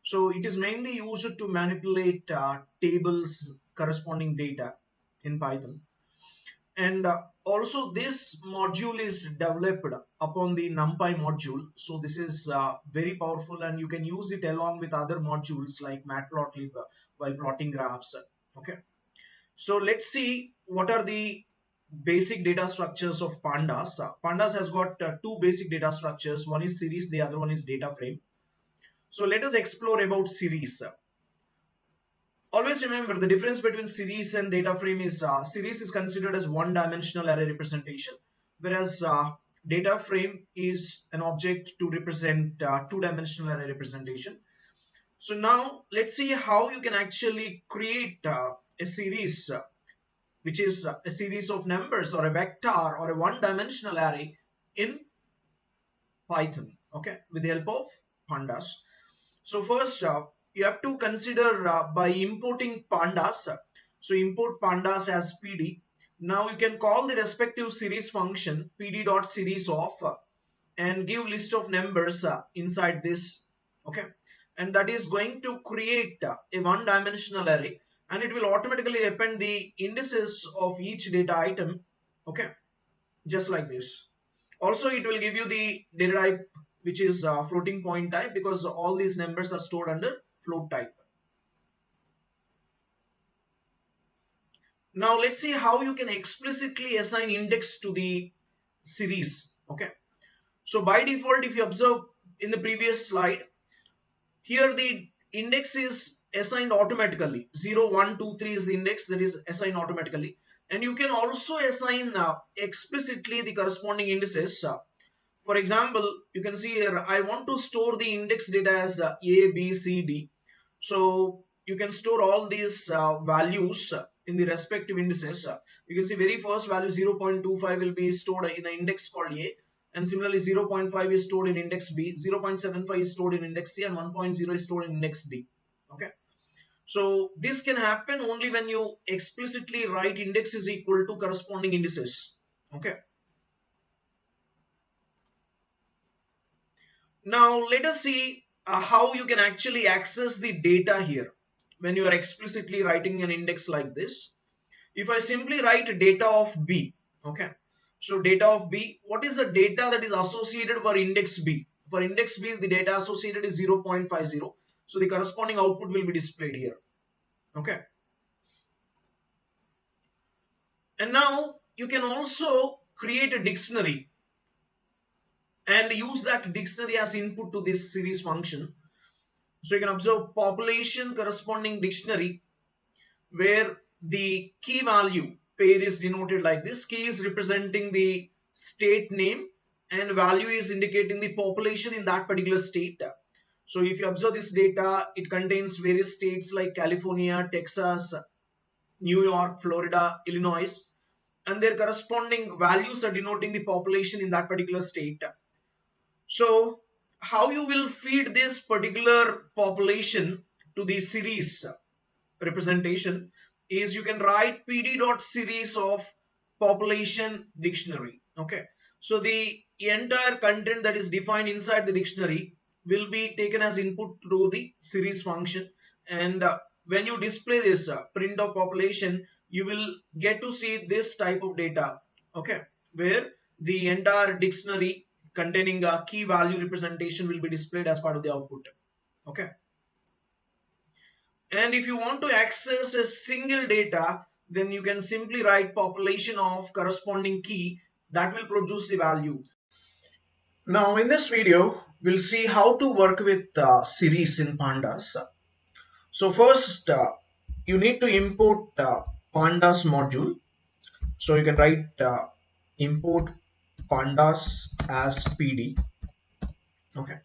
So it is mainly used to manipulate tables corresponding data in Python. And also this module is developed upon the NumPy module. So this is very powerful, and you can use it along with other modules like matplotlib while plotting graphs. Okay. So let's see what are the basic data structures of pandas. Pandas has got two basic data structures. One is series, the other one is data frame. So let us explore about series. Always remember the difference between series and data frame is series is considered as one-dimensional array representation, whereas data frame is an object to represent two-dimensional array representation. So now let's see how you can actually create a series which is a series of numbers or a vector or a one-dimensional array in Python, okay, with the help of pandas. So first, you have to consider by importing pandas. So import pandas as PD. Now you can call the respective series function pd.series of and give list of numbers inside this, okay, and that is going to create a one-dimensional array, and it will automatically append the indices of each data item, okay, just like this. Also, it will give you the data type which is floating point type, because all these numbers are stored under float type. Now let's see how you can explicitly assign index to the series, okay. So by default, if you observe in the previous slide, here the index is assigned automatically. 0, 1, 2, 3 is the index that is assigned automatically, and you can also assign explicitly the corresponding indices. For example, you can see here I want to store the index data as A, B, C, D. So you can store all these values in the respective indices. You can see very first value 0.25 will be stored in an index called A, and similarly 0.5 is stored in index B, 0.75 is stored in index C, and 1.0 is stored in index D. Okay. So this can happen only when you explicitly write index is equal to corresponding indices. Okay. Now let us see how you can actually access the data here when you are explicitly writing an index like this. If I simply write data of B, okay, so data of B, what is the data that is associated for index B? For index B, the data associated is 0.50. So the corresponding output will be displayed here. Okay. And now you can also create a dictionary and use that dictionary as input to this series function. So you can observe population corresponding dictionary, where the key value pair is denoted like this. Key is representing the state name and value is indicating the population in that particular state. So if you observe this data, it contains various states like California, Texas, New York, Florida, Illinois, and their corresponding values are denoting the population in that particular state. So how you will feed this particular population to the series representation is you can write pd.series of population dictionary. Okay, so the entire content that is defined inside the dictionary will be taken as input to the series function, and when you display this print of population, you will get to see this type of data, okay, where the entire dictionary containing a key value representation will be displayed as part of the output. Okay. And if you want to access a single data, then you can simply write population of corresponding key that will produce the value. Now in this video, we'll see how to work with series in pandas. So first, you need to import pandas module. So you can write import pandas as PD. Okay.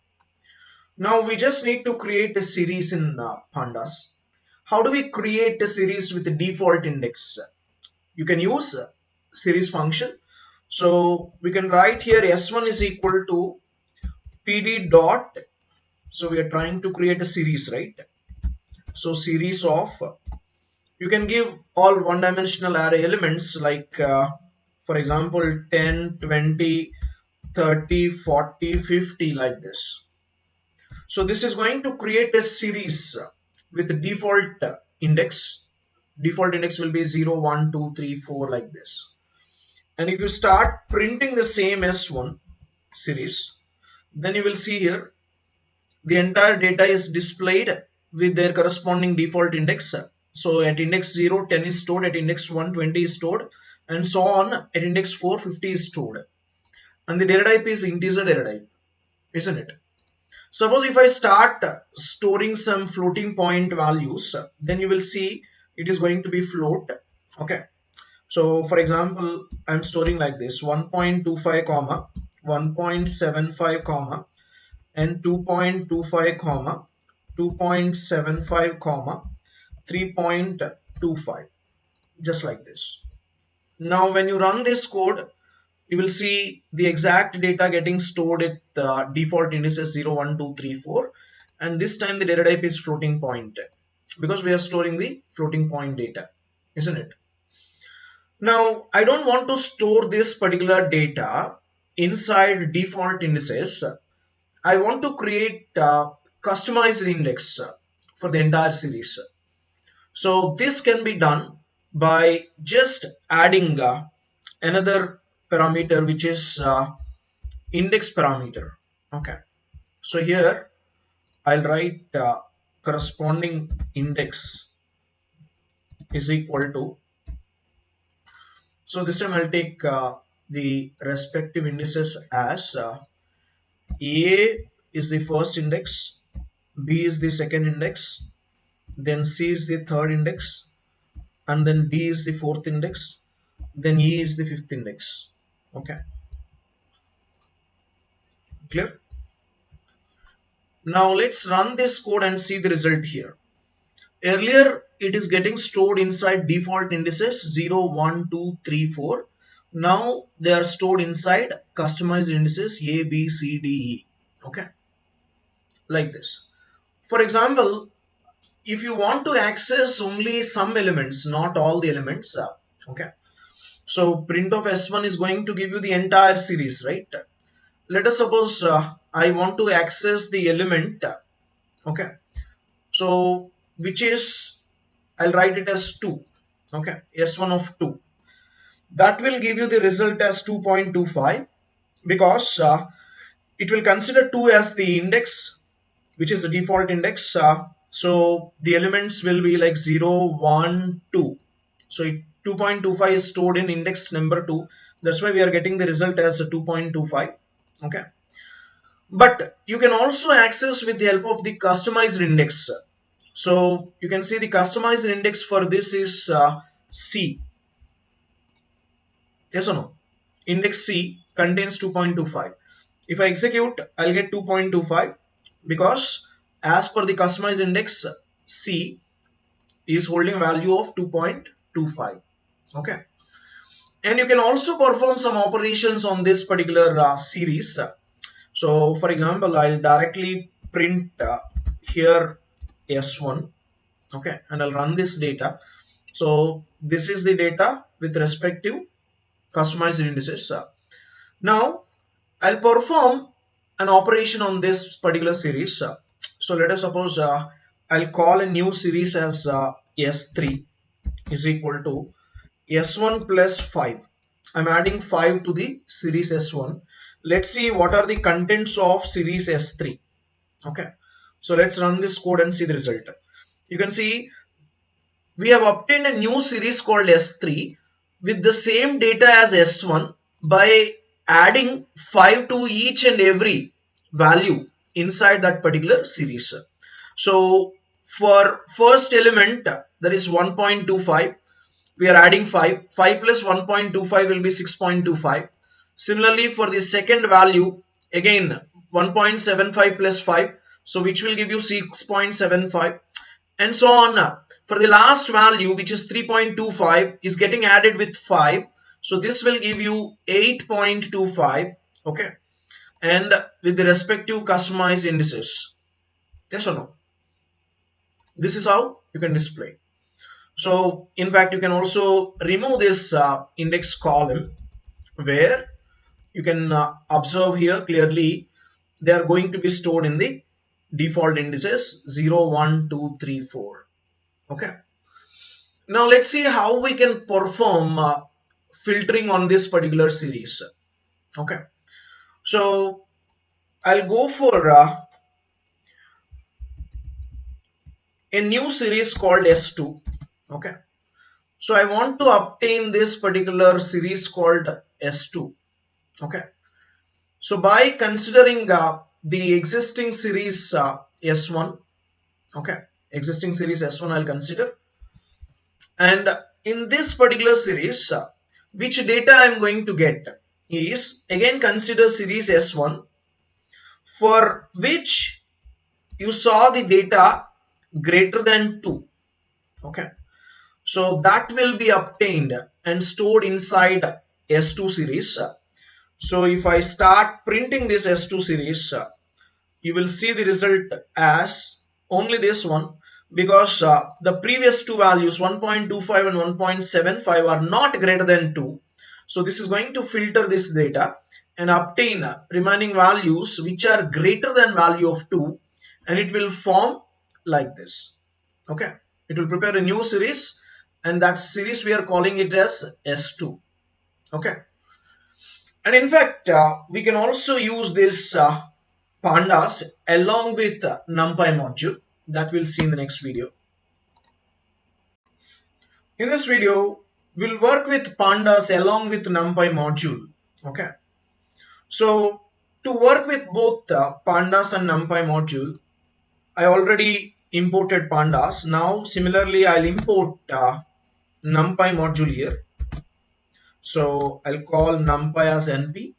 Now we just need to create a series in pandas. How do we create a series with the default index? You can use series function. So we can write here S1 is equal to PD dot. So we are trying to create a series, right? So series of, you can give all one-dimensional array elements like, for example, 10, 20, 30, 40, 50 like this. So this is going to create a series with the default index. Default index will be 0, 1, 2, 3, 4 like this. And if you start printing the same S1 series, then you will see here the entire data is displayed with their corresponding default index. So at index 0, 10 is stored, at index 1, 20 is stored, and so on. At index 4, 50 is stored. And the data type is integer data type, isn't it? Suppose if I start storing some floating point values, then you will see it is going to be float. Okay. So for example, I'm storing like this 1.25 comma 1.75 comma and 2.25 comma 2.75 comma 3.25, just like this. Now when you run this code, you will see the exact data getting stored at default indices 0, 1, 2, 3, 4, and this time the data type is floating point because we are storing the floating point data, isn't it? Now I don't want to store this particular data inside default indices. I want to create customized index for the entire series. So this can be done by just adding another parameter, which is index parameter. Okay, so here I'll write corresponding index is equal to, so this time I'll take the respective indices as A is the first index, B is the second index, then C is the third index, and then D is the fourth index, then E is the fifth index. Okay, clear? Now let's run this code and see the result here. Earlier it is getting stored inside default indices 0, 1, 2, 3, 4. Now they are stored inside customized indices A, B, C, D, E. Okay, like this. For example, if you want to access only some elements, not all the elements, okay, so print of S1 is going to give you the entire series, right? Let us suppose I want to access the element, okay, so which is, I'll write it as 2, okay, S1 of 2. That will give you the result as 2.25 because it will consider 2 as the index, which is the default index. So the elements will be like 0, 1, 2. So 2.25 is stored in index number 2. That's why we are getting the result as a 2.25. Okay. But you can also access with the help of the customized index. So you can see the customized index for this is C. Yes or no? Index C contains 2.25. If I execute, I'll get 2.25 because as per the customized index, C is holding a value of 2.25. Okay. And you can also perform some operations on this particular series. So for example, I'll directly print here S1. Okay. And I'll run this data. So this is the data with respect to customized indices. Now I'll perform an operation on this particular series. So let us suppose I'll call a new series as S3 is equal to S1 plus 5. I'm adding 5 to the series S1. Let's see what are the contents of series S3. Okay, so let's run this code and see the result. You can see we have obtained a new series called S3 with the same data as S1 by adding 5 to each and every value inside that particular series. So for first element, that is 1.25, we are adding 5. 5 plus 1.25 will be 6.25. Similarly, for the second value, again 1.75 plus 5, so which will give you 6.75, and so on. For the last value, which is 3.25, is getting added with 5, so this will give you 8.25. Okay, and with the respective customized indices. Yes or no? This is how you can display. So in fact, you can also remove this index column, where you can observe here clearly they are going to be stored in the default indices 0, 1, 2, 3, 4. Okay. Now let's see how we can perform filtering on this particular series. Okay. So I'll go for a new series called S2. Okay. So I want to obtain this particular series called S2. Okay. So by considering the existing series S1, okay, existing series S1 I'll consider, and in this particular series, which data I'm going to get is, again, consider series S1, for which you saw the data greater than 2. Okay, so that will be obtained and stored inside S2 series. So if I start printing this S2 series, you will see the result as only this one, because the previous two values 1.25 and 1.75 are not greater than 2. So this is going to filter this data and obtain remaining values which are greater than value of 2, and it will form like this. Okay, it will prepare a new series, and that series we are calling it as S2. Okay, and in fact we can also use this pandas along with numpy module that we'll see in the next video. In this video, we'll work with pandas along with numpy module. Okay, so to work with both pandas and numpy module, I already imported pandas. Now similarly I'll import numpy module here. So I'll call numpy as np.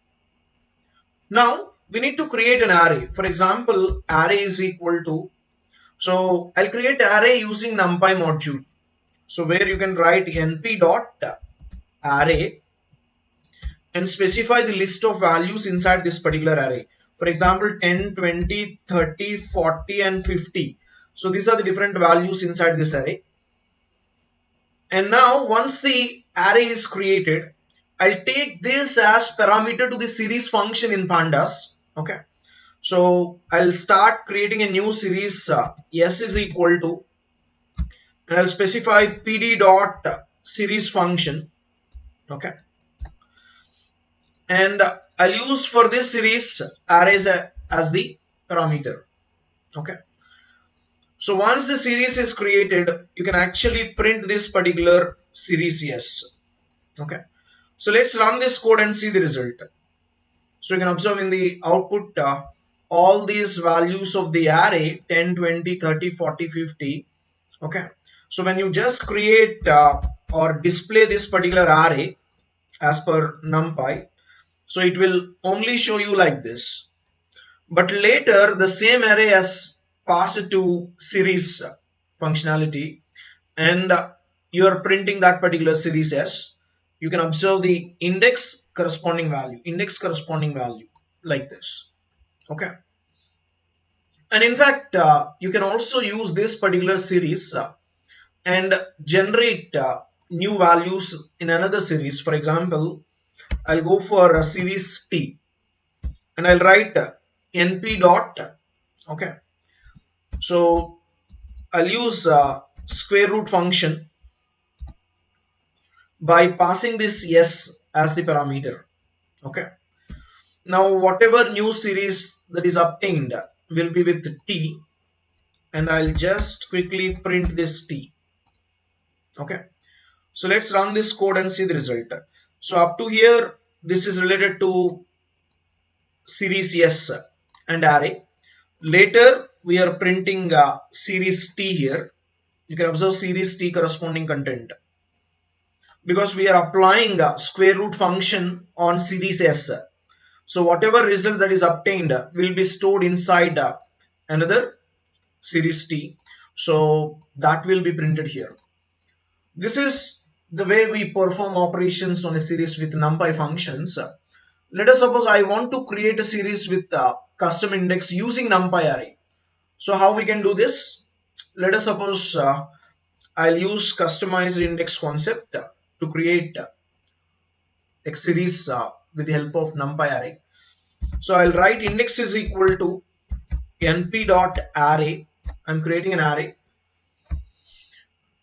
Now we need to create an array. For example, array is equal to, so I'll create array using numpy module. So where you can write np dot array and specify the list of values inside this particular array. For example, 10, 20, 30, 40 and 50. So these are the different values inside this array. And now once the array is created, I'll take this as parameter to the series function in pandas. Okay, so I'll start creating a new series s is equal to, and I'll specify pd dot series function. Okay, and I'll use for this series arrays as the parameter. Okay, so once the series is created, you can actually print this particular series yes. Okay, so let's run this code and see the result. So you can observe in the output all these values of the array 10, 20, 30, 40, 50. Okay, so when you just create or display this particular array as per numpy, so it will only show you like this. But later the same array has passed to series functionality, and you are printing that particular series as, you can observe the index corresponding value like this. Okay, and in fact you can also use this particular series and generate new values in another series. For example, I'll go for a series t and I'll write np dot. Okay, so I'll use square root function by passing this s as the parameter. Okay, now whatever new series that is obtained will be with t, and I'll just quickly print this t. Okay, so let's run this code and see the result. So up to here, this is related to series s and array. Later we are printing series t here. You can observe series t corresponding content, because we are applying a square root function on series s. So whatever result that is obtained will be stored inside another series t. So that will be printed here. This is the way we perform operations on a series with numpy functions. Let us suppose I want to create a series with custom index using numpy array. So how we can do this? Let us suppose I'll use customized index concept to create a series with the help of numpy array. So I'll write index is equal to np dot array. I'm creating an array,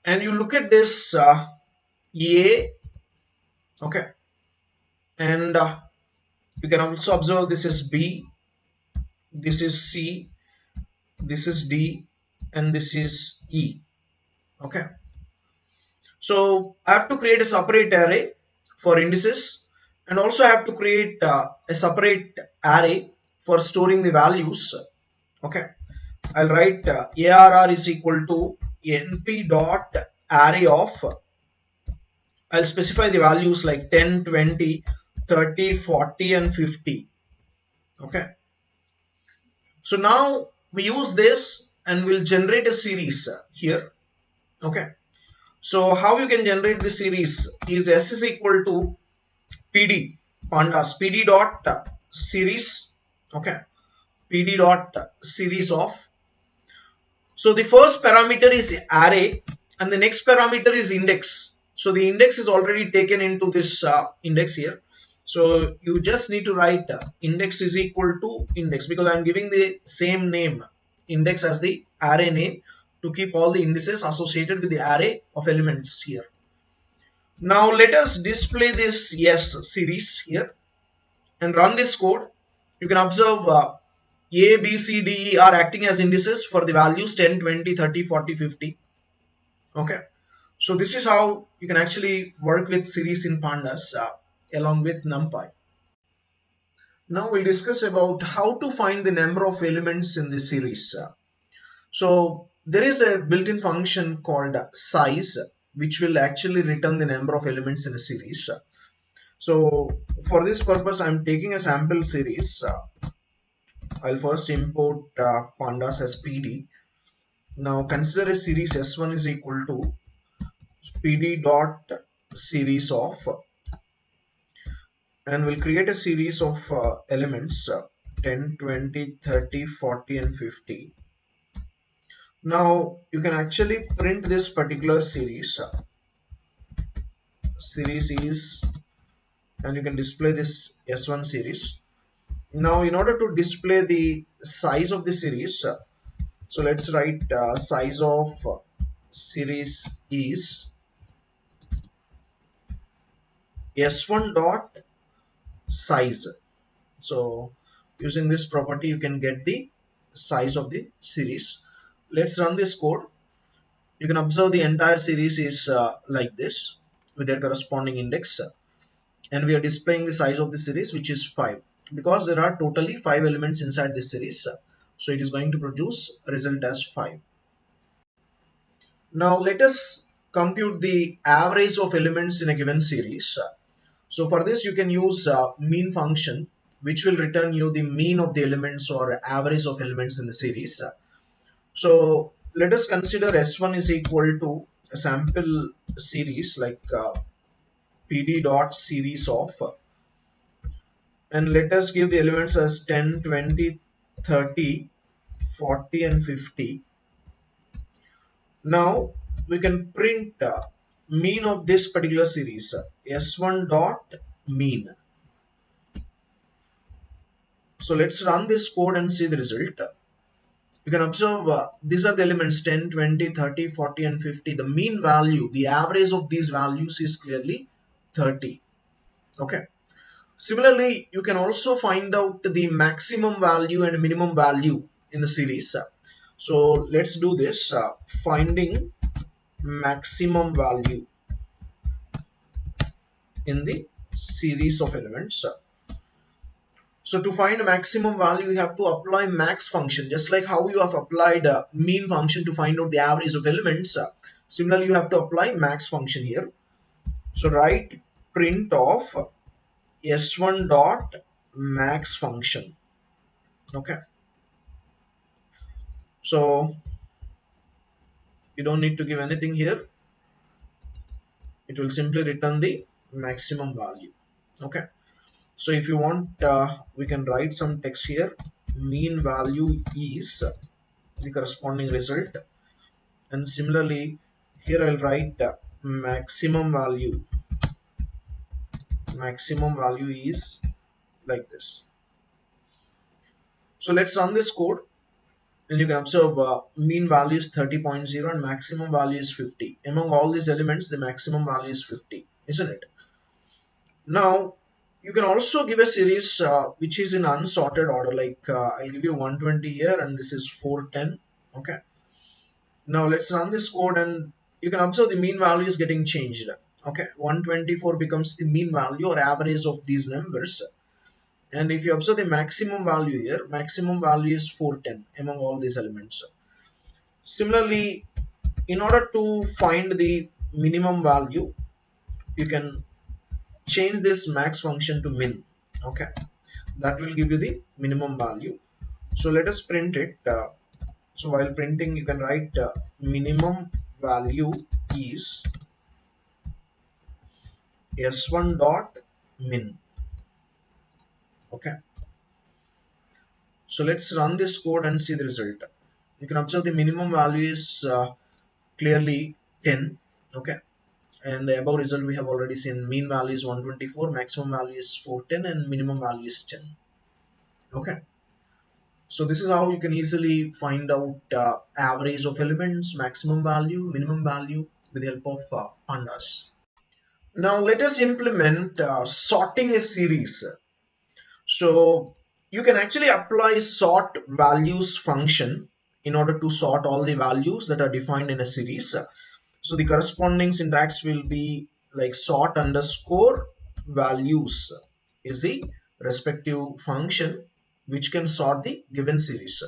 and you look at this a. Okay, and you can also observe this is b, this is c, this is d, and this is e. Okay, so I have to create a separate array for indices, and also I have to create a separate array for storing the values. Okay, I'll write arr is equal to np dot array of, I'll specify the values like 10, 20, 30, 40 and 50. Okay, so now we use this and we'll generate a series here. Okay, so how you can generate the series is S is equal to PD pandas PD dot series. Okay, PD dot series of. So the first parameter is array and the next parameter is index. So the index is already taken into this index here. So you just need to write index is equal to index, because I'm giving the same name index as the array name to keep all the indices associated with the array of elements here. Now let us display this yes series here and run this code. You can observe A, B, C, D, E are acting as indices for the values 10, 20, 30, 40, 50. Okay. So this is how you can actually work with series in pandas along with NumPy. Now we'll discuss about how to find the number of elements in the series. So there is a built-in function called size, which will actually return the number of elements in a series. So for this purpose, I'm taking a sample series. I'll first import pandas as PD. Now consider a series S1 is equal to PD dot series of, and we'll create a series of elements 10, 20, 30, 40 and 50. Now you can actually print this particular series. Series is, and you can display this S1 series. Now in order to display the size of the series, so let's write size of series is S1 dot size. So using this property you can get the size of the series. Let's run this code. You can observe the entire series is like this with their corresponding index, and we are displaying the size of the series, which is 5, because there are totally 5 elements inside this series, so it is going to produce a result as 5. Now let us compute the average of elements in a given series. So for this you can use mean function, which will return you the mean of the elements or average of elements in the series. So let us consider S1 is equal to a sample series like PD dot series of, and let us give the elements as 10, 20, 30, 40 and 50. Now we can print mean of this particular series, S1 dot mean. So let's run this code and see the result. You can observe these are the elements 10, 20, 30, 40 and 50. The mean value, the average of these values is clearly 30. Okay. Similarly, you can also find out the maximum value and minimum value in the series. So let's do this, finding maximum value in the series of elements. So to find a maximum value, you have to apply max function, just like how you have applied a mean function to find out the average of elements. Similarly, you have to apply max function here. So write print of S1 dot max function. Okay. So you don't need to give anything here. It will simply return the maximum value. Okay. So if you want, we can write some text here. Mean value is the corresponding result, and similarly here I'll write maximum value. Maximum value is like this. So let's run this code, and you can observe mean value is 30.0 and maximum value is 50. Among all these elements, the maximum value is 50, isn't it? Now you can also give a series which is in unsorted order, like I'll give you 120 here and this is 410. Okay. Now let's run this code, and you can observe the mean value is getting changed. Okay, 124 becomes the mean value or average of these numbers. And if you observe the maximum value here, maximum value is 410 among all these elements. Similarly, in order to find the minimum value, you can change this max function to min. Okay, that will give you the minimum value. So let us print it. So while printing, you can write minimum value is s1 dot min. Okay. So let's run this code and see the result. You can observe the minimum value is clearly 10. Okay. And the above result we have already seen. Mean value is 124, maximum value is 410, and minimum value is 10. Okay. So this is how you can easily find out average of elements, maximum value, minimum value with the help of pandas. Now let us implement sorting a series. So you can actually apply sort values function in order to sort all the values that are defined in a series. So the corresponding syntax will be like sort underscore values is the respective function which can sort the given series.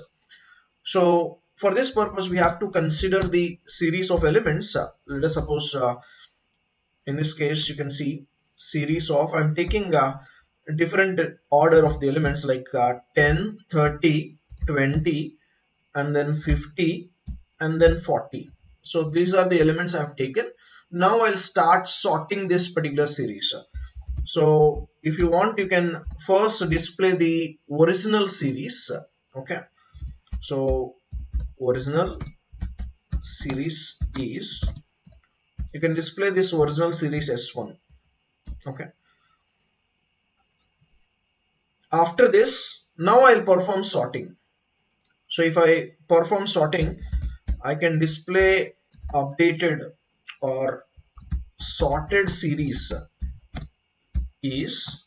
So for this purpose, we have to consider the series of elements. Let us suppose in this case, you can see series of, I'm taking a different order of the elements like 10, 30, 20, and then 50, and then 40. So these are the elements I have taken. Now I'll start sorting this particular series. So if you want, you can first display the original series. Okay. So original series is, you can display this original series S1. Okay. After this, now I'll perform sorting. So if I perform sorting, I can display updated or sorted series is,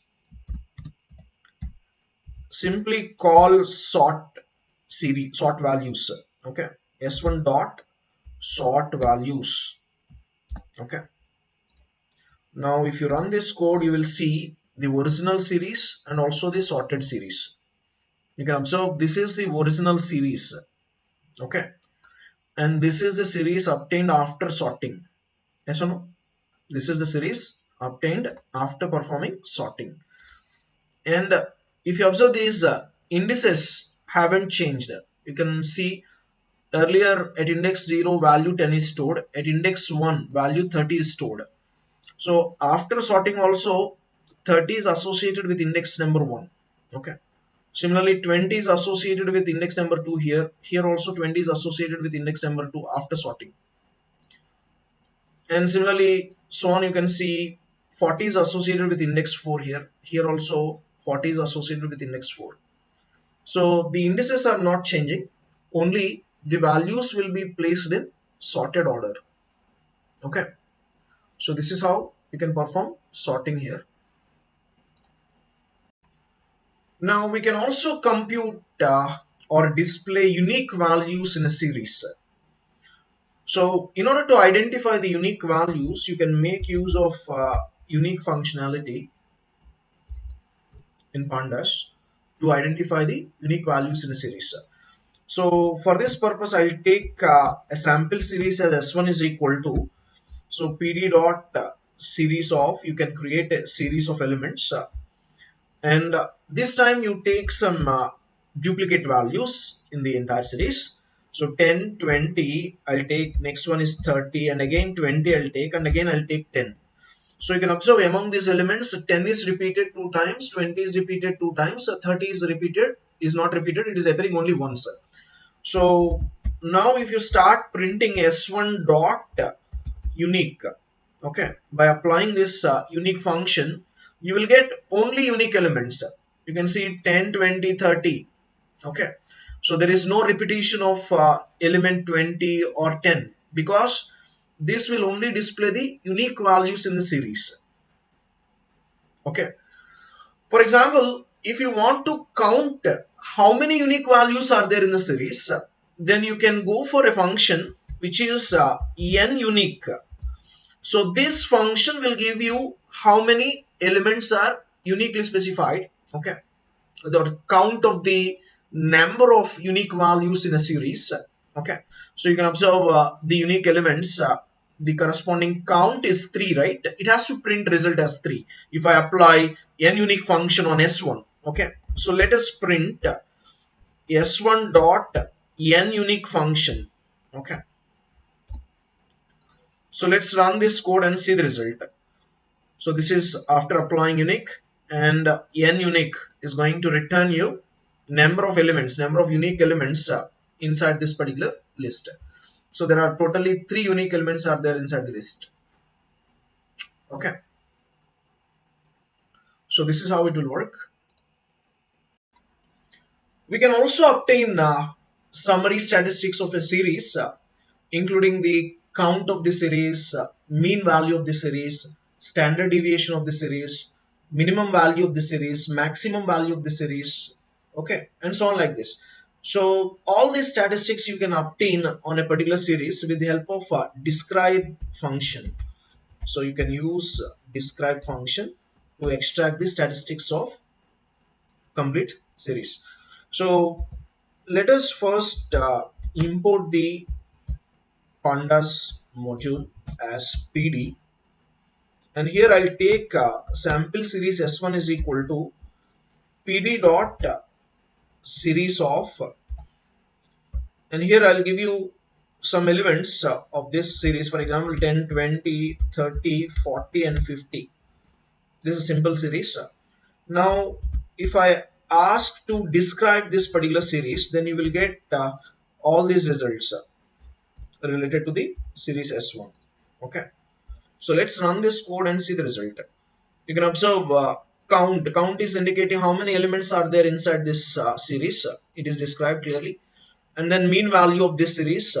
simply call sort series, sort values. Okay. S1 dot sort values. Okay. Now if you run this code, you will see the original series and also the sorted series. You can observe this is the original series. Okay. And this is the series obtained after sorting. Yes or no? This is the series obtained after performing sorting. And if you observe, these indices haven't changed. You can see earlier at index 0 value 10 is stored, at index 1 value 30 is stored. So after sorting also 30 is associated with index number 1. Okay. Similarly 20 is associated with index number 2 here. Here also 20 is associated with index number 2 after sorting. And similarly so on, you can see 40 is associated with index 4 here. Here also 40 is associated with index 4. So the indices are not changing, only the values will be placed in sorted order. Okay. So this is how you can perform sorting here. Now we can also compute or display unique values in a series. So in order to identify the unique values, you can make use of unique functionality in pandas to identify the unique values in a series. So for this purpose, I'll take a sample series as S1 is equal to, so pd dot series of, you can create a series of elements and this time you take some duplicate values in the entire series. So 10, 20, I'll take, next one is 30, and again 20 I'll take, and again I'll take 10. So you can observe among these elements, 10 is repeated 2 times, 20 is repeated 2 times, 30 is not repeated, it is appearing only once. So now if you start printing S1 dot unique, okay, by applying this unique function, you will get only unique elements. You can see 10, 20, 30. Okay. So there is no repetition of element 20 or 10 because this will only display the unique values in the series. Okay. For example, if you want to count how many unique values are there in the series, then you can go for a function which is n unique. So this function will give you how many elements are uniquely specified. Okay. The count of the number of unique values in a series. Okay. So you can observe the unique elements. The corresponding count is 3, right? It has to print result as 3 if I apply n unique function on S1. Okay. So let us print S1 dot n unique function. Okay, so let's run this code and see the result. So this is after applying unique, and n unique is going to return you number of elements, number of unique elements inside this particular list. So there are totally 3 unique elements are there inside the list. Okay, so this is how it will work. We can also obtain summary statistics of a series, including the count of the series, mean value of the series, standard deviation of the series, minimum value of the series, maximum value of the series, okay, and so on like this. So all these statistics you can obtain on a particular series with the help of describe function. So you can use describe function to extract the statistics of complete series. So let us first import the pandas module as PD, and here I'll take sample series S1 is equal to PD dot series of, and here I'll give you some elements of this series, for example 10, 20, 30, 40 and 50. This is a simple series. Now if I ask to describe this particular series, then you will get all these results related to the series S1. Okay, so let's run this code and see the result. You can observe count is indicating how many elements are there inside this series. It is described clearly, and then mean value of this series,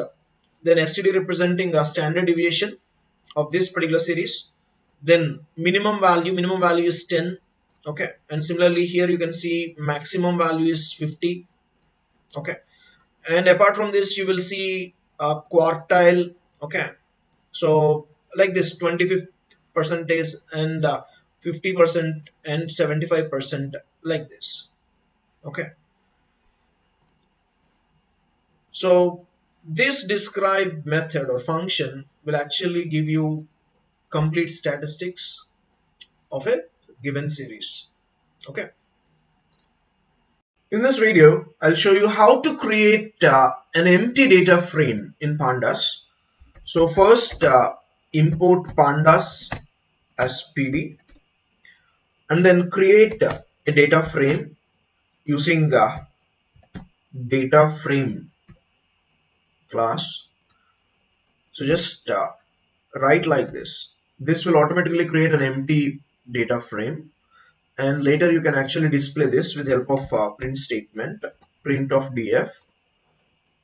then STD representing a standard deviation of this particular series, then minimum value is 10. Okay, and similarly here you can see maximum value is 50. Okay, and apart from this you will see a quartile. Okay, so like this 25th percentage and 50% and 75% like this. Okay, so this describe method or function will actually give you complete statistics of a given series. Okay, in this video I'll show you how to create an empty data frame in pandas. So first import pandas as PD, and then create a data frame using data frame class. So just write like this. This will automatically create an empty data frame, and later you can actually display this with the help of print statement, print of df.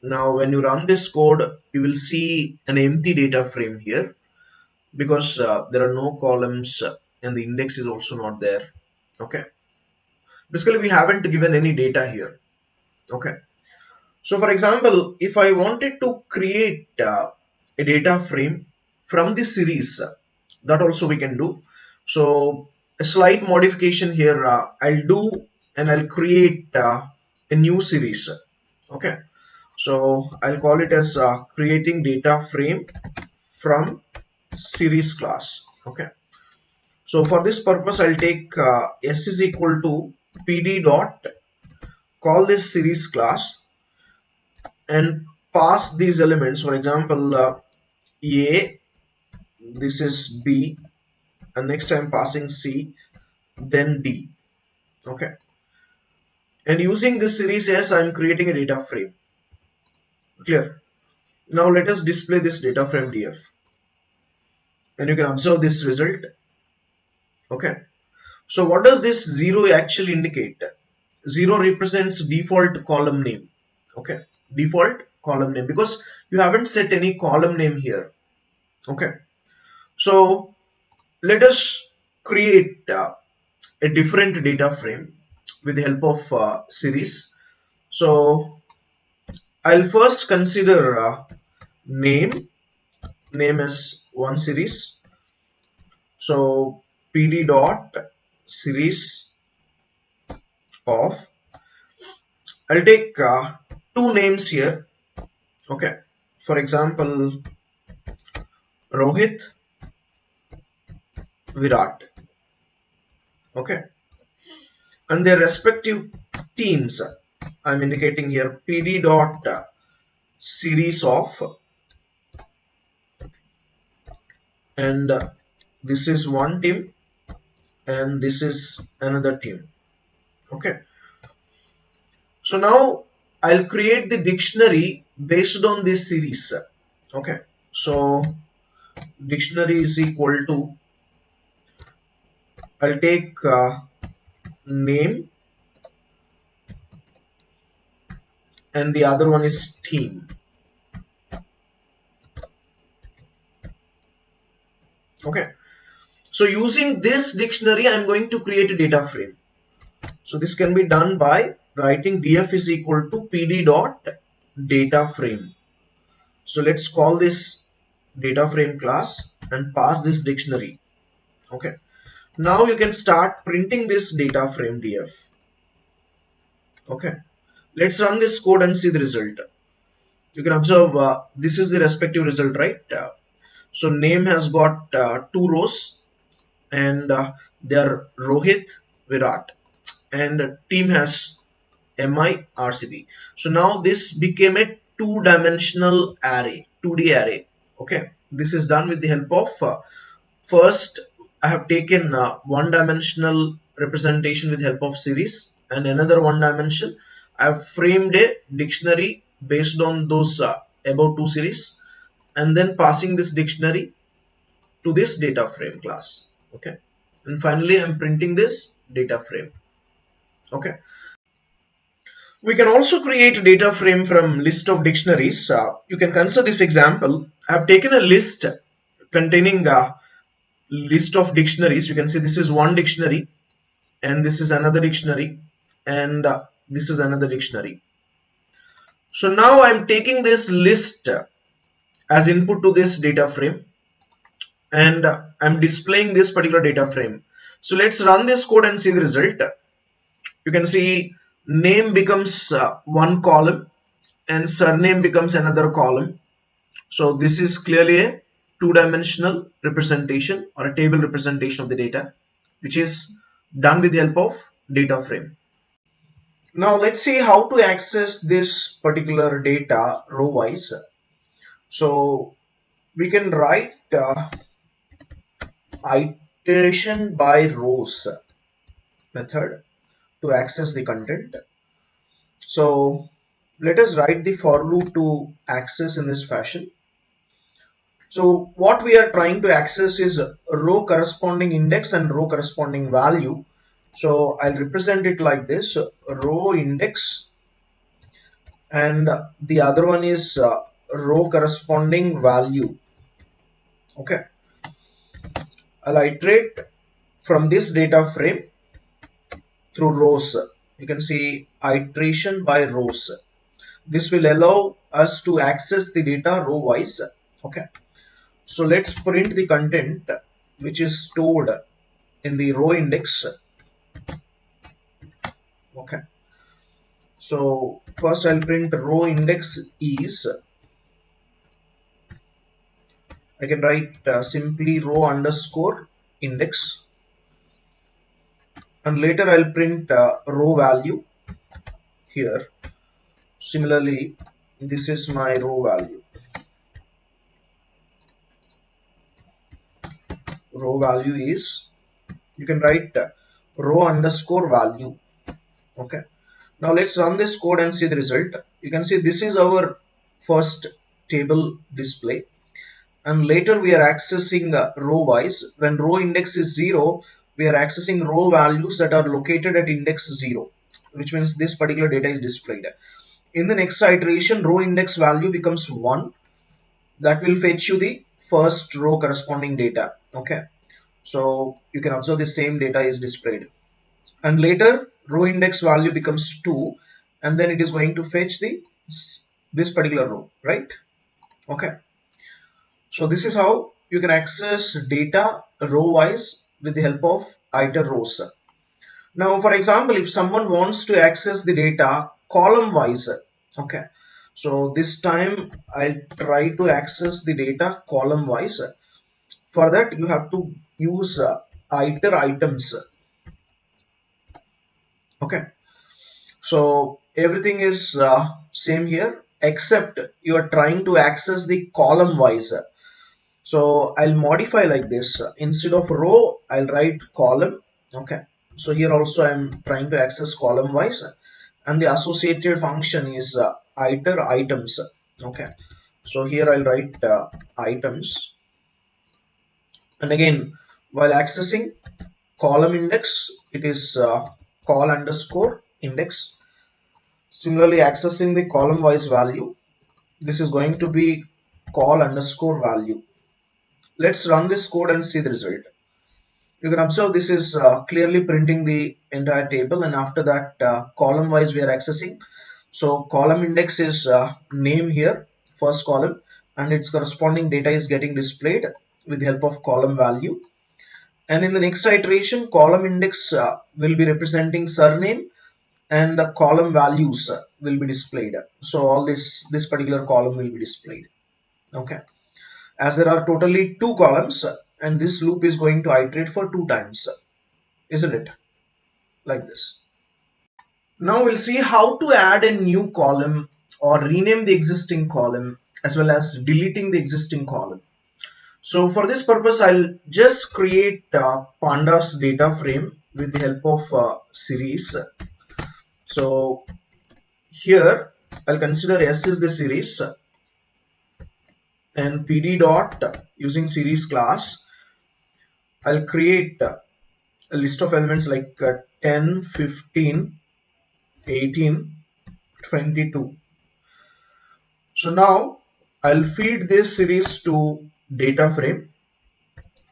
Now when you run this code, you will see an empty data frame here because there are no columns and the index is also not there. Okay, basically we haven't given any data here. Okay, so for example, if I wanted to create a data frame from the series, that also we can do. So a slight modification here I'll do, and I'll create a new series. Okay, so I'll call it as creating data frame from series class. Okay, so for this purpose I'll take s is equal to pd dot call this series class and pass these elements. For example, a, this is b, and next I'm passing c, then d. Okay, and using this series as I'm creating a data frame. Clear? Now let us display this data frame df, and you can observe this result. Okay, so what does this 0 actually indicate? 0 represents default column name. Okay, default column name, because you haven't set any column name here. Okay, so let us create a different data frame with the help of series. So I'll first consider name. Name is one series. So pd dot series of, I'll take two names here. Okay, for example Rohit, Virat. Okay, and their respective teams I'm indicating here. Pd dot series of, and this is one team and this is another team. Okay, so now I'll create the dictionary based on this series. Okay, so dictionary is equal to, I'll take name and the other one is team. Okay, so using this dictionary I'm going to create a data frame. So this can be done by writing df is equal to pd dot data frame. So let's call this data frame class and pass this dictionary. Okay, now you can start printing this data frame df. Okay, let's run this code and see the result. You can observe this is the respective result, right? So name has got two rows and they are Rohit, Virat, and team has MI, RCB. So now this became a two-dimensional array, 2D array. Okay, this is done with the help of first I have taken one-dimensional representation with help of series, and another one dimension I have framed a dictionary based on those above two series, and then passing this dictionary to this data frame class. Okay, and finally I'm printing this data frame. Okay, we can also create a data frame from list of dictionaries. You can consider this example. I've taken a list containing a list of dictionaries. You can see this is one dictionary and this is another dictionary and this is another dictionary. So now I'm taking this list as input to this data frame and I'm displaying this particular data frame. So let's run this code and see the result. You can see name becomes one column and surname becomes another column. So this is clearly a two-dimensional representation or a table representation of the data, which is done with the help of data frame. Now let's see how to access this particular data row wise. So we can write iteration by rows method to access the content. So let us write the for loop to access in this fashion. So what we are trying to access is row corresponding index and row corresponding value. So I'll represent it like this, row index, and the other one is row corresponding value. Okay, I'll iterate from this data frame through rows. You can see iteration by rows. This will allow us to access the data row wise. Okay, so let's print the content which is stored in the row index. Okay, so first I'll print row index is, I can write simply row underscore index, and later I'll print row value here. Similarly, this is my row value. Row value is, you can write row underscore value. Okay, now let's run this code and see the result. You can see this is our first table display, and later we are accessing row wise. When row index is 0, we are accessing row values that are located at index 0, which means this particular data is displayed. In the next iteration, row index value becomes 1. That will fetch you the first row corresponding data. Okay, so you can observe the same data is displayed, and later row index value becomes 2, and then it is going to fetch this particular row, right? Okay, so this is how you can access data row wise with the help of iter rows. Now for example, if someone wants to access the data column wise, okay, so this time I'll try to access the data column wise. For that you have to use iter items. Okay, so everything is same here, except you are trying to access the column wise. So I'll modify like this. Instead of row, I'll write column. Okay. So here also I'm trying to access column wise, and the associated function is iter items. Okay. So here I'll write items, and again while accessing column index, it is call underscore index. Similarly, accessing the column wise value, this is going to be call underscore value. Let's run this code and see the result. You can observe this is clearly printing the entire table, and after that column wise we are accessing. So column index is name here, first column, and its corresponding data is getting displayed with the help of column value. And in the next iteration, column index will be representing surname, and the column values will be displayed. So all this particular column will be displayed. Okay, as there are totally two columns, and this loop is going to iterate for 2 times, isn't it? Like this. Now we'll see how to add a new column or rename the existing column, as well as deleting the existing column. So for this purpose, I'll just create pandas data frame with the help of series. So here I'll consider S is the series, and pd dot using series class, I'll create a list of elements like 10, 15, 18, 22. So now I'll feed this series to data frame,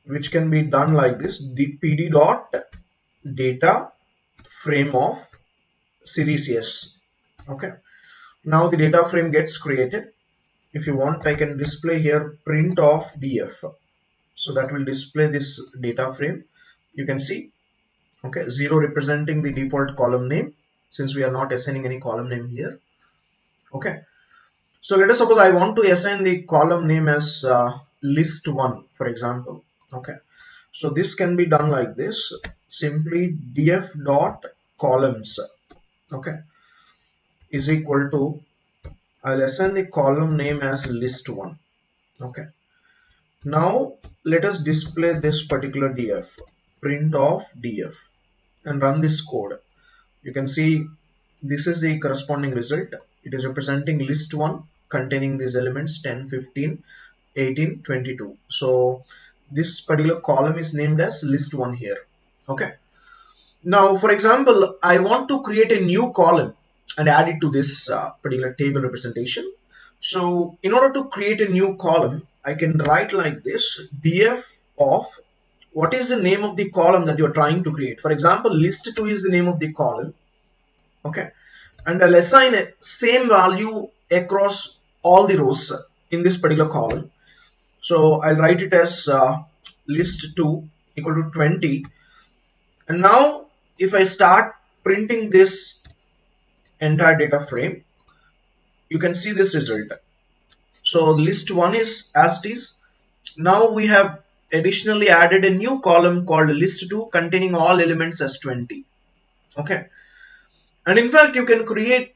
which can be done like this: pd dot data frame of series S. Okay, now the data frame gets created. If you want, I can display here print of df, so that will display this data frame. You can see, okay, 0 representing the default column name, since we are not assigning any column name here. Okay, so let us suppose I want to assign the column name as list1, for example. Okay, so this can be done like this: simply df dot columns, okay, is equal to, I'll assign the column name as list1. Okay, now let us display this particular df, print of df, and run this code. You can see this is the corresponding result. It is representing list1 containing these elements 10, 15, 18, 22. So this particular column is named as list1 here. Okay, now for example, I want to create a new column and add it to this particular table representation. So in order to create a new column, I can write like this: df of what is the name of the column that you're trying to create. For example, list2 is the name of the column. Okay, and I'll assign a same value across all the rows in this particular column. So I'll write it as list2 equal to 20. And now if I start printing this entire data frame, you can see this result. So list1 is as it is. Now we have additionally added a new column called list2 containing all elements as 20. Okay, and in fact you can create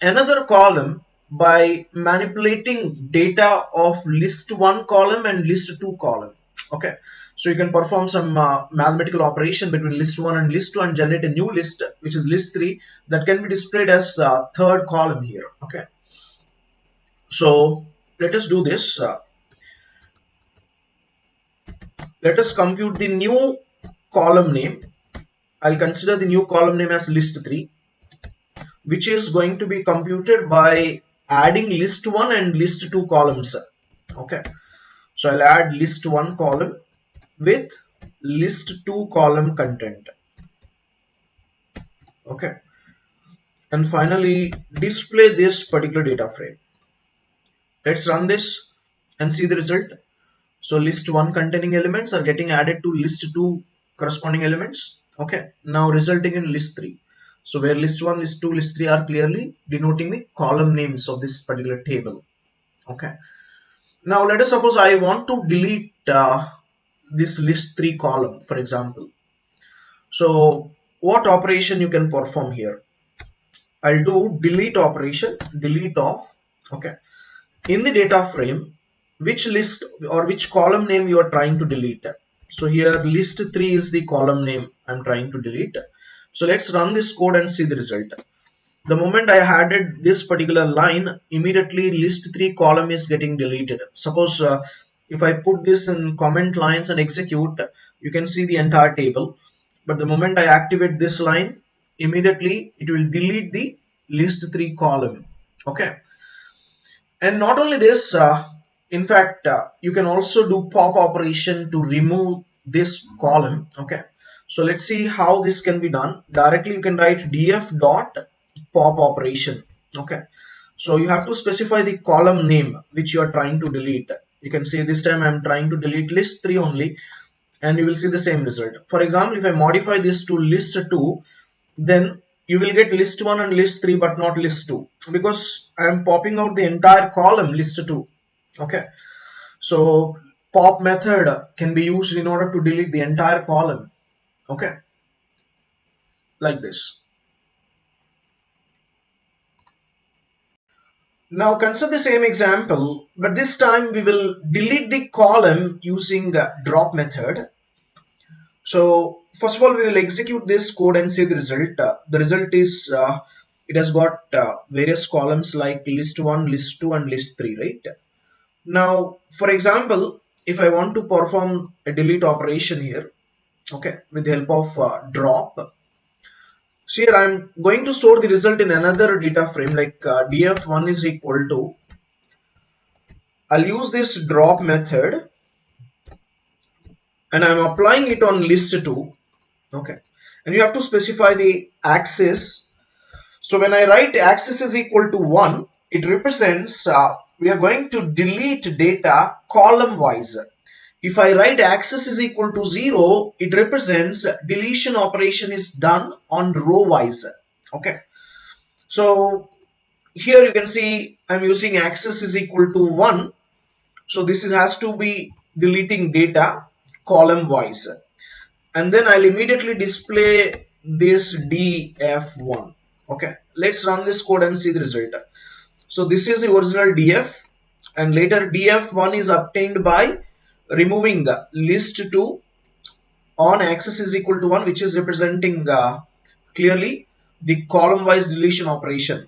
another column by manipulating data of list1 column and list2 column. Okay, so you can perform some mathematical operation between list1 and list2 and generate a new list, which is list3, that can be displayed as third column here. Okay, so let us do this. Let us compute the new column name. I'll consider the new column name as list3, which is going to be computed by adding list1 and list2 columns. Okay, so I'll add list1 column with list2 column content. Okay, and finally display this particular data frame. Let's run this and see the result. So list1 containing elements are getting added to list2 corresponding elements. Okay, now resulting in list3. So where list1, list2, list3 are clearly denoting the column names of this particular table. Okay, now let us suppose I want to delete this list3 column, for example. So what operation you can perform here? I'll do delete operation, delete of. Okay, in the data frame, which list or which column name you are trying to delete. So here list 3 is the column name I'm trying to delete. So let's run this code and see the result. The moment I added this particular line, immediately list 3 column is getting deleted. Suppose if I put this in comment lines and execute, you can see the entire table. But the moment I activate this line, immediately it will delete the list 3 column. Okay. And not only this, in fact, you can also do pop operation to remove this column. Okay. So let's see how this can be done. Directly you can write df dot pop operation. Okay. So you have to specify the column name which you are trying to delete. You can say this time I'm trying to delete list 3 only, and you will see the same result. For example, if I modify this to list 2, then you will get list 1 and list 3 but not list 2, because I am popping out the entire column list 2. Okay, so pop method can be used in order to delete the entire column. Okay, like this. Now consider the same example, but this time we will delete the column using the drop method. So first of all, we will execute this code and see the result. The result is it has got various columns like list 1, list 2 and list 3, right? Now, for example, if I want to perform a delete operation here, okay, with the help of drop. So here I'm going to store the result in another data frame like df1 is equal to, I'll use this drop method and I'm applying it on list 2. Okay, and you have to specify the axis. So when I write axis is equal to 1, it represents we are going to delete data column wise. If I write axis is equal to 0, it represents deletion operation is done on row wise. Okay, so here you can see I'm using axis is equal to 1. So this has to be deleting data column wise. And then I'll immediately display this df1. Okay, let's run this code and see the result. So this is the original df, and later df1 is obtained by removing list 2 on axis is equal to 1, which is representing clearly the column wise deletion operation,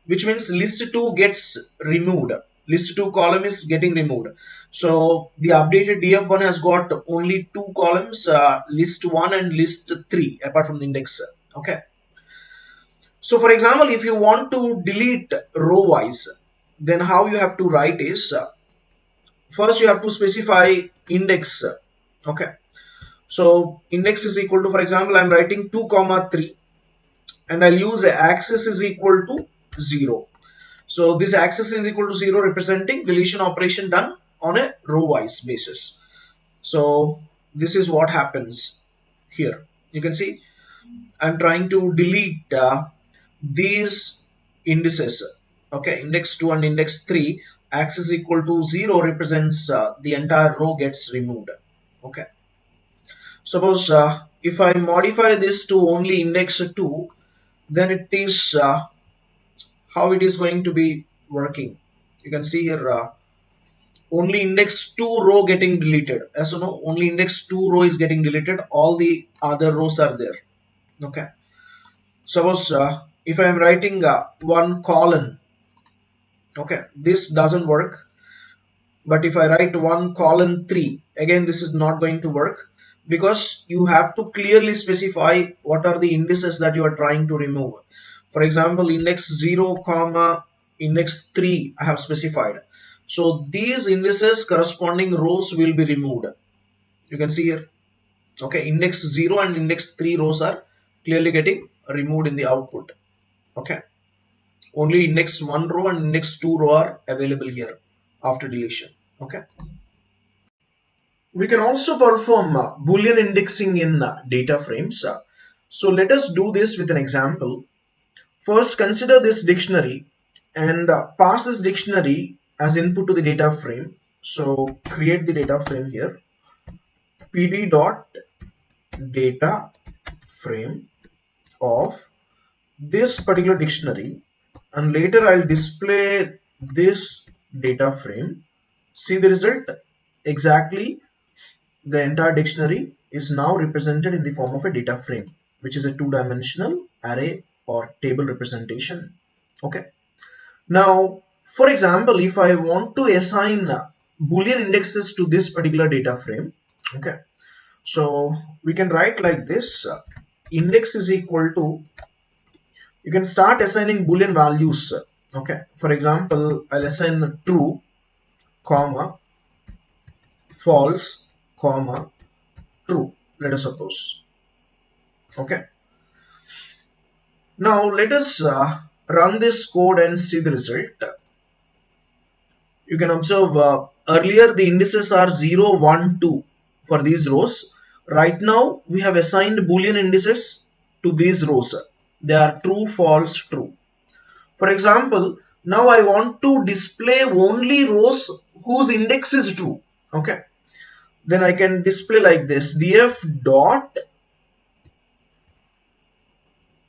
which means list 2 gets removed. List 2 column is getting removed. So the updated df1 has got only 2 columns, list 1 and list 3, apart from the index. Okay, so for example, if you want to delete row wise, then how you have to write is first you have to specify index. Okay, so index is equal to, for example, I'm writing 2 comma 3 and I'll use axis is equal to 0. So this axis is equal to 0 representing deletion operation done on a row wise basis. So this is what happens here. You can see I'm trying to delete these indices. Okay, index 2 and index 3, axis equal to 0 represents the entire row gets removed. Okay, suppose if I modify this to only index 2, then it is how it is going to be working. You can see here only index 2 row getting deleted. As you know, only index 2 row is getting deleted, all the other rows are there. Okay, suppose if I am writing one column, okay, this doesn't work. But if I write 1 colon 3, again this is not going to work, because you have to clearly specify what are the indices that you are trying to remove. For example, index 0 comma index 3 I have specified. So these indices corresponding rows will be removed. You can see here. Okay, index 0 and index 3 rows are clearly getting removed in the output. Okay, only index 1 row and index 2 row are available here after deletion. Okay, we can also perform Boolean indexing in data frames. So let us do this with an example. First, consider this dictionary and pass this dictionary as input to the data frame. So create the data frame here, pd dot data frame of this particular dictionary, and later I'll display this data frame. See the result? Exactly, the entire dictionary is now represented in the form of a data frame, which is a two-dimensional array or table representation. Okay. Now, for example, if I want to assign Boolean indexes to this particular data frame, okay, so we can write like this: index is equal to, you can start assigning Boolean values. Okay, for example, I'll assign true, comma, false, comma, true, let us suppose. Okay, now let us run this code and see the result. You can observe earlier the indices are 0, 1, 2 for these rows. Right now we have assigned Boolean indices to these rows. They are true, false, true. For example, now I want to display only rows whose index is true. Okay, then I can display like this: df dot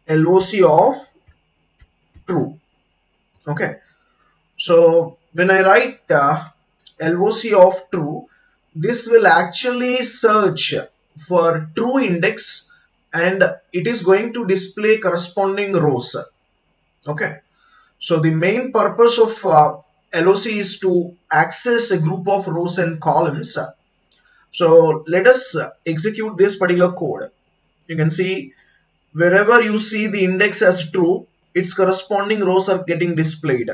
loc of true. Okay, so when I write loc of true, this will actually search for true index and it is going to display corresponding rows. Okay, so the main purpose of LOC is to access a group of rows and columns. So let us execute this particular code. You can see wherever you see the index as true, its corresponding rows are getting displayed.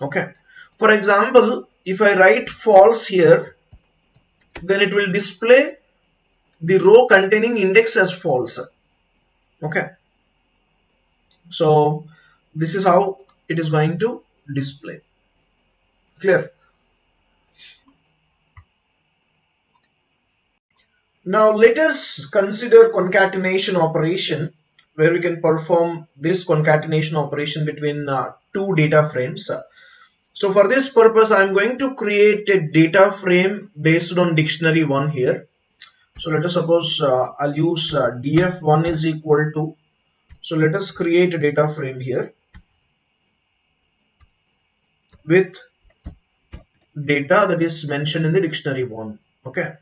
Okay, for example, if I write false here, then it will display the row containing index as false. Okay, so this is how it is going to display. Clear? Now let us consider concatenation operation, where we can perform this concatenation operation between two data frames. So for this purpose, I'm going to create a data frame based on dictionary 1 here. So let us suppose I'll use df1 is equal to, so let us create a data frame here with data that is mentioned in the dictionary 1. Okay,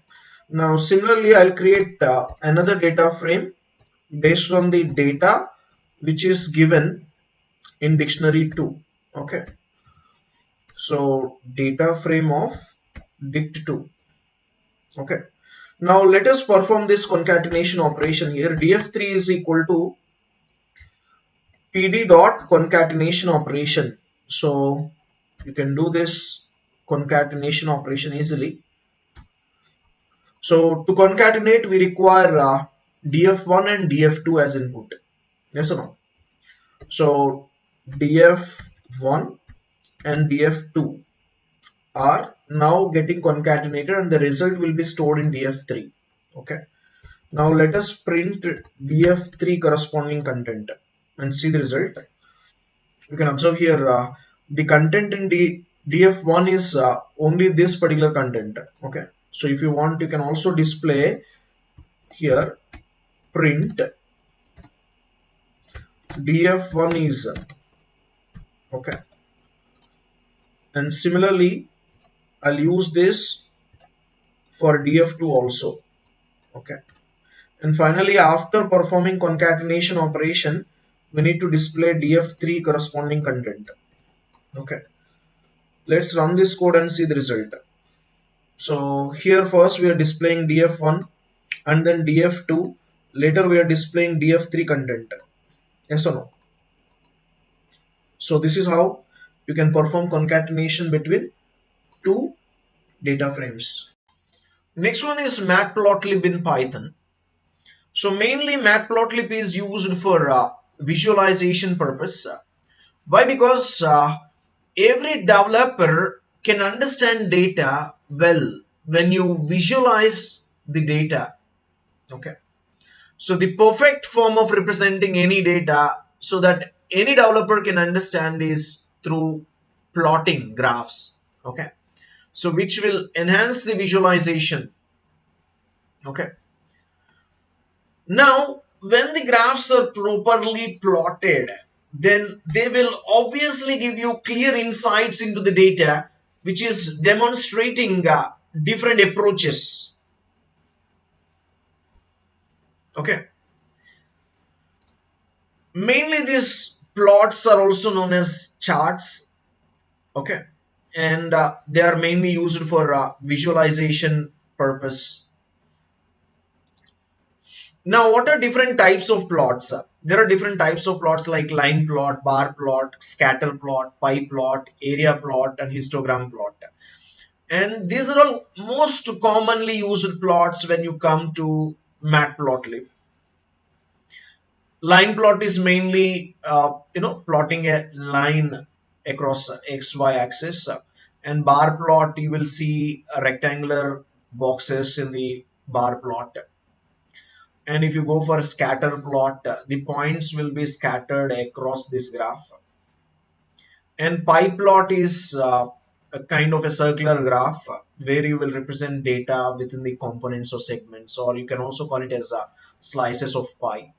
now similarly I'll create another data frame based on the data which is given in dictionary 2. Okay, so data frame of dict2. Okay, now let us perform this concatenation operation here. df3 is equal to pd dot concatenation operation. So you can do this concatenation operation easily. So to concatenate, we require df1 and df2 as input. Yes or no? So df1 and df2 are now getting concatenated and the result will be stored in df3. Okay, now let us print df3 corresponding content and see the result. You can observe here the content in df1 is only this particular content. Okay, so if you want, you can also display here print df1 is, okay, and similarly I'll use this for df2 also. Okay, and finally after performing concatenation operation, we need to display df3 corresponding content. Okay, let's run this code and see the result. So here first we are displaying df1 and then df2, later we are displaying df3 content. Yes or no? So this is how you can perform concatenation between two data frames. Next one is matplotlib in Python. So mainly matplotlib is used for visualization purpose. Why? Because every developer can understand data well when you visualize the data. Okay, so the perfect form of representing any data so that any developer can understand is through plotting graphs. Okay, so which will enhance the visualization. Okay, now when the graphs are properly plotted, then they will obviously give you clear insights into the data, which is demonstrating different approaches. Okay. Mainly these plots are also known as charts. Okay. And they are mainly used for visualization purpose. Now, what are different types of plots? There are different types of plots like line plot, bar plot, scatter plot, pie plot, area plot, and histogram plot. And these are all most commonly used plots when you come to matplotlib. Line plot is mainly plotting a line across xy axis, and bar plot you will see rectangular boxes in the bar plot. And if you go for a scatter plot, the points will be scattered across this graph. And pie plot is a kind of a circular graph where you will represent data within the components or segments, or you can also call it as slices of pie.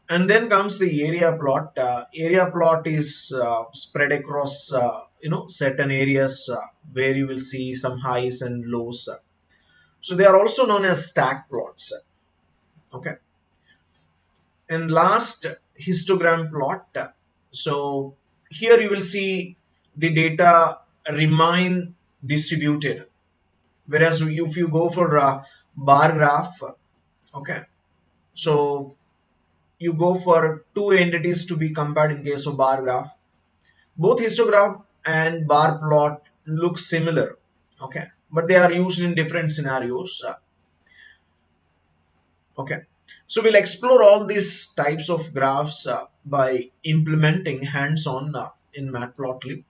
And then comes the area plot. Area plot is spread across certain areas where you will see some highs and lows. So they are also known as stack plots. Okay. And last, histogram plot. So here you will see the data remain distributed, whereas if you go for a bar graph, okay, so you go for two entities to be compared in case of bar graph. Both histogram and bar plot look similar, okay, but they are used in different scenarios. Okay, so we'll explore all these types of graphs by implementing hands-on in Matplotlib.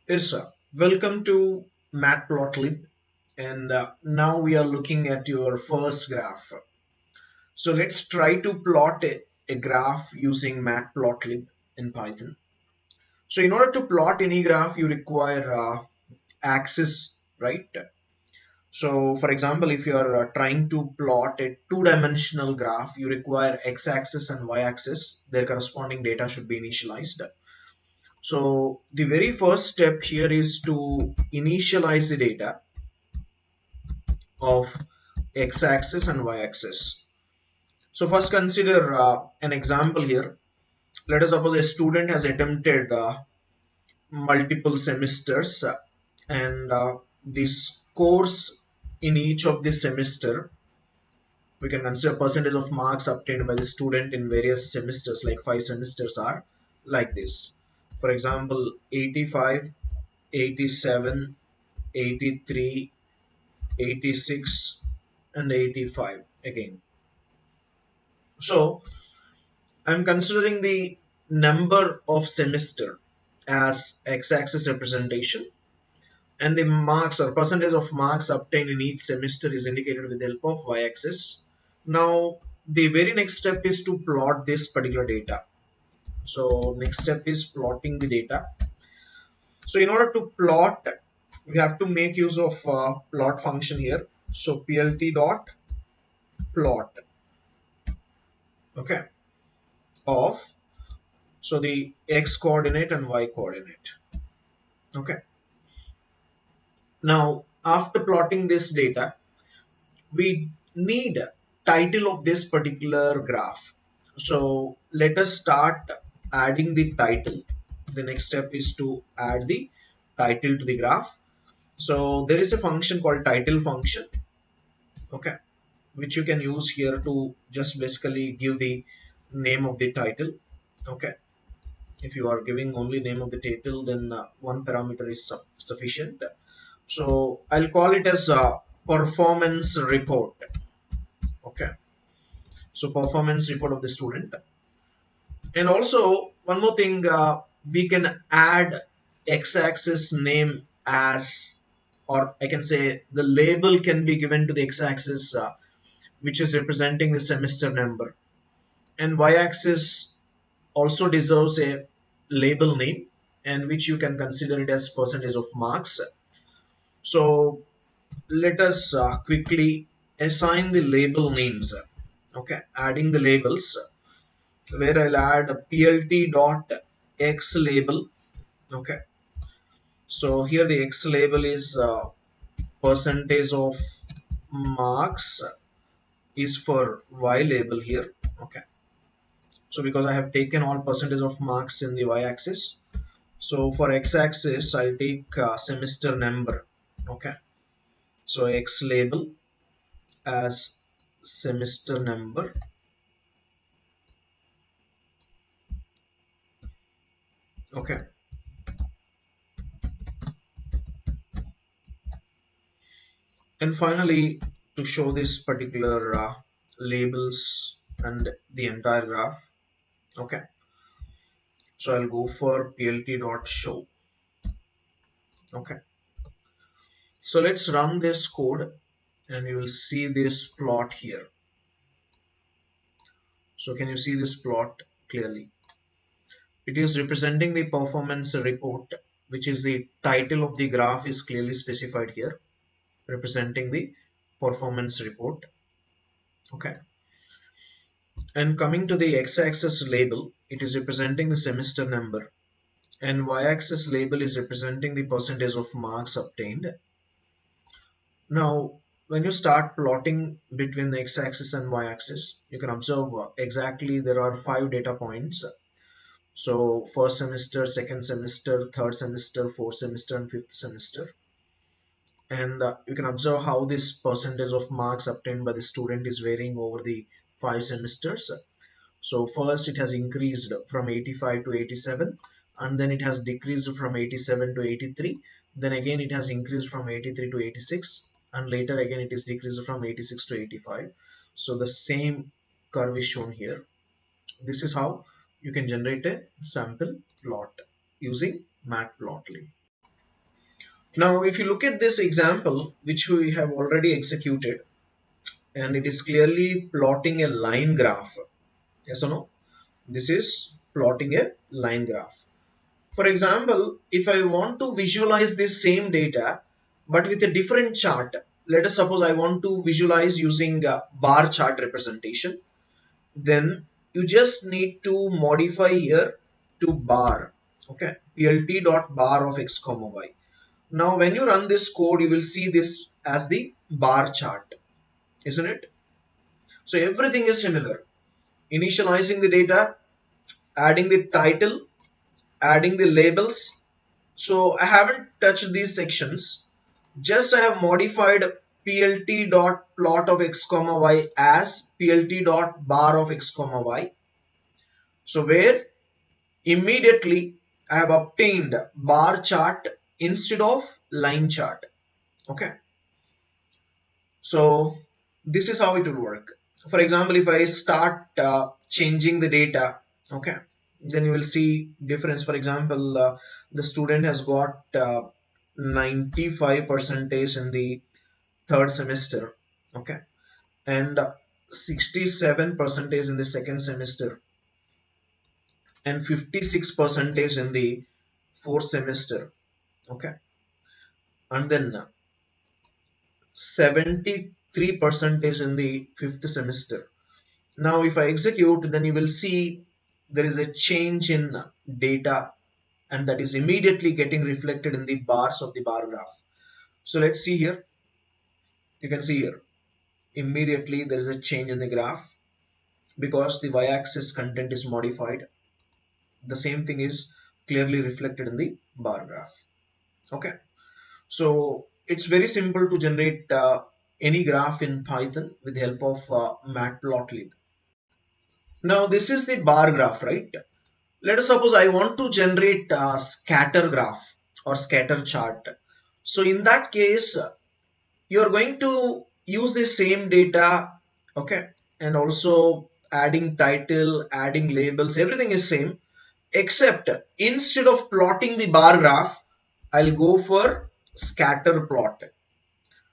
Yes, sir. Welcome to Matplotlib, and now we are looking at your first graph. So let's try to plot a graph using Matplotlib in Python. So in order to plot any graph, you require axis, right? So for example, if you are trying to plot a two-dimensional graph, you require x-axis and y-axis. Their corresponding data should be initialized. So the very first step here is to initialize the data of x-axis and y-axis. So first consider an example here. Let us suppose a student has attempted multiple semesters and the scores in each of the semester, we can consider percentage of marks obtained by the student in various semesters, like 5 semesters are like this. For example, 85, 87, 83, 86, and 85 again. So I'm considering the number of semester as x-axis representation, and the marks or percentage of marks obtained in each semester is indicated with the help of y-axis. Now the very next step is to plot this particular data. So next step is plotting the data. So in order to plot, we have to make use of plot function here. So plt dot plot, okay, of so the x coordinate and y coordinate. Okay. Now after plotting this data, we need title of this particular graph. So let us start adding the title. The next step is to add the title to the graph. So there is a function called title function, okay, which you can use here to just basically give the name of the title. Okay, if you are giving only name of the title, then one parameter is sufficient. So I'll call it as performance report. Okay, so performance report of the student. And also one more thing, we can add x-axis name as, or I can say the label can be given to the x-axis which is representing the semester number, and y-axis also deserves a label name, and which you can consider it as percentage of marks. So let us quickly assign the label names. Okay, adding the labels. where I'll add a plt dot x label. Okay, so here the x label is percentage of marks is for y label here. Okay, so because I have taken all percentage of marks in the y-axis, so for x-axis I'll take semester number. Okay, so x label as semester number. Okay, and finally, to show this particular labels and the entire graph. Okay, so I'll go for plt dot show. Okay, so let's run this code and you will see this plot here. So can you see this plot clearly? It is representing the performance report, which is the title of the graph is clearly specified here, representing the performance report. Okay, and coming to the x-axis label, it is representing the semester number, and y-axis label is representing the percentage of marks obtained. Now, when you start plotting between the x-axis and y-axis, you can observe exactly there are 5 data points. So first semester, second semester, third semester, fourth semester, and fifth semester. And you can observe how this percentage of marks obtained by the student is varying over the 5 semesters. So first it has increased from 85 to 87, and then it has decreased from 87 to 83. Then again it has increased from 83 to 86, and later again it is decreased from 86 to 85. So the same curve is shown here. This is how you can generate a sample plot using matplotlib. Now if you look at this example which we have already executed, and it is clearly plotting a line graph. Yes or no? This is plotting a line graph. For example, if I want to visualize this same data but with a different chart, let us suppose I want to visualize using a bar chart representation, then you just need to modify here to bar. Okay, plt dot bar of x comma y. Now when you run this code, you will see this as the bar chart, isn't it? So everything is similar. Initializing the data, adding the title, adding the labels. So I haven't touched these sections. Just I have modified plt dot plot of x comma y as plt dot bar of x comma y. So where immediately I have obtained bar chart instead of line chart. Okay, so this is how it will work. For example, if I start changing the data, okay, then you will see difference. For example, the student has got 95 percentage in the third semester, okay, and 67 percentage in the second semester, and 56 percentage in the fourth semester, okay, and then 73 percentage in the fifth semester. Now if I execute, then you will see there is a change in data, and that is immediately getting reflected in the bars of the bar graph. So let's see here. You can see here immediately there is a change in the graph because the y-axis content is modified. The same thing is clearly reflected in the bar graph. Okay, so it's very simple to generate any graph in Python with the help of matplotlib. Now this is the bar graph, right? Let us suppose I want to generate a scatter graph or scatter chart. So in that case, you are going to use the same data, okay, and also adding title, adding labels, everything is same, except instead of plotting the bar graph, I'll go for scatter plot.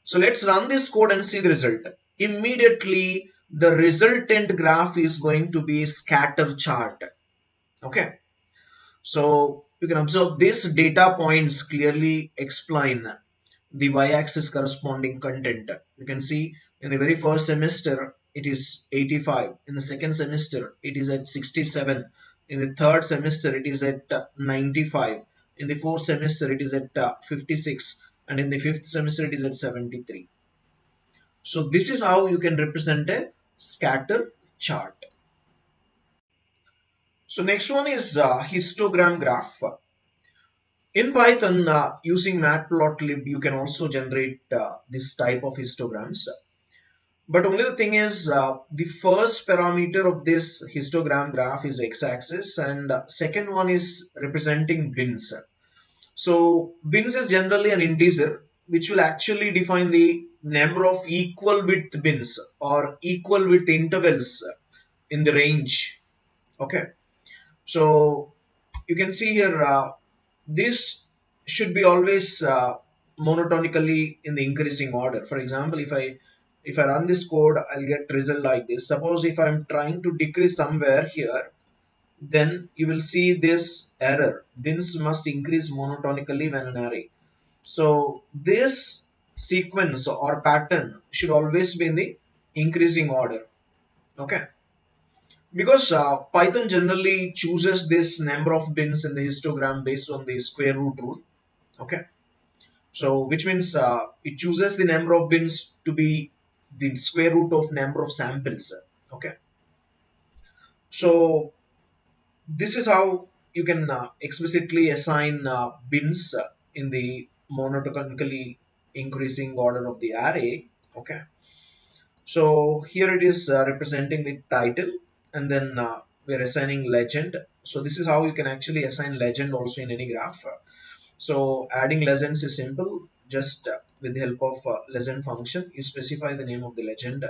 So let's run this code and see the result. Immediately, the resultant graph is going to be scatter chart. Okay, so you can observe these data points clearly explain the y-axis corresponding content. You can see In the very first semester, it is 85. In the second semester, it is at 67. In the third semester, it is at 95. In the fourth semester, it is at 56. And in the fifth semester, it is at 73. So this is how you can represent a scatter chart. So next one is histogram graph. In Python, using matplotlib, you can also generate this type of histograms. But only the thing is, the first parameter of this histogram graph is x-axis, and second one is representing bins. So bins is generally an integer which will actually define the number of equal width bins or equal width intervals in the range. Okay, so you can see here this should be always monotonically in the increasing order. For example, if I run this code, I'll get result like this. Suppose if I'm trying to decrease somewhere here, then you will see this error. Bins must increase monotonically when an array. So this sequence or pattern should always be in the increasing order. Okay. Because Python generally chooses this number of bins in the histogram based on the square root rule. Okay. So which means it chooses the number of bins to be the square root of number of samples. Okay. So this is how you can explicitly assign bins in the monotonically increasing order of the array. Okay. So here it is representing the title, and then we're assigning legend. So this is how you can actually assign legend also in any graph. So adding legends is simple. Just with the help of legend function, you specify the name of the legend.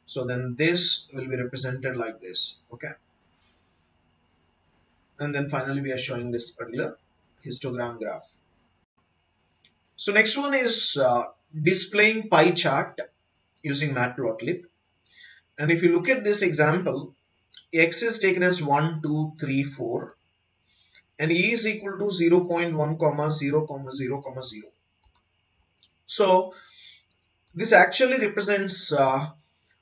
So then this will be represented like this. Okay. And then finally we are showing this particular histogram graph. So next one is displaying pie chart using matplotlib. And if you look at this example, x is taken as 1, 2, 3, 4, and e is equal to 0 0.1, comma 0, comma 0, comma 0. So this actually represents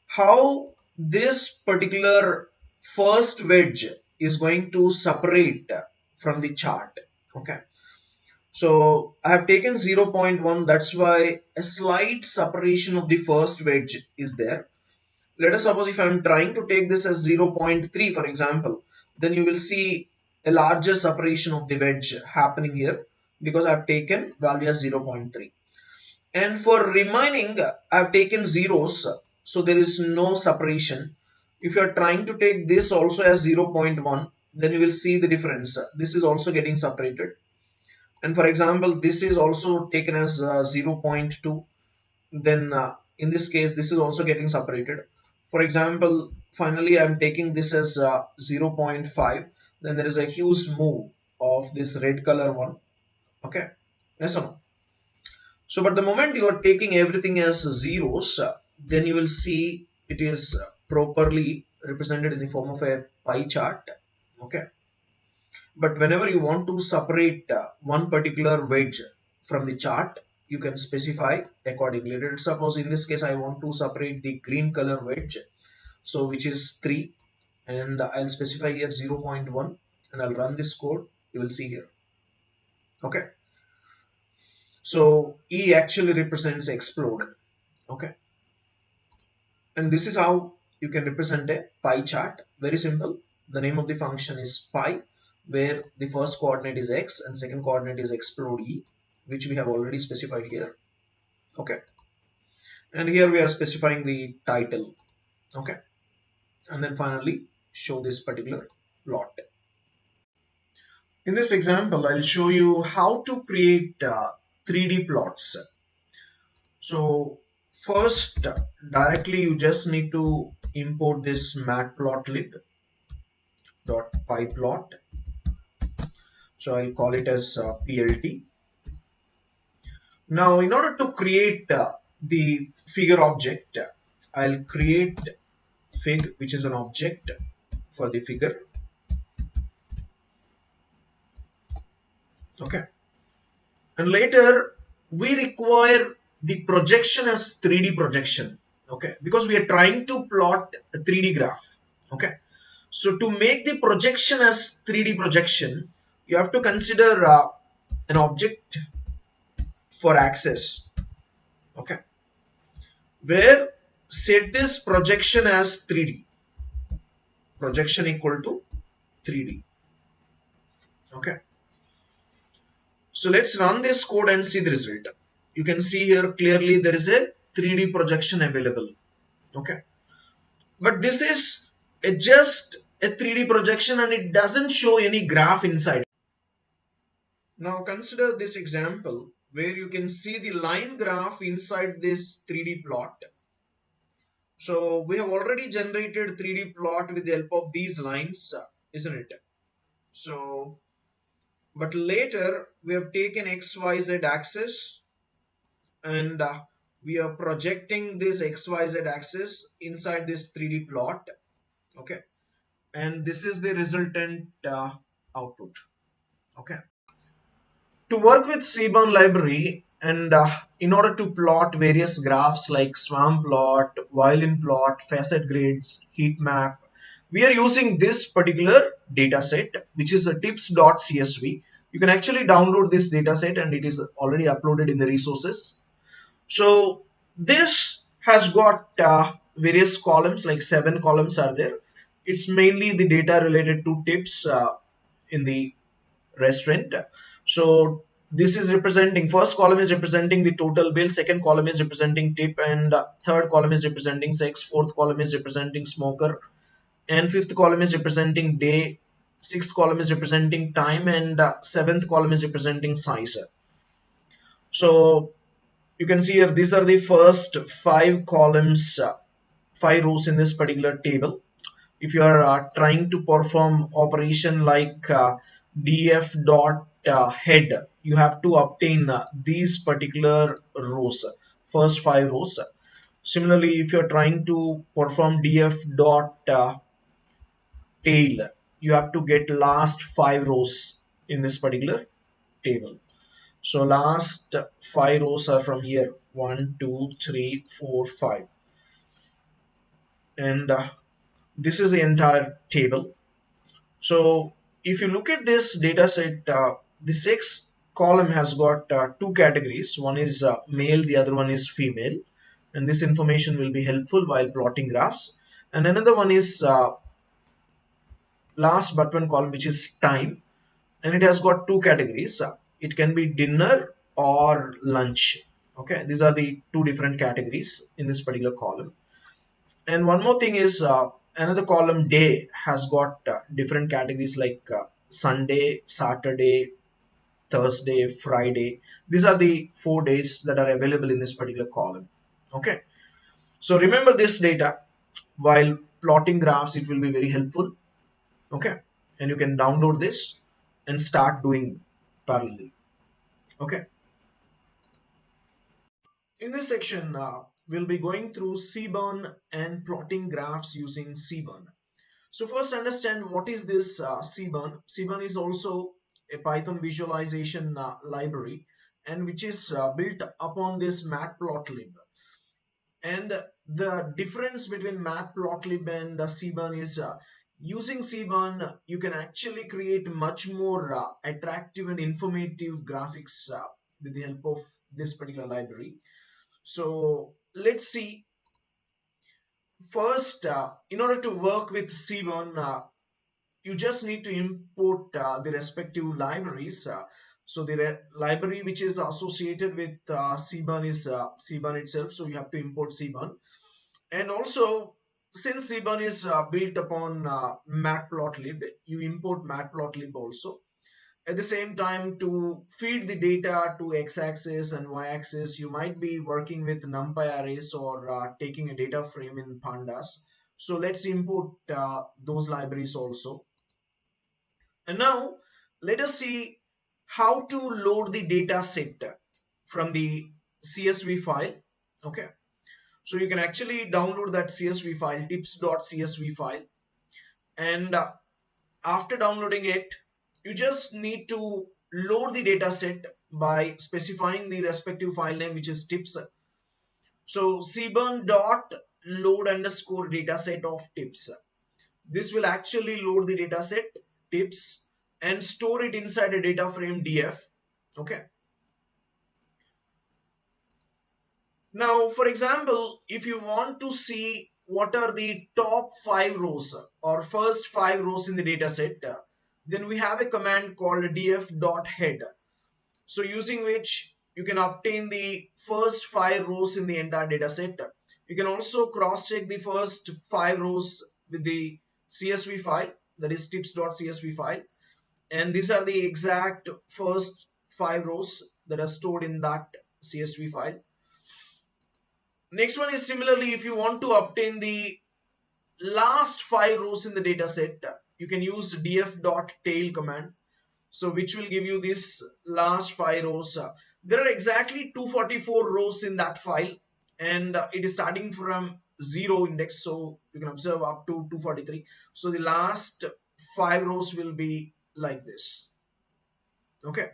how this particular first wedge is going to separate from the chart. Okay. So I have taken 0 0.1, that's why a slight separation of the first wedge is there. Let us suppose if I am trying to take this as 0 0.3, for example, then you will see a larger separation of the wedge happening here because I have taken value as 0 0.3. And for remaining, I have taken zeros, so there is no separation. If you are trying to take this also as 0 0.1, then you will see the difference. This is also getting separated. And for example, this is also taken as 0 0.2. Then in this case, this is also getting separated. For example, finally, I'm taking this as 0 0.5. Then there is a huge move of this red color one. Okay. Yes or no? So, but the moment you are taking everything as zeros, then you will see it is properly represented in the form of a pie chart. Okay. But whenever you want to separate one particular wedge from the chart, you can specify accordingly. Let's suppose in this case, I want to separate the green color wedge, so which is 3, and I'll specify here 0 0.1, and I'll run this code. You will see here. Okay. So E actually represents explode. Okay. And this is how you can represent a pie chart. Very simple. The name of the function is pie, where the first coordinate is x and second coordinate is explode E, which we have already specified here. Okay. And here we are specifying the title. Okay. And then finally show this particular plot. In this example, I'll show you how to create 3D plots. So first, directly you just need to import this matplotlib.pyplot. So I'll call it as PLT. Now, in order to create the figure object, I'll create fig, which is an object for the figure. Okay. And later we require the projection as 3D projection. Okay, because we are trying to plot a 3D graph. Okay, so to make the projection as 3D projection, you have to consider an object for axis. Okay, where set this projection as 3D, projection equal to 3D. Okay, so let's run this code and see the result. You can see here clearly there is a 3D projection available. Okay, but this is just a 3D projection and it doesn't show any graph inside. Now consider this example where you can see the line graph inside this 3D plot. So we have already generated 3D plot with the help of these lines, isn't it? So, but later we have taken XYZ axis and we are projecting this XYZ axis inside this 3D plot. Okay. And this is the resultant output. Okay. To work with Seaborn library and in order to plot various graphs like swarm plot, violin plot, facet grids, heat map, we are using this particular data set which is a tips.csv. You can actually download this data set and it is already uploaded in the resources. So this has got various columns, like 7 columns are there. It's mainly the data related to tips in the restaurant. So this is representing, first column is representing the total bill, second column is representing tip, and third column is representing sex, fourth column is representing smoker, and fifth column is representing day, sixth column is representing time, and seventh column is representing size. So you can see here these are the first 5 columns, 5 rows in this particular table. If you are trying to perform operation like df dot head, you have to obtain these particular rows, first 5 rows. Similarly, if you are trying to perform df dot tail, you have to get last 5 rows in this particular table. So last 5 rows are from here, 1 2 3 4 5, and this is the entire table. So if you look at this data set, the sex column has got 2 categories. One is male, the other one is female. And this information will be helpful while plotting graphs. And another one is last but one column, which is time. And it has got 2 categories. It can be dinner or lunch. Okay, these are the 2 different categories in this particular column. And one more thing is another column day has got different categories like Sunday, Saturday, Thursday, Friday. These are the 4 days that are available in this particular column. Okay. So remember this data while plotting graphs, it will be very helpful. Okay. And you can download this and start doing parallelly. Okay. In this section, we'll be going through Seaborn and plotting graphs using Seaborn. So first understand what is this Seaborn. Seaborn is also a Python visualization library and which is built upon this matplotlib. And the difference between matplotlib and Seaborn is using Seaborn, you can actually create much more attractive and informative graphics with the help of this particular library. So let's see. First, in order to work with Seaborn, you just need to import the respective libraries. So the library which is associated with Seaborn is Seaborn itself. So you have to import Seaborn. And also, since Seaborn is built upon matplotlib, you import matplotlib also. At the same time, to feed the data to x-axis and y-axis, you might be working with numpy arrays or taking a data frame in pandas. So let's import those libraries also. And now let us see how to load the data set from the CSV file. Okay. So you can actually download that CSV file, tips.csv file. And after downloading it, you just need to load the data set by specifying the respective file name, which is tips. So cburn dot load underscore dataset of tips. This will actually load the dataset tips and store it inside a data frame df. Okay. Now, for example, if you want to see what are the top 5 rows or first 5 rows in the dataset, then we have a command called df.head. So using which you can obtain the first 5 rows in the entire dataset. You can also cross check the first 5 rows with the CSV file, that is tips.csv file. And these are the exact first 5 rows that are stored in that CSV file. Next one is similarly, if you want to obtain the last 5 rows in the data set, you can use df.tail command. So which will give you this last 5 rows. There are exactly 244 rows in that file, and it is starting from 0 index. So you can observe up to 243. So the last 5 rows will be like this. Okay.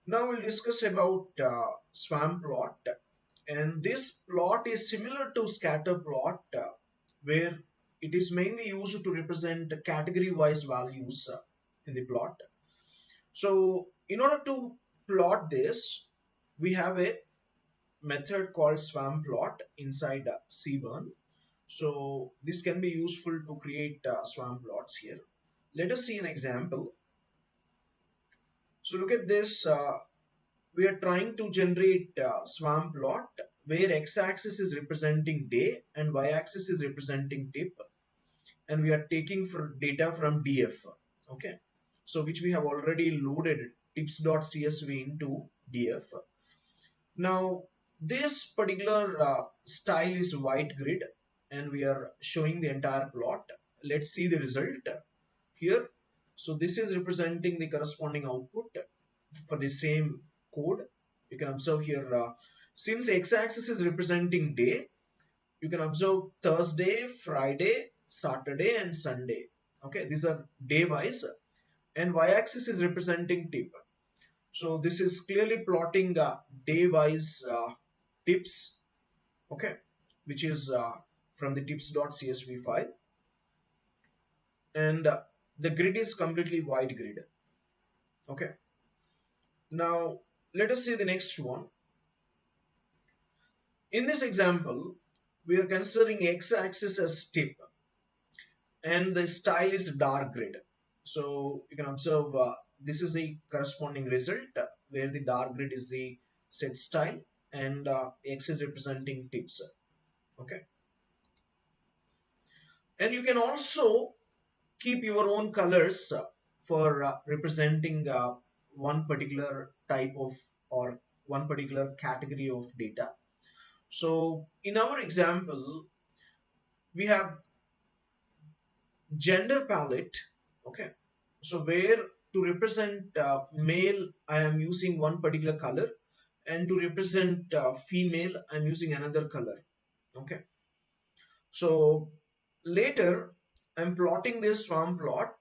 Now we'll discuss about swarm plot, and this plot is similar to scatter plot, where it is mainly used to represent category wise values in the plot. So in order to plot this, we have a method called swarm plot inside cburn. So this can be useful to create swarm plots here. Let us see an example. So look at this. We are trying to generate swarm plot where x-axis is representing day and y-axis is representing tip, and we are taking for data from df. Okay, so which we have already loaded tips.csv into df. Now this particular style is white grid, and we are showing the entire plot. Let's see the result here. So this is representing the corresponding output for the same code. You can observe here, since x-axis is representing day, you can observe Thursday, Friday, Saturday and Sunday. Okay, these are day wise, and y-axis is representing tip. So this is clearly plotting day wise tips. Okay, which is from the tips.csv file, and the grid is completely white grid. Okay, now let us see the next one. In this example, we are considering x-axis as tip, and the style is dark grid. So you can observe this is the corresponding result, where the dark grid is the set style and x is representing tips. Okay, and you can also keep your own colors for representing one particular type of or one particular category of data. So in our example, we have gender palette. Okay, so where to represent male I am using one particular color, and to represent female I'm using another color. Okay, so later I'm plotting this swarm plot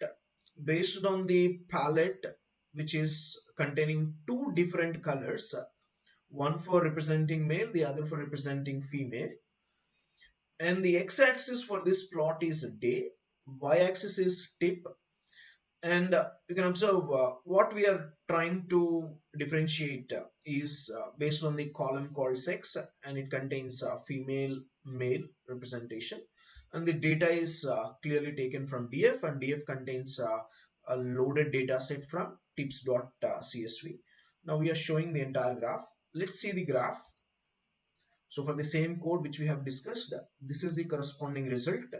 based on the palette, which is containing two different colors, one for representing male, the other for representing female. And the x-axis for this plot is day, y-axis is tip, and you can observe what we are trying to differentiate is based on the column called sex, and it contains female male representation, and the data is clearly taken from df, and df contains a loaded data set from tips.csv. Now we are showing the entire graph. Let's see the graph. So for the same code which we have discussed, this is the corresponding result.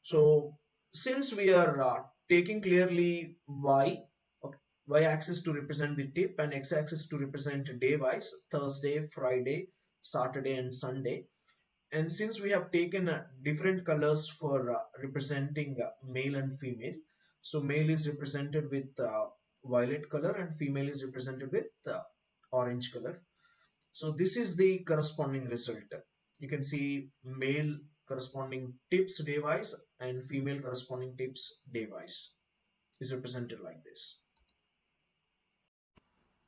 So since we are taking clearly y, okay, y-axis to represent the tip and x-axis to represent day-wise, Thursday, Friday, Saturday and Sunday. And since we have taken different colors for representing male and female, so male is represented with violet color and female is represented with orange color. So this is the corresponding result. You can see male corresponding tips day-wise and female corresponding tips day-wise is represented like this.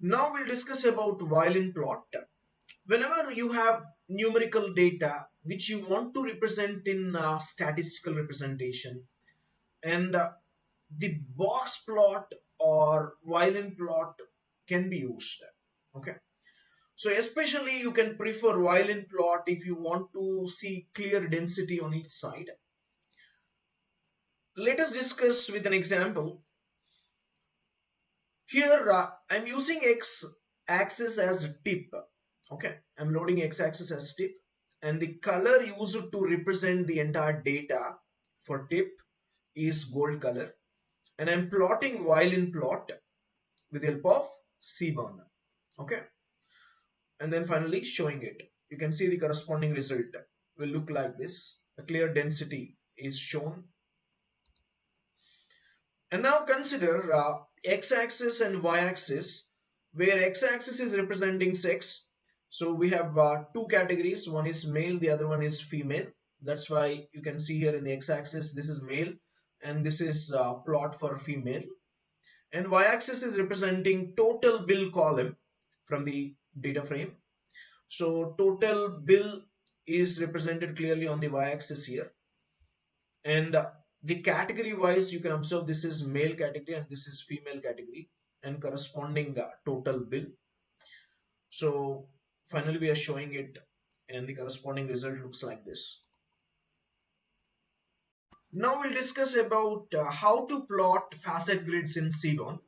Now we'll discuss about violin plot. Whenever you have numerical data which you want to represent in statistical representation, and the box plot or violin plot can be used. Okay, so especially you can prefer violin plot if you want to see clear density on each side. Let us discuss with an example. Here I'm using x axis as tip. Okay, I'm loading x axis as tip, and the color used to represent the entire data for tip is gold color, and I'm plotting violin plot with the help of Seaborn. Okay, and then finally showing it. You can see the corresponding result will look like this. A clear density is shown. And now consider x-axis and y-axis, where x-axis is representing sex. So we have two categories. One is male, the other one is female. That's why you can see here in the x-axis, this is male, and this is plot for female. And y-axis is representing total bill column from the data frame. So total bill is represented clearly on the y-axis here. And the category wise, you can observe this is male category and this is female category, and corresponding total bill. So finally we are showing it, and the corresponding result looks like this. Now we'll discuss about how to plot facet grids in Seaborn.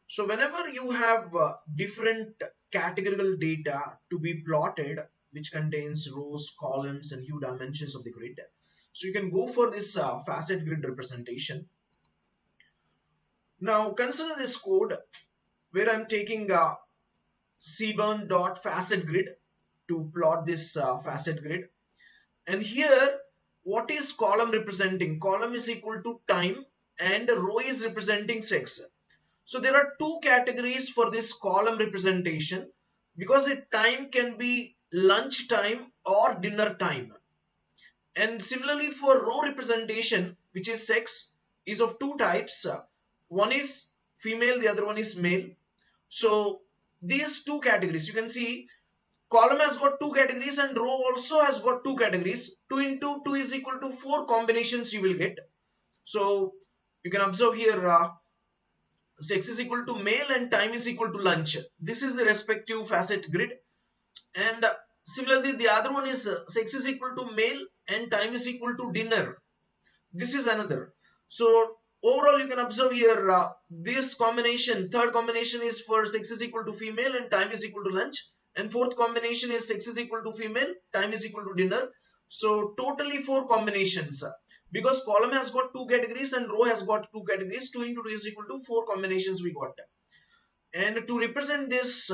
So whenever you have different categorical data to be plotted, which contains rows, columns, and hue dimensions of the grid, so you can go for this facet grid representation. Now consider this code where I'm taking cburn.facet grid to plot this facet grid. And here, what is column representing? Column is equal to time and row is representing sex. So there are two categories for this column representation, because the time can be lunch time or dinner time. And similarly for row representation, which is sex, is of two types. One is female, the other one is male. So these two categories, you can see column has got two categories and row also has got two categories. 2 into 2 is equal to 4 combinations you will get. So you can observe here sex is equal to male and time is equal to lunch. This is the respective facet grid. And similarly the other one is sex is equal to male and time is equal to dinner. This is another. So overall you can observe here this combination, third combination is for sex is equal to female and time is equal to lunch, and fourth combination is sex is equal to female, time is equal to dinner. So totally four combinations, because column has got two categories and row has got two categories. 2 into 2 is equal to 4 combinations we got. And to represent this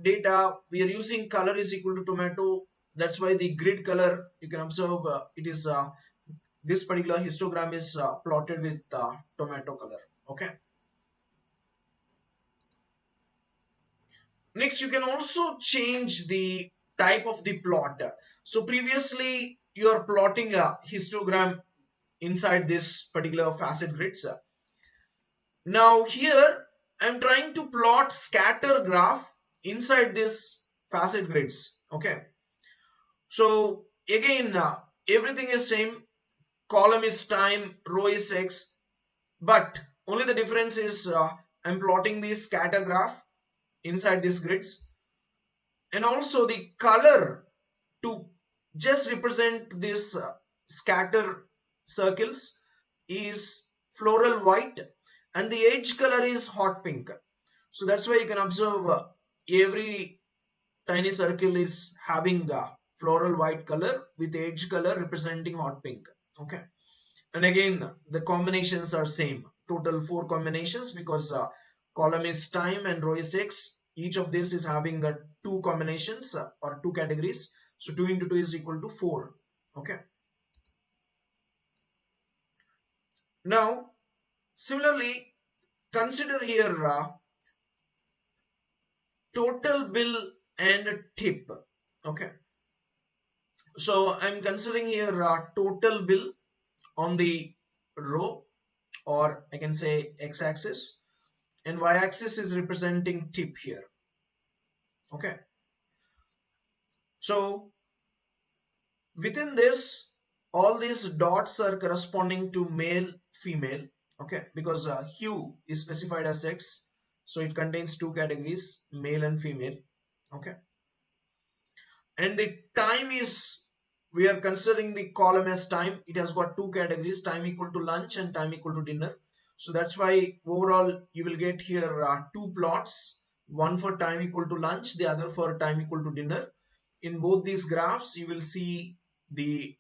data, we are using color is equal to tomato. That's why the grid color, you can observe it is this particular histogram is plotted with tomato color. Okay. Next, you can also change the type of the plot. So previously you are plotting a histogram inside this particular facet grids. Now here I'm trying to plot scatter graph inside this facet grids. Okay. So again, everything is same. Column is time, row is x, but only the difference is I'm plotting the scatter graph inside these grids, and also the color to just represent this scatter circles is floral white, and the edge color is hot pink. So that's why you can observe every tiny circle is having the floral white color with edge color representing hot pink. Okay. And again the combinations are same, total 4 combinations, because column is time and row is x. Each of this is having the two combinations or two categories. So 2 into 2 is equal to 4. Okay. Now similarly consider here total bill and tip. Okay. So I'm considering here total bill on the row, or I can say x-axis, and y-axis is representing tip here. Okay. So within this, all these dots are corresponding to male, female, okay, because hue is specified as X, so it contains two categories, male and female, okay. And the time is, we are considering the column as time. It has got two categories, time equal to lunch and time equal to dinner. So that's why overall you will get here two plots, one for time equal to lunch, the other for time equal to dinner. In both these graphs you will see the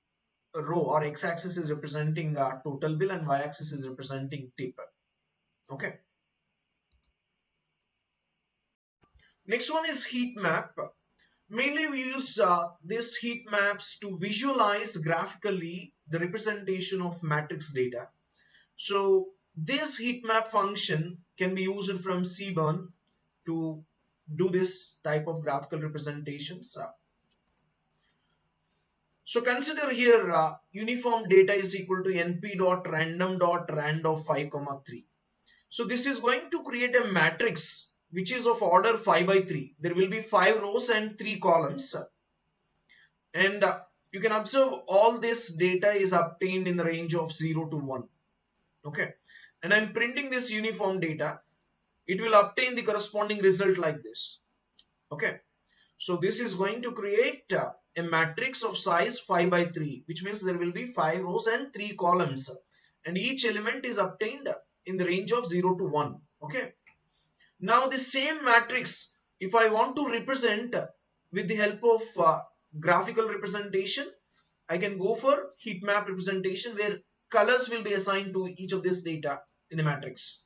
row or x-axis is representing total bill and y-axis is representing tip. Okay. Next one is heat map. Mainly we use these heat maps to visualize graphically the representation of matrix data. So this heat map function can be used from Seaborn to do this type of graphical representations. So consider here uniform data is equal to np dot random dot rand of 5 comma 3. So this is going to create a matrix which is of order 5 by 3. There will be 5 rows and 3 columns. And you can observe all this data is obtained in the range of 0 to 1. Okay. And I'm printing this uniform data. It will obtain the corresponding result like this. Okay. So this is going to create a matrix of size 5 by 3, which means there will be 5 rows and 3 columns. And each element is obtained in the range of 0 to 1. Okay. Now the same matrix, if I want to represent with the help of graphical representation, I can go for heat map representation where colors will be assigned to each of this data in the matrix.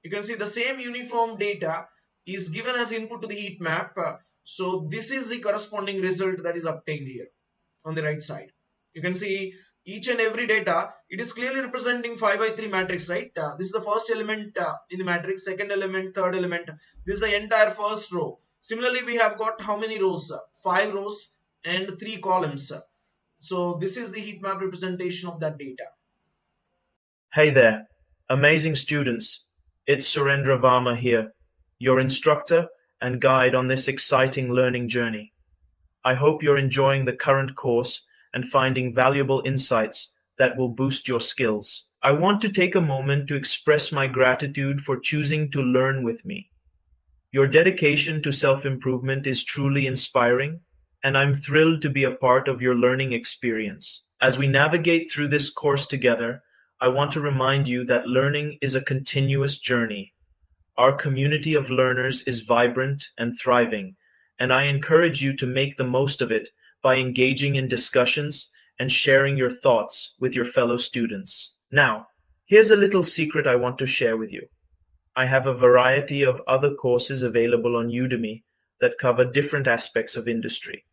You can see the same uniform data is given as input to the heat map. So this is the corresponding result that is obtained here on the right side. You can see each and every data, it is clearly representing 5 by 3 matrix, right? This is the first element in the matrix, second element, third element. This is the entire first row. Similarly, we have got how many rows? 5 rows and 3 columns. So this is the heat map representation of that data. Hey there, amazing students. It's Surendra Varma here, your instructor and guide on this exciting learning journey. I hope you're enjoying the current course and finding valuable insights that will boost your skills. I want to take a moment to express my gratitude for choosing to learn with me. Your dedication to self-improvement is truly inspiring, and I'm thrilled to be a part of your learning experience. As we navigate through this course together, I want to remind you that learning is a continuous journey. Our community of learners is vibrant and thriving, and I encourage you to make the most of it by engaging in discussions and sharing your thoughts with your fellow students. Now, here's a little secret I want to share with you. I have a variety of other courses available on Udemy that cover different aspects of industry.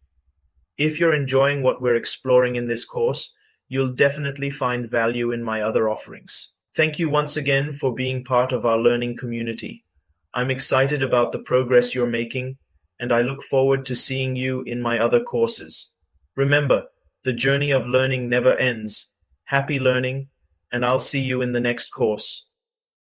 If you're enjoying what we're exploring in this course, you'll definitely find value in my other offerings. Thank you once again for being part of our learning community. I'm excited about the progress you're making, and I look forward to seeing you in my other courses. Remember, the journey of learning never ends. Happy learning, and I'll see you in the next course.